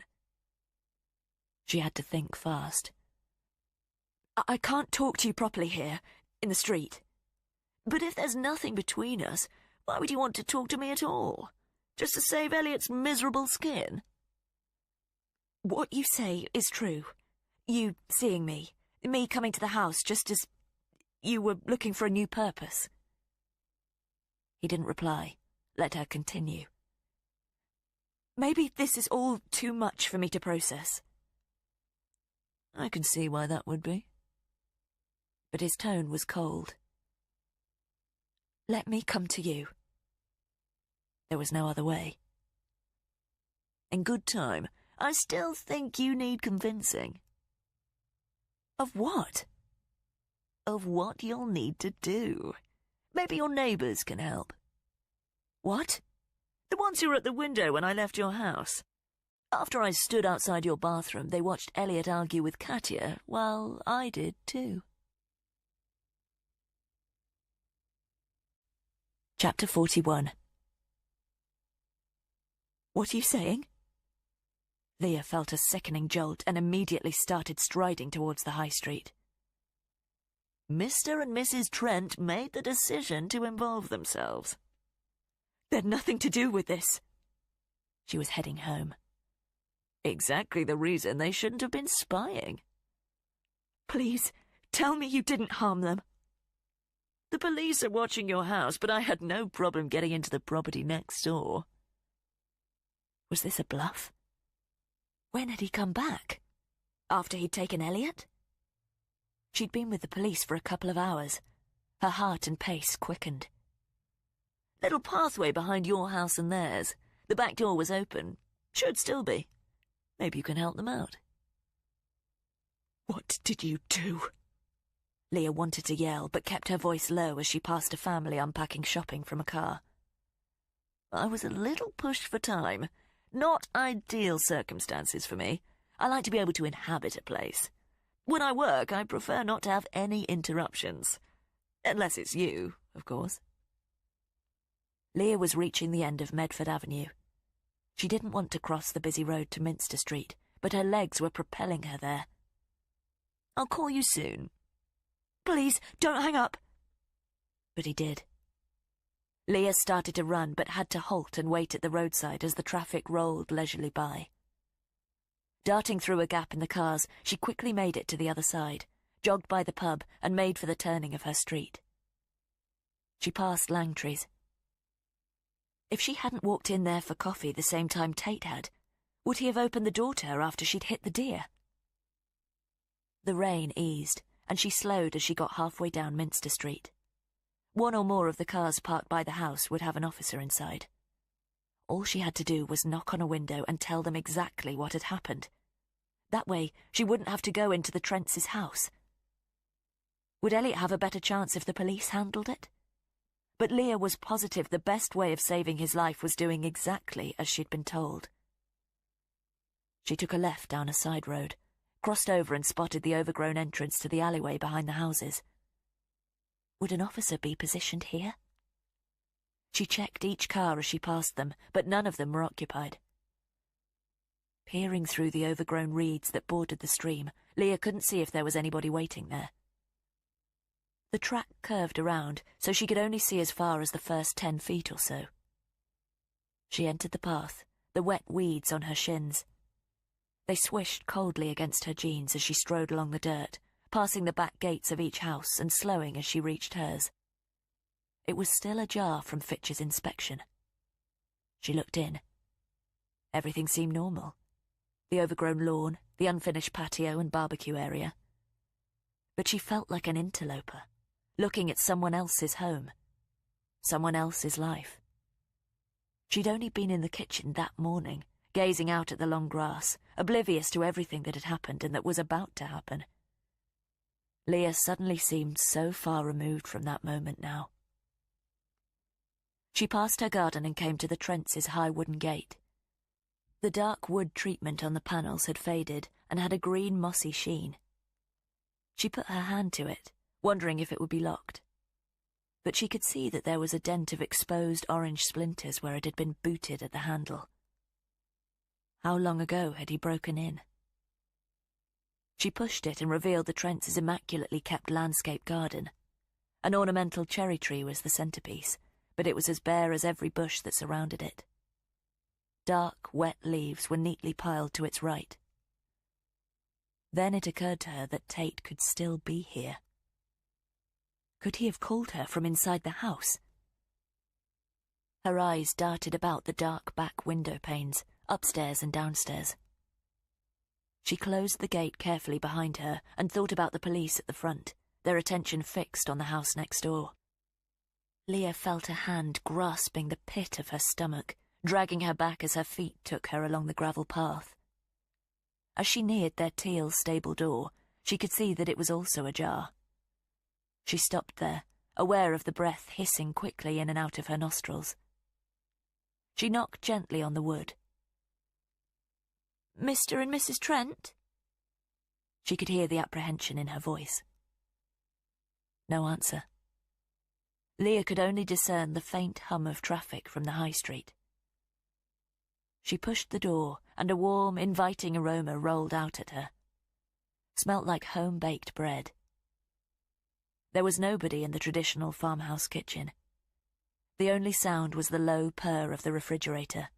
She had to think fast. I can't talk to you properly here, in the street. But if there's nothing between us, why would you want to talk to me at all? Just to save Elliot's miserable skin? What you say is true. You seeing me coming to the house just as you were looking for a new purpose. He didn't reply, let her continue. Maybe this is all too much for me to process. I can see why that would be. But his tone was cold. Let me come to you. There was no other way. In good time, I still think you need convincing. Of what? Of what you'll need to do. Maybe your neighbours can help. What? The ones who were at the window when I left your house. After I stood outside your bathroom, they watched Elliot argue with Katia, while I did too. Chapter 41. What are you saying? Leah felt a sickening jolt and immediately started striding towards the high street. Mr. and Mrs. Trent made the decision to involve themselves. They'd nothing to do with this. She was heading home. Exactly the reason they shouldn't have been spying. Please, tell me you didn't harm them. The police are watching your house, but I had no problem getting into the property next door. Was this a bluff? When had he come back? After he'd taken Elliot? She'd been with the police for a couple of hours. Her heart and pace quickened. Little pathway behind your house and theirs. The back door was open. Should still be. Maybe you can help them out. What did you do? Leah wanted to yell, but kept her voice low as she passed a family unpacking shopping from a car. I was a little pushed for time. Not ideal circumstances for me. I like to be able to inhabit a place. When I work, I prefer not to have any interruptions. Unless it's you, of course. Leah was reaching the end of Medford Avenue. She didn't want to cross the busy road to Minster Street, but her legs were propelling her there. I'll call you soon. Please, don't hang up. But he did. Leah started to run but had to halt and wait at the roadside as the traffic rolled leisurely by. Darting through a gap in the cars, she quickly made it to the other side, jogged by the pub and made for the turning of her street. She passed Langtry's. If she hadn't walked in there for coffee the same time Tate had, would he have opened the door to her after she'd hit the deer? The rain eased, and she slowed as she got halfway down Minster Street. One or more of the cars parked by the house would have an officer inside. All she had to do was knock on a window and tell them exactly what had happened. That way, she wouldn't have to go into the Trents' house. Would Elliot have a better chance if the police handled it? But Leah was positive the best way of saving his life was doing exactly as she'd been told. She took a left down a side road, crossed over and spotted the overgrown entrance to the alleyway behind the houses. Would an officer be positioned here? She checked each car as she passed them, but none of them were occupied. Peering through the overgrown reeds that bordered the stream, Leah couldn't see if there was anybody waiting there. The track curved around, so she could only see as far as the first 10 feet or so. She entered the path, the wet weeds on her shins. They swished coldly against her jeans as she strode along the dirt, passing the back gates of each house and slowing as she reached hers. It was still ajar from Fitch's inspection. She looked in. Everything seemed normal. The overgrown lawn, the unfinished patio and barbecue area. But she felt like an interloper, looking at someone else's home, someone else's life. She'd only been in the kitchen that morning, gazing out at the long grass, oblivious to everything that had happened and that was about to happen. Leah suddenly seemed so far removed from that moment now. She passed her garden and came to the Trents' high wooden gate. The dark wood treatment on the panels had faded and had a green mossy sheen. She put her hand to it, wondering if it would be locked. But she could see that there was a dent of exposed orange splinters where it had been booted at the handle. How long ago had he broken in? She pushed it and revealed the Trents' immaculately kept landscape garden. An ornamental cherry tree was the centerpiece, but it was as bare as every bush that surrounded it. Dark, wet leaves were neatly piled to its right. Then it occurred to her that Tate could still be here. Could he have called her from inside the house? Her eyes darted about the dark back window panes, upstairs and downstairs. She closed the gate carefully behind her and thought about the police at the front, their attention fixed on the house next door. Leah felt a hand grasping the pit of her stomach, dragging her back as her feet took her along the gravel path. As she neared their teal stable door, she could see that it was also ajar. She stopped there, aware of the breath hissing quickly in and out of her nostrils. She knocked gently on the wood. "Mr. and Mrs. Trent?" She could hear the apprehension in her voice. No answer. Leah could only discern the faint hum of traffic from the high street. She pushed the door, and a warm, inviting aroma rolled out at her. Smelt like home-baked bread. There was nobody in the traditional farmhouse kitchen. The only sound was the low purr of the refrigerator.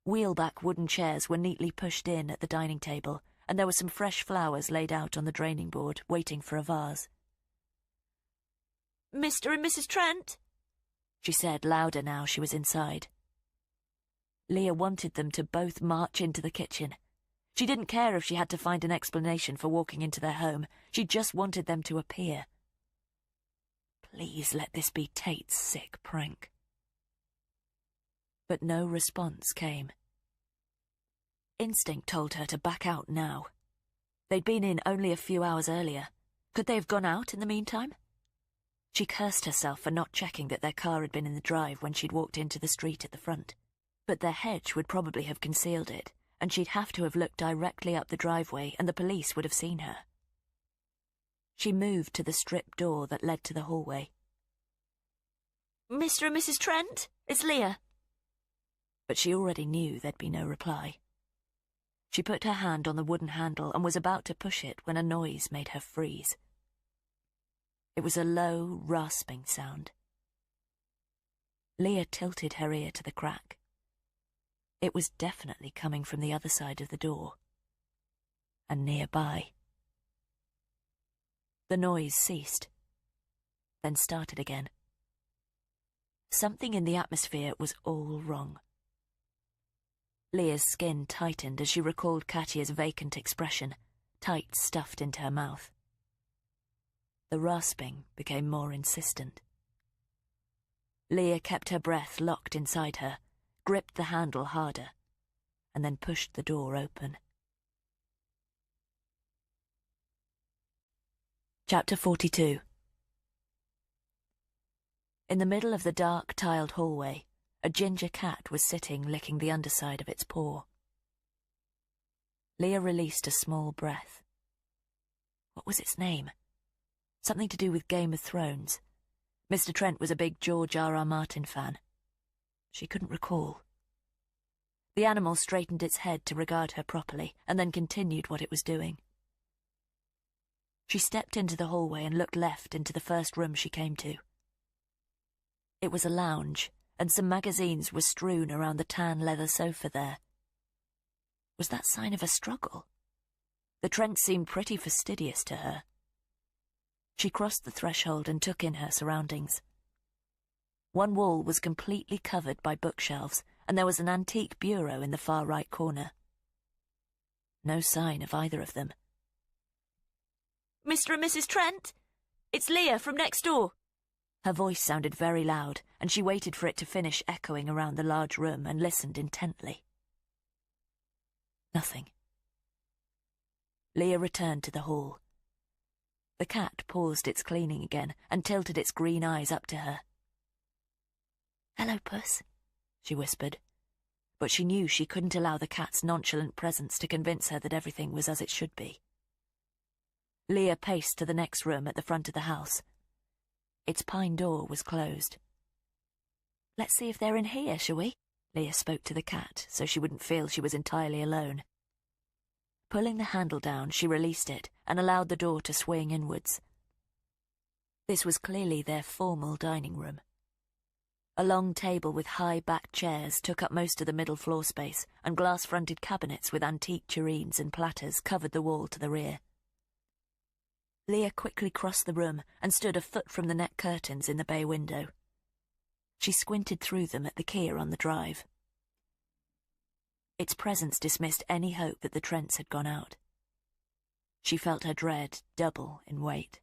Wheelback wooden chairs were neatly pushed in at the dining table, and there were some fresh flowers laid out on the draining board, waiting for a vase. "Mr. and Mrs. Trent?" she said, louder now she was inside. Leah wanted them to both march into the kitchen. She didn't care if she had to find an explanation for walking into their home. She just wanted them to appear. Please let this be Tate's sick prank. But no response came. Instinct told her to back out now. They'd been in only a few hours earlier. Could they have gone out in the meantime? She cursed herself for not checking that their car had been in the drive when she'd walked into the street at the front. But their hedge would probably have concealed it, and she'd have to have looked directly up the driveway and the police would have seen her. She moved to the strip door that led to the hallway. "Mr. and Mrs. Trent? It's Leah." But she already knew there'd be no reply. She put her hand on the wooden handle and was about to push it when a noise made her freeze. It was a low, rasping sound. Leah tilted her ear to the crack. It was definitely coming from the other side of the door, and nearby. The noise ceased, then started again. Something in the atmosphere was all wrong. Leah's skin tightened as she recalled Katya's vacant expression, tight stuffed into her mouth. The rasping became more insistent. Leah kept her breath locked inside her, gripped the handle harder, and then pushed the door open. Chapter 42. In the middle of the dark, tiled hallway, a ginger cat was sitting licking the underside of its paw. Leah released a small breath. What was its name? Something to do with Game of Thrones. Mr. Trent was a big George R.R. Martin fan. She couldn't recall. The animal straightened its head to regard her properly, and then continued what it was doing. She stepped into the hallway and looked left into the first room she came to. It was a lounge, and some magazines were strewn around the tan leather sofa there. Was that sign of a struggle? The Trents seemed pretty fastidious to her. She crossed the threshold and took in her surroundings. One wall was completely covered by bookshelves, and there was an antique bureau in the far right corner. No sign of either of them. Mr. and Mrs. Trent? It's Leah from next door. Her voice sounded very loud, and she waited for it to finish echoing around the large room and listened intently. Nothing. Leah returned to the hall. The cat paused its cleaning again and tilted its green eyes up to her. "Hello, Puss," she whispered, but she knew she couldn't allow the cat's nonchalant presence to convince her that everything was as it should be. Leah paced to the next room at the front of the house. Its pine door was closed. "Let's see if they're in here, shall we?" Leah spoke to the cat so she wouldn't feel she was entirely alone. Pulling the handle down, she released it and allowed the door to swing inwards. This was clearly their formal dining room. A long table with high-backed chairs took up most of the middle floor space, and glass-fronted cabinets with antique tureens and platters covered the wall to the rear. Leah quickly crossed the room and stood a foot from the net curtains in the bay window. She squinted through them at the Kia on the drive. Its presence dismissed any hope that the Trents had gone out. She felt her dread double in weight.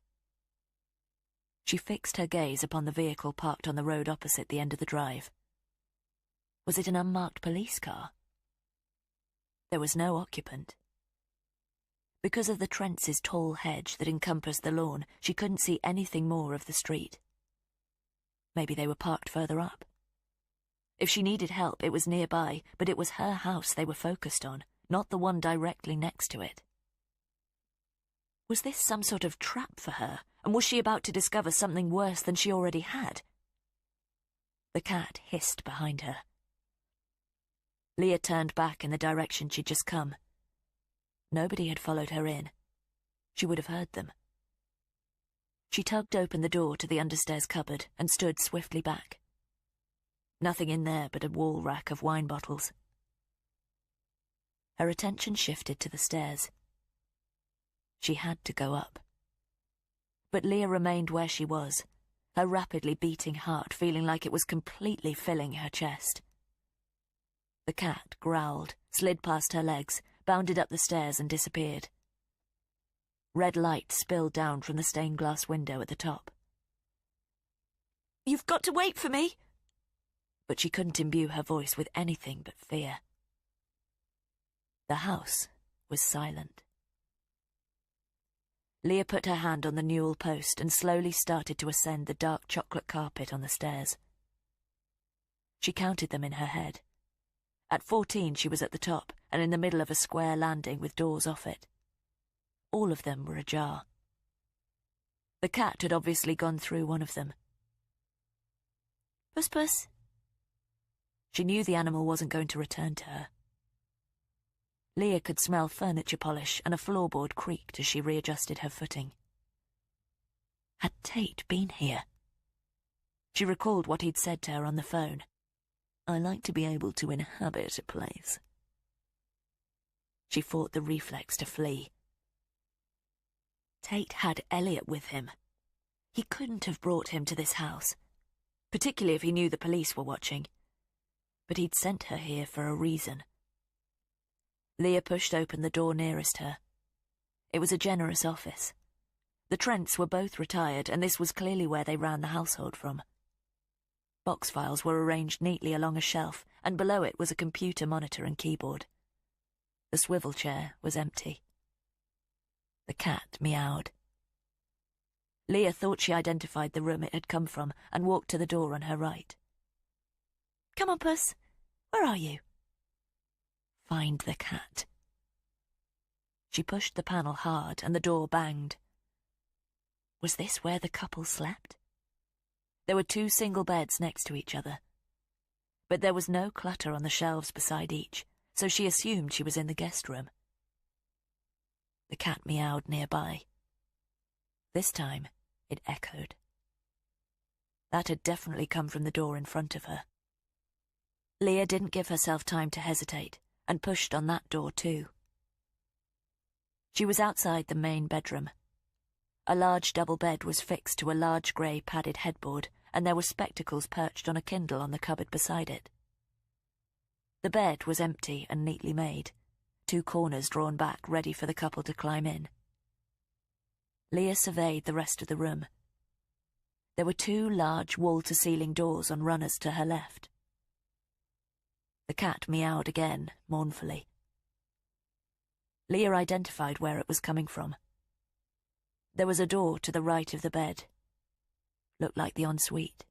She fixed her gaze upon the vehicle parked on the road opposite the end of the drive. Was it an unmarked police car? There was no occupant. Because of the Trents' tall hedge that encompassed the lawn, she couldn't see anything more of the street. Maybe they were parked further up. If she needed help, it was nearby, but it was her house they were focused on, not the one directly next to it. Was this some sort of trap for her, and was she about to discover something worse than she already had? The cat hissed behind her. Leah turned back in the direction she'd just come. Nobody had followed her in. She would have heard them. She tugged open the door to the understairs cupboard and stood swiftly back. Nothing in there but a wall rack of wine bottles. Her attention shifted to the stairs. She had to go up. But Leah remained where she was, her rapidly beating heart feeling like it was completely filling her chest. The cat growled, slid past her legs, bounded up the stairs and disappeared. Red light spilled down from the stained glass window at the top. "You've got to wait for me!" But she couldn't imbue her voice with anything but fear. The house was silent. Leah put her hand on the newel post and slowly started to ascend the dark chocolate carpet on the stairs. She counted them in her head. At 14 she was at the top and in the middle of a square landing with doors off it. All of them were ajar. The cat had obviously gone through one of them. "Puss, Puss." She knew the animal wasn't going to return to her. Leah could smell furniture polish and a floorboard creaked as she readjusted her footing. Had Tate been here? She recalled what he'd said to her on the phone. I like to be able to inhabit a place. She fought the reflex to flee. Tate had Elliot with him. He couldn't have brought him to this house, particularly if he knew the police were watching. But he'd sent her here for a reason. Leah pushed open the door nearest her. It was a generous office. The Trents were both retired, and this was clearly where they ran the household from. Box files were arranged neatly along a shelf, and below it was a computer monitor and keyboard. The swivel chair was empty. The cat meowed. Leah thought she identified the room it had come from and walked to the door on her right. "Come on, Puss. Where are you?" "Find the cat." She pushed the panel hard and the door banged. Was this where the couple slept? There were 2 single beds next to each other. But there was no clutter on the shelves beside each, so she assumed she was in the guest room. The cat meowed nearby. This time, it echoed. That had definitely come from the door in front of her. Leah didn't give herself time to hesitate, and pushed on that door too. She was outside the main bedroom. A large double bed was fixed to a large grey padded headboard, and there were spectacles perched on a Kindle on the cupboard beside it. The bed was empty and neatly made, 2 corners drawn back ready for the couple to climb in. Leah surveyed the rest of the room. There were 2 large wall-to-ceiling doors on runners to her left. The cat meowed again, mournfully. Leah identified where it was coming from. There was a door to the right of the bed. Looked like the ensuite.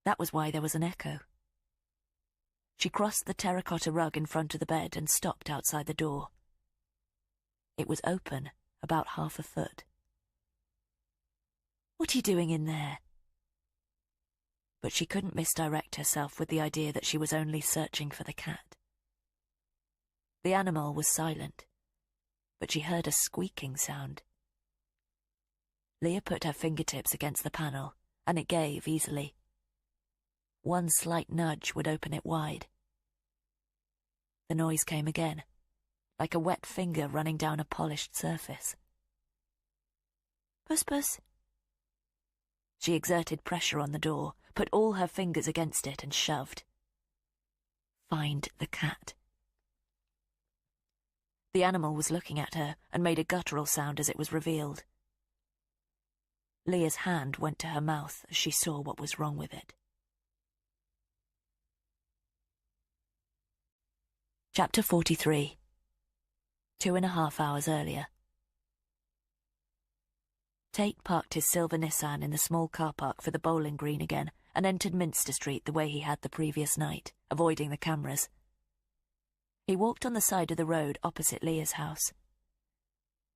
That was why there was an echo. She crossed the terracotta rug in front of the bed and stopped outside the door. It was open, about half a foot. "What are you doing in there?" But she couldn't misdirect herself with the idea that she was only searching for the cat. The animal was silent, but she heard a squeaking sound. Leah put her fingertips against the panel, and it gave easily. 1 slight nudge would open it wide. The noise came again, like a wet finger running down a polished surface. "Puss, Puss." She exerted pressure on the door, put all her fingers against it and shoved. "Find the cat." The animal was looking at her and made a guttural sound as it was revealed. Leah's hand went to her mouth as she saw what was wrong with it. Chapter 43. 2.5 hours earlier. Tate parked his silver Nissan in the small car park for the bowling green again and entered Minster Street the way he had the previous night, avoiding the cameras. He walked on the side of the road opposite Leah's house.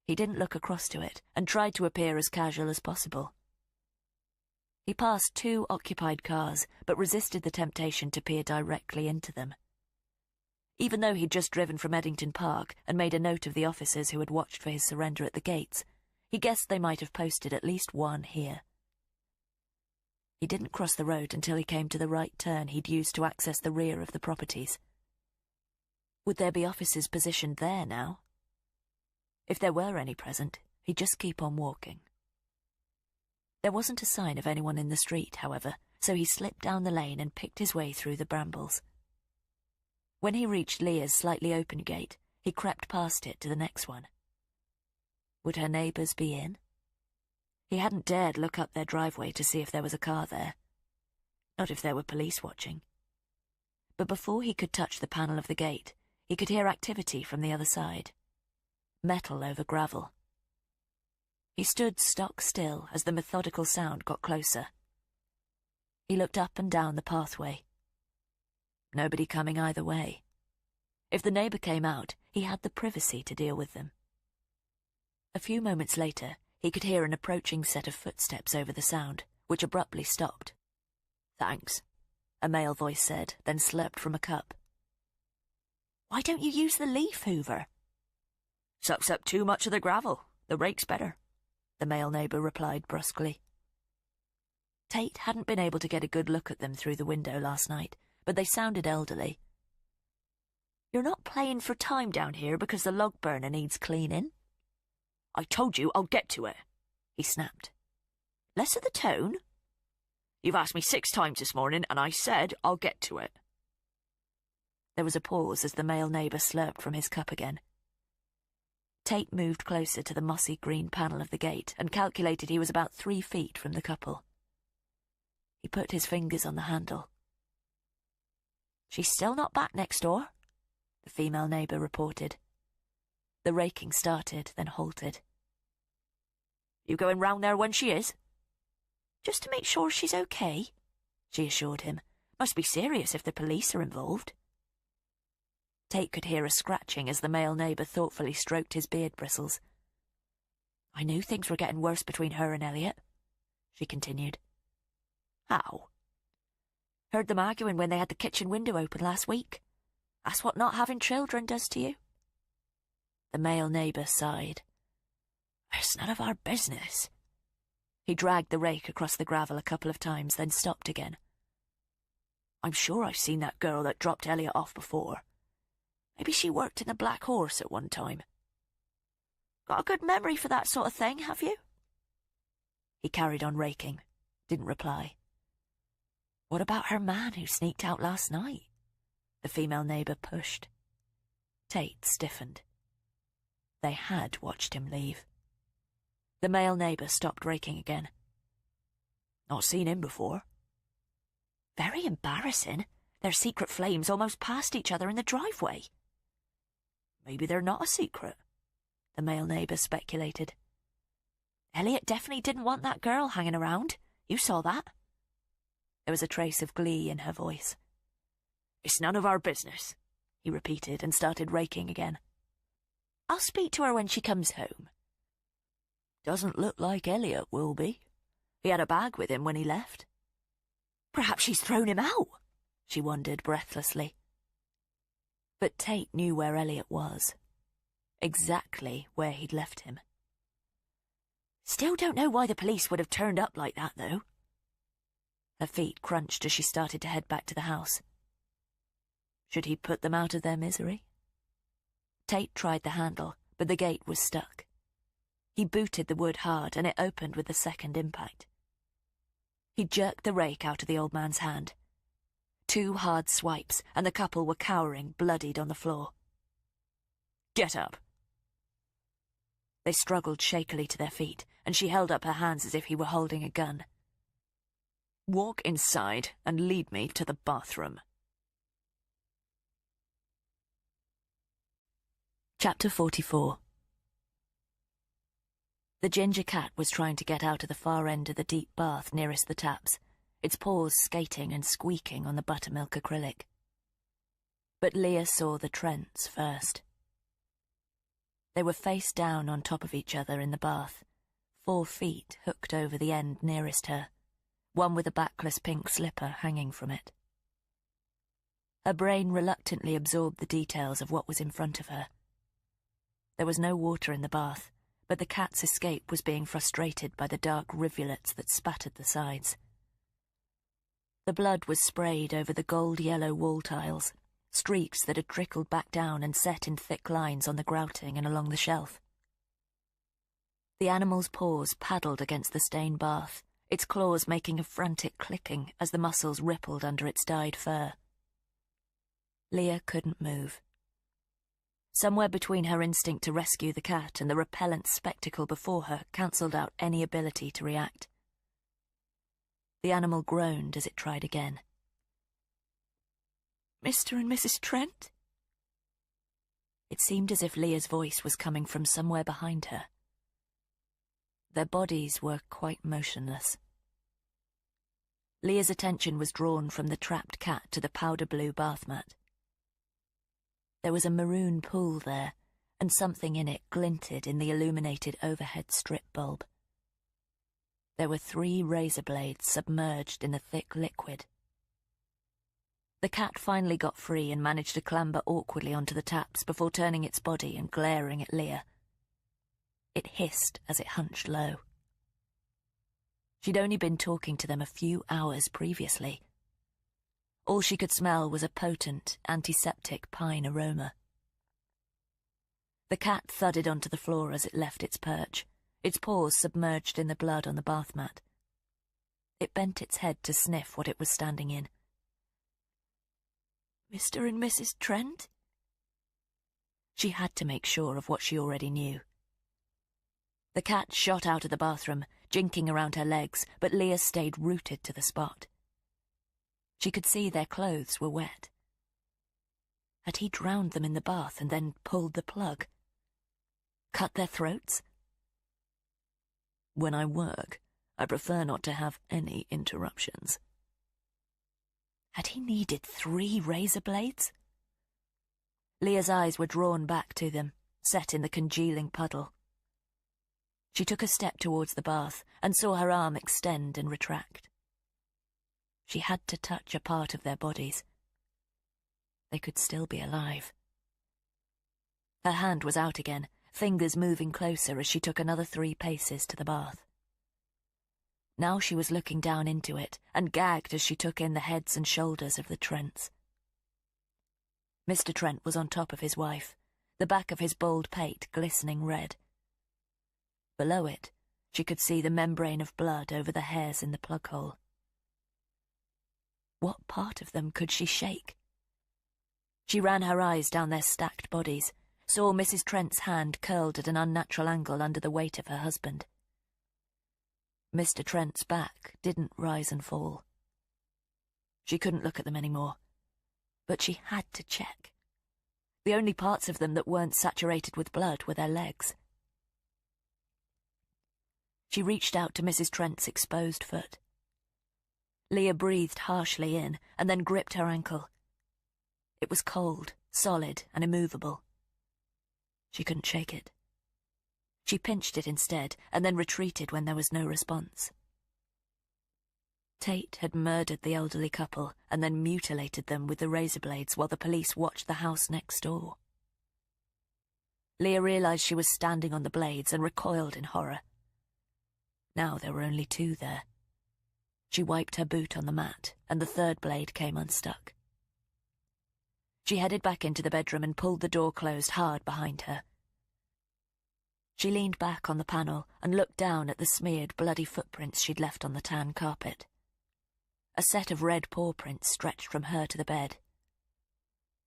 He didn't look across to it and tried to appear as casual as possible. He passed 2 occupied cars, but resisted the temptation to peer directly into them. Even though he'd just driven from Eddington Park and made a note of the officers who had watched for his surrender at the gates, he guessed they might have posted at least 1 here. He didn't cross the road until he came to the right turn he'd used to access the rear of the properties. Would there be officers positioned there now? If there were any present, he'd just keep on walking. There wasn't a sign of anyone in the street, however, so he slipped down the lane and picked his way through the brambles. When he reached Leah's slightly open gate, he crept past it to the next one. Would her neighbours be in? He hadn't dared look up their driveway to see if there was a car there. Not if there were police watching. But before he could touch the panel of the gate, he could hear activity from the other side. Metal over gravel. He stood stock still as the methodical sound got closer. He looked up and down the pathway. Nobody coming either way. If the neighbour came out, he had the privacy to deal with them. A few moments later, he could hear an approaching set of footsteps over the sound, which abruptly stopped. "Thanks," a male voice said, then slurped from a cup. "Why don't you use the leaf hoover?" "Sucks up too much of the gravel. The rake's better," the male neighbour replied brusquely. Tate hadn't been able to get a good look at them through the window last night, but they sounded elderly. You're not playing for time down here because the log burner needs cleaning? I told you I'll get to it, he snapped. Less of the tone. You've asked me 6 times this morning, and I said I'll get to it. There was a pause as the male neighbour slurped from his cup again. Tate moved closer to the mossy green panel of the gate and calculated he was about 3 feet from the couple. He put his fingers on the handle. She's still not back next door, the female neighbour reported. The raking started, then halted. You going round there when she is? Just to make sure she's okay, she assured him. Must be serious if the police are involved. Tate could hear a scratching as the male neighbour thoughtfully stroked his beard bristles. I knew things were getting worse between her and Elliot, she continued. How? Heard them arguing when they had the kitchen window open last week. That's what not having children does to you. The male neighbour sighed. It's none of our business. He dragged the rake across the gravel a couple of times, then stopped again. I'm sure I've seen that girl that dropped Elliot off before. Maybe she worked in the Black Horse at one time. Got a good memory for that sort of thing, have you? He carried on raking, didn't reply. What about her man who sneaked out last night? The female neighbour pushed. Tate stiffened. They had watched him leave. The male neighbour stopped raking again. Not seen him before. Very embarrassing. Their secret flames almost passed each other in the driveway. Maybe they're not a secret, the male neighbour speculated. Elliot definitely didn't want that girl hanging around. You saw that. There was a trace of glee in her voice. It's none of our business, he repeated and started raking again. I'll speak to her when she comes home. Doesn't look like Elliot will be. He had a bag with him when he left. Perhaps she's thrown him out, she wondered breathlessly. But Tate knew where Elliot was. Exactly where he'd left him. Still don't know why the police would have turned up like that, though. Her feet crunched as she started to head back to the house. Should he put them out of their misery? Tate tried the handle, but the gate was stuck. He booted the wood hard, and it opened with the second impact. He jerked the rake out of the old man's hand. 2 hard swipes, and the couple were cowering, bloodied on the floor. Get up. They struggled shakily to their feet, and she held up her hands as if he were holding a gun. Walk inside and lead me to the bathroom. Chapter 44. The ginger cat was trying to get out of the far end of the deep bath nearest the taps, its paws skating and squeaking on the buttermilk acrylic. But Leah saw the Trents first. They were face down on top of each other in the bath, 4 feet hooked over the end nearest her, one with a backless pink slipper hanging from it. Her brain reluctantly absorbed the details of what was in front of her. There was no water in the bath, but the cat's escape was being frustrated by the dark rivulets that spattered the sides. The blood was sprayed over the gold-yellow wall tiles, streaks that had trickled back down and set in thick lines on the grouting and along the shelf. The animal's paws paddled against the stained bath, its claws making a frantic clicking as the muscles rippled under its dyed fur. Leah couldn't move. Somewhere between her instinct to rescue the cat and the repellent spectacle before her cancelled out any ability to react. The animal groaned as it tried again. Mr. and Mrs. Trent? It seemed as if Leah's voice was coming from somewhere behind her. Their bodies were quite motionless. Leah's attention was drawn from the trapped cat to the powder-blue bath mat. There was a maroon pool there, and something in it glinted in the illuminated overhead strip bulb. There were 3 razor blades submerged in the thick liquid. The cat finally got free and managed to clamber awkwardly onto the taps before turning its body and glaring at Leah. It hissed as it hunched low. She'd only been talking to them a few hours previously. All she could smell was a potent, antiseptic pine aroma. The cat thudded onto the floor as it left its perch, its paws submerged in the blood on the bath mat. It bent its head to sniff what it was standing in. Mr. and Mrs. Trent? She had to make sure of what she already knew. The cat shot out of the bathroom, jinking around her legs, but Leah stayed rooted to the spot. She could see their clothes were wet. Had he drowned them in the bath and then pulled the plug? Cut their throats? When I work, I prefer not to have any interruptions. Had he needed 3 razor blades? Leah's eyes were drawn back to them, set in the congealing puddle. She took a step towards the bath and saw her arm extend and retract. She had to touch a part of their bodies. They could still be alive. Her hand was out again, fingers moving closer as she took another 3 paces to the bath. Now she was looking down into it and gagged as she took in the heads and shoulders of the Trents. Mr. Trent was on top of his wife, the back of his bald pate glistening red. Below it, she could see the membrane of blood over the hairs in the plug hole. What part of them could she shake? She ran her eyes down their stacked bodies, saw Mrs. Trent's hand curled at an unnatural angle under the weight of her husband. Mr. Trent's back didn't rise and fall. She couldn't look at them anymore, but she had to check. The only parts of them that weren't saturated with blood were their legs. She reached out to Mrs. Trent's exposed foot. Leah breathed harshly in and then gripped her ankle. It was cold, solid, and immovable. She couldn't shake it. She pinched it instead and then retreated when there was no response. Tate had murdered the elderly couple and then mutilated them with the razor blades while the police watched the house next door. Leah realized she was standing on the blades and recoiled in horror. Now there were only 2 there. She wiped her boot on the mat, and the 3rd blade came unstuck. She headed back into the bedroom and pulled the door closed hard behind her. She leaned back on the panel and looked down at the smeared, bloody footprints she'd left on the tan carpet. A set of red paw prints stretched from her to the bed.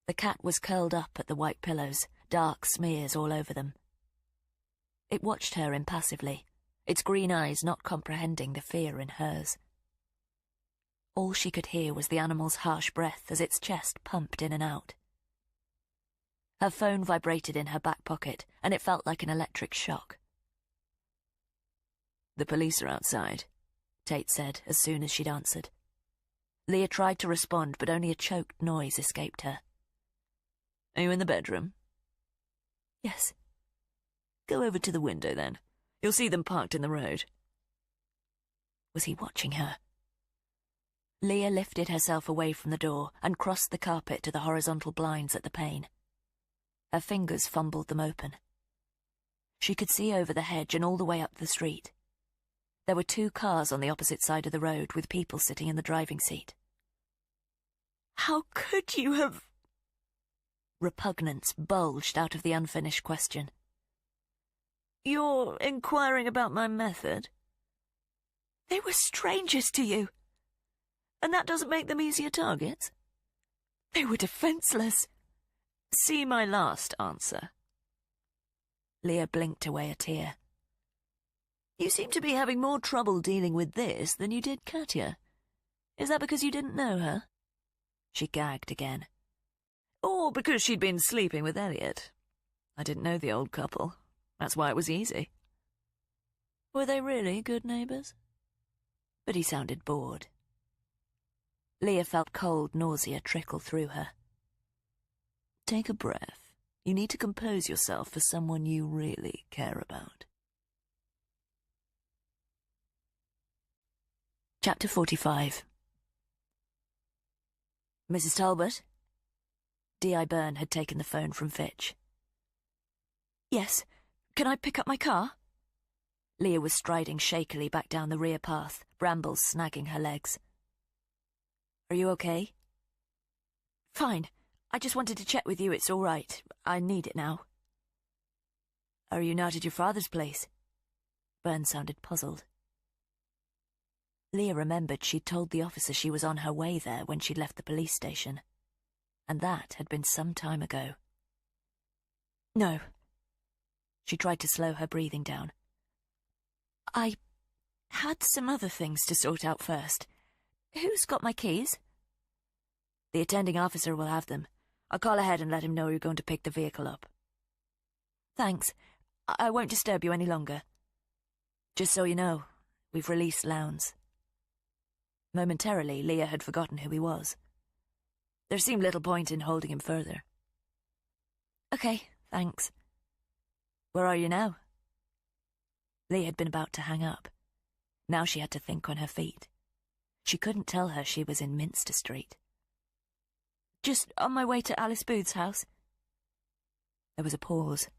The cat was curled up at the white pillows, dark smears all over them. It watched her impassively, its green eyes not comprehending the fear in hers. All she could hear was the animal's harsh breath as its chest pumped in and out. Her phone vibrated in her back pocket, and it felt like an electric shock. "The police are outside," Tate said as soon as she'd answered. Leah tried to respond, but only a choked noise escaped her. "Are you in the bedroom?" "Yes." "Go over to the window, then. You'll see them parked in the road." Was he watching her? Leah lifted herself away from the door and crossed the carpet to the horizontal blinds at the pane. Her fingers fumbled them open. She could see over the hedge and all the way up the street. There were 2 cars on the opposite side of the road with people sitting in the driving seat. "How could you have—" Repugnance bulged out of the unfinished question. "You're inquiring about my method?" "They were strangers to you. And that doesn't make them easier targets? They were defenseless." "See my last answer." Leah blinked away a tear. "You seem to be having more trouble dealing with this than you did Katya. Is that because you didn't know her?" She gagged again. "Or because she'd been sleeping with Elliot? I didn't know the old couple. That's why it was easy." "Were they really good neighbours?" But he sounded bored. Leah felt cold nausea trickle through her. "Take a breath. You need to compose yourself for someone you really care about." Chapter 45. "Mrs. Talbot?" D.I. Byrne had taken the phone from Fitch. "Yes. Can I pick up my car?" Leah was striding shakily back down the rear path, brambles snagging her legs. "Are you okay?" "Fine. I just wanted to check with you it's all right. I need it now." "Are you not at your father's place?" Byrne sounded puzzled. Leah remembered she'd told the officer she was on her way there when she'd left the police station. And that had been some time ago. "No." She tried to slow her breathing down. "I had some other things to sort out first. Who's got my keys?" "The attending officer will have them. I'll call ahead and let him know you're going to pick the vehicle up." "Thanks. I won't disturb you any longer. Just so you know, we've released Lowndes." Momentarily, Leah had forgotten who he was. There seemed little point in holding him further. "Okay, thanks. Where are you now?" Leah had been about to hang up. Now she had to think on her feet. She couldn't tell her she was in Minster Street. "Just on my way to Alice Booth's house." There was a pause.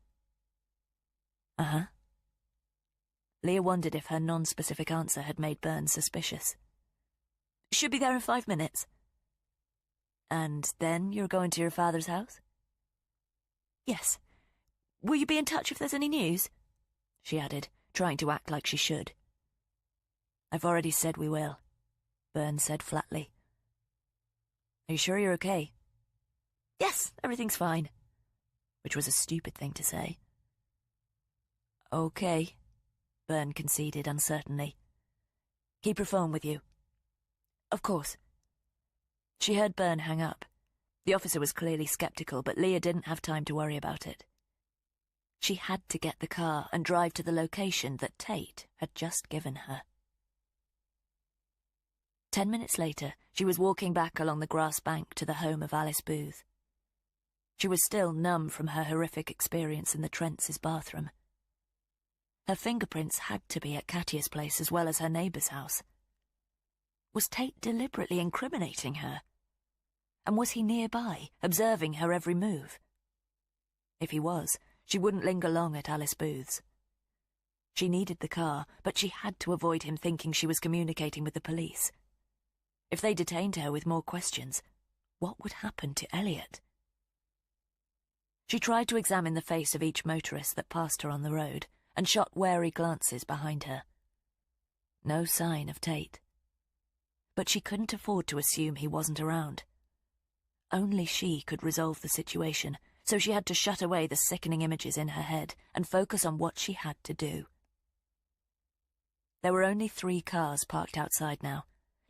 "Uh-huh." Leah wondered if her non-specific answer had made Byrne suspicious. "Should be there in 5 minutes." "And then you're going to your father's house?" "Yes. Will you be in touch if there's any news?" she added, trying to act like she should. "I've already said we will," Byrne said flatly. "Are you sure you're okay?" "Yes, everything's fine." Which was a stupid thing to say. "Okay," Byrne conceded uncertainly. "Keep your phone with you." "Of course." She heard Byrne hang up. The officer was clearly skeptical, but Leah didn't have time to worry about it. She had to get the car and drive to the location that Tate had just given her. 10 minutes later, she was walking back along the grass bank to the home of Alice Booth. She was still numb from her horrific experience in the Trents' bathroom. Her fingerprints had to be at Katya's place as well as her neighbour's house. Was Tate deliberately incriminating her? And was he nearby, observing her every move? If he was, she wouldn't linger long at Alice Booth's. She needed the car, but she had to avoid him thinking she was communicating with the police. If they detained her with more questions, what would happen to Elliot? She tried to examine the face of each motorist that passed her on the road, and shot wary glances behind her. No sign of Tate. But she couldn't afford to assume he wasn't around. Only she could resolve the situation, so she had to shut away the sickening images in her head and focus on what she had to do. There were only 3 cars parked outside now,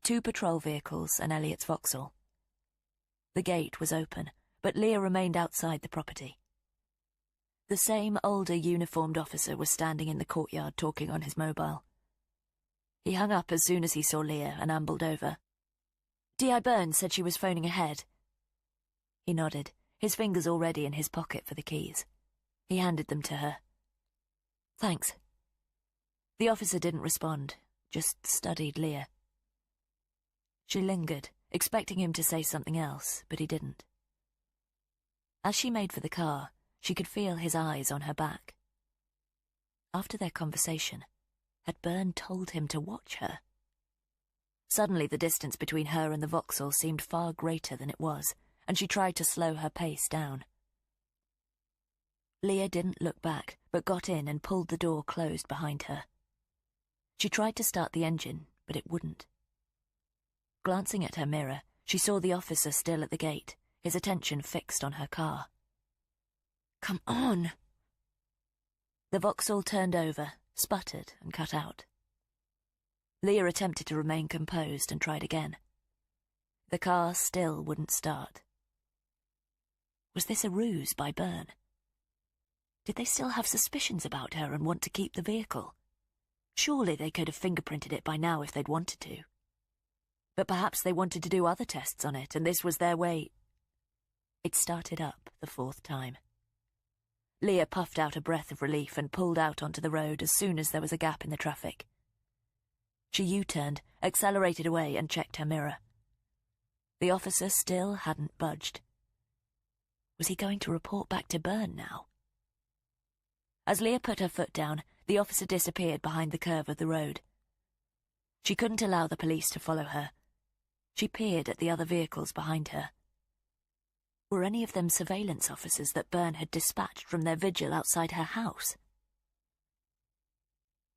2 patrol vehicles and Elliot's Vauxhall. The gate was open, but Leah remained outside the property. The same older uniformed officer was standing in the courtyard talking on his mobile. He hung up as soon as he saw Leah and ambled over. "D.I. Byrne said she was phoning ahead." He nodded, his fingers already in his pocket for the keys. He handed them to her. "Thanks." The officer didn't respond, just studied Leah. She lingered, expecting him to say something else, but he didn't. As she made for the car, she could feel his eyes on her back. After their conversation, had Byrne told him to watch her? Suddenly the distance between her and the Vauxhall seemed far greater than it was, and she tried to slow her pace down. Leah didn't look back, but got in and pulled the door closed behind her. She tried to start the engine, but it wouldn't. Glancing at her mirror, she saw the officer still at the gate, his attention fixed on her car. "Come on!" The Vauxhall turned over, sputtered and cut out. Leah attempted to remain composed and tried again. The car still wouldn't start. Was this a ruse by Byrne? Did they still have suspicions about her and want to keep the vehicle? Surely they could have fingerprinted it by now if they'd wanted to. But perhaps they wanted to do other tests on it, and this was their way. It started up the 4th time. Leah puffed out a breath of relief and pulled out onto the road as soon as there was a gap in the traffic. She U-turned, accelerated away and checked her mirror. The officer still hadn't budged. Was he going to report back to Byrne now? As Leah put her foot down, the officer disappeared behind the curve of the road. She couldn't allow the police to follow her. She peered at the other vehicles behind her. Were any of them surveillance officers that Byrne had dispatched from their vigil outside her house?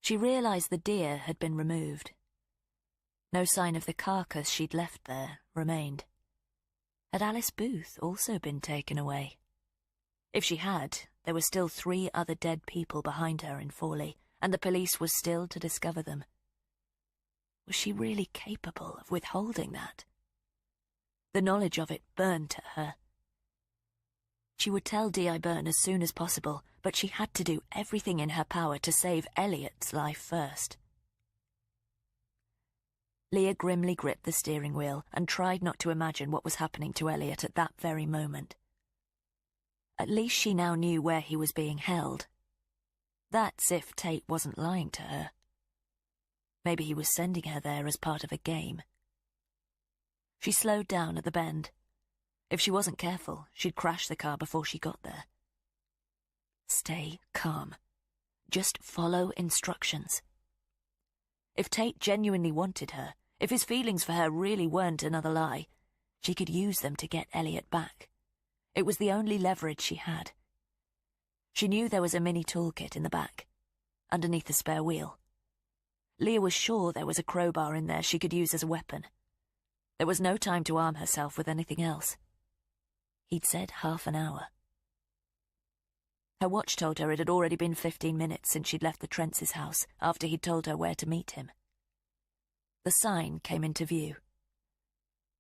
She realised the deer had been removed. No sign of the carcass she'd left there remained. Had Alice Booth also been taken away? If she had, there were still 3 other dead people behind her in Fawley, and the police were still to discover them. Was she really capable of withholding that? The knowledge of it burned at her. She would tell D.I. Byrne as soon as possible, but she had to do everything in her power to save Elliot's life first. Leah grimly gripped the steering wheel and tried not to imagine what was happening to Elliot at that very moment. At least she now knew where he was being held. That's if Tate wasn't lying to her. Maybe he was sending her there as part of a game. She slowed down at the bend. If she wasn't careful, she'd crash the car before she got there. Stay calm. Just follow instructions. If Tate genuinely wanted her, if his feelings for her really weren't another lie, she could use them to get Elliot back. It was the only leverage she had. She knew there was a mini toolkit in the back, underneath the spare wheel. Leah was sure there was a crowbar in there she could use as a weapon. There was no time to arm herself with anything else. He'd said half an hour. Her watch told her it had already been 15 minutes since she'd left the Trentz's house after he'd told her where to meet him. The sign came into view.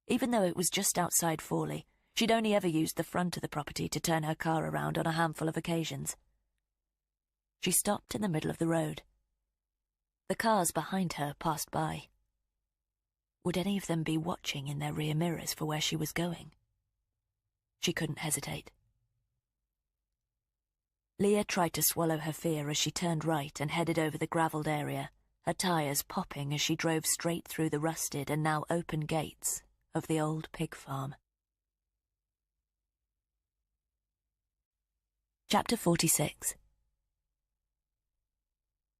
Even though it was just outside Fawley, she'd only ever used the front of the property to turn her car around on a handful of occasions. She stopped in the middle of the road. The cars behind her passed by. Would any of them be watching in their rear mirrors for where she was going? She couldn't hesitate. Leah tried to swallow her fear as she turned right and headed over the gravelled area, her tyres popping as she drove straight through the rusted and now open gates of the old pig farm. Chapter 46.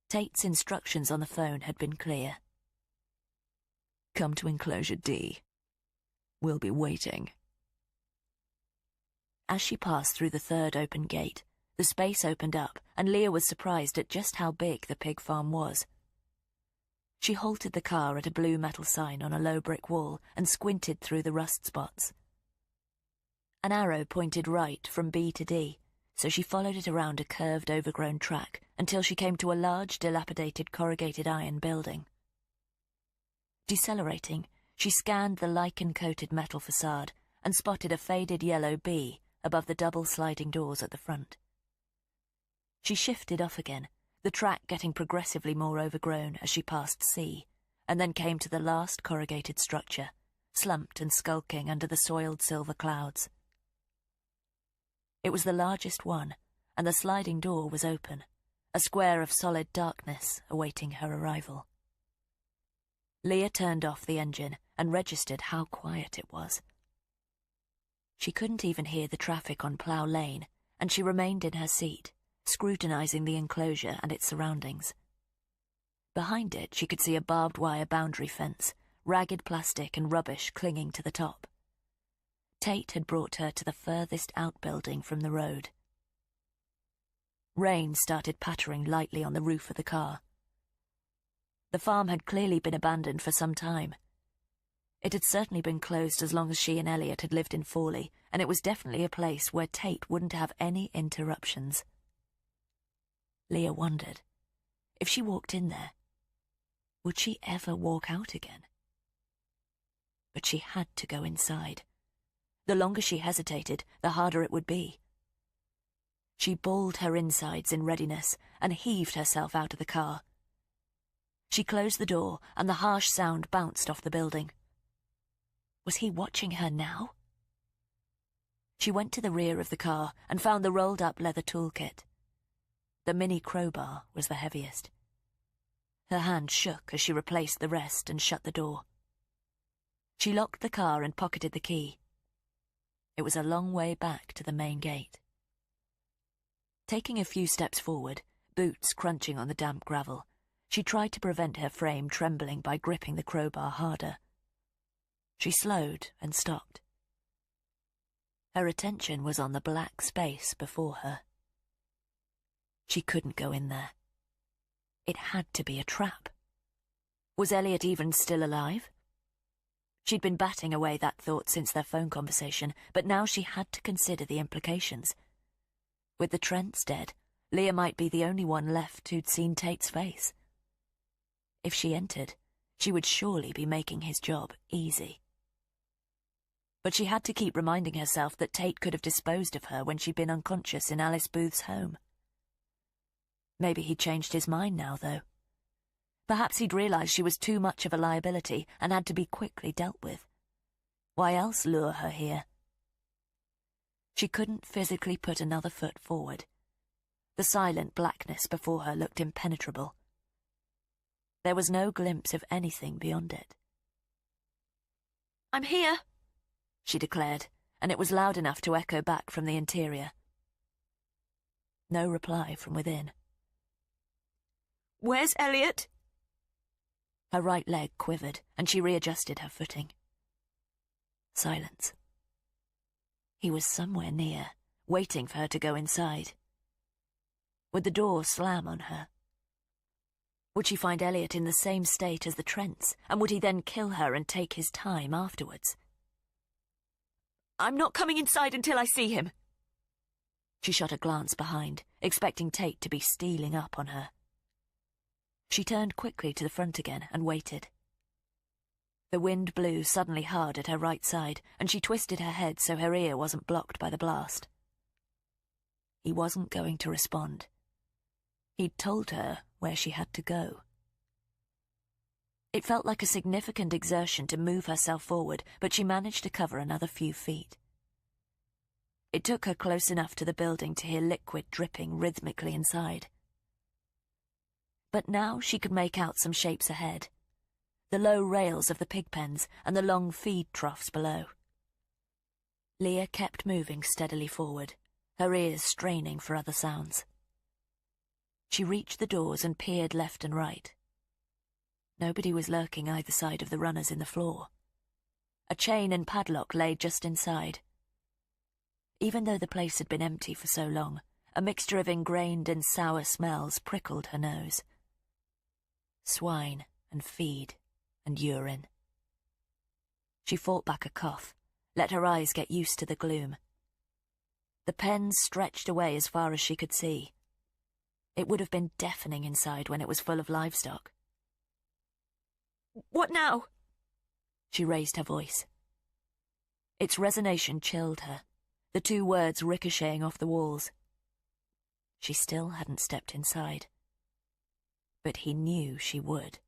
Tate's instructions on the phone had been clear. Come to enclosure D. We'll be waiting. As she passed through the third open gate, the space opened up, and Leah was surprised at just how big the pig farm was. She halted the car at a blue metal sign on a low brick wall and squinted through the rust spots. An arrow pointed right from B to D, so she followed it around a curved, overgrown track until she came to a large, dilapidated corrugated iron building. Decelerating, she scanned the lichen-coated metal facade and spotted a faded yellow B above the double sliding doors at the front. She shifted off again, the track getting progressively more overgrown as she passed C, and then came to the last corrugated structure, slumped and skulking under the soiled silver clouds. It was the largest one, and the sliding door was open, a square of solid darkness awaiting her arrival. Leah turned off the engine and registered how quiet it was. She couldn't even hear the traffic on Plough Lane, and she remained in her seat, scrutinising the enclosure and its surroundings. Behind it, she could see a barbed wire boundary fence, ragged plastic and rubbish clinging to the top. Tate had brought her to the furthest outbuilding from the road. Rain started pattering lightly on the roof of the car. The farm had clearly been abandoned for some time. It had certainly been closed as long as she and Elliot had lived in Fawley, and it was definitely a place where Tate wouldn't have any interruptions. Leah wondered, if she walked in there, would she ever walk out again? But she had to go inside. The longer she hesitated, the harder it would be. She balled her insides in readiness and heaved herself out of the car. She closed the door, and the harsh sound bounced off the building. Was he watching her now? She went to the rear of the car and found the rolled-up leather toolkit. The mini crowbar was the heaviest. Her hand shook as she replaced the rest and shut the door. She locked the car and pocketed the key. It was a long way back to the main gate. Taking a few steps forward, boots crunching on the damp gravel, she tried to prevent her frame trembling by gripping the crowbar harder. She slowed and stopped. Her attention was on the black space before her. She couldn't go in there. It had to be a trap. Was Elliot even still alive? She'd been batting away that thought since their phone conversation, but now she had to consider the implications. With the Trents dead, Leah might be the only one left who'd seen Tate's face. If she entered, she would surely be making his job easy. But she had to keep reminding herself that Tate could have disposed of her when she'd been unconscious in Alice Booth's home. Maybe he'd changed his mind now, though. Perhaps he'd realised she was too much of a liability and had to be quickly dealt with. Why else lure her here? She couldn't physically put another foot forward. The silent blackness before her looked impenetrable. There was no glimpse of anything beyond it. "I'm here," she declared, and it was loud enough to echo back from the interior. No reply from within. "Where's Elliot?" Her right leg quivered, and she readjusted her footing. Silence. He was somewhere near, waiting for her to go inside. Would the door slam on her? Would she find Elliot in the same state as the Trents, and would he then kill her and take his time afterwards? "I'm not coming inside until I see him." She shot a glance behind, expecting Tate to be stealing up on her. She turned quickly to the front again and waited. The wind blew suddenly hard at her right side, and she twisted her head so her ear wasn't blocked by the blast. He wasn't going to respond. He'd told her where she had to go. It felt like a significant exertion to move herself forward, but she managed to cover another few feet. It took her close enough to the building to hear liquid dripping rhythmically inside. But now she could make out some shapes ahead. The low rails of the pig pens and the long feed troughs below. Leah kept moving steadily forward, her ears straining for other sounds. She reached the doors and peered left and right. Nobody was lurking either side of the runners in the floor. A chain and padlock lay just inside. Even though the place had been empty for so long, a mixture of ingrained and sour smells prickled her nose. Swine and feed and urine. She fought back a cough, let her eyes get used to the gloom. The pens stretched away as far as she could see. It would have been deafening inside when it was full of livestock. "What now?" She raised her voice. Its resonation chilled her, the two words ricocheting off the walls. She still hadn't stepped inside. But he knew she would.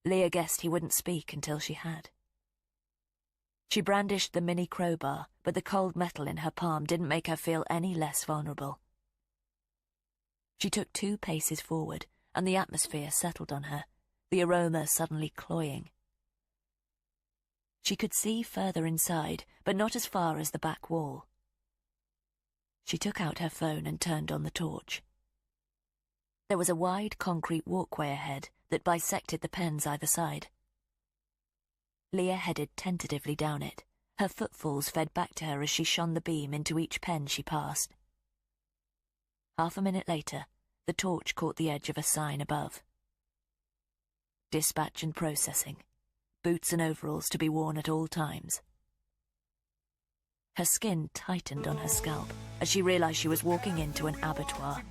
Leah guessed he wouldn't speak until she had. She brandished the mini crowbar, but the cold metal in her palm didn't make her feel any less vulnerable. She took 2 paces forward, and the atmosphere settled on her, the aroma suddenly cloying. She could see further inside, but not as far as the back wall. She took out her phone and turned on the torch. There was a wide concrete walkway ahead that bisected the pens either side. Leah headed tentatively down it. Her footfalls fed back to her as she shone the beam into each pen she passed. Half a minute later, the torch caught the edge of a sign above. Dispatch and processing. Boots and overalls to be worn at all times. Her skin tightened on her scalp as she realized she was walking into an abattoir.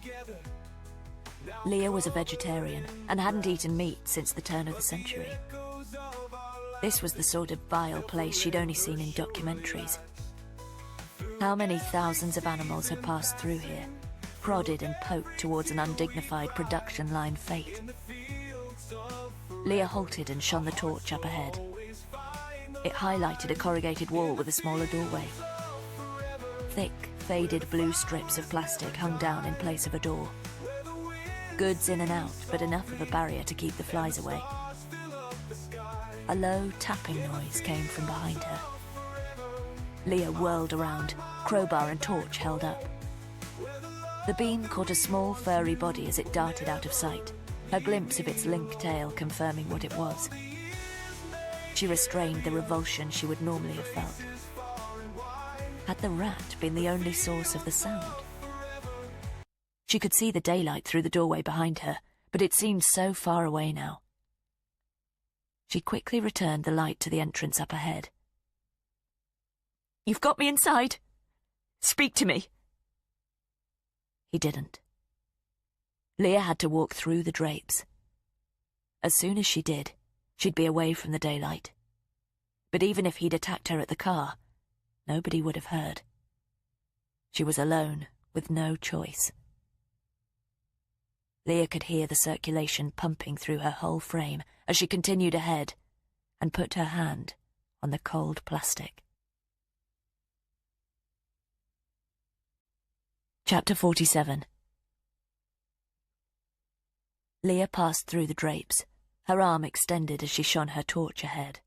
Leah was a vegetarian and hadn't eaten meat since the turn of the century. This was the sort of vile place she'd only seen in documentaries. How many thousands of animals had passed through here, prodded and poked towards an undignified production line fate? Leah halted and shone the torch up ahead. It highlighted a corrugated wall with a smaller doorway. Thick, faded blue strips of plastic hung down in place of a door. Goods in and out, but enough of a barrier to keep the flies away. A low tapping noise came from behind her. Leah whirled around, crowbar and torch held up. The beam caught a small furry body as it darted out of sight, a glimpse of its link tail confirming what it was. She restrained the revulsion she would normally have felt. Had the rat been the only source of the sound? She could see the daylight through the doorway behind her, but it seemed so far away now. She quickly returned the light to the entrance up ahead. "You've got me inside. Speak to me." He didn't. Leah had to walk through the drapes. As soon as she did, she'd be away from the daylight. But even if he'd attacked her at the car, nobody would have heard. She was alone, with no choice. Leah could hear the circulation pumping through her whole frame as she continued ahead and put her hand on the cold plastic. Chapter 47. Leah passed through the drapes, her arm extended as she shone her torch ahead.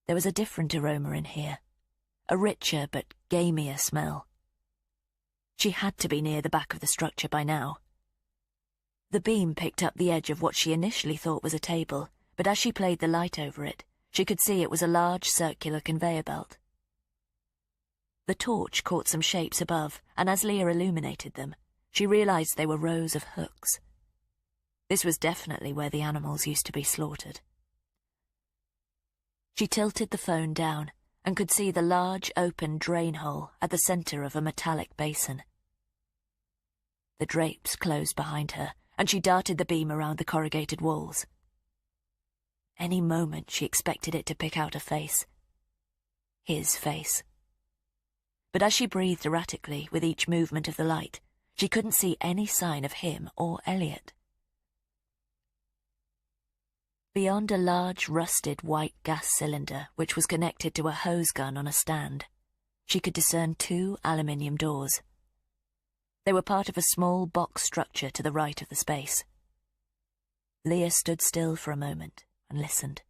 There was a different aroma in here, a richer but gamier smell. She had to be near the back of the structure by now. The beam picked up the edge of what she initially thought was a table, but as she played the light over it, she could see it was a large circular conveyor belt. The torch caught some shapes above, and as Leah illuminated them, she realized they were rows of hooks. This was definitely where the animals used to be slaughtered. She tilted the phone down and could see the large open drain hole at the center of a metallic basin. The drapes closed behind her, and she darted the beam around the corrugated walls. Any moment she expected it to pick out a face. His face. But as she breathed erratically with each movement of the light, she couldn't see any sign of him or Elliot. Beyond a large rusted white gas cylinder which was connected to a hose gun on a stand, she could discern 2 aluminium doors. They were part of a small box structure to the right of the space. Leah stood still for a moment and listened.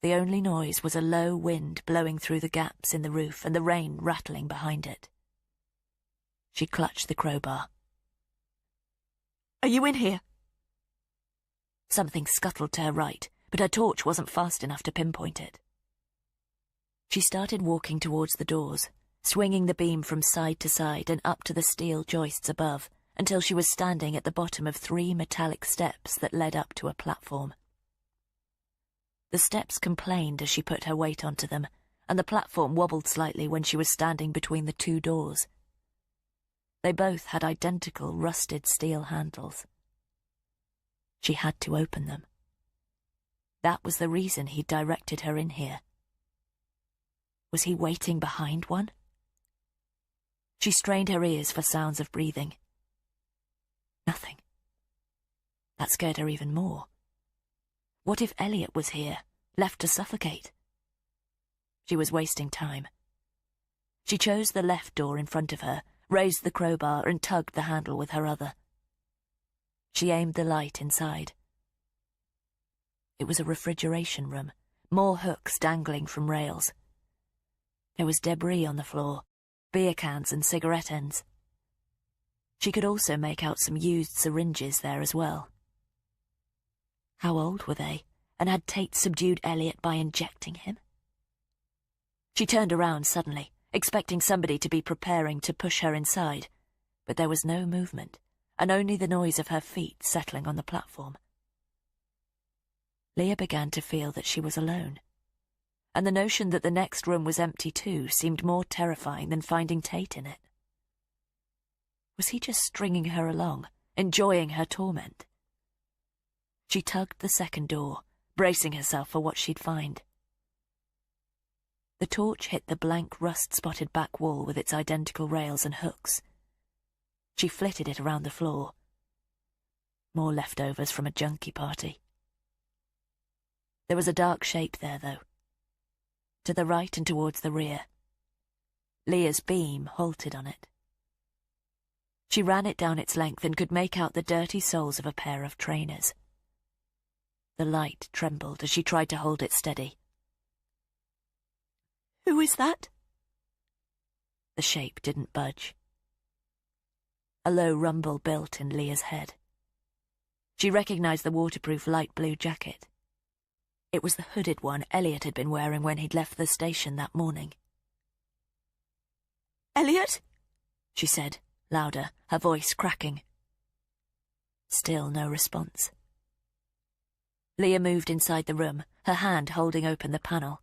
The only noise was a low wind blowing through the gaps in the roof and the rain rattling behind it. She clutched the crowbar. "Are you in here?" Something scuttled to her right, but her torch wasn't fast enough to pinpoint it. She started walking towards the doors, swinging the beam from side to side and up to the steel joists above, until she was standing at the bottom of 3 metallic steps that led up to a platform. The steps complained as she put her weight onto them, and the platform wobbled slightly when she was standing between the 2 doors. They both had identical rusted steel handles. She had to open them. That was the reason he'd directed her in here. Was he waiting behind one? She strained her ears for sounds of breathing. Nothing. That scared her even more. What if Elliot was here, left to suffocate? She was wasting time. She chose the left door in front of her, raised the crowbar and tugged the handle with her other. She aimed the light inside. It was a refrigeration room, more hooks dangling from rails. There was debris on the floor, beer cans and cigarette ends. She could also make out some used syringes there as well. How old were they, and had Tate subdued Elliot by injecting him? She turned around suddenly, expecting somebody to be preparing to push her inside, but there was no movement, and only the noise of her feet settling on the platform. Leah began to feel that she was alone, and the notion that the next room was empty too seemed more terrifying than finding Tate in it. Was he just stringing her along, enjoying her torment? She tugged the second door, bracing herself for what she'd find. The torch hit the blank rust-spotted back wall with its identical rails and hooks. She flitted it around the floor. More leftovers from a junkie party. There was a dark shape there, though. To the right and towards the rear. Leah's beam halted on it. She ran it down its length and could make out the dirty soles of a pair of trainers. The light trembled as she tried to hold it steady. "Who is that?" The shape didn't budge, A low rumble built in Leah's head. She recognized the waterproof light blue jacket. It was the hooded one Elliot had been wearing when he'd left the station that morning. "Elliot?" she said, louder, her voice cracking. Still no response. Leah moved inside the room, her hand holding open the panel.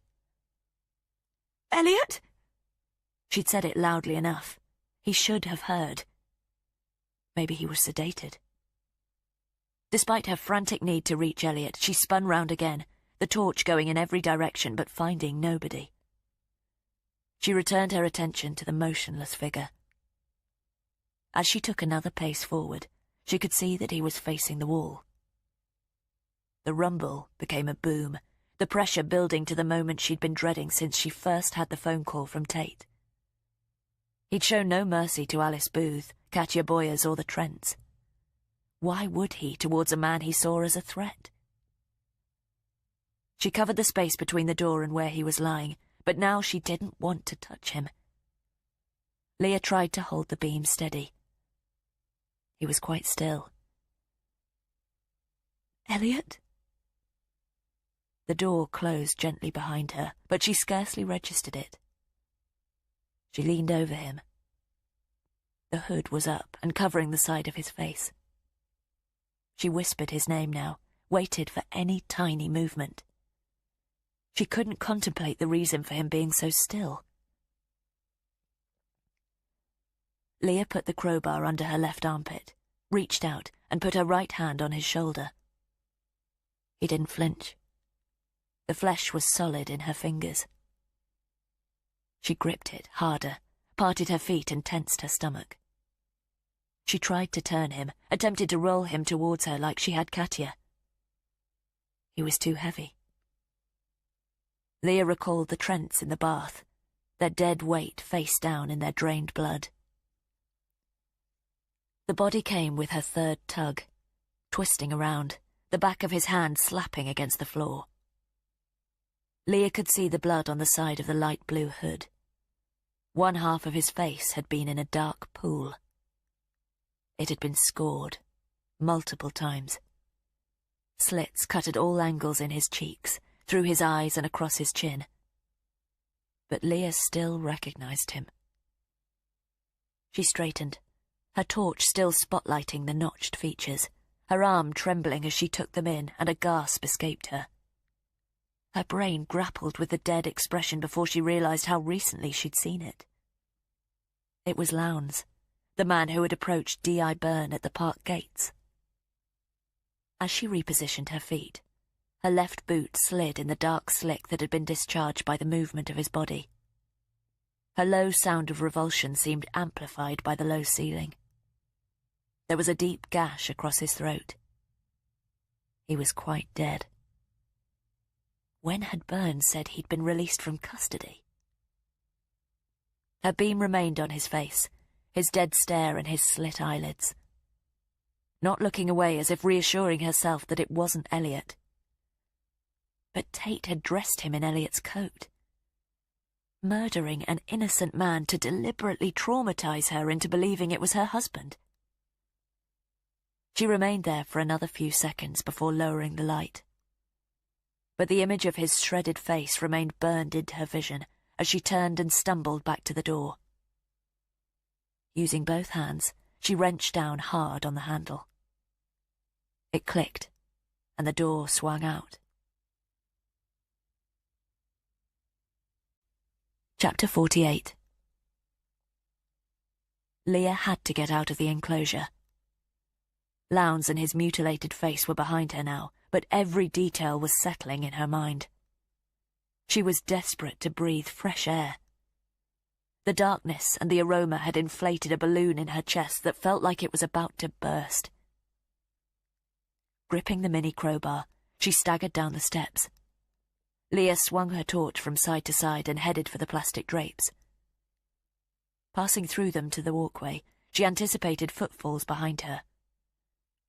"Elliot?" She'd said it loudly enough. He should have heard. Maybe he was sedated. Despite her frantic need to reach Elliot, she spun round again, the torch going in every direction but finding nobody. She returned her attention to the motionless figure. As she took another pace forward, she could see that he was facing the wall. The rumble became a boom, the pressure building to the moment she'd been dreading since she first had the phone call from Tate. He'd shown no mercy to Alice Booth, Katia Boyers, or the Trents. Why would he towards a man he saw as a threat? She covered the space between the door and where he was lying, but now she didn't want to touch him. Leah tried to hold the beam steady. He was quite still. "Elliot?" The door closed gently behind her, but she scarcely registered it. She leaned over him. The hood was up and covering the side of his face. She whispered his name now, waited for any tiny movement. She couldn't contemplate the reason for him being so still. Leah put the crowbar under her left armpit, reached out and put her right hand on his shoulder. He didn't flinch. The flesh was solid in her fingers. She gripped it harder, parted her feet and tensed her stomach. She tried to turn him, attempted to roll him towards her like she had Katia. He was too heavy. Leah recalled the Trents in the bath, their dead weight face down in their drained blood. The body came with her third tug, twisting around, the back of his hand slapping against the floor. Leah could see the blood on the side of the light blue hood. One half of his face had been in a dark pool. It had been scored, multiple times. Slits cut at all angles in his cheeks, through his eyes and across his chin. But Leah still recognized him. She straightened, her torch still spotlighting the notched features, her arm trembling as she took them in, and a gasp escaped her. Her brain grappled with the dead expression before she realized how recently she'd seen it. It was Lowndes, the man who had approached D.I. Byrne at the park gates. As she repositioned her feet, her left boot slid in the dark slick that had been discharged by the movement of his body. Her low sound of revulsion seemed amplified by the low ceiling. There was a deep gash across his throat. He was quite dead. When had Byrne said he'd been released from custody? Her beam remained on his face, his dead stare and his slit eyelids. Not looking away as if reassuring herself that it wasn't Elliot. But Tate had dressed him in Elliot's coat. Murdering an innocent man to deliberately traumatize her into believing it was her husband. She remained there for another few seconds before lowering the light. But the image of his shredded face remained burned into her vision as she turned and stumbled back to the door. Using both hands, she wrenched down hard on the handle. It clicked, and the door swung out. Chapter 48. Leah had to get out of the enclosure. Lowndes and his mutilated face were behind her now, but every detail was settling in her mind. She was desperate to breathe fresh air. The darkness and the aroma had inflated a balloon in her chest that felt like it was about to burst. Gripping the mini crowbar, she staggered down the steps. Leah swung her torch from side to side and headed for the plastic drapes. Passing through them to the walkway, she anticipated footfalls behind her.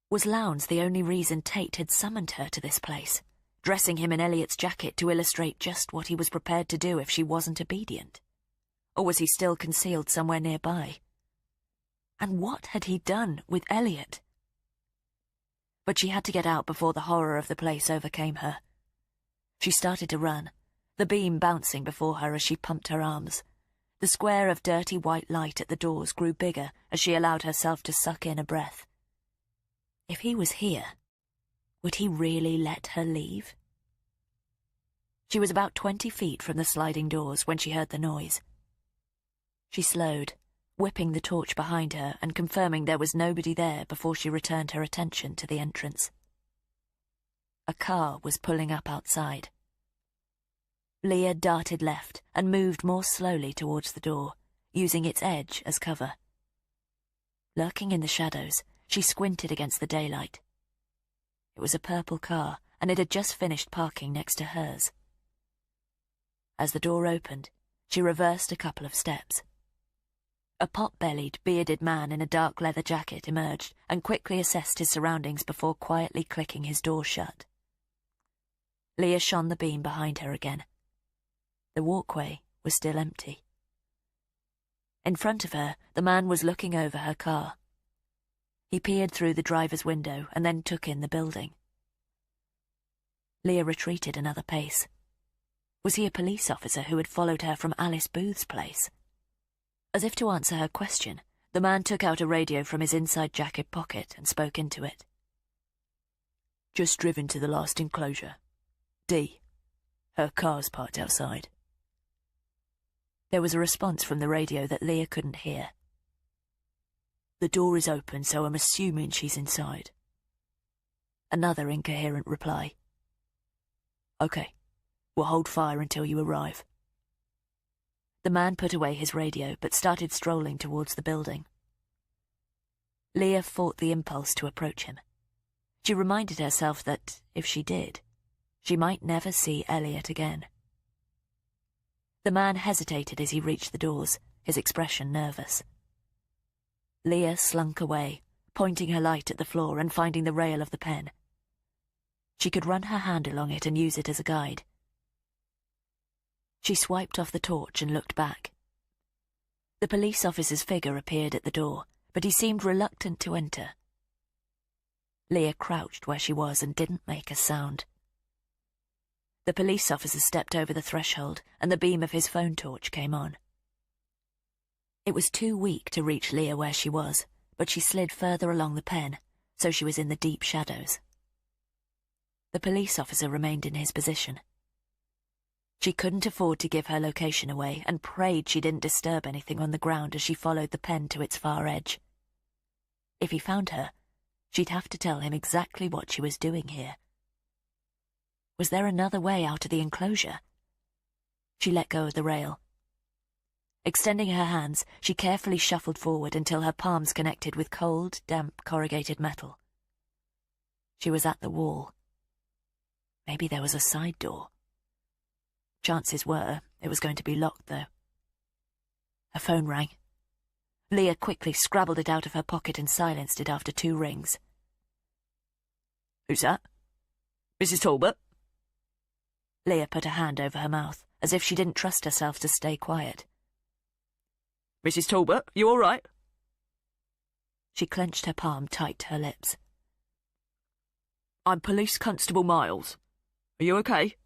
Was Lowndes the only reason Tate had summoned her to this place, dressing him in Elliot's jacket to illustrate just what he was prepared to do if she wasn't obedient? Or was he still concealed somewhere nearby? And what had he done with Elliot? But she had to get out before the horror of the place overcame her. She started to run, the beam bouncing before her as she pumped her arms. The square of dirty white light at the doors grew bigger as she allowed herself to suck in a breath. If he was here, would he really let her leave? She was about 20 feet from the sliding doors when she heard the noise. She slowed, whipping the torch behind her and confirming there was nobody there before she returned her attention to the entrance. A car was pulling up outside. Leah darted left and moved more slowly towards the door, using its edge as cover. Lurking in the shadows, she squinted against the daylight. It was a purple car, and it had just finished parking next to hers. As the door opened, she reversed a couple of steps. A pot-bellied, bearded man in a dark leather jacket emerged and quickly assessed his surroundings before quietly clicking his door shut. Leah shone the beam behind her again. The walkway was still empty. In front of her, the man was looking over her car. He peered through the driver's window and then took in the building. Leah retreated another pace. Was he a police officer who had followed her from Alice Booth's place? As if to answer her question, the man took out a radio from his inside jacket pocket and spoke into it. "Just driven to the last enclosure. D. Her car's parked outside." There was a response from the radio that Leah couldn't hear. "The door is open, so I'm assuming she's inside." Another incoherent reply. "Okay, we'll hold fire until you arrive." The man put away his radio, but started strolling towards the building. Leah fought the impulse to approach him. She reminded herself that, if she did, she might never see Elliot again. The man hesitated as he reached the doors, his expression nervous. Leah slunk away, pointing her light at the floor and finding the rail of the pen. She could run her hand along it and use it as a guide. She swiped off the torch and looked back. The police officer's figure appeared at the door, but he seemed reluctant to enter. Leah crouched where she was and didn't make a sound. The police officer stepped over the threshold, and the beam of his phone torch came on. It was too weak to reach Leah where she was, but she slid further along the pen, so she was in the deep shadows. The police officer remained in his position. She couldn't afford to give her location away and prayed she didn't disturb anything on the ground as she followed the pen to its far edge. If he found her, she'd have to tell him exactly what she was doing here. Was there another way out of the enclosure? She let go of the rail. Extending her hands, she carefully shuffled forward until her palms connected with cold, damp, corrugated metal. She was at the wall. Maybe there was a side door. Chances were it was going to be locked, though. Her phone rang. Leah quickly scrabbled it out of her pocket and silenced it after 2 rings. "Who's that? Mrs. Talbot?" Leah put a hand over her mouth, as if she didn't trust herself to stay quiet. "Mrs. Talbot, you all right?" She clenched her palm tight to her lips. "I'm Police Constable Miles. Are you okay?"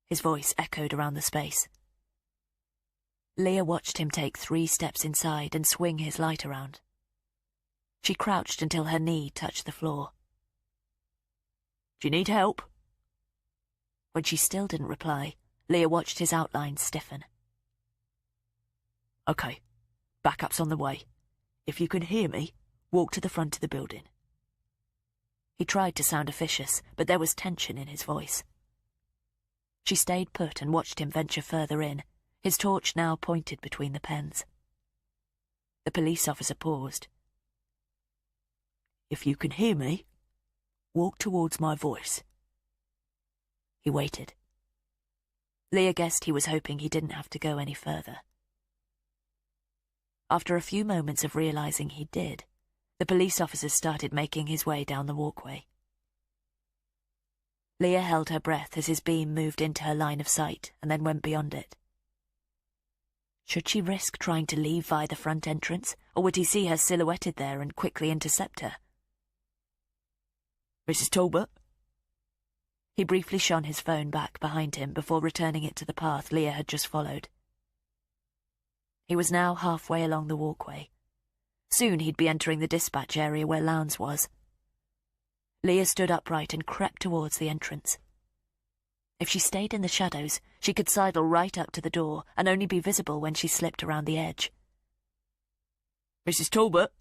His voice echoed around the space. Leah watched him take 3 steps inside and swing his light around. She crouched until her knee touched the floor. "Do you need help?" When she still didn't reply, Leah watched his outline stiffen. "Okay, backup's on the way. If you can hear me, walk to the front of the building." He tried to sound officious, but there was tension in his voice. She stayed put and watched him venture further in, his torch now pointed between the pens. The police officer paused. "If you can hear me, walk towards my voice." He waited. Leah guessed he was hoping he didn't have to go any further. After a few moments of realizing he did, the police officer started making his way down the walkway. Leah held her breath as his beam moved into her line of sight and then went beyond it. Should she risk trying to leave via the front entrance, or would he see her silhouetted there and quickly intercept her? Mrs. Talbot? He briefly shone his phone back behind him before returning it to the path Leah had just followed. He was now halfway along the walkway. Soon he'd be entering the dispatch area where Lowndes was. Leah stood upright and crept towards the entrance. If she stayed in the shadows, she could sidle right up to the door and only be visible when she slipped around the edge. Mrs. Talbot?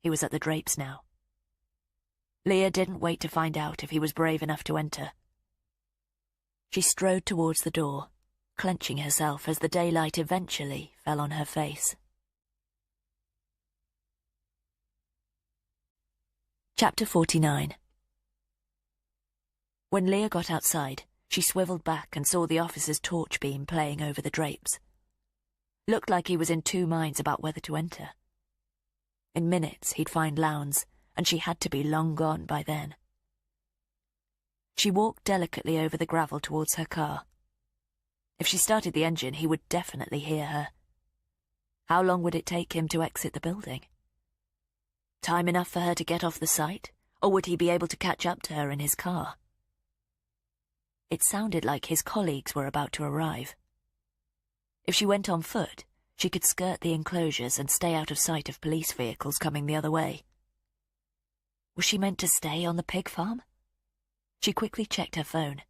He was at the drapes now. Leah didn't wait to find out if he was brave enough to enter. She strode towards the door, clenching herself as the daylight eventually fell on her face. Chapter 49. When Leah got outside, she swiveled back and saw the officer's torch beam playing over the drapes. Looked like he was in two minds about whether to enter. In minutes he'd find Lowndes, and she had to be long gone by then. She walked delicately over the gravel towards her car. If she started the engine, he would definitely hear her. How long would it take him to exit the building? Time enough for her to get off the site, or would he be able to catch up to her in his car? It sounded like his colleagues were about to arrive. If she went on foot, she could skirt the enclosures and stay out of sight of police vehicles coming the other way. Was she meant to stay on the pig farm? She quickly checked her phone.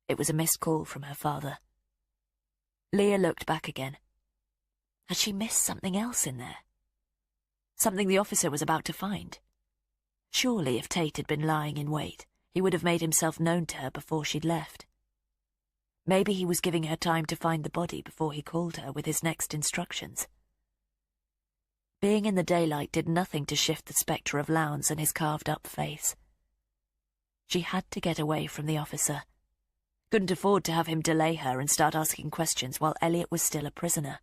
It was a missed call from her father. Leah looked back again. Had she missed something else in there? Something the officer was about to find? Surely if Tate had been lying in wait, he would have made himself known to her before she'd left. Maybe he was giving her time to find the body before he called her with his next instructions. Being in the daylight did nothing to shift the spectre of Lowndes and his carved-up face. She had to get away from the officer. Couldn't afford to have him delay her and start asking questions while Elliot was still a prisoner.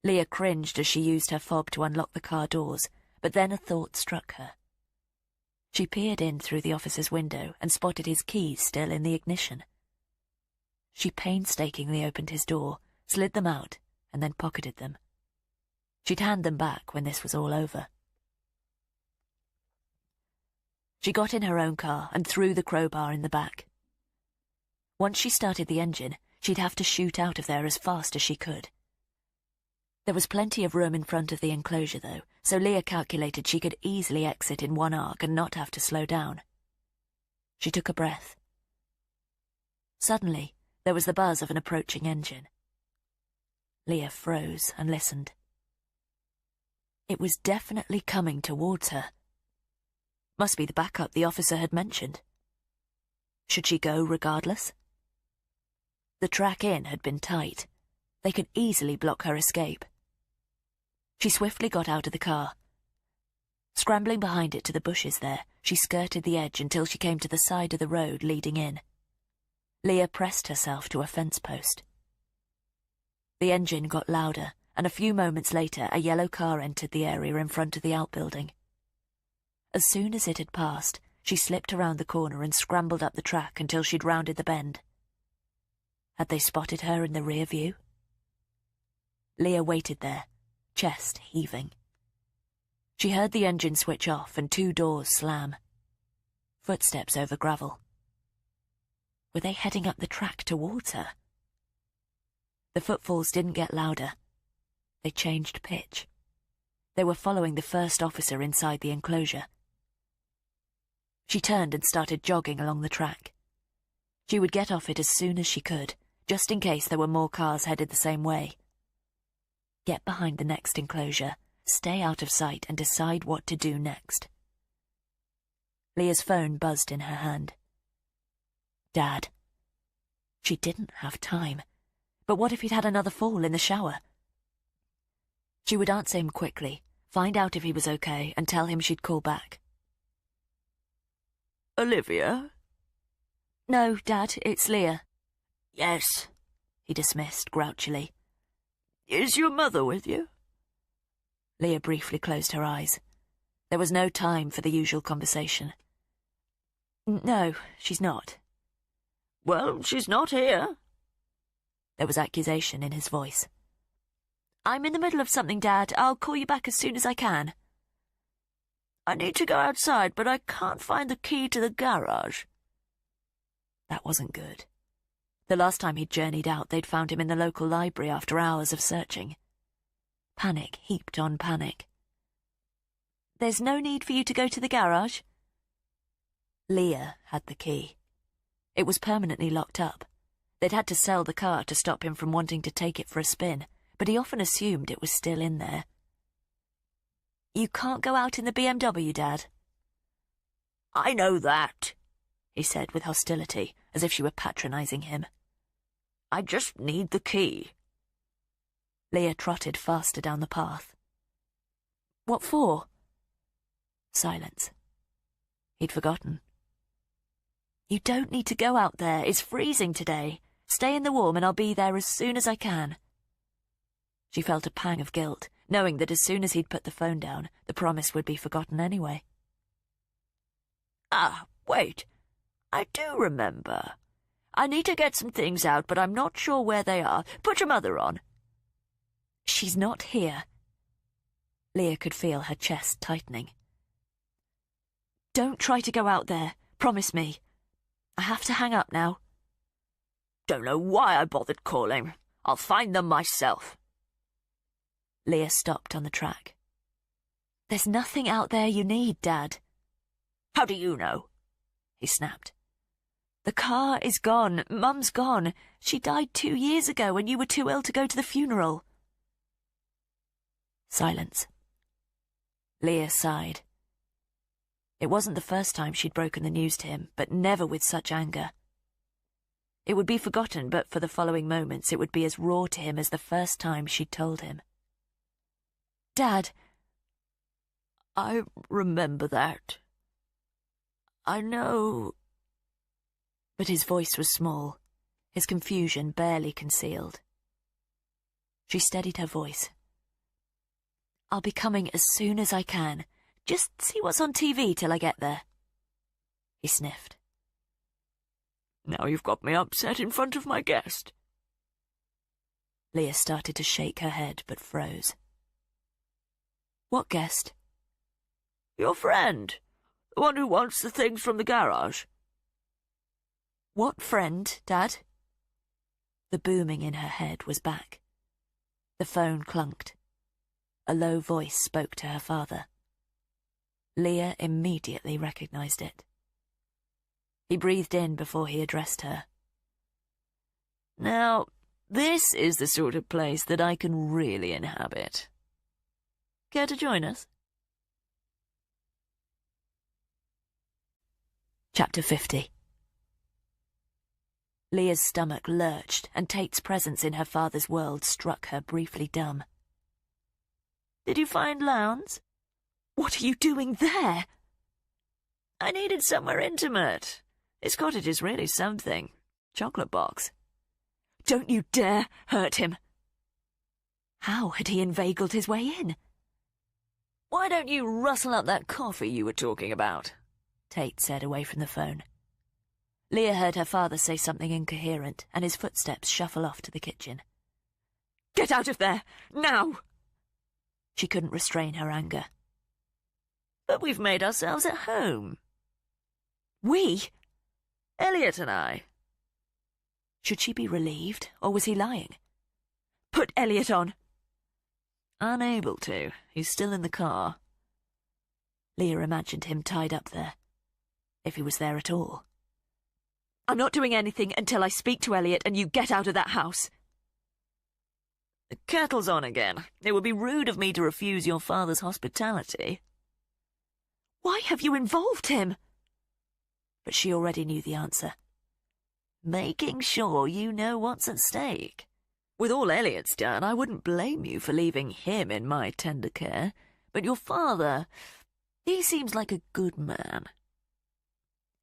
Leah cringed as she used her fob to unlock the car doors, but then a thought struck her. She peered in through the officer's window and spotted his keys still in the ignition. She painstakingly opened his door, slid them out, and then pocketed them. She'd hand them back when this was all over. She got in her own car and threw the crowbar in the back. Once she started the engine, she'd have to shoot out of there as fast as she could. There was plenty of room in front of the enclosure, though, so Leah calculated she could easily exit in one arc and not have to slow down. She took a breath. Suddenly, there was the buzz of an approaching engine. Leah froze and listened. It was definitely coming towards her. Must be the backup the officer had mentioned. Should she go regardless? The track in had been tight. They could easily block her escape. She swiftly got out of the car. Scrambling behind it to the bushes there, she skirted the edge until she came to the side of the road leading in. Leah pressed herself to a fence post. The engine got louder, and a few moments later a yellow car entered the area in front of the outbuilding. As soon as it had passed, she slipped around the corner and scrambled up the track until she'd rounded the bend. Had they spotted her in the rear view? Leah waited there, chest heaving. She heard the engine switch off and two doors slam. Footsteps over gravel. Were they heading up the track towards her? The footfalls didn't get louder. They changed pitch. They were following the first officer inside the enclosure. She turned and started jogging along the track. She would get off it as soon as she could, just in case there were more cars headed the same way. Get behind the next enclosure, stay out of sight, and decide what to do next. Leah's phone buzzed in her hand. Dad. She didn't have time. But what if he'd had another fall in the shower? She would answer him quickly, find out if he was okay, and tell him she'd call back. Olivia? No, Dad, it's Leah. Yes, he dismissed grouchily. Is your mother with you? Leah briefly closed her eyes. There was no time for the usual conversation. No, she's not. Well, she's not here. There was accusation in his voice. "I'm in the middle of something, Dad. I'll call you back as soon as I can." "I need to go outside, but I can't find the key to the garage." That wasn't good. The last time he'd journeyed out, they'd found him in the local library after hours of searching. Panic heaped on panic. "There's no need for you to go to the garage." Leah had the key. It was permanently locked up. They'd had to sell the car to stop him from wanting to take it for a spin, but he often assumed it was still in there. "You can't go out in the BMW, Dad." "I know that," he said with hostility, as if she were patronising him. "I just need the key." Leah trotted faster down the path. "What for?" Silence. He'd forgotten. "You don't need to go out there. It's freezing today. Stay in the warm and I'll be there as soon as I can." She felt a pang of guilt, knowing that as soon as he'd put the phone down, the promise would be forgotten anyway. "Ah, wait. I do remember. I need to get some things out, but I'm not sure where they are. Put your mother on." "She's not here." Leah could feel her chest tightening. "Don't try to go out there. Promise me. I have to hang up now." "Don't know why I bothered calling. I'll find them myself." Leah stopped on the track. "There's nothing out there you need, Dad." "How do you know?" he snapped. "The car is gone. Mum's gone. She died 2 years ago when you were too ill to go to the funeral." Silence. Leah sighed. It wasn't the first time she'd broken the news to him, but never with such anger. It would be forgotten, but for the following moments it would be as raw to him as the first time she'd told him. "Dad." "I remember that. I know—" But his voice was small, his confusion barely concealed. She steadied her voice. "I'll be coming as soon as I can. Just see what's on TV till I get there." He sniffed. "Now you've got me upset in front of my guest." Leah started to shake her head, but froze. "What guest?" "Your friend. The one who wants the things from the garage." "What friend, Dad?" The booming in her head was back. The phone clunked. A low voice spoke to her father. Leah immediately recognised it. He breathed in before he addressed her. "Now, this is the sort of place that I can really inhabit. Care to join us?" Chapter 50. Leah's stomach lurched, and Tate's presence in her father's world struck her briefly dumb. "Did you find Lowndes?" "What are you doing there?" "I needed somewhere intimate. His cottage is really something. Chocolate box." "Don't you dare hurt him." How had he inveigled his way in? "Why don't you rustle up that coffee you were talking about?" Tate said away from the phone. Leah heard her father say something incoherent, and his footsteps shuffle off to the kitchen. "Get out of there, now!" She couldn't restrain her anger. "But we've made ourselves at home." "We?" "Elliot and I." Should she be relieved, or was he lying? "Put Elliot on." "Unable to. He's still in the car." Leah imagined him tied up there. If he was there at all. "I'm not doing anything until I speak to Elliot and you get out of that house." "The kettle's on again. It would be rude of me to refuse your father's hospitality." "Why have you involved him?" But she already knew the answer. "Making sure you know what's at stake. With all Elliot's done, I wouldn't blame you for leaving him in my tender care. But your father, he seems like a good man."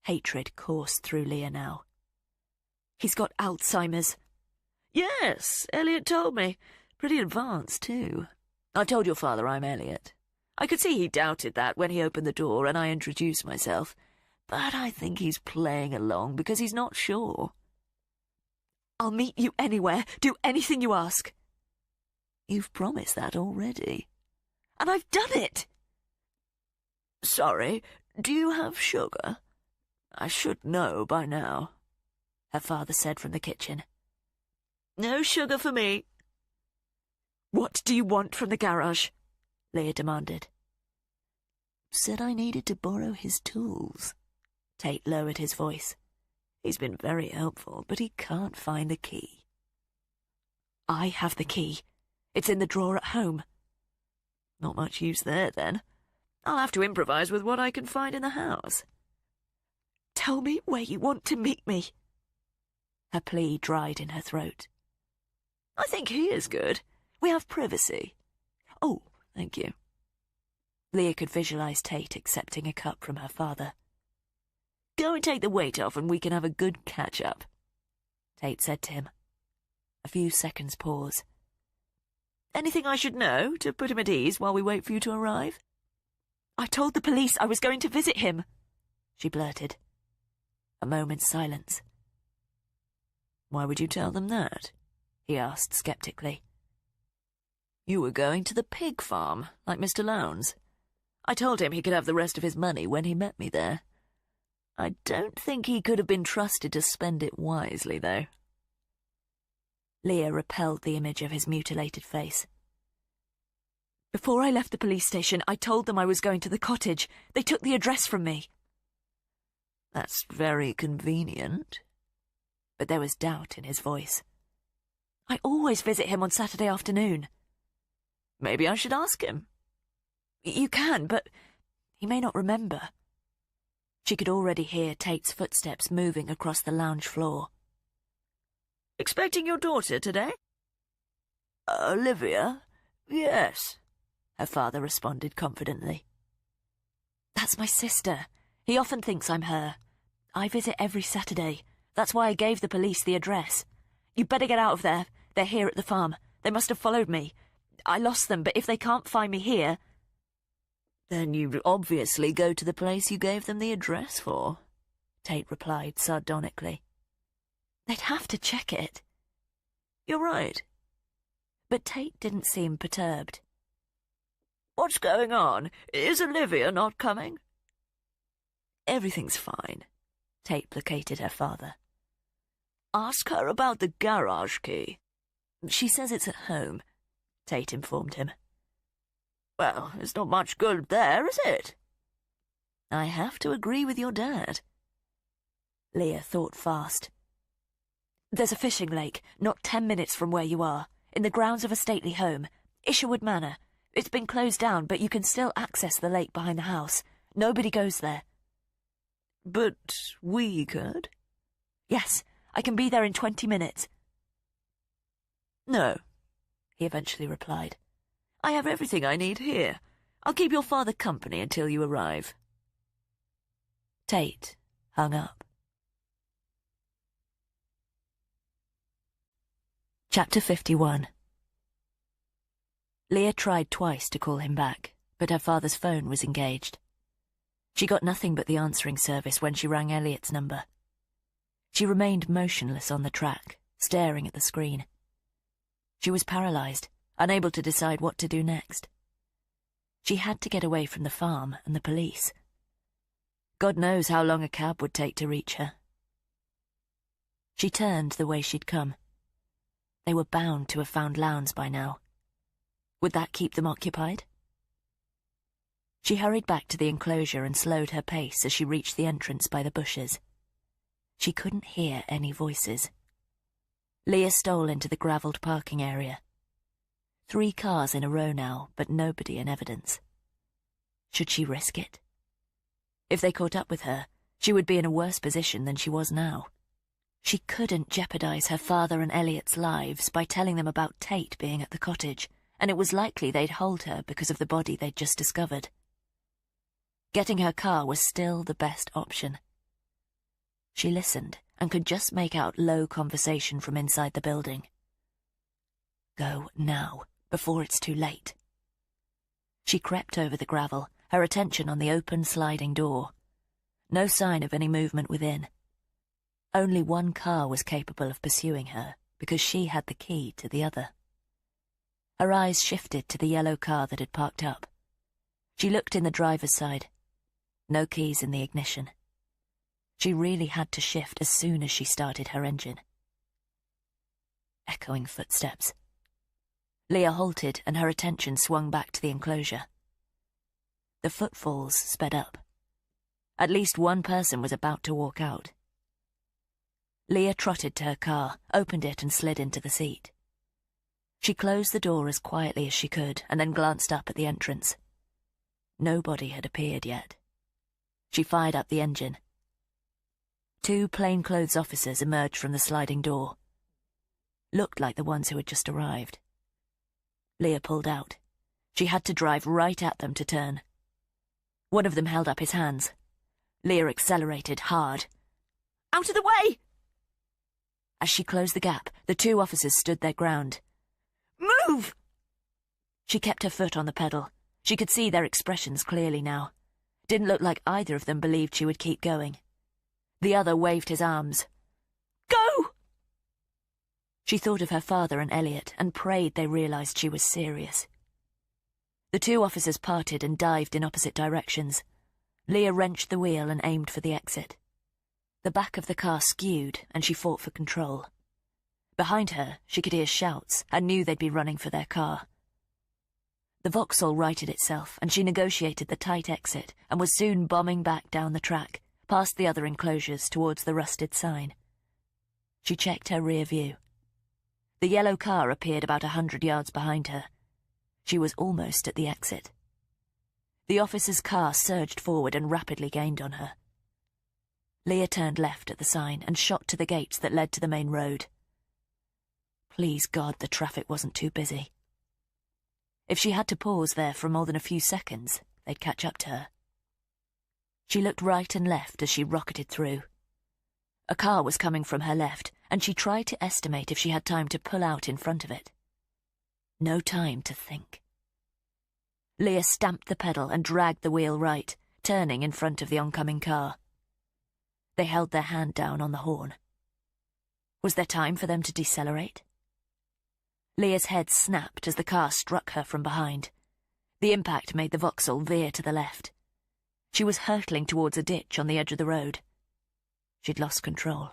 Hatred coursed through Leah now. "He's got Alzheimer's." "Yes, Elliot told me. Pretty advanced, too. I told your father I'm Elliot. I could see he doubted that when he opened the door and I introduced myself. But I think he's playing along because he's not sure." I'll meet you anywhere, do anything you ask. You've promised that already. And I've done it! Sorry, do you have sugar? I should know by now, her father said from the kitchen. No sugar for me. What do you want from the garage? Leah demanded. Said I needed to borrow his tools. Tate lowered his voice. He's been very helpful, but he can't find the key. I have the key. It's in the drawer at home. Not much use there, then. I'll have to improvise with what I can find in the house. Tell me where you want to meet me. Her plea dried in her throat. I think he is good. We have privacy. Oh, thank you. Leah could visualize Tate accepting a cup from her father. Go and take the weight off and we can have a good catch-up, Tate said to him. A few seconds pause. Anything I should know to put him at ease while we wait for you to arrive? I told the police I was going to visit him, she blurted. A moment's silence. Why would you tell them that? He asked sceptically. You were going to the pig farm, like Mr. Lowndes. I told him he could have the rest of his money when he met me there. I don't think he could have been trusted to spend it wisely, though. Leah repelled the image of his mutilated face. Before I left the police station, I told them I was going to the cottage. They took the address from me. That's very convenient. But there was doubt in his voice. I always visit him on Saturday afternoon. Maybe I should ask him. You can, but he may not remember. She could already hear Tate's footsteps moving across the lounge floor. Expecting your daughter today? Olivia? Yes, her father responded confidently. That's my sister. He often thinks I'm her. I visit every Saturday. That's why I gave the police the address. You'd better get out of there. They're here at the farm. They must have followed me. I lost them, but if they can't find me here... Then you'd obviously go to the place you gave them the address for, Tate replied sardonically. They'd have to check it. You're right. But Tate didn't seem perturbed. What's going on? Is Olivia not coming? Everything's fine, Tate placated her father. Ask her about the garage key. She says it's at home, Tate informed him. Well, it's not much good there, is it? I have to agree with your dad. Leah thought fast. There's a fishing lake, not 10 minutes from where you are, in the grounds of a stately home, Isherwood Manor. It's been closed down, but you can still access the lake behind the house. Nobody goes there. But we could? Yes, I can be there in 20 minutes. No, he eventually replied. I have everything I need here. I'll keep your father company until you arrive. Tate hung up. Chapter 51. Leah tried twice to call him back, but her father's phone was engaged. She got nothing but the answering service when she rang Elliot's number. She remained motionless on the track, staring at the screen. She was paralysed, unable to decide what to do next. She had to get away from the farm and the police. God knows how long a cab would take to reach her. She turned the way she'd come. They were bound to have found Lowndes by now. Would that keep them occupied? She hurried back to the enclosure and slowed her pace as she reached the entrance by the bushes. She couldn't hear any voices. Leah stole into the gravelled parking area. 3 cars in a row now, but nobody in evidence. Should she risk it? If they caught up with her, she would be in a worse position than she was now. She couldn't jeopardise her father and Elliot's lives by telling them about Tate being at the cottage, and it was likely they'd hold her because of the body they'd just discovered. Getting her car was still the best option. She listened and could just make out low conversation from inside the building. Go now, before it's too late. She crept over the gravel, her attention on the open sliding door. No sign of any movement within. Only one car was capable of pursuing her, because she had the key to the other. Her eyes shifted to the yellow car that had parked up. She looked in the driver's side. No keys in the ignition. She really had to shift as soon as she started her engine. Echoing footsteps. Leah halted and her attention swung back to the enclosure. The footfalls sped up. At least one person was about to walk out. Leah trotted to her car, opened it and slid into the seat. She closed the door as quietly as she could and then glanced up at the entrance. Nobody had appeared yet. She fired up the engine. 2 plainclothes officers emerged from the sliding door. Looked like the ones who had just arrived. Leah pulled out. She had to drive right at them to turn. One of them held up his hands. Leah accelerated hard. "Out of the way!" As she closed the gap, the 2 officers stood their ground. "Move!" She kept her foot on the pedal. She could see their expressions clearly now. Didn't look like either of them believed she would keep going. The other waved his arms. "Go!" She thought of her father and Elliot and prayed they realized she was serious. The 2 officers parted and dived in opposite directions. Leah wrenched the wheel and aimed for the exit. The back of the car skewed and she fought for control. Behind her, she could hear shouts and knew they'd be running for their car. The Vauxhall righted itself and she negotiated the tight exit and was soon bombing back down the track, past the other enclosures towards the rusted sign. She checked her rear view. The yellow car appeared about 100 yards behind her. She was almost at the exit. The officer's car surged forward and rapidly gained on her. Leah turned left at the sign and shot to the gates that led to the main road. Please God the traffic wasn't too busy. If she had to pause there for more than a few seconds, they'd catch up to her. She looked right and left as she rocketed through. A car was coming from her left, and she tried to estimate if she had time to pull out in front of it. No time to think. Leah stamped the pedal and dragged the wheel right, turning in front of the oncoming car. They held their hand down on the horn. Was there time for them to decelerate? Leah's head snapped as the car struck her from behind. The impact made the Vauxhall veer to the left. She was hurtling towards a ditch on the edge of the road. She'd lost control.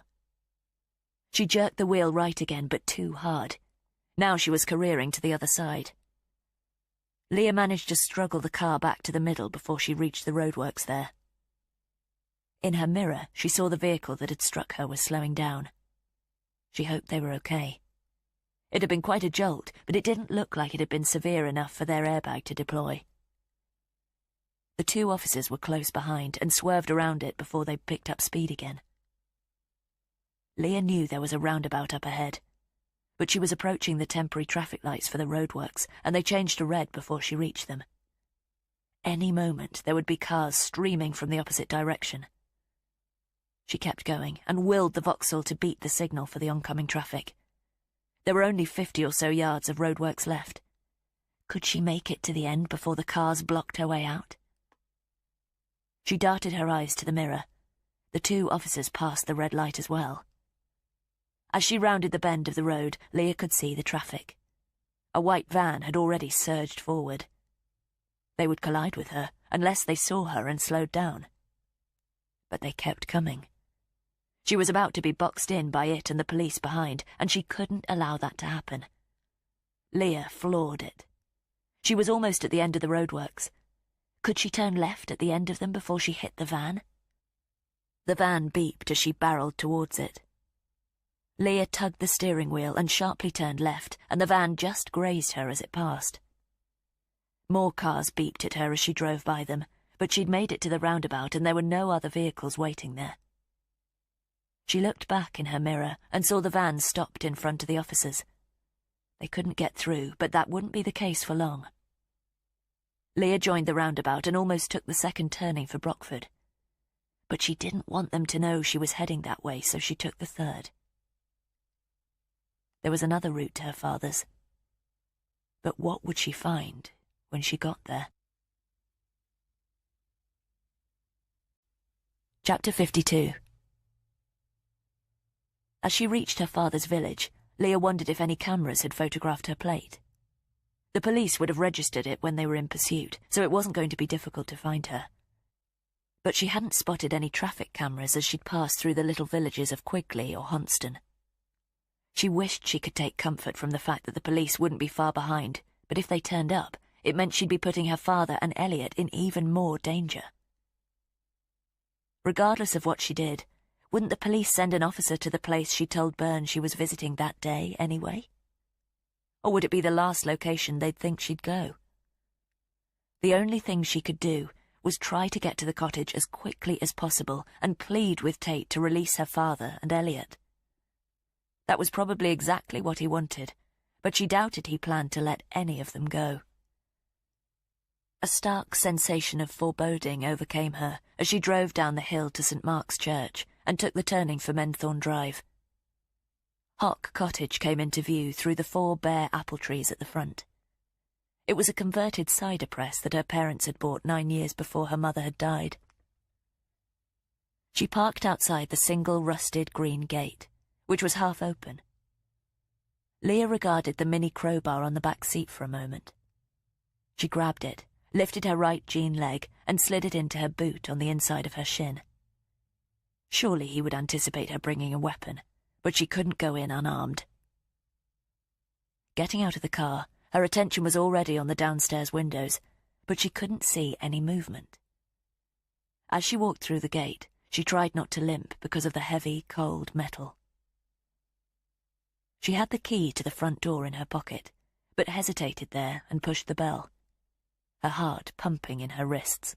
She jerked the wheel right again, but too hard. Now she was careering to the other side. Leah managed to struggle the car back to the middle before she reached the roadworks there. In her mirror, she saw the vehicle that had struck her was slowing down. She hoped they were okay. It had been quite a jolt, but it didn't look like it had been severe enough for their airbag to deploy. The 2 officers were close behind and swerved around it before they picked up speed again. Leah knew there was a roundabout up ahead, but she was approaching the temporary traffic lights for the roadworks, and they changed to red before she reached them. Any moment there would be cars streaming from the opposite direction. She kept going and willed the Vauxhall to beat the signal for the oncoming traffic. There were only 50 or so yards of roadworks left. Could she make it to the end before the cars blocked her way out? She darted her eyes to the mirror. The 2 officers passed the red light as well. As she rounded the bend of the road, Leah could see the traffic. A white van had already surged forward. They would collide with her, unless they saw her and slowed down. But they kept coming. She was about to be boxed in by it and the police behind, and she couldn't allow that to happen. Leah floored it. She was almost at the end of the roadworks. Could she turn left at the end of them before she hit the van? The van beeped as she barreled towards it. Leah tugged the steering wheel and sharply turned left, and the van just grazed her as it passed. More cars beeped at her as she drove by them, but she'd made it to the roundabout and there were no other vehicles waiting there. She looked back in her mirror and saw the van stopped in front of the officers. They couldn't get through, but that wouldn't be the case for long. Leah joined the roundabout and almost took the second turning for Brockford. But she didn't want them to know she was heading that way, so she took the third. There was another route to her father's. But what would she find when she got there? Chapter 52. As she reached her father's village, Leah wondered if any cameras had photographed her plate. The police would have registered it when they were in pursuit, so it wasn't going to be difficult to find her. But she hadn't spotted any traffic cameras as she'd passed through the little villages of Quigley or Honston. She wished she could take comfort from the fact that the police wouldn't be far behind, but if they turned up, it meant she'd be putting her father and Elliot in even more danger. Regardless of what she did, wouldn't the police send an officer to the place she told Byrne she was visiting that day anyway? Or would it be the last location they'd think she'd go? The only thing she could do was try to get to the cottage as quickly as possible and plead with Tate to release her father and Elliot. That was probably exactly what he wanted, but she doubted he planned to let any of them go. A stark sensation of foreboding overcame her as she drove down the hill to St. Mark's Church and took the turning for Menthorne Drive. Hock Cottage came into view through the 4 bare apple trees at the front. It was a converted cider press that her parents had bought 9 years before her mother had died. She parked outside the single rusted green gate, which was half open. Leah regarded the mini crowbar on the back seat for a moment. She grabbed it, lifted her right jean leg, and slid it into her boot on the inside of her shin. Surely he would anticipate her bringing a weapon, but she couldn't go in unarmed. Getting out of the car, her attention was already on the downstairs windows, but she couldn't see any movement. As she walked through the gate, she tried not to limp because of the heavy, cold metal. She had the key to the front door in her pocket, but hesitated there and pushed the bell, her heart pumping in her wrists.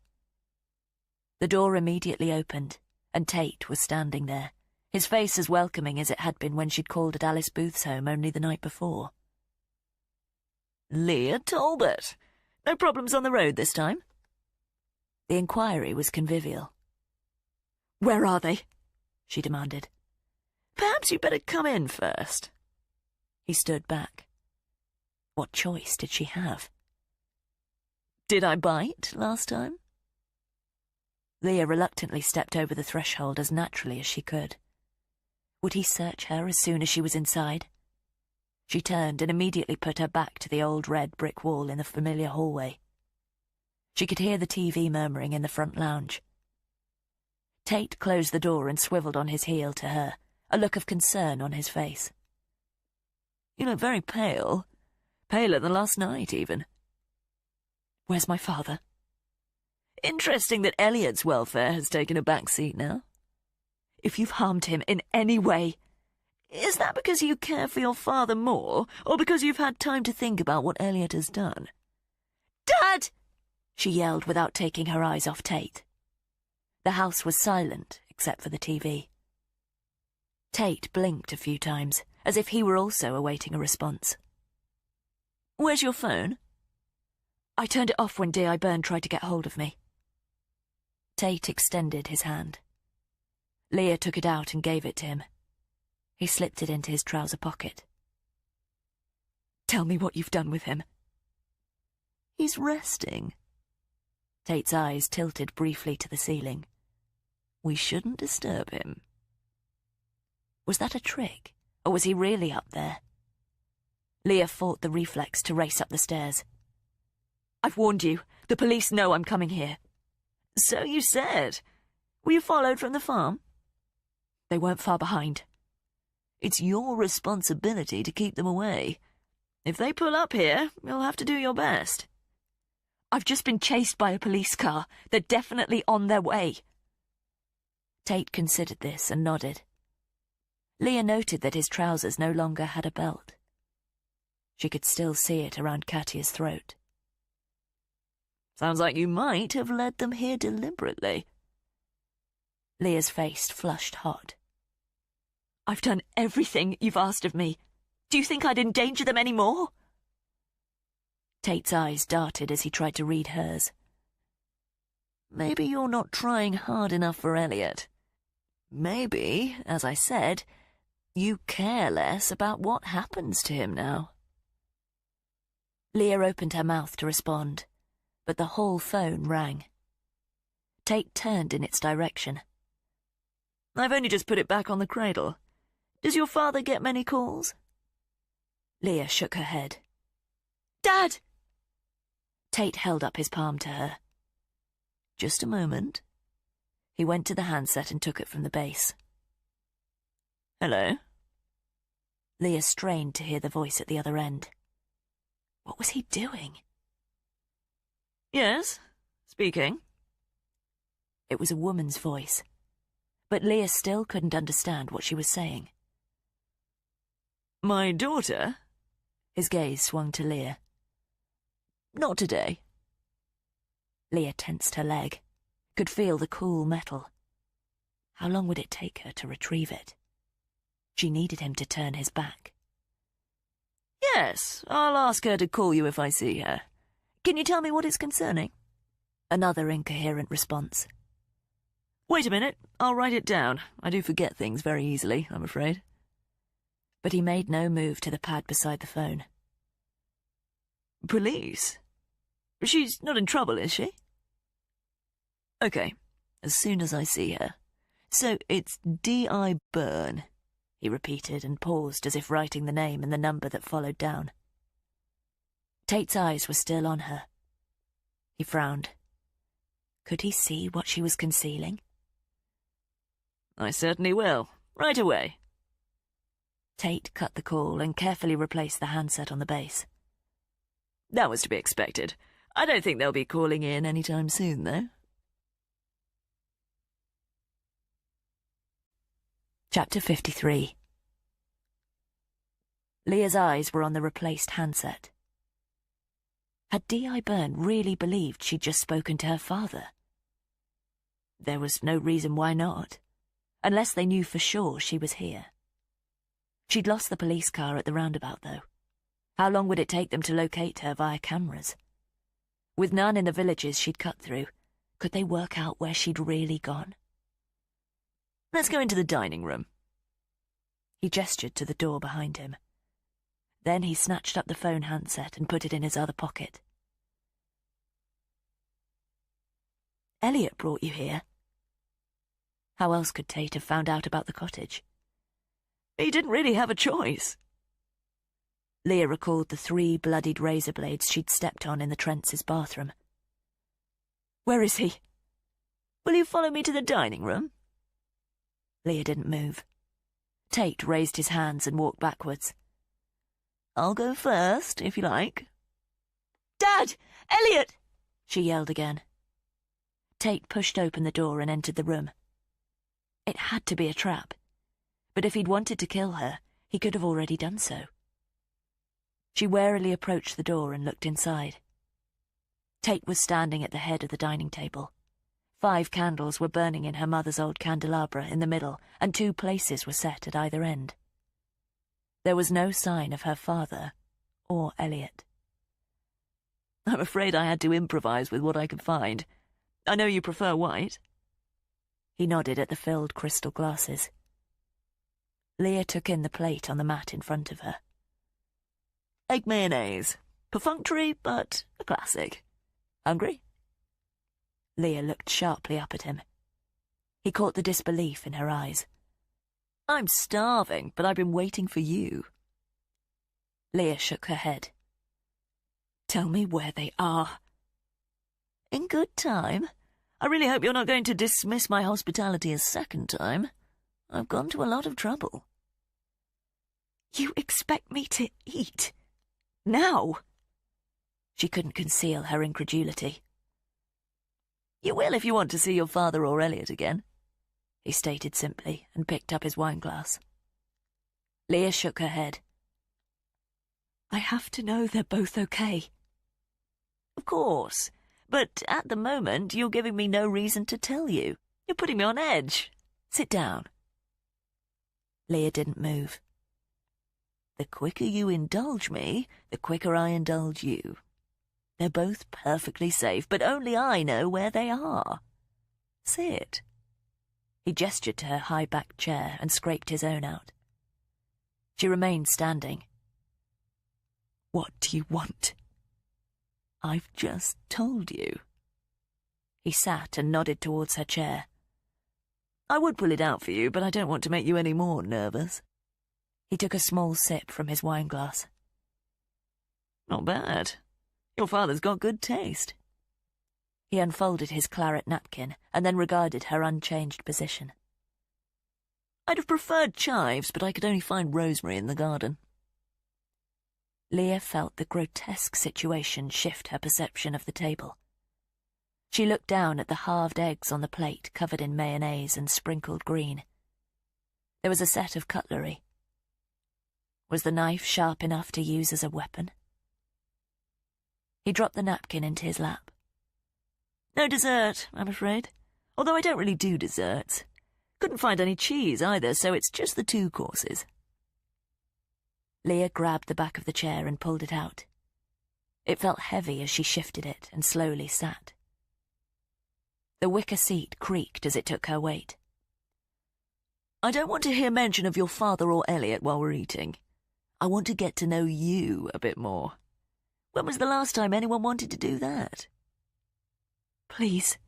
The door immediately opened, and Tate was standing there, his face as welcoming as it had been when she'd called at Alice Booth's home only the night before. "Leah Talbot! No problems on the road this time?" The inquiry was convivial. "Where are they?" she demanded. "Perhaps you'd better come in first." He stood back. What choice did she have? "Did I bite last time?" Leah reluctantly stepped over the threshold as naturally as she could. Would he search her as soon as she was inside? She turned and immediately put her back to the old red brick wall in the familiar hallway. She could hear the TV murmuring in the front lounge. Tate closed the door and swiveled on his heel to her, a look of concern on his face. "You look very pale. Paler than last night, even." "Where's my father?" "Interesting that Elliot's welfare has taken a back seat now." "If you've harmed him in any way—" "Is that because you care for your father more, or because you've had time to think about what Elliot has done?" "Dad!" she yelled without taking her eyes off Tate. The house was silent, except for the TV. Tate blinked a few times, as if he were also awaiting a response. "Where's your phone?" "I turned it off when D.I. Byrne tried to get hold of me." Tate extended his hand. Leah took it out and gave it to him. He slipped it into his trouser pocket. "Tell me what you've done with him." "He's resting." Tate's eyes tilted briefly to the ceiling. "We shouldn't disturb him." Was that a trick, or was he really up there? Leah fought the reflex to race up the stairs. "I've warned you. The police know I'm coming here." "So you said. Were you followed from the farm?" "They weren't far behind." "It's your responsibility to keep them away. If they pull up here, you'll have to do your best." "I've just been chased by a police car. They're definitely on their way." Tate considered this and nodded. Leah noted that his trousers no longer had a belt. She could still see it around Katya's throat. "Sounds like you might have led them here deliberately." Leah's face flushed hot. "I've done everything you've asked of me. Do you think I'd endanger them any more?" Tate's eyes darted as he tried to read hers. "Maybe you're not trying hard enough for Elliot. Maybe, as I said, you care less about what happens to him now." Leah opened her mouth to respond, but the hall phone rang. Tate turned in its direction. "I've only just put it back on the cradle. Does your father get many calls?" Leah shook her head. "Dad!" Tate held up his palm to her. "Just a moment." He went to the handset and took it from the base. "Hello?" Leah strained to hear the voice at the other end. What was he doing? "Yes, speaking." It was a woman's voice, but Leah still couldn't understand what she was saying. "My daughter?" His gaze swung to Leah. "Not today." Leah tensed her leg, could feel the cool metal. How long would it take her to retrieve it? She needed him to turn his back. "Yes, I'll ask her to call you if I see her. Can you tell me what it's concerning?" Another incoherent response. "Wait a minute, I'll write it down. I do forget things very easily, I'm afraid." But he made no move to the pad beside the phone. "Police? She's not in trouble, is she?" "Okay, as soon as I see her. So it's D.I. Byrne," he repeated and paused as if writing the name and the number that followed down. Tate's eyes were still on her. He frowned. Could he see what she was concealing? "I certainly will. Right away." Tate cut the call and carefully replaced the handset on the base. "That was to be expected. I don't think they'll be calling in any time soon, though." Chapter 53. Leah's eyes were on the replaced handset. Had D.I. Byrne really believed she'd just spoken to her father? There was no reason why not, unless they knew for sure she was here. She'd lost the police car at the roundabout, though. How long would it take them to locate her via cameras? With none in the villages she'd cut through, could they work out where she'd really gone? "Let's go into the dining room." He gestured to the door behind him. Then he snatched up the phone handset and put it in his other pocket. Elliot brought you here. How else could Tate have found out about the cottage? "He didn't really have a choice." Leah recalled the 3 bloodied razor blades she'd stepped on in the Trents' bathroom. "Where is he?" "Will you follow me to the dining room?" Leah didn't move. Tate raised his hands and walked backwards. "I'll go first, if you like." "Dad! Elliot!" she yelled again. Tate pushed open the door and entered the room. It had to be a trap, but if he'd wanted to kill her, he could have already done so. She warily approached the door and looked inside. Tate was standing at the head of the dining table. 5 candles were burning in her mother's old candelabra in the middle, and 2 places were set at either end. There was no sign of her father or Elliot. "I'm afraid I had to improvise with what I could find. I know you prefer white." He nodded at the filled crystal glasses. Leah took in the plate on the mat in front of her. "Egg mayonnaise. Perfunctory, but a classic. Hungry?" Leah looked sharply up at him. He caught the disbelief in her eyes. "I'm starving, but I've been waiting for you." Leah shook her head. "Tell me where they are." "In good time. I really hope you're not going to dismiss my hospitality a second time. I've gone to a lot of trouble." "You expect me to eat? Now?" She couldn't conceal her incredulity. "You will if you want to see your father or Elliot again," he stated simply and picked up his wineglass. Leah shook her head. "I have to know they're both okay." "Of course, but at the moment you're giving me no reason to tell you. You're putting me on edge. Sit down." Leah didn't move. "The quicker you indulge me, the quicker I indulge you. They're both perfectly safe, but only I know where they are. Sit." He gestured to her high-backed chair and scraped his own out. She remained standing. "What do you want?" "I've just told you." He sat and nodded towards her chair. "I would pull it out for you, but I don't want to make you any more nervous." He took a small sip from his wineglass. Not bad. Your father's got good taste. He unfolded his claret napkin and then regarded her unchanged position. I'd have preferred chives, but I could only find rosemary in the garden. Leah felt the grotesque situation shift her perception of the table. She looked down at the halved eggs on the plate covered in mayonnaise and sprinkled green. There was a set of cutlery. Was the knife sharp enough to use as a weapon? He dropped the napkin into his lap. No dessert, I'm afraid. Although I don't really do desserts. Couldn't find any cheese either, so it's just the 2 courses. Leah grabbed the back of the chair and pulled it out. It felt heavy as she shifted it and slowly sat. The wicker seat creaked as it took her weight. I don't want to hear mention of your father or Elliot while we're eating. I want to get to know you a bit more. When was the last time anyone wanted to do that? Please.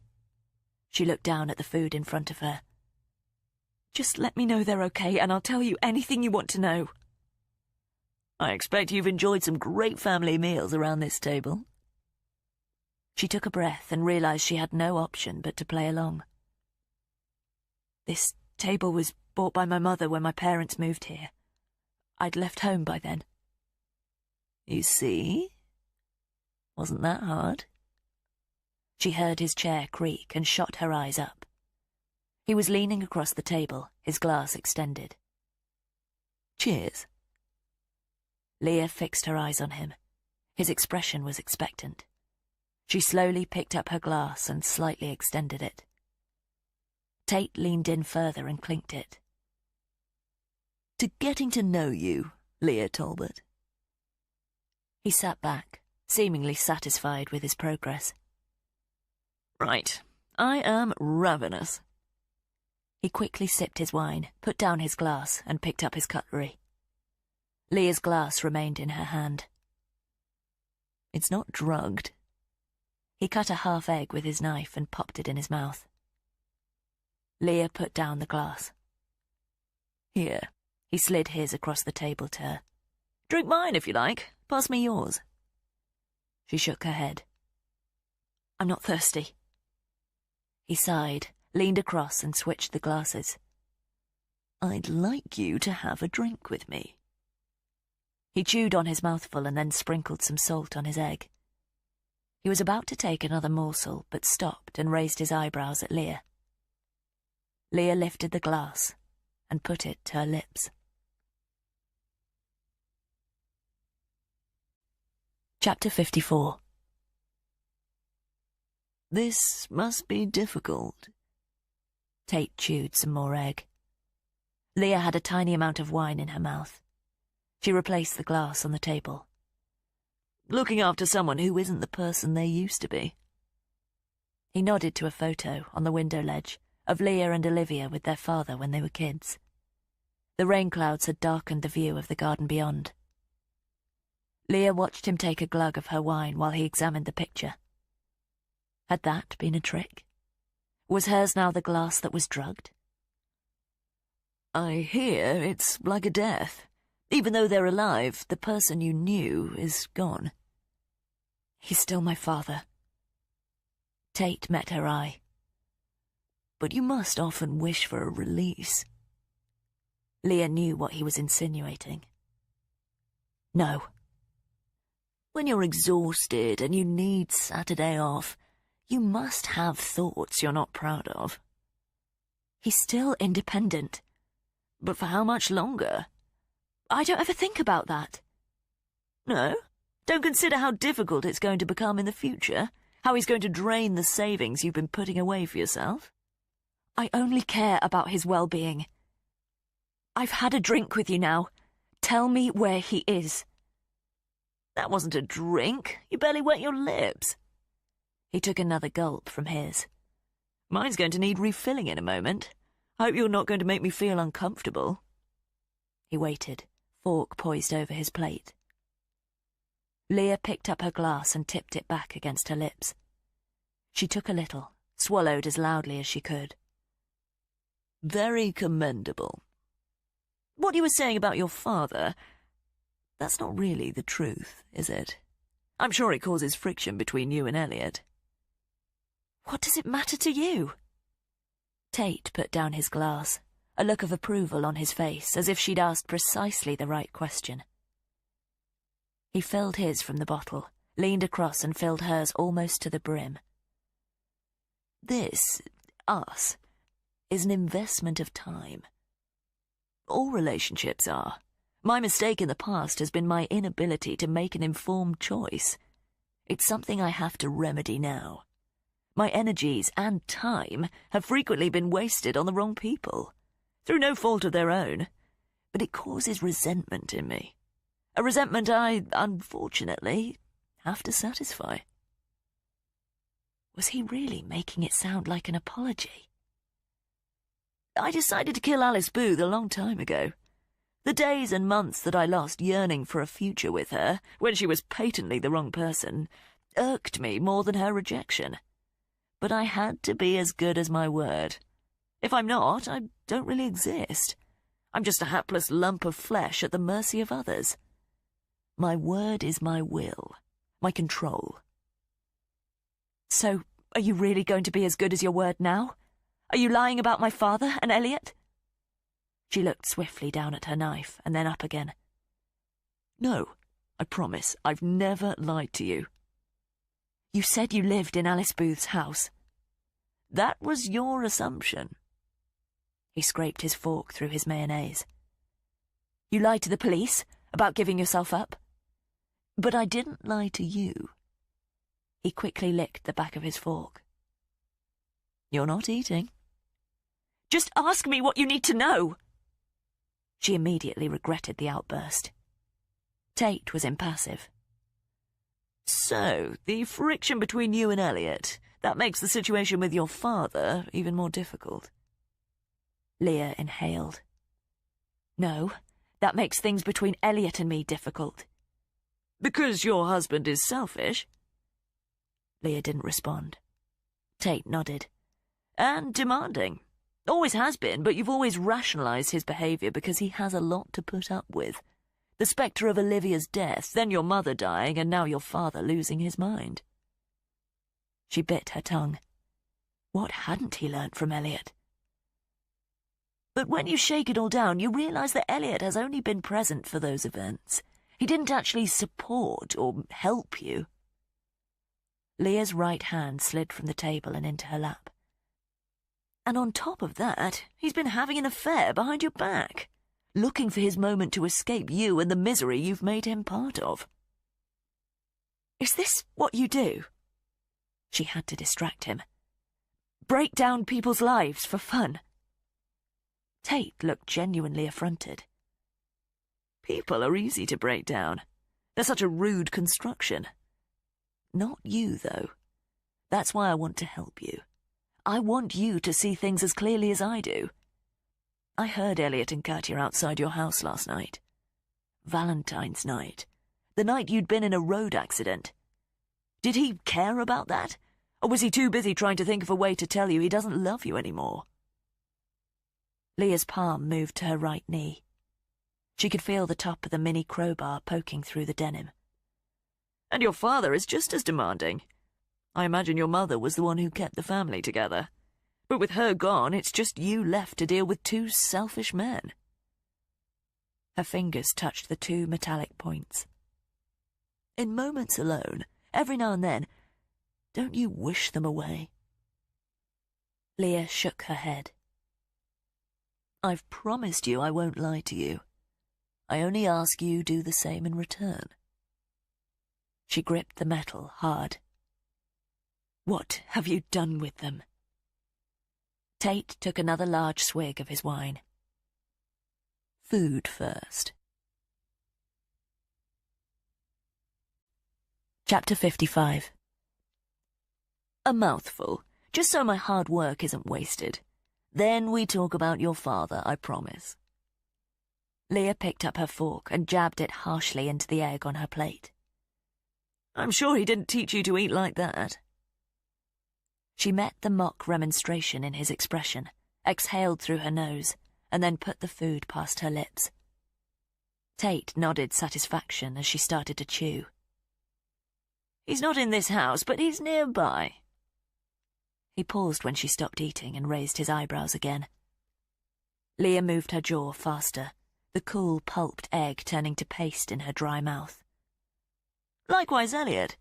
She looked down at the food in front of her. Just let me know they're okay, and I'll tell you anything you want to know. I expect you've enjoyed some great family meals around this table. She took a breath and realized she had no option but to play along. This table was bought by my mother when my parents moved here. I'd left home by then. You see? Wasn't that hard? She heard his chair creak and shot her eyes up. He was leaning across the table, his glass extended. Cheers. Leah fixed her eyes on him. His expression was expectant. She slowly picked up her glass and slightly extended it. Tate leaned in further and clinked it. To getting to know you, Leah Talbot. He sat back, seemingly satisfied with his progress. Right, I am ravenous. He quickly sipped his wine, put down his glass, and picked up his cutlery. Leah's glass remained in her hand. It's not drugged. He cut a half egg with his knife and popped it in his mouth. Leah put down the glass. Here. He slid his across the table to her. Drink mine if you like. Pass me yours. She shook her head. I'm not thirsty. He sighed, leaned across and switched the glasses. I'd like you to have a drink with me. He chewed on his mouthful and then sprinkled some salt on his egg. He was about to take another morsel, but stopped and raised his eyebrows at Leah. Leah lifted the glass and put it to her lips. Chapter 54. This must be difficult. Tate chewed some more egg. Leah had a tiny amount of wine in her mouth. She replaced the glass on the table. Looking after someone who isn't the person they used to be. He nodded to a photo on the window ledge of Leah and Olivia with their father when they were kids. The rain clouds had darkened the view of the garden beyond. Leah watched him take a glug of her wine while he examined the picture. Had that been a trick? Was hers now the glass that was drugged? I hear it's like a death. Even though they're alive, the person you knew is gone. He's still my father. Tate met her eye. But you must often wish for a release. Leah knew what he was insinuating. No. When you're exhausted and you need Saturday off, you must have thoughts you're not proud of. He's still independent. But for how much longer? I don't ever think about that. No? Don't consider how difficult it's going to become in the future? How he's going to drain the savings you've been putting away for yourself? I only care about his well-being. I've had a drink with you now. Tell me where he is. That wasn't a drink. You barely wet your lips. He took another gulp from his. Mine's going to need refilling in a moment. I hope you're not going to make me feel uncomfortable. He waited, fork poised over his plate. Leah picked up her glass and tipped it back against her lips. She took a little, swallowed as loudly as she could. Very commendable. What you were saying about your father, that's not really the truth, is it? I'm sure it causes friction between you and Elliot. What does it matter to you? Tate put down his glass, a look of approval on his face, as if she'd asked precisely the right question. He filled his from the bottle, leaned across and filled hers almost to the brim. This, us, is an investment of time. All relationships are. My mistake in the past has been my inability to make an informed choice. It's something I have to remedy now. My energies and time have frequently been wasted on the wrong people, through no fault of their own, but it causes resentment in me. A resentment I, unfortunately, have to satisfy. Was he really making it sound like an apology? I decided to kill Alice Booth a long time ago. The days and months that I lost yearning for a future with her, when she was patently the wrong person, irked me more than her rejection. But I had to be as good as my word. If I'm not, I don't really exist. I'm just a hapless lump of flesh at the mercy of others. My word is my will, my control. So, are you really going to be as good as your word now? Are you lying about my father and Elliot? She looked swiftly down at her knife and then up again. No, I promise, I've never lied to you. You said you lived in Alice Booth's house. That was your assumption. He scraped his fork through his mayonnaise. You lied to the police about giving yourself up? But I didn't lie to you. He quickly licked the back of his fork. You're not eating. Just ask me what you need to know. She immediately regretted the outburst. Tate was impassive. So, the friction between you and Elliot, that makes the situation with your father even more difficult. Leah inhaled. No, that makes things between Elliot and me difficult. Because your husband is selfish? Leah didn't respond. Tate nodded. And demanding. Always has been, but you've always rationalised his behaviour because he has a lot to put up with. The spectre of Olivia's death, then your mother dying, and now your father losing his mind. She bit her tongue. What hadn't he learnt from Elliot? But when you shake it all down, you realise that Elliot has only been present for those events. He didn't actually support or help you. Leah's right hand slid from the table and into her lap. And on top of that, he's been having an affair behind your back, looking for his moment to escape you and the misery you've made him part of. Is this what you do? She had to distract him. Break down people's lives for fun? Tate looked genuinely affronted. People are easy to break down. They're such a rude construction. Not you, though. That's why I want to help you. I want you to see things as clearly as I do. I heard Elliot and Katya outside your house last night. Valentine's night. The night you'd been in a road accident. Did he care about that? Or was he too busy trying to think of a way to tell you he doesn't love you anymore? Leah's palm moved to her right knee. She could feel the top of the mini crowbar poking through the denim. And your father is just as demanding. I imagine your mother was the one who kept the family together. But with her gone, it's just you left to deal with two selfish men. Her fingers touched the two metallic points. In moments alone, every now and then, don't you wish them away? Leah shook her head. I've promised you I won't lie to you. I only ask you do the same in return. She gripped the metal hard. What have you done with them? Tate took another large swig of his wine. Food first. Chapter 55. A mouthful, just so my hard work isn't wasted. Then we talk about your father, I promise. Leah picked up her fork and jabbed it harshly into the egg on her plate. I'm sure he didn't teach you to eat like that. She met the mock remonstration in his expression, exhaled through her nose, and then put the food past her lips. Tate nodded satisfaction as she started to chew. He's not in this house, but he's nearby. He paused when she stopped eating and raised his eyebrows again. Leah moved her jaw faster, the cool, pulped egg turning to paste in her dry mouth. Likewise, Elliot.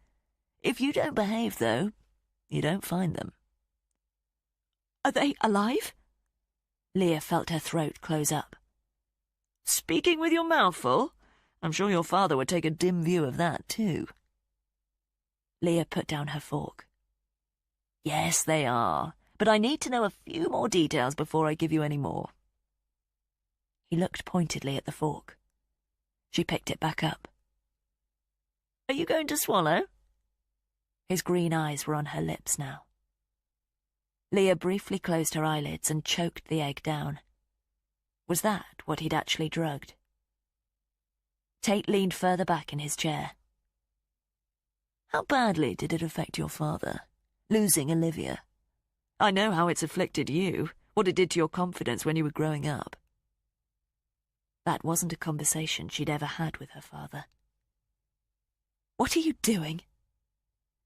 If you don't behave, though, you don't find them. Are they alive? Leah felt her throat close up. Speaking with your mouth full? I'm sure your father would take a dim view of that, too. Leah put down her fork. Yes, they are, but I need to know a few more details before I give you any more. He looked pointedly at the fork. She picked it back up. Are you going to swallow? His green eyes were on her lips now. Leah briefly closed her eyelids and choked the egg down. Was that what he'd actually drugged? Tate leaned further back in his chair. How badly did it affect your father, losing Olivia? I know how it's afflicted you, what it did to your confidence when you were growing up. That wasn't a conversation she'd ever had with her father. What are you doing?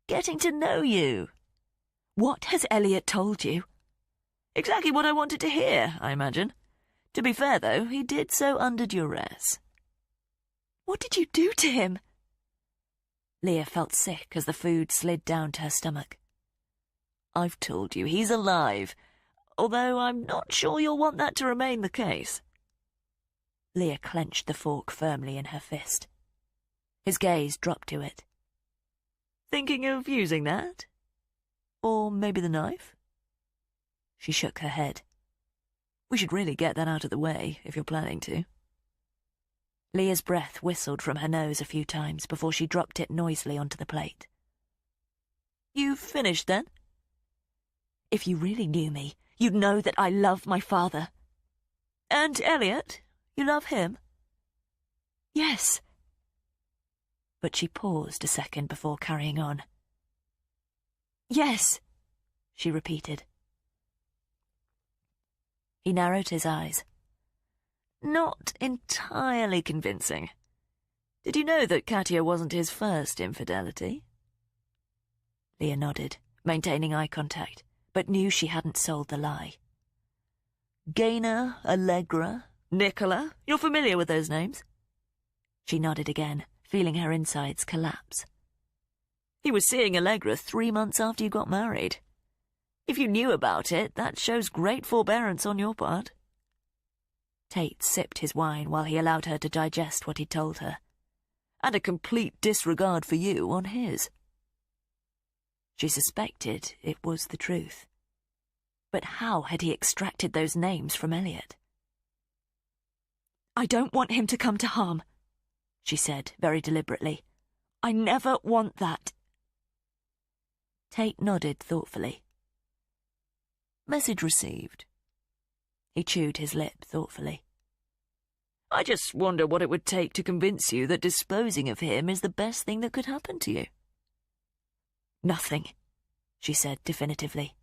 Getting to know you. What has Elliot told you? Exactly what I wanted to hear, I imagine. To be fair, though, he did so under duress. What did you do to him? Leah felt sick as the food slid down to her stomach. I've told you, he's alive, although I'm not sure you'll want that to remain the case. Leah clenched the fork firmly in her fist. His gaze dropped to it. Thinking of using that? Or maybe the knife? She shook her head. We should really get that out of the way, if you're planning to. Leah's breath whistled from her nose a few times before she dropped it noisily onto the plate. You've finished, then? If you really knew me, you'd know that I love my father. And Elliot? You love him? Yes. But she paused a second before carrying on. Yes, she repeated. He narrowed his eyes. Not entirely convincing. Did you know that Katia wasn't his first infidelity? Leah nodded, maintaining eye contact, but knew she hadn't sold the lie. Gaynor, Allegra, Nicola, you're familiar with those names? She nodded again, feeling her insides collapse. He was seeing Allegra 3 months after you got married. If you knew about it, that shows great forbearance on your part. Tate sipped his wine while he allowed her to digest what he'd told her. And a complete disregard for you on his. She suspected it was the truth. But how had he extracted those names from Elliot? I don't want him to come to harm, she said very deliberately. I never want that. Tate nodded thoughtfully. Message received. He chewed his lip thoughtfully. I just wonder what it would take to convince you that disposing of him is the best thing that could happen to you. Nothing, she said definitively.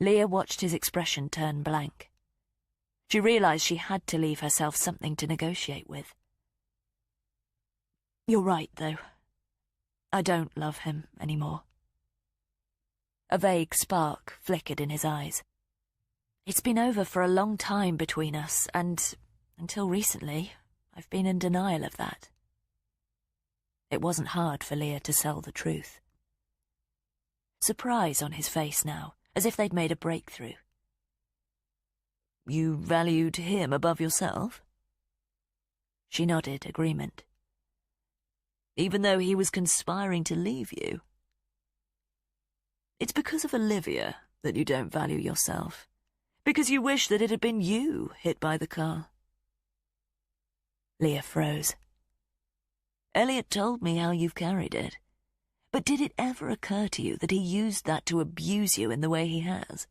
Leah watched his expression turn blank. She realized she had to leave herself something to negotiate with. You're right, though. I don't love him anymore. A vague spark flickered in his eyes. It's been over for a long time between us, and until recently, I've been in denial of that. It wasn't hard for Leah to sell the truth. Surprise on his face now, as if they'd made a breakthrough. You valued him above yourself? She nodded agreement. Even though he was conspiring to leave you? It's because of Olivia that you don't value yourself. Because you wish that it had been you hit by the car. Leah froze. Elliot told me how you've carried it. But did it ever occur to you that he used that to abuse you in the way he has?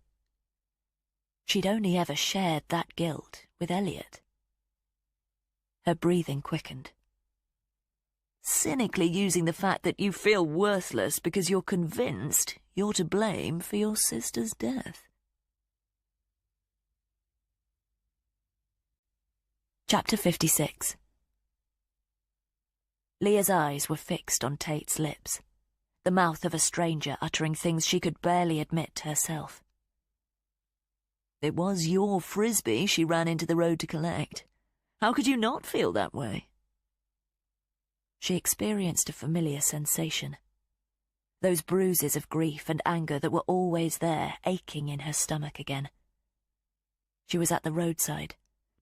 She'd only ever shared that guilt with Elliot. Her breathing quickened. Cynically using the fact that you feel worthless because you're convinced you're to blame for your sister's death. Chapter 56. Leah's eyes were fixed on Tate's lips, the mouth of a stranger uttering things she could barely admit herself. It was your frisbee she ran into the road to collect. How could you not feel that way? She experienced a familiar sensation. Those bruises of grief and anger that were always there, aching in her stomach again. She was at the roadside,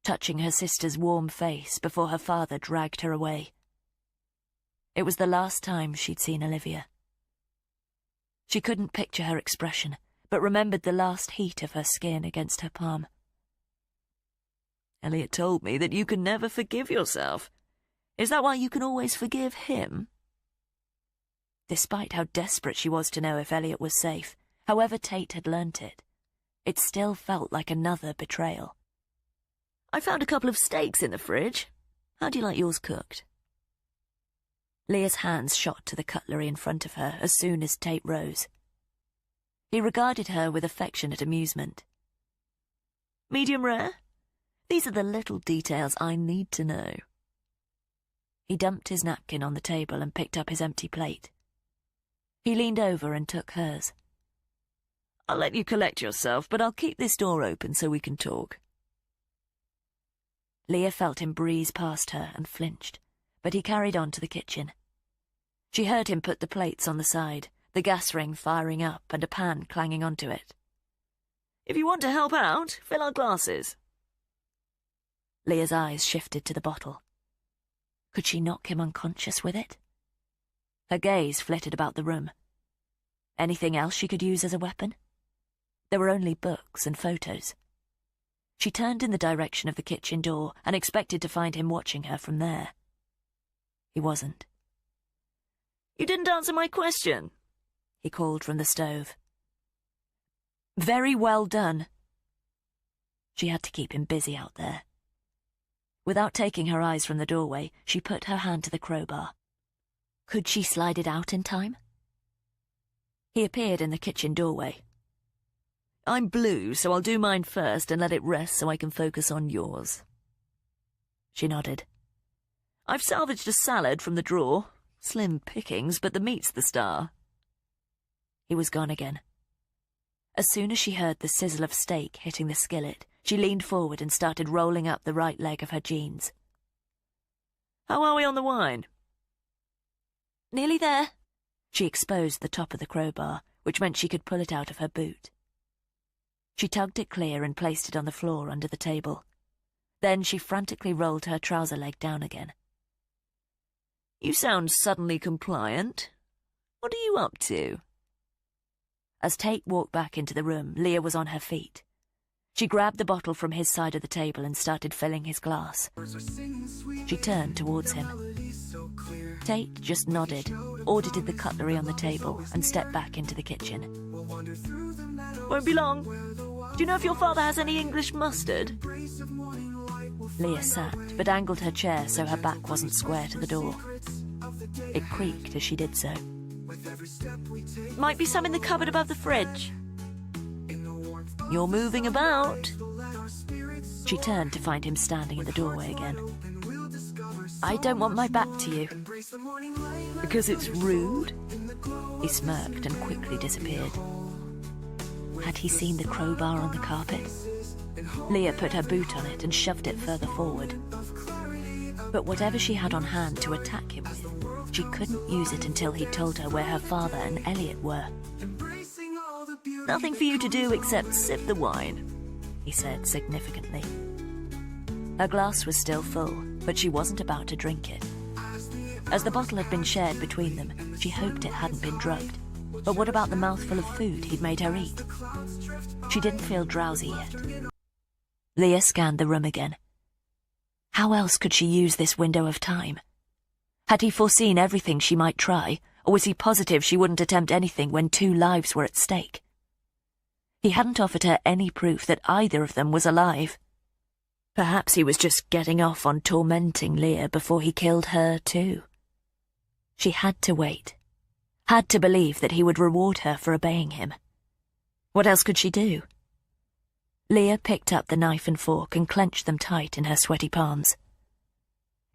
touching her sister's warm face before her father dragged her away. It was the last time she'd seen Olivia. She couldn't picture her expression, but remembered the last heat of her skin against her palm. Elliot told me that you can never forgive yourself. Is that why you can always forgive him? Despite how desperate she was to know if Elliot was safe, however Tate had learnt it, it still felt like another betrayal. I found a couple of steaks in the fridge. How do you like yours cooked? Leah's hands shot to the cutlery in front of her as soon as Tate rose. He regarded her with affectionate amusement. Medium rare? These are the little details I need to know. He dumped his napkin on the table and picked up his empty plate. He leaned over and took hers. I'll let you collect yourself, but I'll keep this door open so we can talk. Leah felt him breeze past her and flinched, but he carried on to the kitchen. She heard him put the plates on the side, the gas ring firing up and a pan clanging onto it. If you want to help out, fill our glasses. Leah's eyes shifted to the bottle. Could she knock him unconscious with it? Her gaze flitted about the room. Anything else she could use as a weapon? There were only books and photos. She turned in the direction of the kitchen door and expected to find him watching her from there. He wasn't. You didn't answer my question, he called from the stove. Very well done. She had to keep him busy out there. Without taking her eyes from the doorway, she put her hand to the crowbar. Could she slide it out in time? He appeared in the kitchen doorway. I'm blue, so I'll do mine first and let it rest so I can focus on yours. She nodded. I've salvaged a salad from the drawer. Slim pickings, but the meat's the star. He was gone again. As soon as she heard the sizzle of steak hitting the skillet, she leaned forward and started rolling up the right leg of her jeans. How are we on the wine? Nearly there. She exposed the top of the crowbar, which meant she could pull it out of her boot. She tugged it clear and placed it on the floor under the table. Then she frantically rolled her trouser leg down again. You sound suddenly compliant. What are you up to? As Tate walked back into the room, Leah was on her feet. She grabbed the bottle from his side of the table and started filling his glass. She turned towards him. Tate just nodded, audited the cutlery on the table, and stepped back into the kitchen. Won't be long. Do you know if your father has any English mustard? Leah sat, but angled her chair so her back wasn't square to the door. It creaked as she did so. Might be some in the cupboard above the fridge. You're moving about. She turned to find him standing in the doorway again. I don't want my back to you. Because it's rude? He smirked and quickly disappeared. Had he seen the crowbar on the carpet? Leah put her boot on it and shoved it further forward. But whatever she had on hand to attack him with, she couldn't use it until he'd told her where her father and Elliot were. Nothing for you to do except sip the wine, he said significantly. Her glass was still full, but she wasn't about to drink it. As the bottle had been shared between them, she hoped it hadn't been drugged. But what about the mouthful of food he'd made her eat? She didn't feel drowsy yet. Leah scanned the room again. How else could she use this window of time? Had he foreseen everything she might try, or was he positive she wouldn't attempt anything when 2 lives were at stake? He hadn't offered her any proof that either of them was alive. Perhaps he was just getting off on tormenting Leah before he killed her too. She had to wait. Had to believe that he would reward her for obeying him. What else could she do? Leah picked up the knife and fork and clenched them tight in her sweaty palms.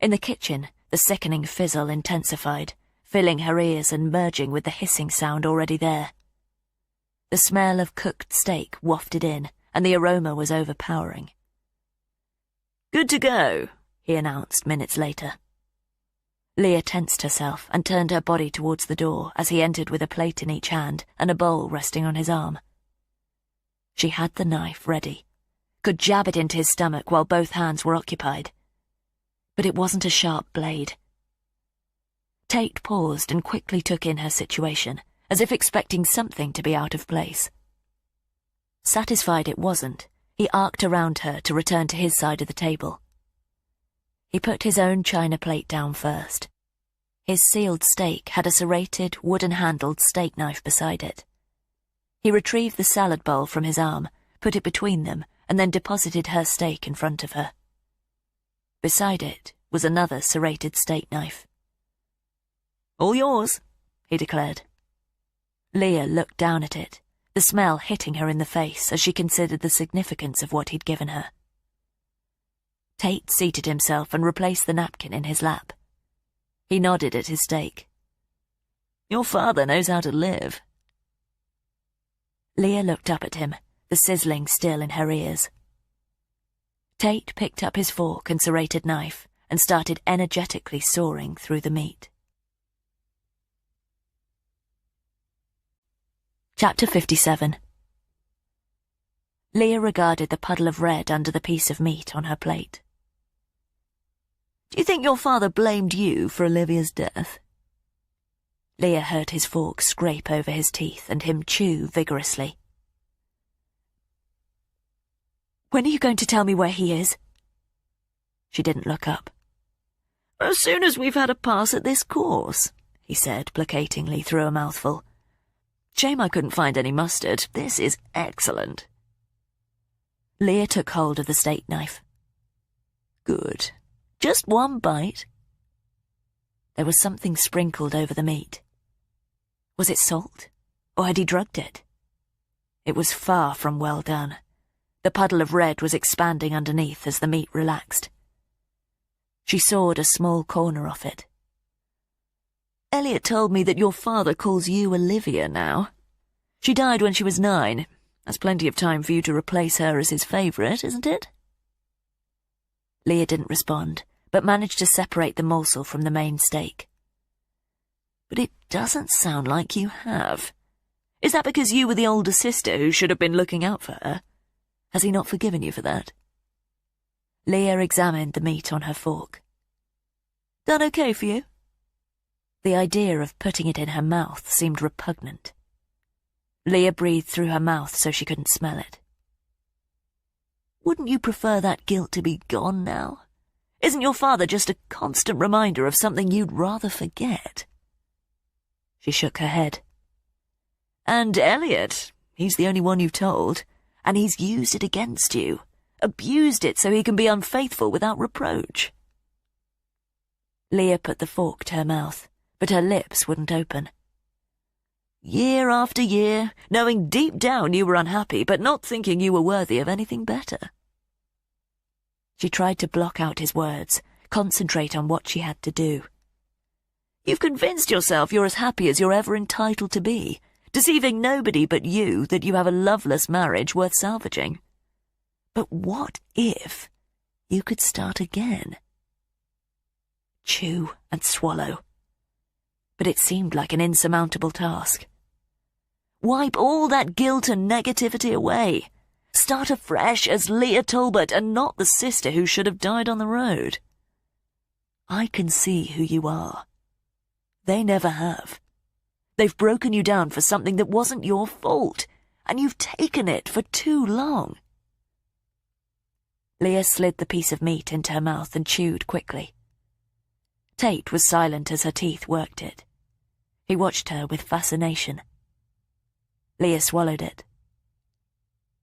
In the kitchen, the sickening fizzle intensified, filling her ears and merging with the hissing sound already there. The smell of cooked steak wafted in, and the aroma was overpowering. "Good to go," he announced minutes later. Leah tensed herself and turned her body towards the door as he entered with a plate in each hand and a bowl resting on his arm. She had the knife ready, could jab it into his stomach while both hands were occupied. But it wasn't a sharp blade. Tate paused and quickly took in her situation, as if expecting something to be out of place. Satisfied it wasn't, he arced around her to return to his side of the table. He put his own china plate down first. His sealed steak had a serrated, wooden-handled steak knife beside it. He retrieved the salad bowl from his arm, put it between them, and then deposited her steak in front of her. Beside it was another serrated steak knife. "All yours," he declared. Leah looked down at it, the smell hitting her in the face as she considered the significance of what he'd given her. Tate seated himself and replaced the napkin in his lap. He nodded at his steak. "Your father knows how to live." Leah looked up at him, the sizzling still in her ears. Tate picked up his fork and serrated knife and started energetically sawing through the meat. Chapter 57. Leah regarded the puddle of red under the piece of meat on her plate. "Do you think your father blamed you for Olivia's death?" Leah heard his fork scrape over his teeth and him chew vigorously. "When are you going to tell me where he is?" She didn't look up. "As soon as we've had a pass at this course," he said placatingly through a mouthful. "Shame I couldn't find any mustard. This is excellent." Leah took hold of the steak knife. "Good. Just one bite." There was something sprinkled over the meat. Was it salt, or had he drugged it? It was far from well done. The puddle of red was expanding underneath as the meat relaxed. She sawed a small corner off it. "Elliot told me that your father calls you Olivia now. She died when she was 9. That's plenty of time for you to replace her as his favourite, isn't it?" Leah didn't respond, but managed to separate the morsel from the main steak. "But it doesn't sound like you have. Is that because you were the older sister who should have been looking out for her? Has he not forgiven you for that?" Leah examined the meat on her fork. "Done okay for you?" The idea of putting it in her mouth seemed repugnant. Leah breathed through her mouth so she couldn't smell it. "Wouldn't you prefer that guilt to be gone now? Isn't your father just a constant reminder of something you'd rather forget?" She shook her head. "And Elliot, he's the only one you've told, and he's used it against you, abused it so he can be unfaithful without reproach." Leah put the fork to her mouth, but her lips wouldn't open. "Year after year, knowing deep down you were unhappy, but not thinking you were worthy of anything better." She tried to block out his words, concentrate on what she had to do. "You've convinced yourself you're as happy as you're ever entitled to be, deceiving nobody but you that you have a loveless marriage worth salvaging. But what if you could start again?" Chew and swallow. But it seemed like an insurmountable task. Wipe all that guilt and negativity away. Start afresh as Leah Talbot and not the sister who should have died on the road. I can see who you are. They never have. They've broken you down for something that wasn't your fault, and you've taken it for too long." Leah slid the piece of meat into her mouth and chewed quickly. Tate was silent as her teeth worked it. He watched her with fascination. Leah swallowed it.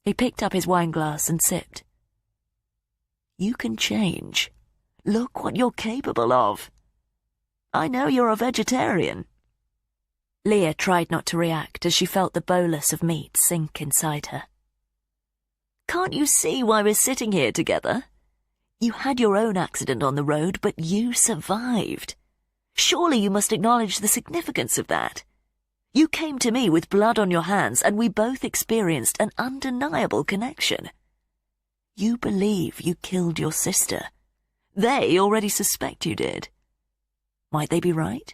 He picked up his wineglass and sipped. "You can change. Look what you're capable of. I know you're a vegetarian." Leah tried not to react as she felt the bolus of meat sink inside her. Can't you see why we're sitting here together? You had your own accident on the road, but you survived. Surely you must acknowledge the significance of that. You came to me with blood on your hands, and we both experienced an undeniable connection. You believe you killed your sister. They already suspect you did. Might they be right?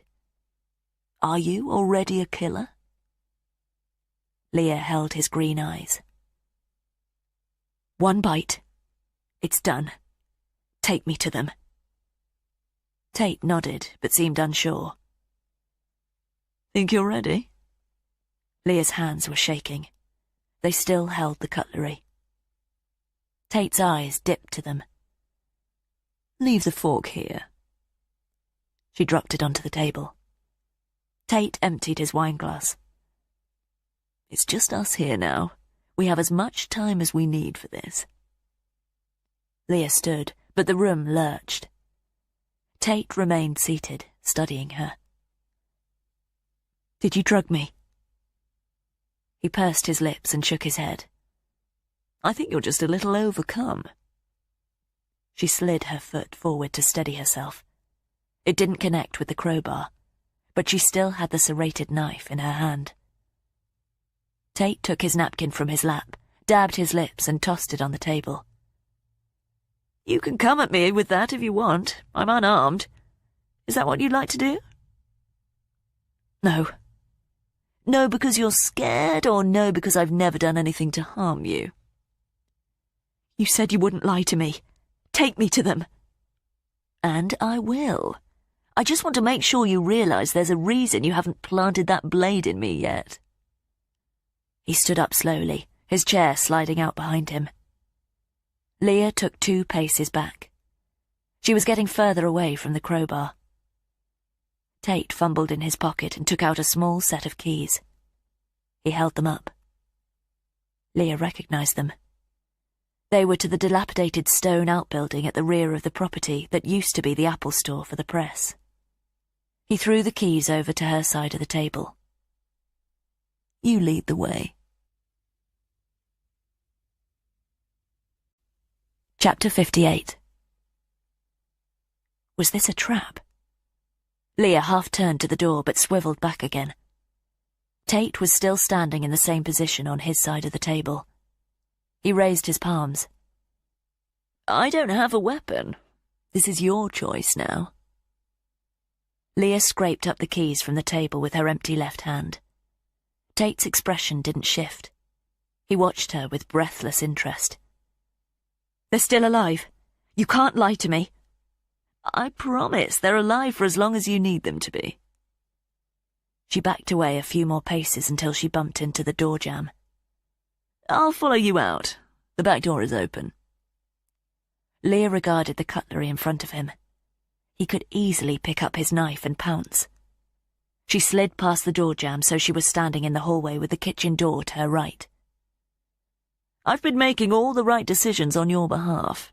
Are you already a killer? Leah held his green eyes. One bite. It's done. Take me to them. Tate nodded, but seemed unsure. Think you're ready? Leah's hands were shaking. They still held the cutlery. Tate's eyes dipped to them. Leave the fork here. She dropped it onto the table. Tate emptied his wineglass. It's just us here now. We have as much time as we need for this. Leah stood, but the room lurched. Tate remained seated, studying her. Did you drug me? He pursed his lips and shook his head. I think you're just a little overcome. She slid her foot forward to steady herself. It didn't connect with the crowbar, but she still had the serrated knife in her hand. Tate took his napkin from his lap, dabbed his lips and tossed it on the table. You can come at me with that if you want. I'm unarmed. Is that what you'd like to do? No. No because you're scared, or no because I've never done anything to harm you? You said you wouldn't lie to me. Take me to them. And I will. I just want to make sure you realize there's a reason you haven't planted that blade in me yet. He stood up slowly, his chair sliding out behind him. Leah took 2 paces back. She was getting further away from the crowbar. Tate fumbled in his pocket and took out a small set of keys. He held them up. Leah recognized them. They were to the dilapidated stone outbuilding at the rear of the property that used to be the Apple store for the press. He threw the keys over to her side of the table. You lead the way. Chapter 58. Was this a trap? Leah half turned to the door but swiveled back again. Tate was still standing in the same position on his side of the table. He raised his palms. I don't have a weapon. This is your choice now. Leah scraped up the keys from the table with her empty left hand. Tate's expression didn't shift. He watched her with breathless interest. They're still alive. You can't lie to me. I promise they're alive for as long as you need them to be. She backed away a few more paces until she bumped into the door jamb. I'll follow you out. The back door is open. Leah regarded the cutlery in front of him. He could easily pick up his knife and pounce. She slid past the door jamb so she was standing in the hallway with the kitchen door to her right. I've been making all the right decisions on your behalf.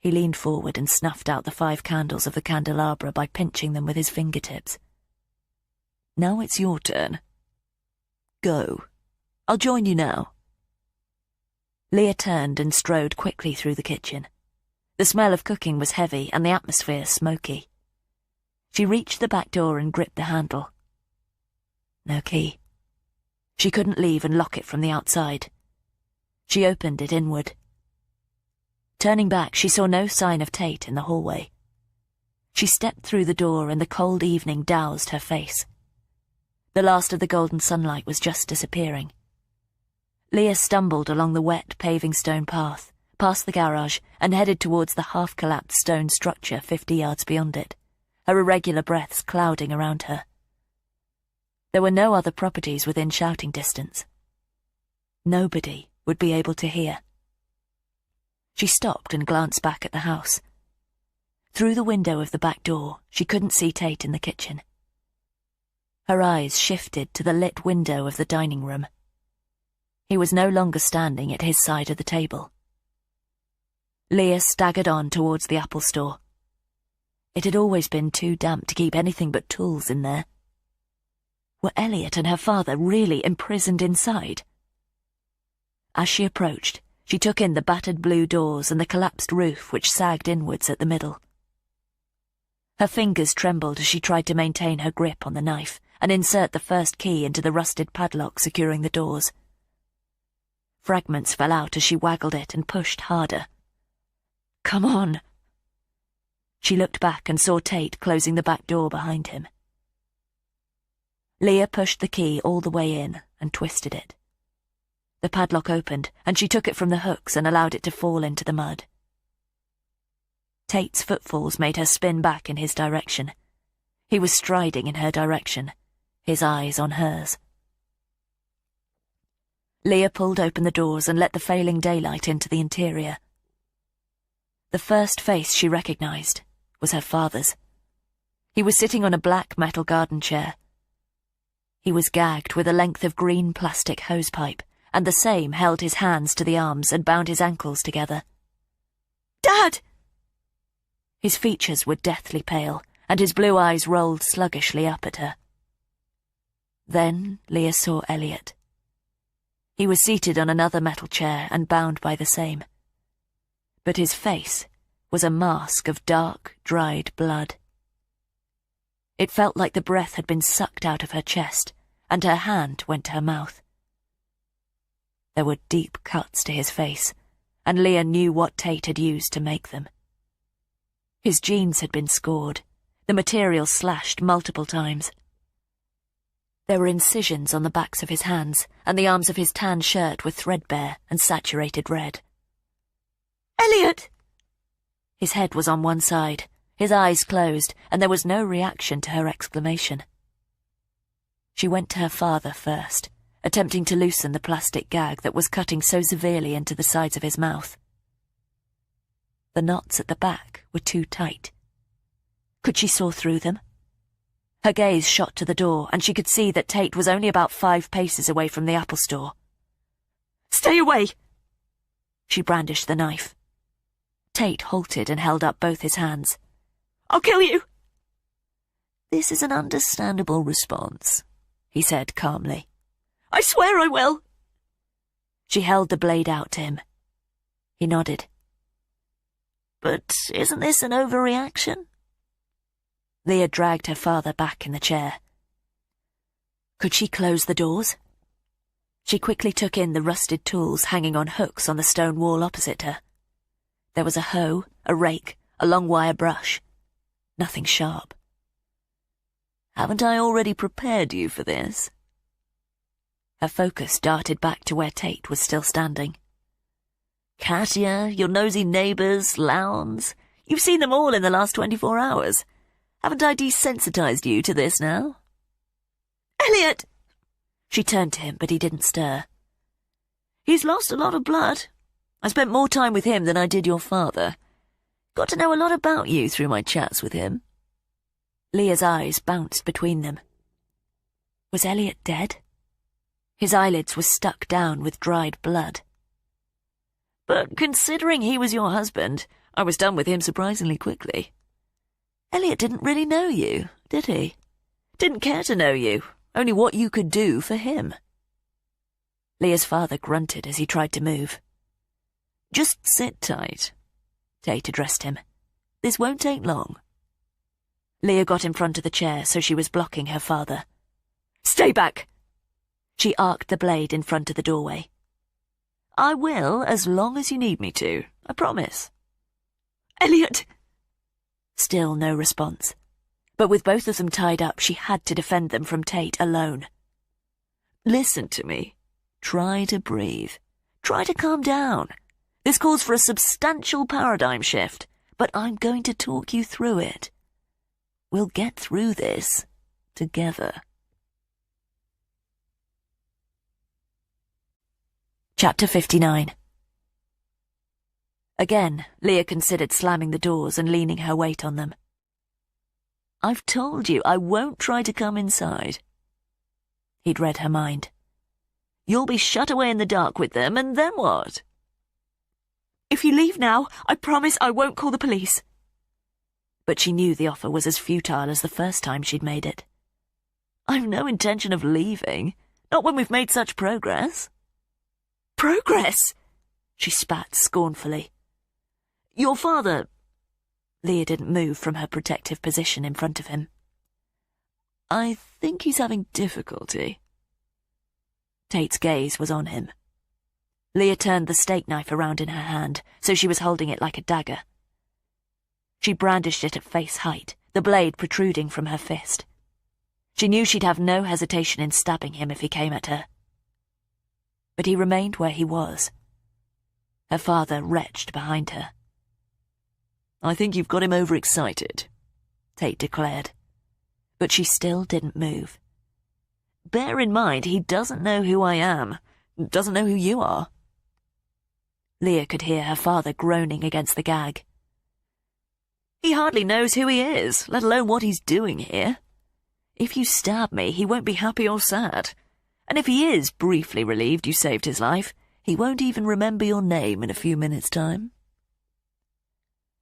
He leaned forward and snuffed out the 5 candles of the candelabra by pinching them with his fingertips. Now it's your turn. Go. I'll join you now. Leah turned and strode quickly through the kitchen. The smell of cooking was heavy and the atmosphere smoky. She reached the back door and gripped the handle. No key. She couldn't leave and lock it from the outside. She opened it inward. Turning back, she saw no sign of Tate in the hallway. She stepped through the door and the cold evening doused her face. The last of the golden sunlight was just disappearing. Leah stumbled along the wet paving stone path, past the garage, and headed towards the half-collapsed stone structure 50 yards beyond it, her irregular breaths clouding around her. There were no other properties within shouting distance. Nobody would be able to hear. She stopped and glanced back at the house. Through the window of the back door, she couldn't see Tate in the kitchen. Her eyes shifted to the lit window of the dining room. He was no longer standing at his side of the table. Leah staggered on towards the Apple store. It had always been too damp to keep anything but tools in there. Were Elliot and her father really imprisoned inside? As she approached, she took in the battered blue doors and the collapsed roof which sagged inwards at the middle. Her fingers trembled as she tried to maintain her grip on the knife and insert the first key into the rusted padlock securing the doors. Fragments fell out as she waggled it and pushed harder. "Come on!" She looked back and saw Tate closing the back door behind him. Leah pushed the key all the way in and twisted it. The padlock opened, and she took it from the hooks and allowed it to fall into the mud. Tate's footfalls made her spin back in his direction. He was striding in her direction, his eyes on hers. Leah pulled open the doors and let the failing daylight into the interior. The first face she recognized was her father's. He was sitting on a black metal garden chair. He was gagged with a length of green plastic hosepipe, and the same held his hands to the arms and bound his ankles together. "Dad!" His features were deathly pale, and his blue eyes rolled sluggishly up at her. Then Leah saw Elliot. He was seated on another metal chair and bound by the same. But his face was a mask of dark, dried blood. It felt like the breath had been sucked out of her chest, and her hand went to her mouth. There were deep cuts to his face, and Leah knew what Tate had used to make them. His jeans had been scored, the material slashed multiple times. There were incisions on the backs of his hands, and the arms of his tan shirt were threadbare and saturated red. "Elliot!" His head was on one side, his eyes closed, and there was no reaction to her exclamation. She went to her father first, attempting to loosen the plastic gag that was cutting so severely into the sides of his mouth. The knots at the back were too tight. Could she saw through them? Her gaze shot to the door, and she could see that Tate was only about 5 paces away from the Apple store. "Stay away!" She brandished the knife. Tate halted and held up both his hands. "I'll kill you!" "This is an understandable response," he said calmly. "I swear I will!" She held the blade out to him. He nodded. "But isn't this an overreaction?" Leah dragged her father back in the chair. Could she close the doors? She quickly took in the rusted tools hanging on hooks on the stone wall opposite her. There was a hoe, a rake, a long wire brush. Nothing sharp. "Haven't I already prepared you for this?" Her focus darted back to where Tate was still standing. "Katia, your nosy neighbours, Lowndes. You've seen them all in the last 24 hours. Haven't I desensitized you to this now?" "Elliot!" She turned to him, but he didn't stir. "He's lost a lot of blood. I spent more time with him than I did your father. Got to know a lot about you through my chats with him." Leah's eyes bounced between them. Was Elliot dead? His eyelids were stuck down with dried blood. "But considering he was your husband, I was done with him surprisingly quickly. Elliot didn't really know you, did he? Didn't care to know you, only what you could do for him." Leah's father grunted as he tried to move. "Just sit tight," Tate addressed him. "This won't take long." Leah got in front of the chair so she was blocking her father. "Stay back!" She arced the blade in front of the doorway. "I will, as long as you need me to, I promise." "Elliot!" Still no response. But with both of them tied up, she had to defend them from Tate alone. "Listen to me. Try to breathe. Try to calm down. This calls for a substantial paradigm shift, but I'm going to talk you through it. We'll get through this together." Chapter 59. Again, Leah considered slamming the doors and leaning her weight on them. "I've told you I won't try to come inside." He'd read her mind. "You'll be shut away in the dark with them, and then what?" "If you leave now, I promise I won't call the police." But she knew the offer was as futile as the first time she'd made it. "I've no intention of leaving, not when we've made such progress." "Progress?" she spat scornfully. Your father... Leah didn't move from her protective position in front of him. I think he's having difficulty. Tate's gaze was on him. Leah turned the steak knife around in her hand, so she was holding it like a dagger. She brandished it at face height, the blade protruding from her fist. She knew she'd have no hesitation in stabbing him if he came at her. But he remained where he was. Her father retched behind her. I think you've got him overexcited, Tate declared. But she still didn't move. Bear in mind, he doesn't know who I am, doesn't know who you are. Leah could hear her father groaning against the gag. He hardly knows who he is, let alone what he's doing here. If you stab me, he won't be happy or sad. And if he is briefly relieved you saved his life, he won't even remember your name in a few minutes' time.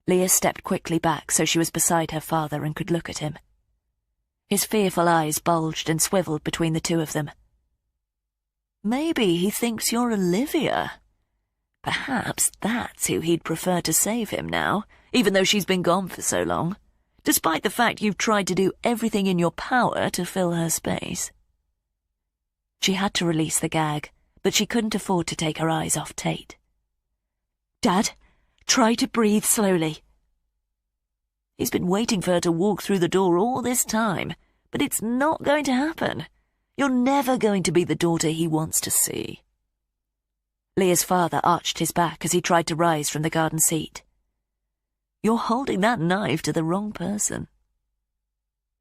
Leah stepped quickly back so she was beside her father and could look at him. His fearful eyes bulged and swiveled between the two of them. Maybe he thinks you're Olivia. Perhaps that's who he'd prefer to save him now, even though she's been gone for so long, despite the fact you've tried to do everything in your power to fill her space. She had to release the gag, but she couldn't afford to take her eyes off Tate. Dad, try to breathe slowly. He's been waiting for her to walk through the door all this time, but it's not going to happen. You're never going to be the daughter he wants to see. Leah's father arched his back as he tried to rise from the garden seat. You're holding that knife to the wrong person.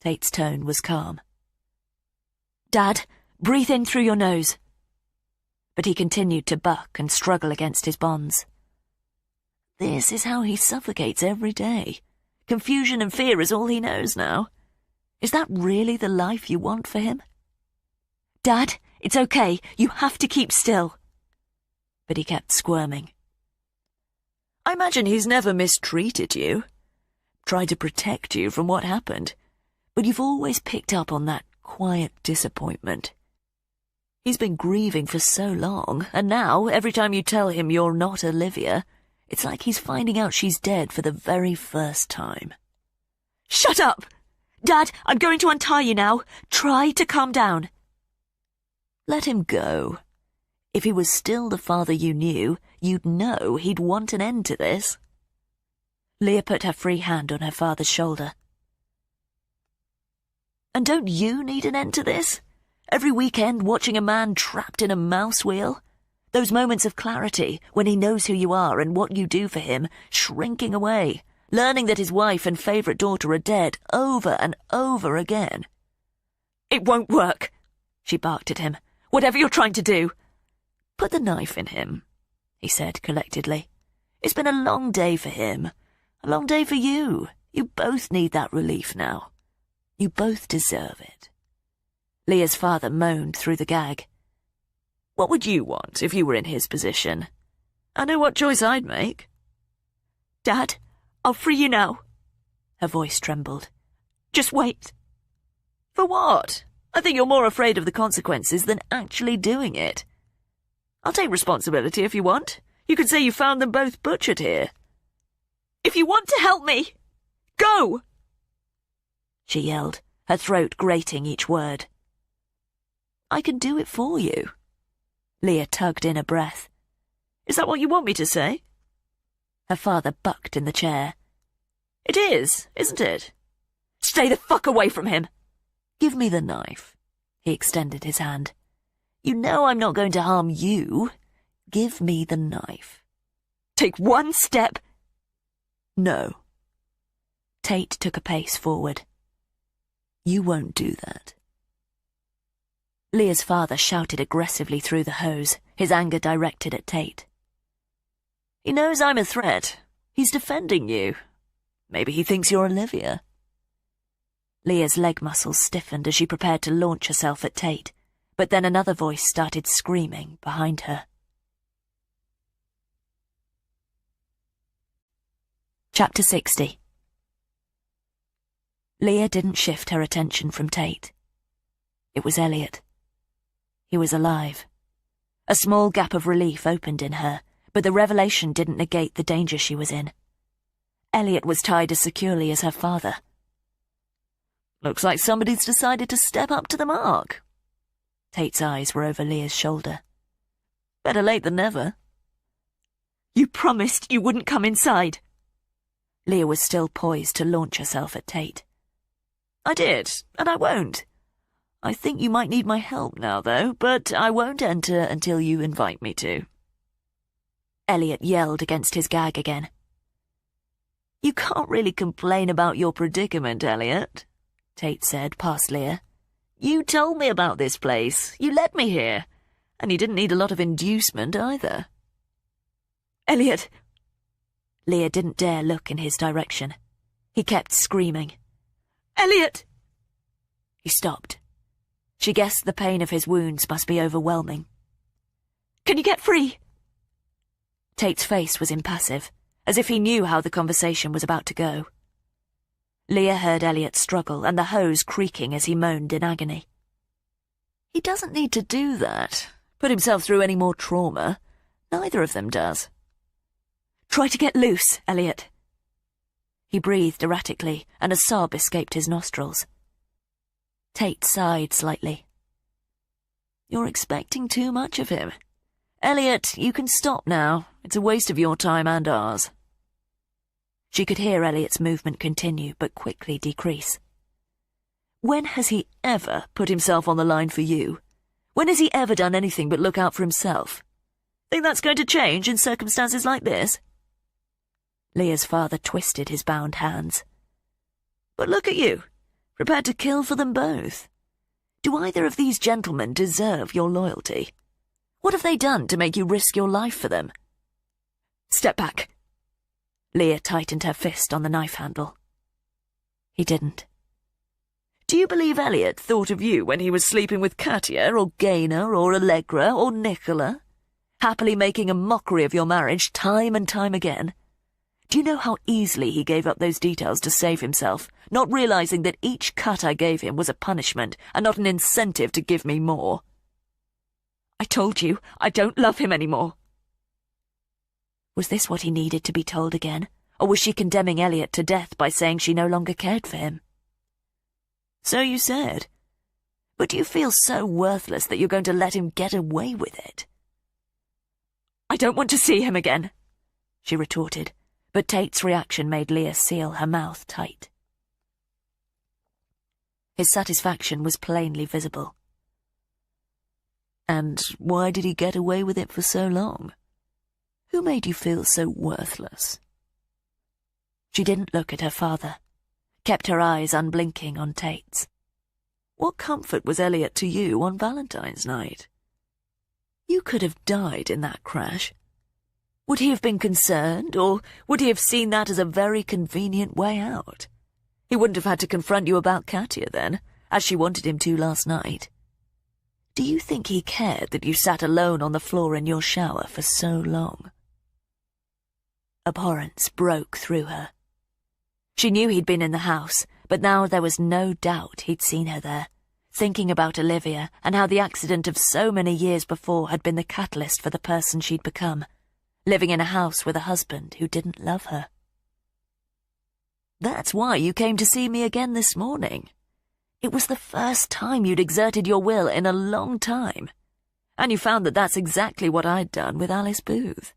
Tate's tone was calm. Dad, breathe in through your nose. But he continued to buck and struggle against his bonds. This is how he suffocates every day. Confusion and fear is all he knows now. Is that really the life you want for him? Dad, it's okay. You have to keep still. But he kept squirming. I imagine he's never mistreated you. Tried to protect you from what happened. But you've always picked up on that quiet disappointment. He's been grieving for so long, and now, every time you tell him you're not Olivia, it's like he's finding out she's dead for the very first time. Shut up! Dad, I'm going to untie you now. Try to calm down. Let him go. If he was still the father you knew, you'd know he'd want an end to this. Leah put her free hand on her father's shoulder. And don't you need an end to this? Every weekend watching a man trapped in a mouse wheel? Those moments of clarity when he knows who you are and what you do for him, shrinking away, learning that his wife and favourite daughter are dead over and over again. It won't work, she barked at him. Whatever you're trying to do. Put the knife in him, he said collectedly. It's been a long day for him. A long day for you. You both need that relief now. You both deserve it. Leah's father moaned through the gag. What would you want if you were in his position? I know what choice I'd make. Dad, I'll free you now. Her voice trembled. Just wait. For what? I think you're more afraid of the consequences than actually doing it. I'll take responsibility if you want. You could say you found them both butchered here. If you want to help me, go! She yelled, her throat grating each word. I can do it for you. Leah tugged in a breath. Is that what you want me to say? Her father bucked in the chair. It is, isn't it? Stay the fuck away from him! Give me the knife. He extended his hand. You know I'm not going to harm you. Give me the knife. Take one step. No. Tate took a pace forward. You won't do that. Leah's father shouted aggressively through the hose, his anger directed at Tate. He knows I'm a threat. He's defending you. Maybe he thinks you're Olivia. Leah's leg muscles stiffened as she prepared to launch herself at Tate, but then another voice started screaming behind her. Chapter 60. Leah didn't shift her attention from Tate. It was Elliot. He was alive. A small gap of relief opened in her, but the revelation didn't negate the danger she was in. Elliot was tied as securely as her father. Looks like somebody's decided to step up to the mark. Tate's eyes were over Leah's shoulder. Better late than never. You promised you wouldn't come inside. Leah was still poised to launch herself at Tate. I did, and I won't. I think you might need my help now, though, but I won't enter until you invite me to. Elliot yelled against his gag again. You can't really complain about your predicament, Elliot, Tate said past Leah. You told me about this place. You led me here. And you didn't need a lot of inducement either. Elliot! Leah didn't dare look in his direction. He kept screaming. Elliot! He stopped. She guessed the pain of his wounds must be overwhelming. Can you get free? Tate's face was impassive, as if he knew how the conversation was about to go. Leah heard Elliot struggle and the hose creaking as he moaned in agony. He doesn't need to do that. Put himself through any more trauma. Neither of them does. Try to get loose, Elliot. He breathed erratically, and a sob escaped his nostrils. Tate sighed slightly. You're expecting too much of him. Elliot, you can stop now. It's a waste of your time and ours. She could hear Elliot's movement continue, but quickly decrease. When has he ever put himself on the line for you? When has he ever done anything but look out for himself? Think that's going to change in circumstances like this? Leah's father twisted his bound hands. But look at you, prepared to kill for them both. Do either of these gentlemen deserve your loyalty? What have they done to make you risk your life for them? Step back. Leah tightened her fist on the knife handle. He didn't. Do you believe Elliot thought of you when he was sleeping with Katia or Gaynor or Allegra or Nicola? Happily making a mockery of your marriage time and time again? Do you know how easily he gave up those details to save himself, not realizing that each cut I gave him was a punishment and not an incentive to give me more? I told you, I don't love him anymore. Was this what he needed to be told again, or was she condemning Elliot to death by saying she no longer cared for him? So you said. But do you feel so worthless that you're going to let him get away with it? I don't want to see him again, she retorted, but Tate's reaction made Leah seal her mouth tight. His satisfaction was plainly visible. And why did he get away with it for so long? Who made you feel so worthless? She didn't look at her father, kept her eyes unblinking on Tate's. What comfort was Elliot to you on Valentine's night? You could have died in that crash. Would he have been concerned, or would he have seen that as a very convenient way out? He wouldn't have had to confront you about Katia then, as she wanted him to last night. Do you think he cared that you sat alone on the floor in your shower for so long? Abhorrence broke through her. She knew he'd been in the house, but now there was no doubt he'd seen her there, thinking about Olivia and how the accident of so many years before had been the catalyst for the person she'd become, living in a house with a husband who didn't love her. That's why you came to see me again this morning. It was the first time you'd exerted your will in a long time, and you found that that's exactly what I'd done with Alice Booth.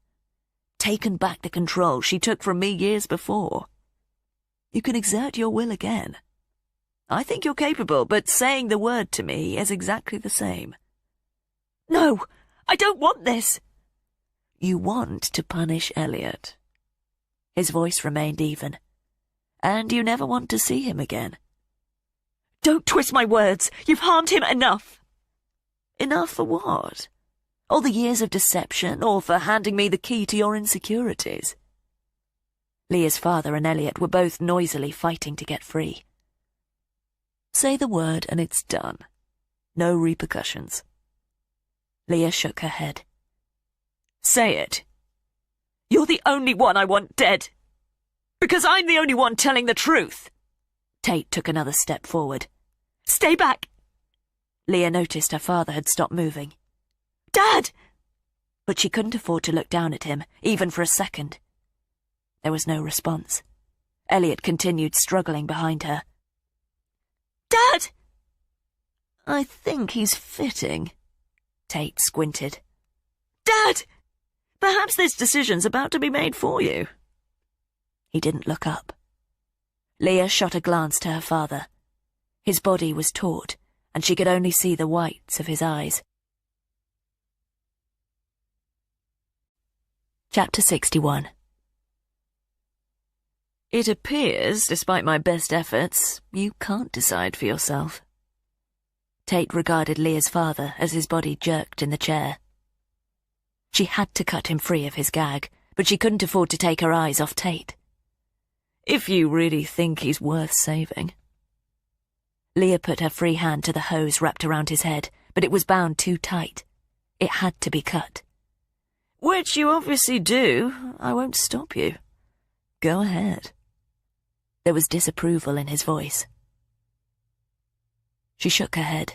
Taken back the control she took from me years before. You can exert your will again. I think you're capable, but saying the word to me is exactly the same. No, I don't want this. You want to punish Elliot. His voice remained even. And you never want to see him again. Don't twist my words. You've harmed him enough. Enough for what? All the years of deception, or for handing me the key to your insecurities? Leah's father and Elliot were both noisily fighting to get free. Say the word and it's done. No repercussions. Leah shook her head. Say it. You're the only one I want dead. Because I'm the only one telling the truth. Tate took another step forward. Stay back. Leah noticed her father had stopped moving. Dad! But she couldn't afford to look down at him, even for a second. There was no response. Elliot continued struggling behind her. Dad! I think he's fitting. Tate squinted. Dad! Perhaps this decision's about to be made for you. He didn't look up. Leah shot a glance to her father. His body was taut, and she could only see the whites of his eyes. Chapter 61. It appears, despite my best efforts, you can't decide for yourself. Tate regarded Leah's father as his body jerked in the chair. She had to cut him free of his gag, but she couldn't afford to take her eyes off Tate. If you really think he's worth saving. Leah put her free hand to the hose wrapped around his head, but it was bound too tight. It had to be cut. Which you obviously do. I won't stop you. Go ahead. There was disapproval in his voice. She shook her head.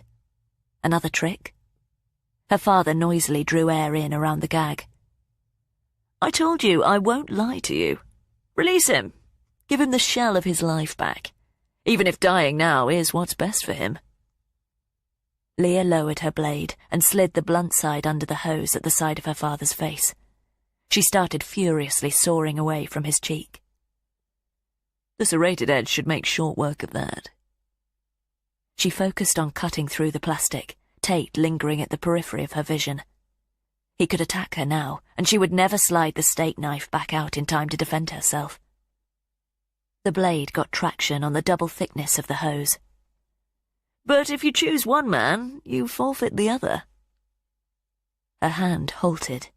Another trick? Her father noisily drew air in around the gag. I told you I won't lie to you. Release him. Give him the shell of his life back. Even if dying now is what's best for him. Leah lowered her blade and slid the blunt side under the hose at the side of her father's face. She started furiously sawing away from his cheek. The serrated edge should make short work of that. She focused on cutting through the plastic, Tate lingering at the periphery of her vision. He could attack her now, and she would never slide the steak knife back out in time to defend herself. The blade got traction on the double thickness of the hose. But if you choose one man, you forfeit the other. Her hand halted.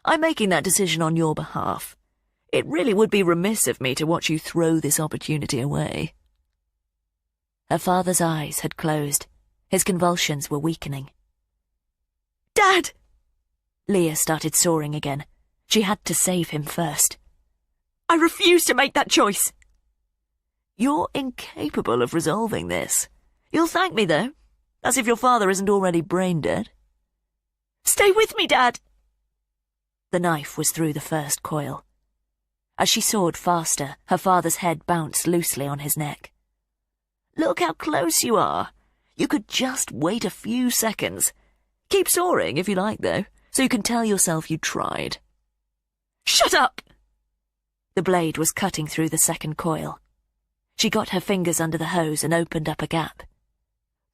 I'm making that decision on your behalf. It really would be remiss of me to watch you throw this opportunity away. Her father's eyes had closed. His convulsions were weakening. Dad! Leah started soaring again. She had to save him first. I refuse to make that choice. You're incapable of resolving this. You'll thank me, though, as if your father isn't already brain dead. Stay with me, Dad! The knife was through the first coil. As she sawed faster, her father's head bounced loosely on his neck. Look how close you are. You could just wait a few seconds. Keep sawing if you like, though, so you can tell yourself you tried. Shut up! The blade was cutting through the second coil. She got her fingers under the hose and opened up a gap.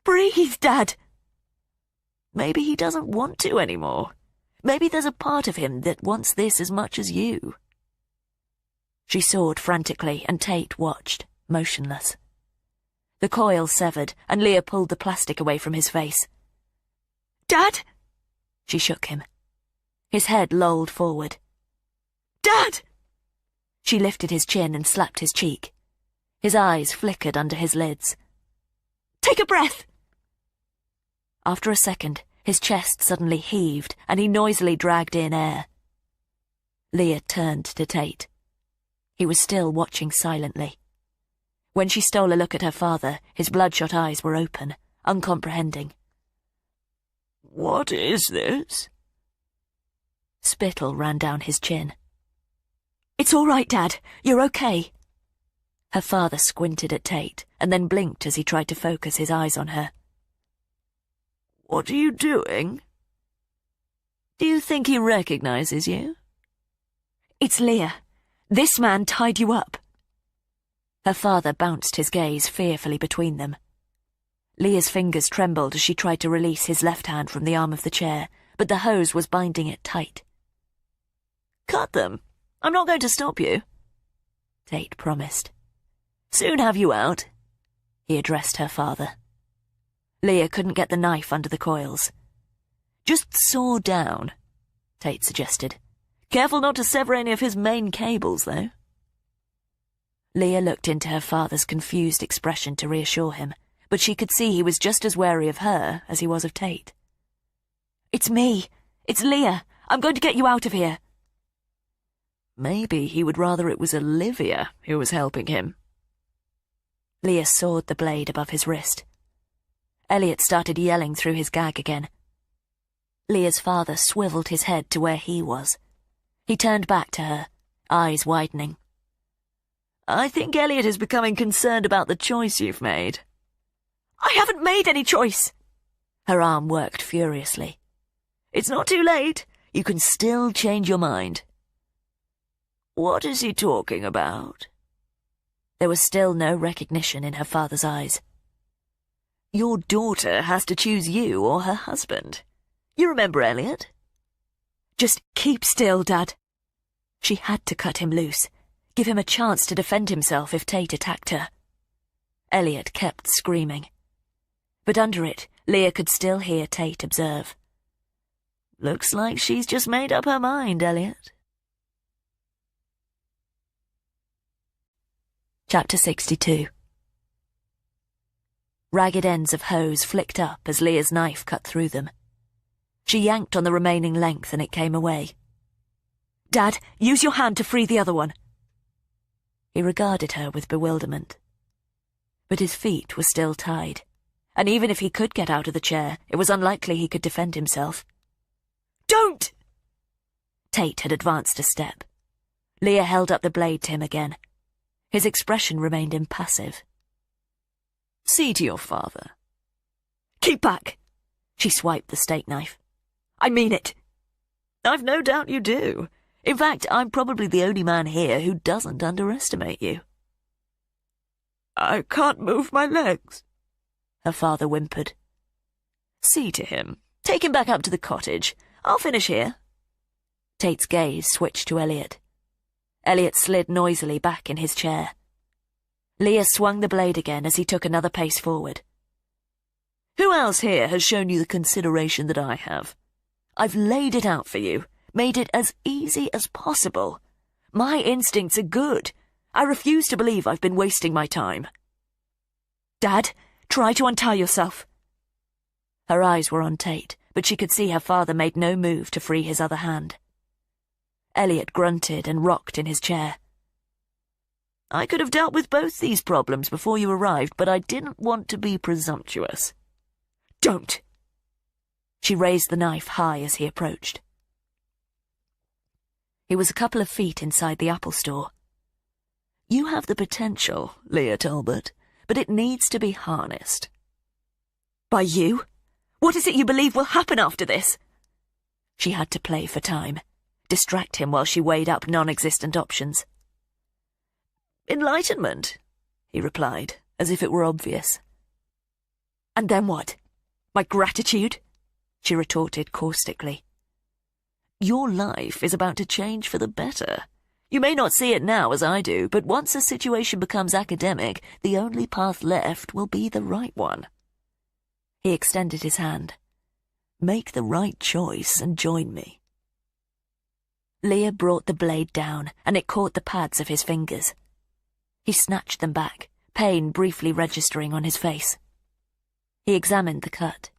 Breathe, Dad! Maybe he doesn't want to anymore. Maybe there's a part of him that wants this as much as you. She sawed frantically, and Tate watched, motionless. The coil severed, and Leah pulled the plastic away from his face. Dad! She shook him. His head lolled forward. Dad! She lifted his chin and slapped his cheek. His eyes flickered under his lids. Take a breath! After a second, his chest suddenly heaved, and he noisily dragged in air. Leah turned to Tate. He was still watching silently. When she stole a look at her father, his bloodshot eyes were open, uncomprehending. What is this? Spittle ran down his chin. It's all right, Dad. You're okay. Her father squinted at Tate, and then blinked as he tried to focus his eyes on her. What are you doing? Do you think he recognizes you? It's Leah. This man tied you up. Her father bounced his gaze fearfully between them. Leah's fingers trembled as she tried to release his left hand from the arm of the chair, but the hose was binding it tight. Cut them. I'm not going to stop you. Tate promised. Soon have you out. He addressed her father. Leah couldn't get the knife under the coils. Just saw down, Tate suggested. Careful not to sever any of his main cables, though. Leah looked into her father's confused expression to reassure him, but she could see he was just as wary of her as he was of Tate. It's me. It's Leah. I'm going to get you out of here. Maybe he would rather it was Olivia who was helping him. Leah sawed the blade above his wrist. Elliot started yelling through his gag again. Leah's father swiveled his head to where he was. He turned back to her, eyes widening. I think Elliot is becoming concerned about the choice you've made. I haven't made any choice. Her arm worked furiously. It's not too late. You can still change your mind. What is he talking about? There was still no recognition in her father's eyes. Your daughter has to choose you or her husband. You remember Elliot? Just keep still, Dad. She had to cut him loose, give him a chance to defend himself if Tate attacked her. Elliot kept screaming. But under it, Leah could still hear Tate observe. Looks like she's just made up her mind, Elliot. Chapter 62. Ragged ends of hose flicked up as Leah's knife cut through them. She yanked on the remaining length and it came away. Dad, use your hand to free the other one. He regarded her with bewilderment. But his feet were still tied, and even if he could get out of the chair, it was unlikely he could defend himself. Don't! Tate had advanced a step. Leah held up the blade to him again. His expression remained impassive. See to your father. Keep back! She swiped the steak knife. I mean it. I've no doubt you do. In fact, I'm probably the only man here who doesn't underestimate you. I can't move my legs, her father whimpered. See to him. Take him back up to the cottage. I'll finish here. Tate's gaze switched to Elliot. Elliot slid noisily back in his chair. Leah swung the blade again as he took another pace forward. Who else here has shown you the consideration that I have? I've laid it out for you, made it as easy as possible. My instincts are good. I refuse to believe I've been wasting my time. Dad, try to untie yourself. Her eyes were on Tate, but she could see her father made no move to free his other hand. Elliot grunted and rocked in his chair. I could have dealt with both these problems before you arrived, but I didn't want to be presumptuous. Don't! She raised the knife high as he approached. He was a couple of feet inside the Apple store. You have the potential, Leah Talbot, but it needs to be harnessed. By you? What is it you believe will happen after this? She had to play for time, distract him while she weighed up non-existent options. Enlightenment, he replied, as if it were obvious. And then what? My gratitude? She retorted caustically. Your life is about to change for the better. You may not see it now as I do, but once a situation becomes academic, the only path left will be the right one. He extended his hand. Make the right choice and join me. Leah brought the blade down, and it caught the pads of his fingers. He snatched them back, pain briefly registering on his face. He examined the cut.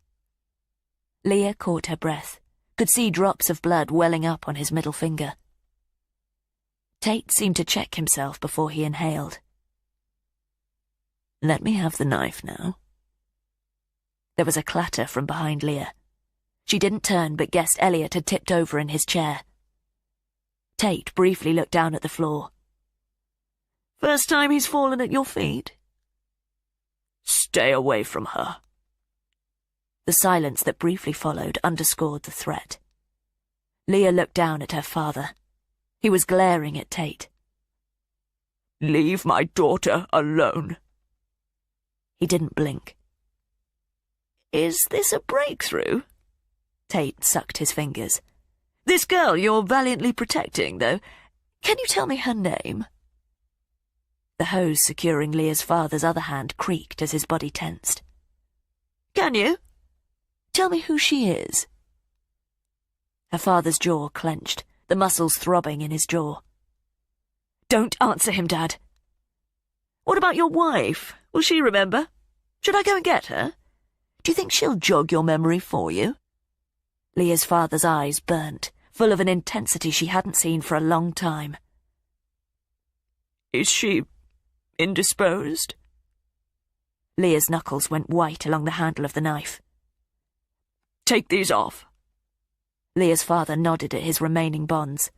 Leah caught her breath, could see drops of blood welling up on his middle finger. Tate seemed to check himself before he inhaled. Let me have the knife now. There was a clatter from behind Leah. She didn't turn but guessed Elliot had tipped over in his chair. Tate briefly looked down at the floor. First time he's fallen at your feet? Stay away from her. The silence that briefly followed underscored the threat. Leah looked down at her father. He was glaring at Tate. Leave my daughter alone. He didn't blink. Is this a breakthrough? Tate sucked his fingers. This girl you're valiantly protecting, though, can you tell me her name? The hose securing Leah's father's other hand creaked as his body tensed. Can you? Tell me who she is. Her father's jaw clenched, the muscles throbbing in his jaw. Don't answer him, Dad. What about your wife? Will she remember? Should I go and get her? Do you think she'll jog your memory for you? Leah's father's eyes burnt, full of an intensity she hadn't seen for a long time. Is she indisposed? Leah's knuckles went white along the handle of the knife. Take these off. Leah's father nodded at his remaining bonds.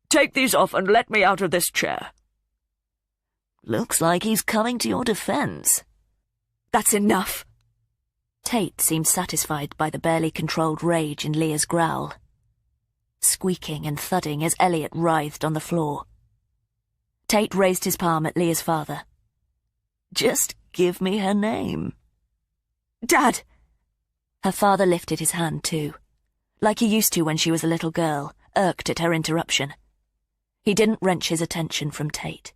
"Take these off and let me out of this chair." Looks like he's coming to your defense. That's enough. Tate seemed satisfied by the barely controlled rage in Leah's growl, squeaking and thudding as Elliot writhed on the floor. Tate raised his palm at Leah's father. "Just give me her name." Dad! Her father lifted his hand too, like he used to when she was a little girl, irked at her interruption. He didn't wrench his attention from Tate.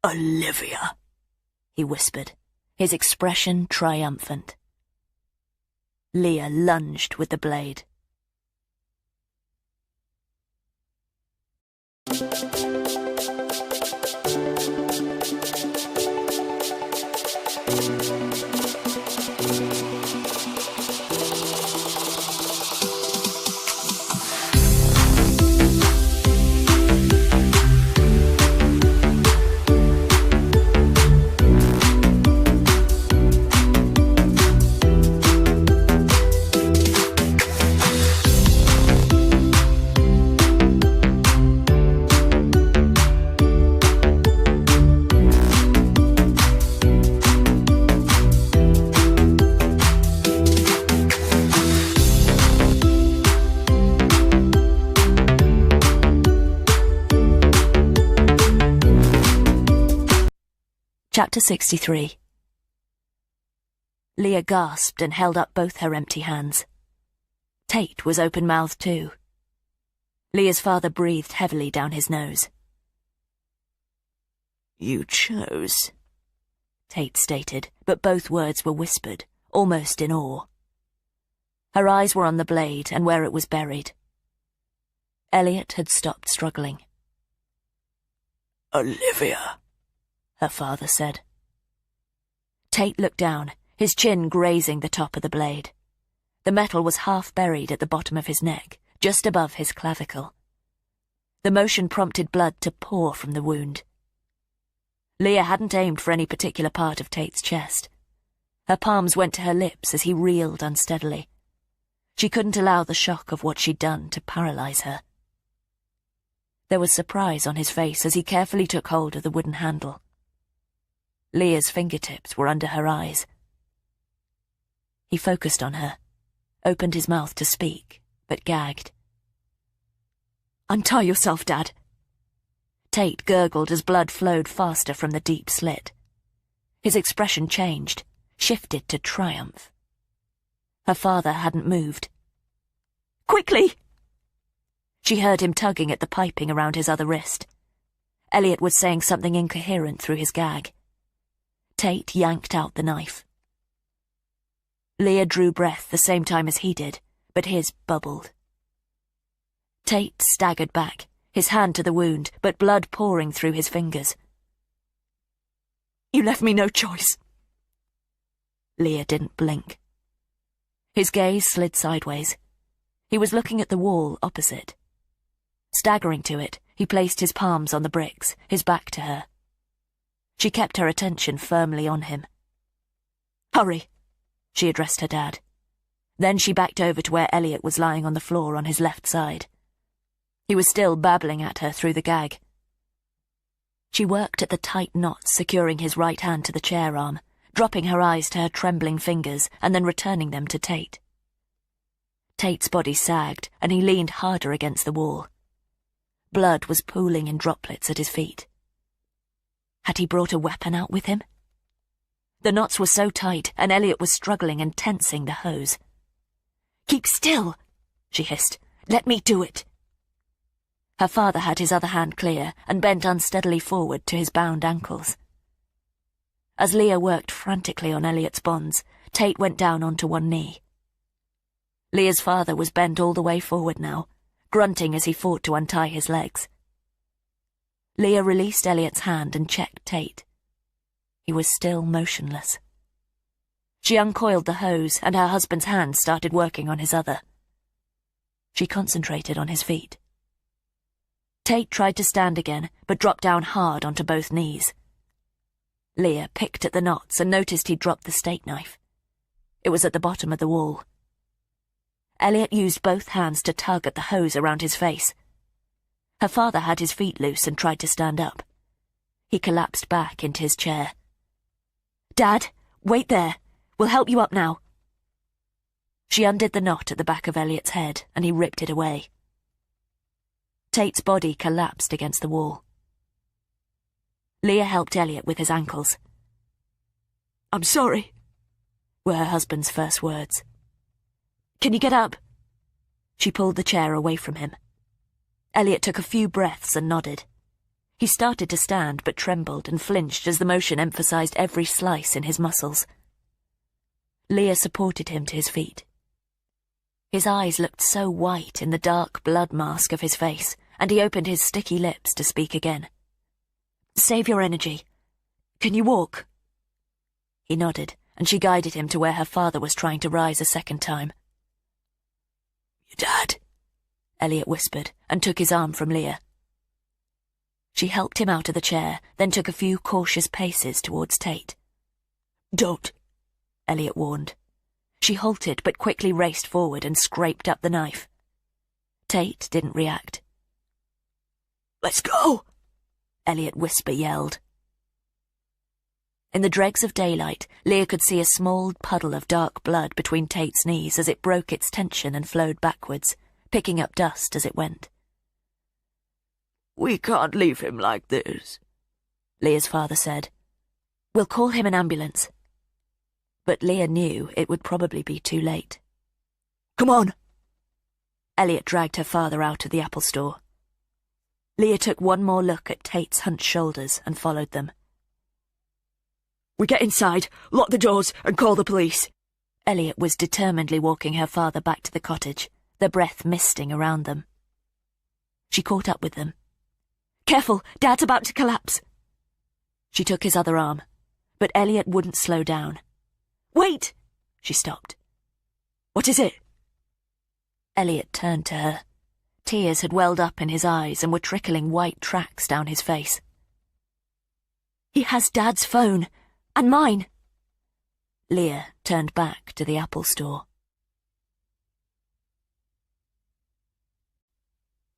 "Olivia," he whispered, his expression triumphant. Leah lunged with the blade. Chapter 63. Leah gasped and held up both her empty hands. Tate was open-mouthed too. Leah's father breathed heavily down his nose. "You chose," Tate stated, but both words were whispered, almost in awe. Her eyes were on the blade and where it was buried. Elliot had stopped struggling. "Olivia," her father said. Tate looked down, his chin grazing the top of the blade. The metal was half buried at the bottom of his neck, just above his clavicle. The motion prompted blood to pour from the wound. Leah hadn't aimed for any particular part of Tate's chest. Her palms went to her lips as he reeled unsteadily. She couldn't allow the shock of what she'd done to paralyze her. There was surprise on his face as he carefully took hold of the wooden handle. Leah's fingertips were under her eyes. He focused on her, opened his mouth to speak, but gagged. "Untie yourself, Dad." Tate gurgled as blood flowed faster from the deep slit. His expression changed, shifted to triumph. Her father hadn't moved. "Quickly!" She heard him tugging at the piping around his other wrist. Elliot was saying something incoherent through his gag. Tate yanked out the knife. Leah drew breath the same time as he did, but his bubbled. Tate staggered back, his hand to the wound, but blood pouring through his fingers. "You left me no choice." Leah didn't blink. His gaze slid sideways. He was looking at the wall opposite. Staggering to it, he placed his palms on the bricks, his back to her. She kept her attention firmly on him. "Hurry," she addressed her dad. Then she backed over to where Elliot was lying on the floor on his left side. He was still babbling at her through the gag. She worked at the tight knots securing his right hand to the chair arm, dropping her eyes to her trembling fingers and then returning them to Tate. Tate's body sagged, and he leaned harder against the wall. Blood was pooling in droplets at his feet. Had he brought a weapon out with him? The knots were so tight, and Elliot was struggling and tensing the hose. "Keep still," she hissed. "Let me do it." Her father had his other hand clear and bent unsteadily forward to his bound ankles. As Leah worked frantically on Elliot's bonds, Tate went down onto one knee. Leah's father was bent all the way forward now, grunting as he fought to untie his legs. Leah released Elliot's hand and checked Tate. He was still motionless. She uncoiled the hose, and her husband's hand started working on his other. She concentrated on his feet. Tate tried to stand again, but dropped down hard onto both knees. Leah picked at the knots and noticed he'd dropped the steak knife. It was at the bottom of the wall. Elliot used both hands to tug at the hose around his face. Her father had his feet loose and tried to stand up. He collapsed back into his chair. "Dad, wait there. We'll help you up now." She undid the knot at the back of Elliot's head, and he ripped it away. Tate's body collapsed against the wall. Leah helped Elliot with his ankles. "I'm sorry," were her husband's first words. "Can you get up?" She pulled the chair away from him. Elliot took a few breaths and nodded. He started to stand but trembled and flinched as the motion emphasized every slice in his muscles. Leah supported him to his feet. His eyes looked so white in the dark blood mask of his face, and he opened his sticky lips to speak again. "Save your energy. Can you walk?" He nodded, and she guided him to where her father was trying to rise a second time. "Your dad," Elliot whispered, and took his arm from Leah. She helped him out of the chair, then took a few cautious paces towards Tate. "Don't," Elliot warned. She halted but quickly raced forward and scraped up the knife. Tate didn't react. "Let's go," Elliot whisper yelled. In the dregs of daylight, Leah could see a small puddle of dark blood between Tate's knees as it broke its tension and flowed backwards, picking up dust as it went. "We can't leave him like this," Leah's father said. "We'll call him an ambulance." But Leah knew it would probably be too late. "Come on!" Elliot dragged her father out of the Apple store. Leah took one more look at Tate's hunched shoulders and followed them. "We get inside, lock the doors, and call the police." Elliot was determinedly walking her father back to the cottage, their breath misting around them. She caught up with them. "Careful, Dad's about to collapse." She took his other arm, but Elliot wouldn't slow down. "Wait!" She stopped. "What is it?" Elliot turned to her. Tears had welled up in his eyes and were trickling white tracks down his face. "He has Dad's phone, and mine." Leah turned back to the Apple store.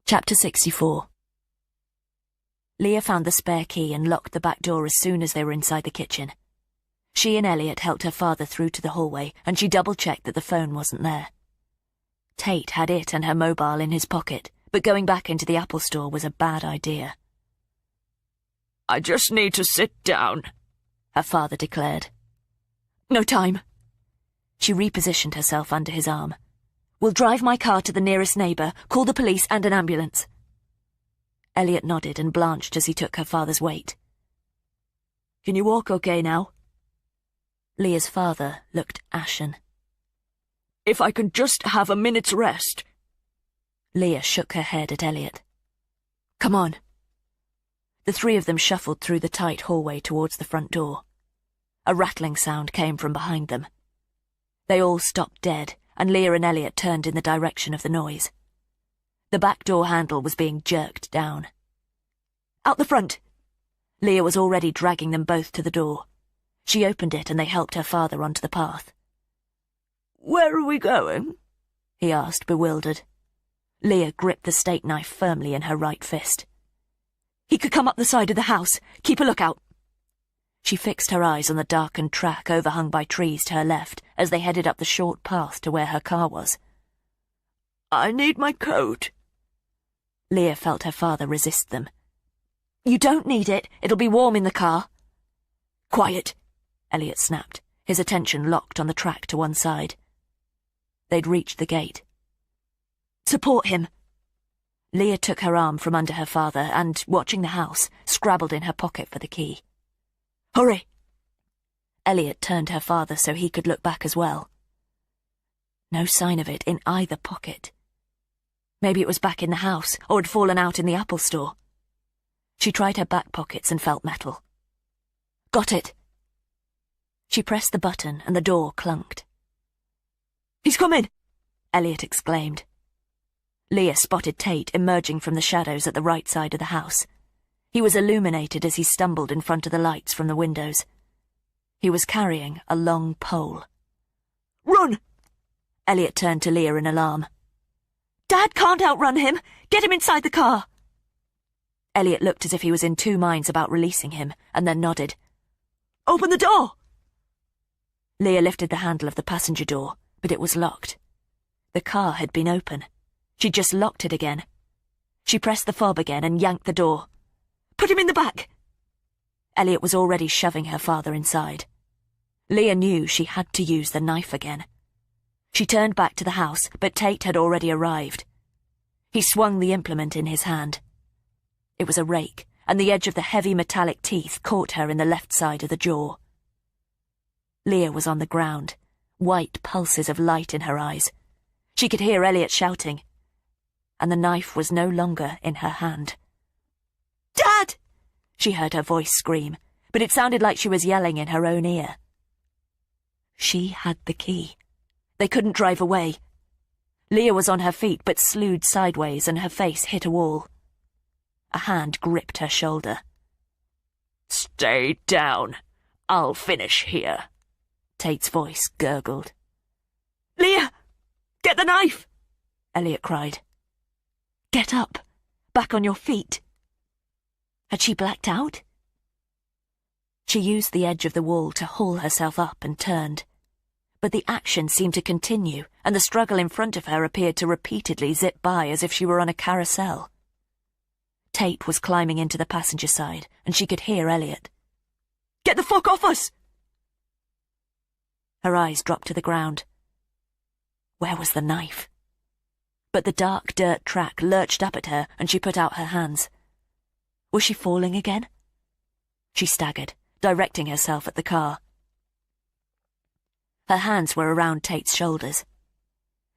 Chapter 64. Leah found the spare key and locked the back door as soon as they were inside the kitchen. She and Elliot helped her father through to the hallway, and she double-checked that the phone wasn't there. Tate had it and her mobile in his pocket, but going back into the Apple store was a bad idea. "I just need to sit down," her father declared. "No time." She repositioned herself under his arm. "We'll drive my car to the nearest neighbour, call the police and an ambulance." Elliot nodded and blanched as he took her father's weight. "Can you walk okay now?" Leah's father looked ashen. "If I could just have a minute's rest." Leah shook her head at Elliot. "Come on." The three of them shuffled through the tight hallway towards the front door. A rattling sound came from behind them. They all stopped dead, and Leah and Elliot turned in the direction of the noise. The back door handle was being jerked down. "Out the front!" Leah was already dragging them both to the door. She opened it and they helped her father onto the path. "Where are we going?" he asked, bewildered. Leah gripped the steak knife firmly in her right fist. "He could come up the side of the house. Keep a lookout." She fixed her eyes on the darkened track overhung by trees to her left as they headed up the short path to where her car was. "I need my coat." Leah felt her father resist them. "You don't need it. It'll be warm in the car." "Quiet," Elliot snapped, his attention locked on the track to one side. They'd reached the gate. "Support him." Leah took her arm from under her father and, watching the house, scrabbled in her pocket for the key. "Hurry!" Elliot turned her father so he could look back as well. No sign of it in either pocket. Maybe it was back in the house, or had fallen out in the Apple store. She tried her back pockets and felt metal. "Got it." She pressed the button and the door clunked. "He's coming!" Elliot exclaimed. Leah spotted Tate emerging from the shadows at the right side of the house. He was illuminated as he stumbled in front of the lights from the windows. He was carrying a long pole. "Run!" Elliot turned to Leah in alarm. "Dad can't outrun him! Get him inside the car!" Elliot looked as if he was in two minds about releasing him, and then nodded. "Open the door!" Leah lifted the handle of the passenger door, but it was locked. The car had been open. She'd just locked it again. She pressed the fob again and yanked the door. "Put him in the back!" Elliot was already shoving her father inside. Leah knew she had to use the knife again. She turned back to the house, but Tate had already arrived. He swung the implement in his hand. It was a rake, and the edge of the heavy metallic teeth caught her in the left side of the jaw. Leah was on the ground, white pulses of light in her eyes. She could hear Elliot shouting, and the knife was no longer in her hand. "Dad!" She heard her voice scream, but it sounded like she was yelling in her own ear. She had the key. They couldn't drive away. Leah was on her feet but slewed sideways and her face hit a wall. A hand gripped her shoulder. "Stay down. I'll finish here," Tate's voice gurgled. "Leah! Get the knife!" Elliot cried. "Get up. Back on your feet." Had she blacked out? She used the edge of the wall to haul herself up and turned. But the action seemed to continue, and the struggle in front of her appeared to repeatedly zip by as if she were on a carousel. Tate was climbing into the passenger side, and she could hear Elliot. "Get the fuck off us!" Her eyes dropped to the ground. Where was the knife? But the dark dirt track lurched up at her, and she put out her hands. Was she falling again? She staggered, directing herself at the car. Her hands were around Tate's shoulders.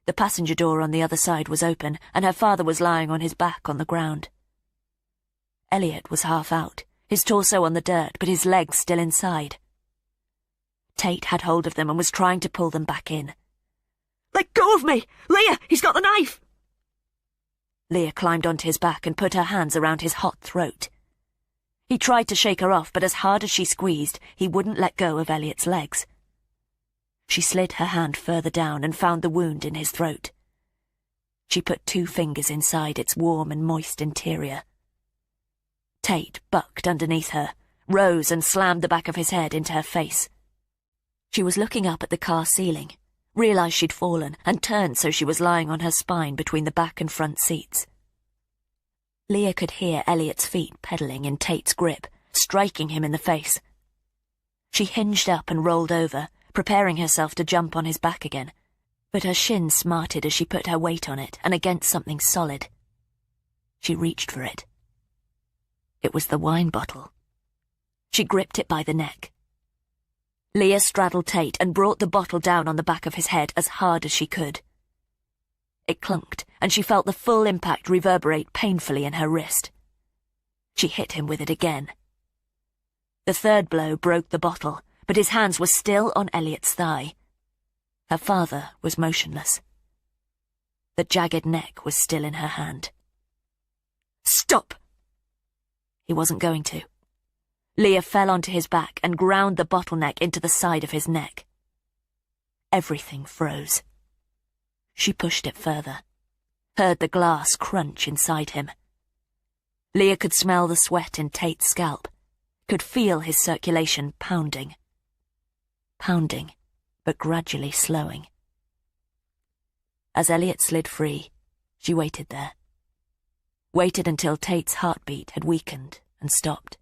The passenger door on the other side was open, and her father was lying on his back on the ground. Elliot was half out, his torso on the dirt, but his legs still inside. Tate had hold of them and was trying to pull them back in. "Let go of me! Leah, he's got the knife!" Leah climbed onto his back and put her hands around his hot throat. He tried to shake her off, but as hard as she squeezed, he wouldn't let go of Elliot's legs. She slid her hand further down and found the wound in his throat. She put 2 fingers inside its warm and moist interior. Tate bucked underneath her, rose and slammed the back of his head into her face. She was looking up at the car ceiling, realised she'd fallen, and turned so she was lying on her spine between the back and front seats. Leah could hear Elliot's feet pedalling in Tate's grip, striking him in the face. She hinged up and rolled over, preparing herself to jump on his back again, but her shin smarted as she put her weight on it and against something solid. She reached for it. It was the wine bottle. She gripped it by the neck. Leah straddled Tate and brought the bottle down on the back of his head as hard as she could. It clunked, and she felt the full impact reverberate painfully in her wrist. She hit him with it again. The third blow broke the bottle, but his hands were still on Elliot's thigh. Her father was motionless. The jagged neck was still in her hand. "Stop!" He wasn't going to. Leah fell onto his back and ground the bottleneck into the side of his neck. Everything froze. She pushed it further, heard the glass crunch inside him. Leah could smell the sweat in Tate's scalp, could feel his circulation pounding. Pounding, but gradually slowing. As Elliot slid free, she waited there. Waited until Tate's heartbeat had weakened and stopped.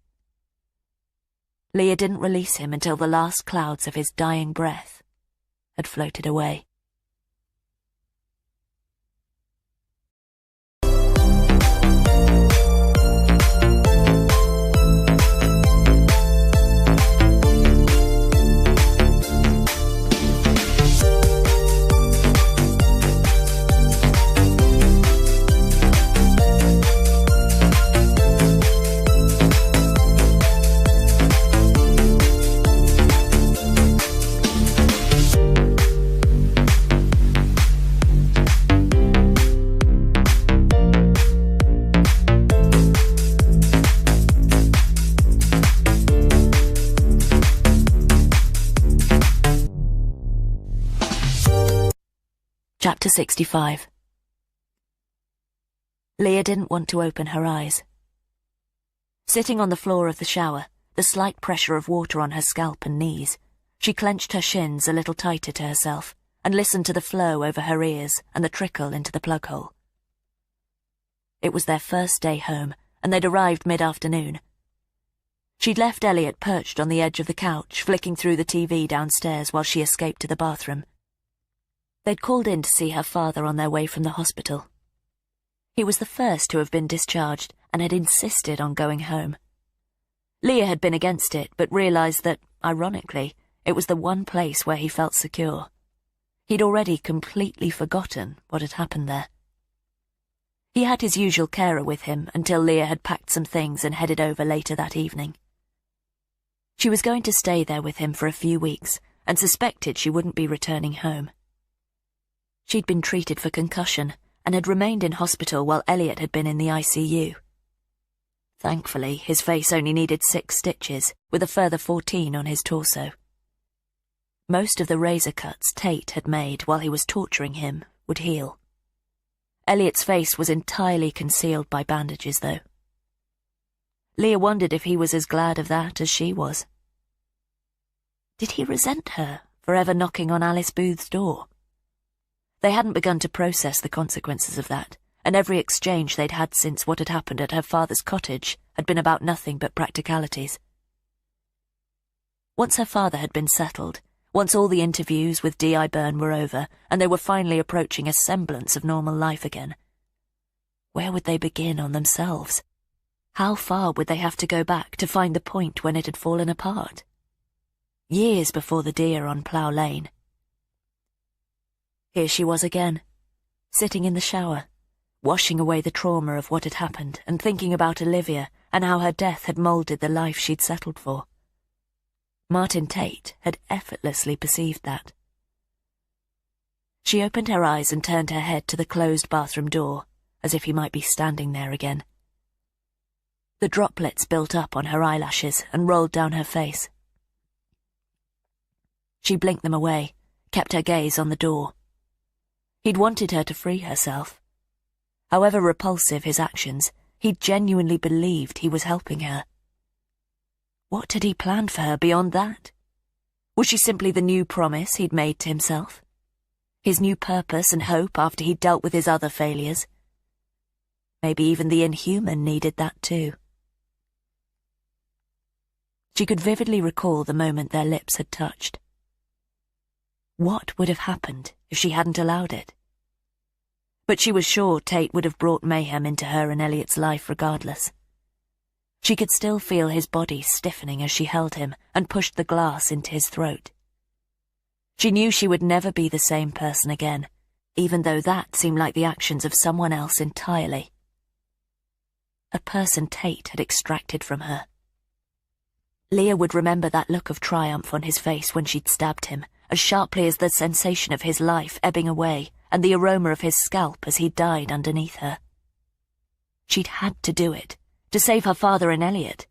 Leah didn't release him until the last clouds of his dying breath had floated away. Chapter 65. Leah didn't want to open her eyes. Sitting on the floor of the shower, the slight pressure of water on her scalp and knees, she clenched her shins a little tighter to herself and listened to the flow over her ears and the trickle into the plug hole. It was their first day home, and they'd arrived mid-afternoon. She'd left Elliot perched on the edge of the couch, flicking through the TV downstairs while she escaped to the bathroom. They'd called in to see her father on their way from the hospital. He was the first to have been discharged and had insisted on going home. Leah had been against it, but realised that, ironically, it was the one place where he felt secure. He'd already completely forgotten what had happened there. He had his usual carer with him until Leah had packed some things and headed over later that evening. She was going to stay there with him for a few weeks and suspected she wouldn't be returning home. She'd been treated for concussion and had remained in hospital while Elliot had been in the ICU. Thankfully, his face only needed 6 stitches, with a further 14 on his torso. Most of the razor cuts Tate had made while he was torturing him would heal. Elliot's face was entirely concealed by bandages, though. Leah wondered if he was as glad of that as she was. Did he resent her for ever knocking on Alice Booth's door? They hadn't begun to process the consequences of that, and every exchange they'd had since what had happened at her father's cottage had been about nothing but practicalities. Once her father had been settled, once all the interviews with D.I. Byrne were over, and they were finally approaching a semblance of normal life again, where would they begin on themselves? How far would they have to go back to find the point when it had fallen apart? Years before the deer on Plough Lane. Here she was again, sitting in the shower, washing away the trauma of what had happened and thinking about Olivia and how her death had moulded the life she'd settled for. Martin Tate had effortlessly perceived that. She opened her eyes and turned her head to the closed bathroom door, as if he might be standing there again. The droplets built up on her eyelashes and rolled down her face. She blinked them away, kept her gaze on the door. He'd wanted her to free herself. However repulsive his actions, he'd genuinely believed he was helping her. What had he planned for her beyond that? Was she simply the new promise he'd made to himself? His new purpose and hope after he'd dealt with his other failures? Maybe even the inhuman needed that too. She could vividly recall the moment their lips had touched. What would have happened if she hadn't allowed it? But she was sure Tate would have brought mayhem into her and Elliot's life regardless. She could still feel his body stiffening as she held him and pushed the glass into his throat. She knew she would never be the same person again, even though that seemed like the actions of someone else entirely. A person Tate had extracted from her. Leah would remember that look of triumph on his face when she'd stabbed him, as sharply as the sensation of his life ebbing away and the aroma of his scalp as he died underneath her. She'd had to do it, to save her father and Elliot.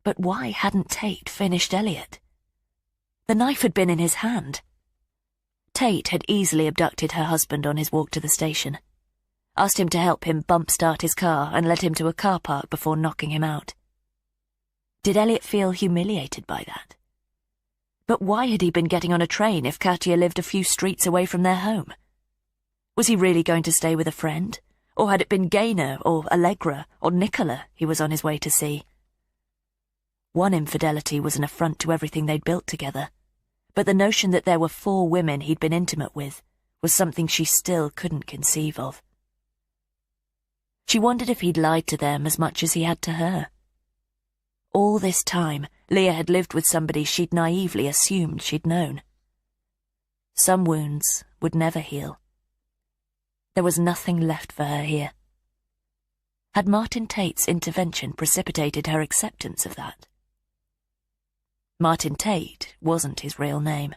But why hadn't Tate finished Elliot? The knife had been in his hand. Tate had easily abducted her husband on his walk to the station, asked him to help him bump-start his car and led him to a car park before knocking him out. Did Elliot feel humiliated by that? But why had he been getting on a train if Katia lived a few streets away from their home? Was he really going to stay with a friend? Or had it been Gaynor, or Allegra, or Nicola he was on his way to see? One infidelity was an affront to everything they'd built together, but the notion that there were 4 women he'd been intimate with was something she still couldn't conceive of. She wondered if he'd lied to them as much as he had to her. All this time, Leah had lived with somebody she'd naively assumed she'd known. Some wounds would never heal. There was nothing left for her here. Had Martin Tate's intervention precipitated her acceptance of that? Martin Tate wasn't his real name.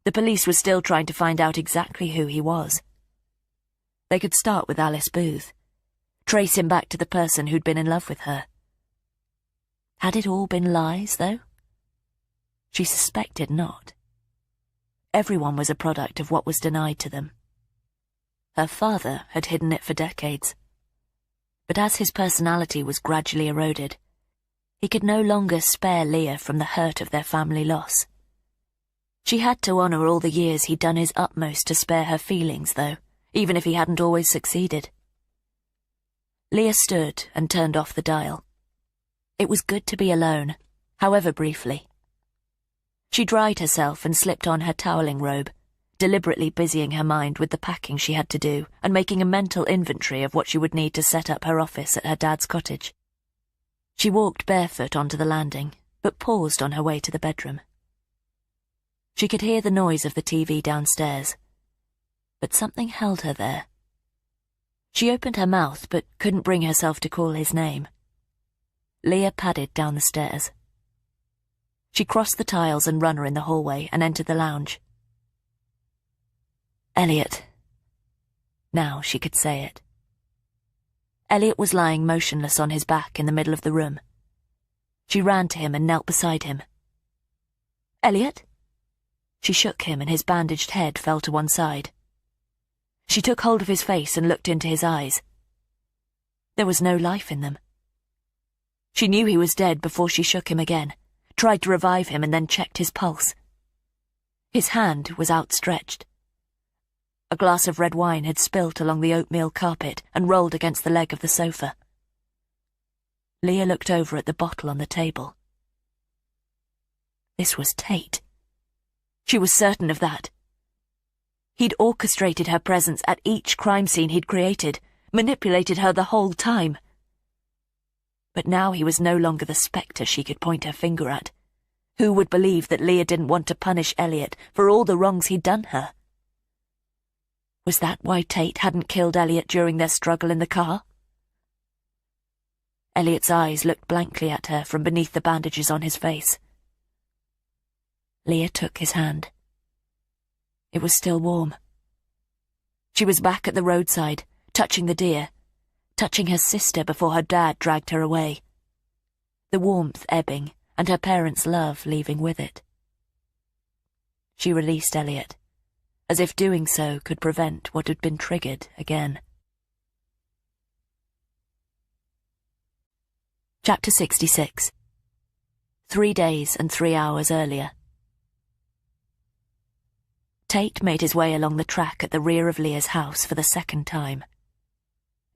The police were still trying to find out exactly who he was. They could start with Alice Booth, trace him back to the person who'd been in love with her. Had it all been lies, though? She suspected not. Everyone was a product of what was denied to them. Her father had hidden it for decades. But as his personality was gradually eroded, he could no longer spare Leah from the hurt of their family loss. She had to honour all the years he'd done his utmost to spare her feelings, though, even if he hadn't always succeeded. Leah stood and turned off the dial. It was good to be alone, however briefly. She dried herself and slipped on her toweling robe, deliberately busying her mind with the packing she had to do and making a mental inventory of what she would need to set up her office at her dad's cottage. She walked barefoot onto the landing, but paused on her way to the bedroom. She could hear the noise of the TV downstairs, but something held her there. She opened her mouth but couldn't bring herself to call his name. Leah padded down the stairs. She crossed the tiles and runner in the hallway and entered the lounge. Elliot. Now she could say it. Elliot was lying motionless on his back in the middle of the room. She ran to him and knelt beside him. Elliot? She shook him and his bandaged head fell to one side. She took hold of his face and looked into his eyes. There was no life in them. She knew he was dead before she shook him again, tried to revive him and then checked his pulse. His hand was outstretched. A glass of red wine had spilt along the oatmeal carpet and rolled against the leg of the sofa. Leah looked over at the bottle on the table. This was Tate. She was certain of that. He'd orchestrated her presence at each crime scene he'd created, manipulated her the whole time. But now he was no longer the spectre she could point her finger at. Who would believe that Leah didn't want to punish Elliot for all the wrongs he'd done her? Was that why Tate hadn't killed Elliot during their struggle in the car? Elliot's eyes looked blankly at her from beneath the bandages on his face. Leah took his hand. It was still warm. She was back at the roadside, touching the deer, touching her sister before her dad dragged her away. The warmth ebbing, and her parents' love leaving with it. She released Elliot, as if doing so could prevent what had been triggered again. Chapter 66. 3 days and 3 hours earlier. Tate made his way along the track at the rear of Leah's house for the second time.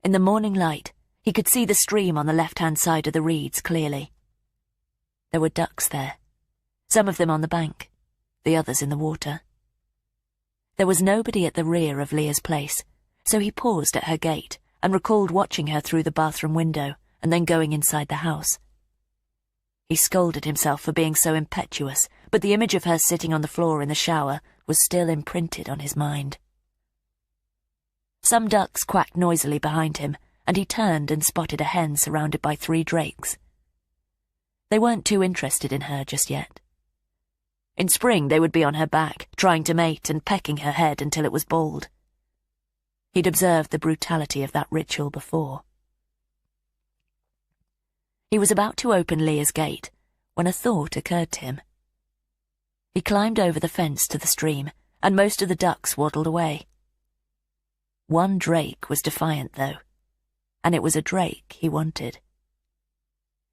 In the morning light, he could see the stream on the left-hand side of the reeds clearly. There were ducks there, some of them on the bank, the others in the water. There was nobody at the rear of Leah's place, so he paused at her gate and recalled watching her through the bathroom window and then going inside the house. He scolded himself for being so impetuous, but the image of her sitting on the floor in the shower was still imprinted on his mind. Some ducks quacked noisily behind him, and he turned and spotted a hen surrounded by 3 drakes. They weren't too interested in her just yet. In spring they would be on her back, trying to mate and pecking her head until it was bald. He'd observed the brutality of that ritual before. He was about to open Leah's gate when a thought occurred to him. He climbed over the fence to the stream, and most of the ducks waddled away. One drake was defiant, though, and it was a drake he wanted.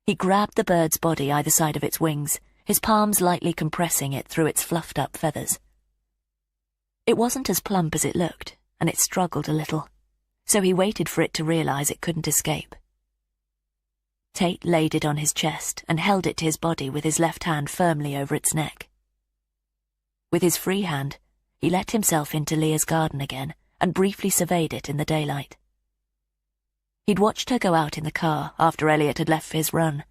He grabbed the bird's body either side of its wings, his palms lightly compressing it through its fluffed-up feathers. It wasn't as plump as it looked, and it struggled a little, so he waited for it to realize it couldn't escape. Tate laid it on his chest and held it to his body with his left hand firmly over its neck. With his free hand, he let himself into Leah's garden again and briefly surveyed it in the daylight. He'd watched her go out in the car after Elliot had left for his run.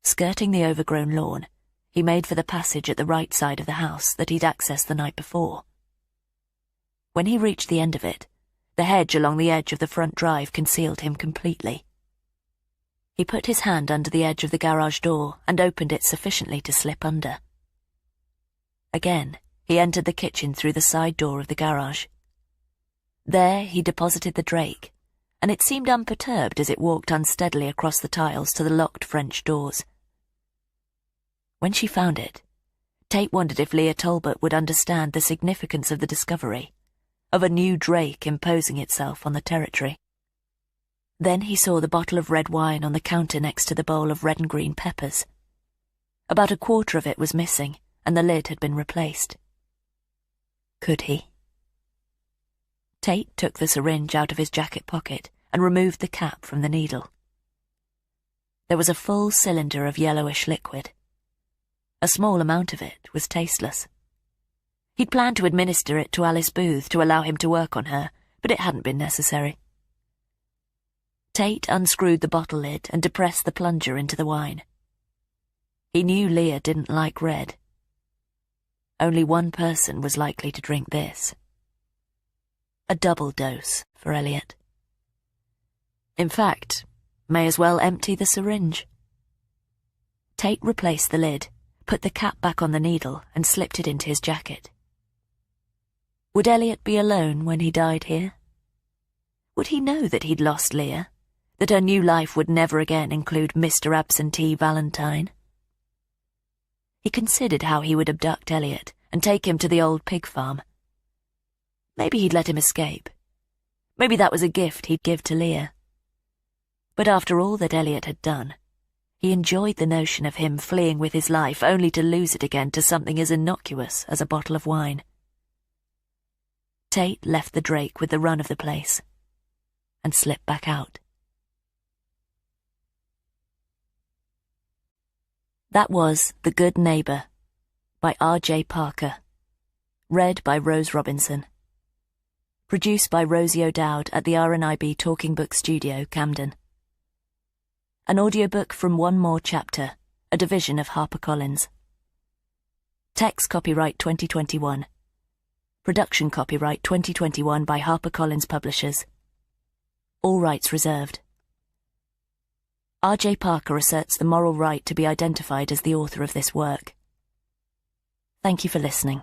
Skirting the overgrown lawn, he made for the passage at the right side of the house that he'd accessed the night before. When he reached the end of it, the hedge along the edge of the front drive concealed him completely. He put his hand under the edge of the garage door and opened it sufficiently to slip under. Again, he entered the kitchen through the side door of the garage. There he deposited the drake, and it seemed unperturbed as it walked unsteadily across the tiles to the locked French doors. When she found it, Tate wondered if Leah Talbot would understand the significance of the discovery, of a new drake imposing itself on the territory. Then he saw the bottle of red wine on the counter next to the bowl of red and green peppers. About a quarter of it was missing, and the lid had been replaced. Could he? Tate took the syringe out of his jacket pocket and removed the cap from the needle. There was a full cylinder of yellowish liquid. A small amount of it was tasteless. He'd planned to administer it to Alice Booth to allow him to work on her, but it hadn't been necessary. Tate unscrewed the bottle lid and depressed the plunger into the wine. He knew Leah didn't like red. Only one person was likely to drink this. A double dose for Elliot. In fact, may as well empty the syringe. Tate replaced the lid, put the cap back on the needle, and slipped it into his jacket. Would Elliot be alone when he died here? Would he know that he'd lost Leah? That her new life would never again include Mr. Absentee Valentine? He considered how he would abduct Elliot and take him to the old pig farm. Maybe he'd let him escape. Maybe that was a gift he'd give to Leah. But after all that Elliot had done, he enjoyed the notion of him fleeing with his life only to lose it again to something as innocuous as a bottle of wine. Tate left the drake with the run of the place and slipped back out. That was The Good Neighbour by R.J. Parker. Read by Rose Robinson. Produced by Rosie O'Dowd at the RNIB Talking Book Studio, Camden. An audiobook from One More Chapter, a division of HarperCollins. Text copyright 2021. Production copyright 2021 by HarperCollins Publishers. All rights reserved. R.J. Parker asserts the moral right to be identified as the author of this work. Thank you for listening.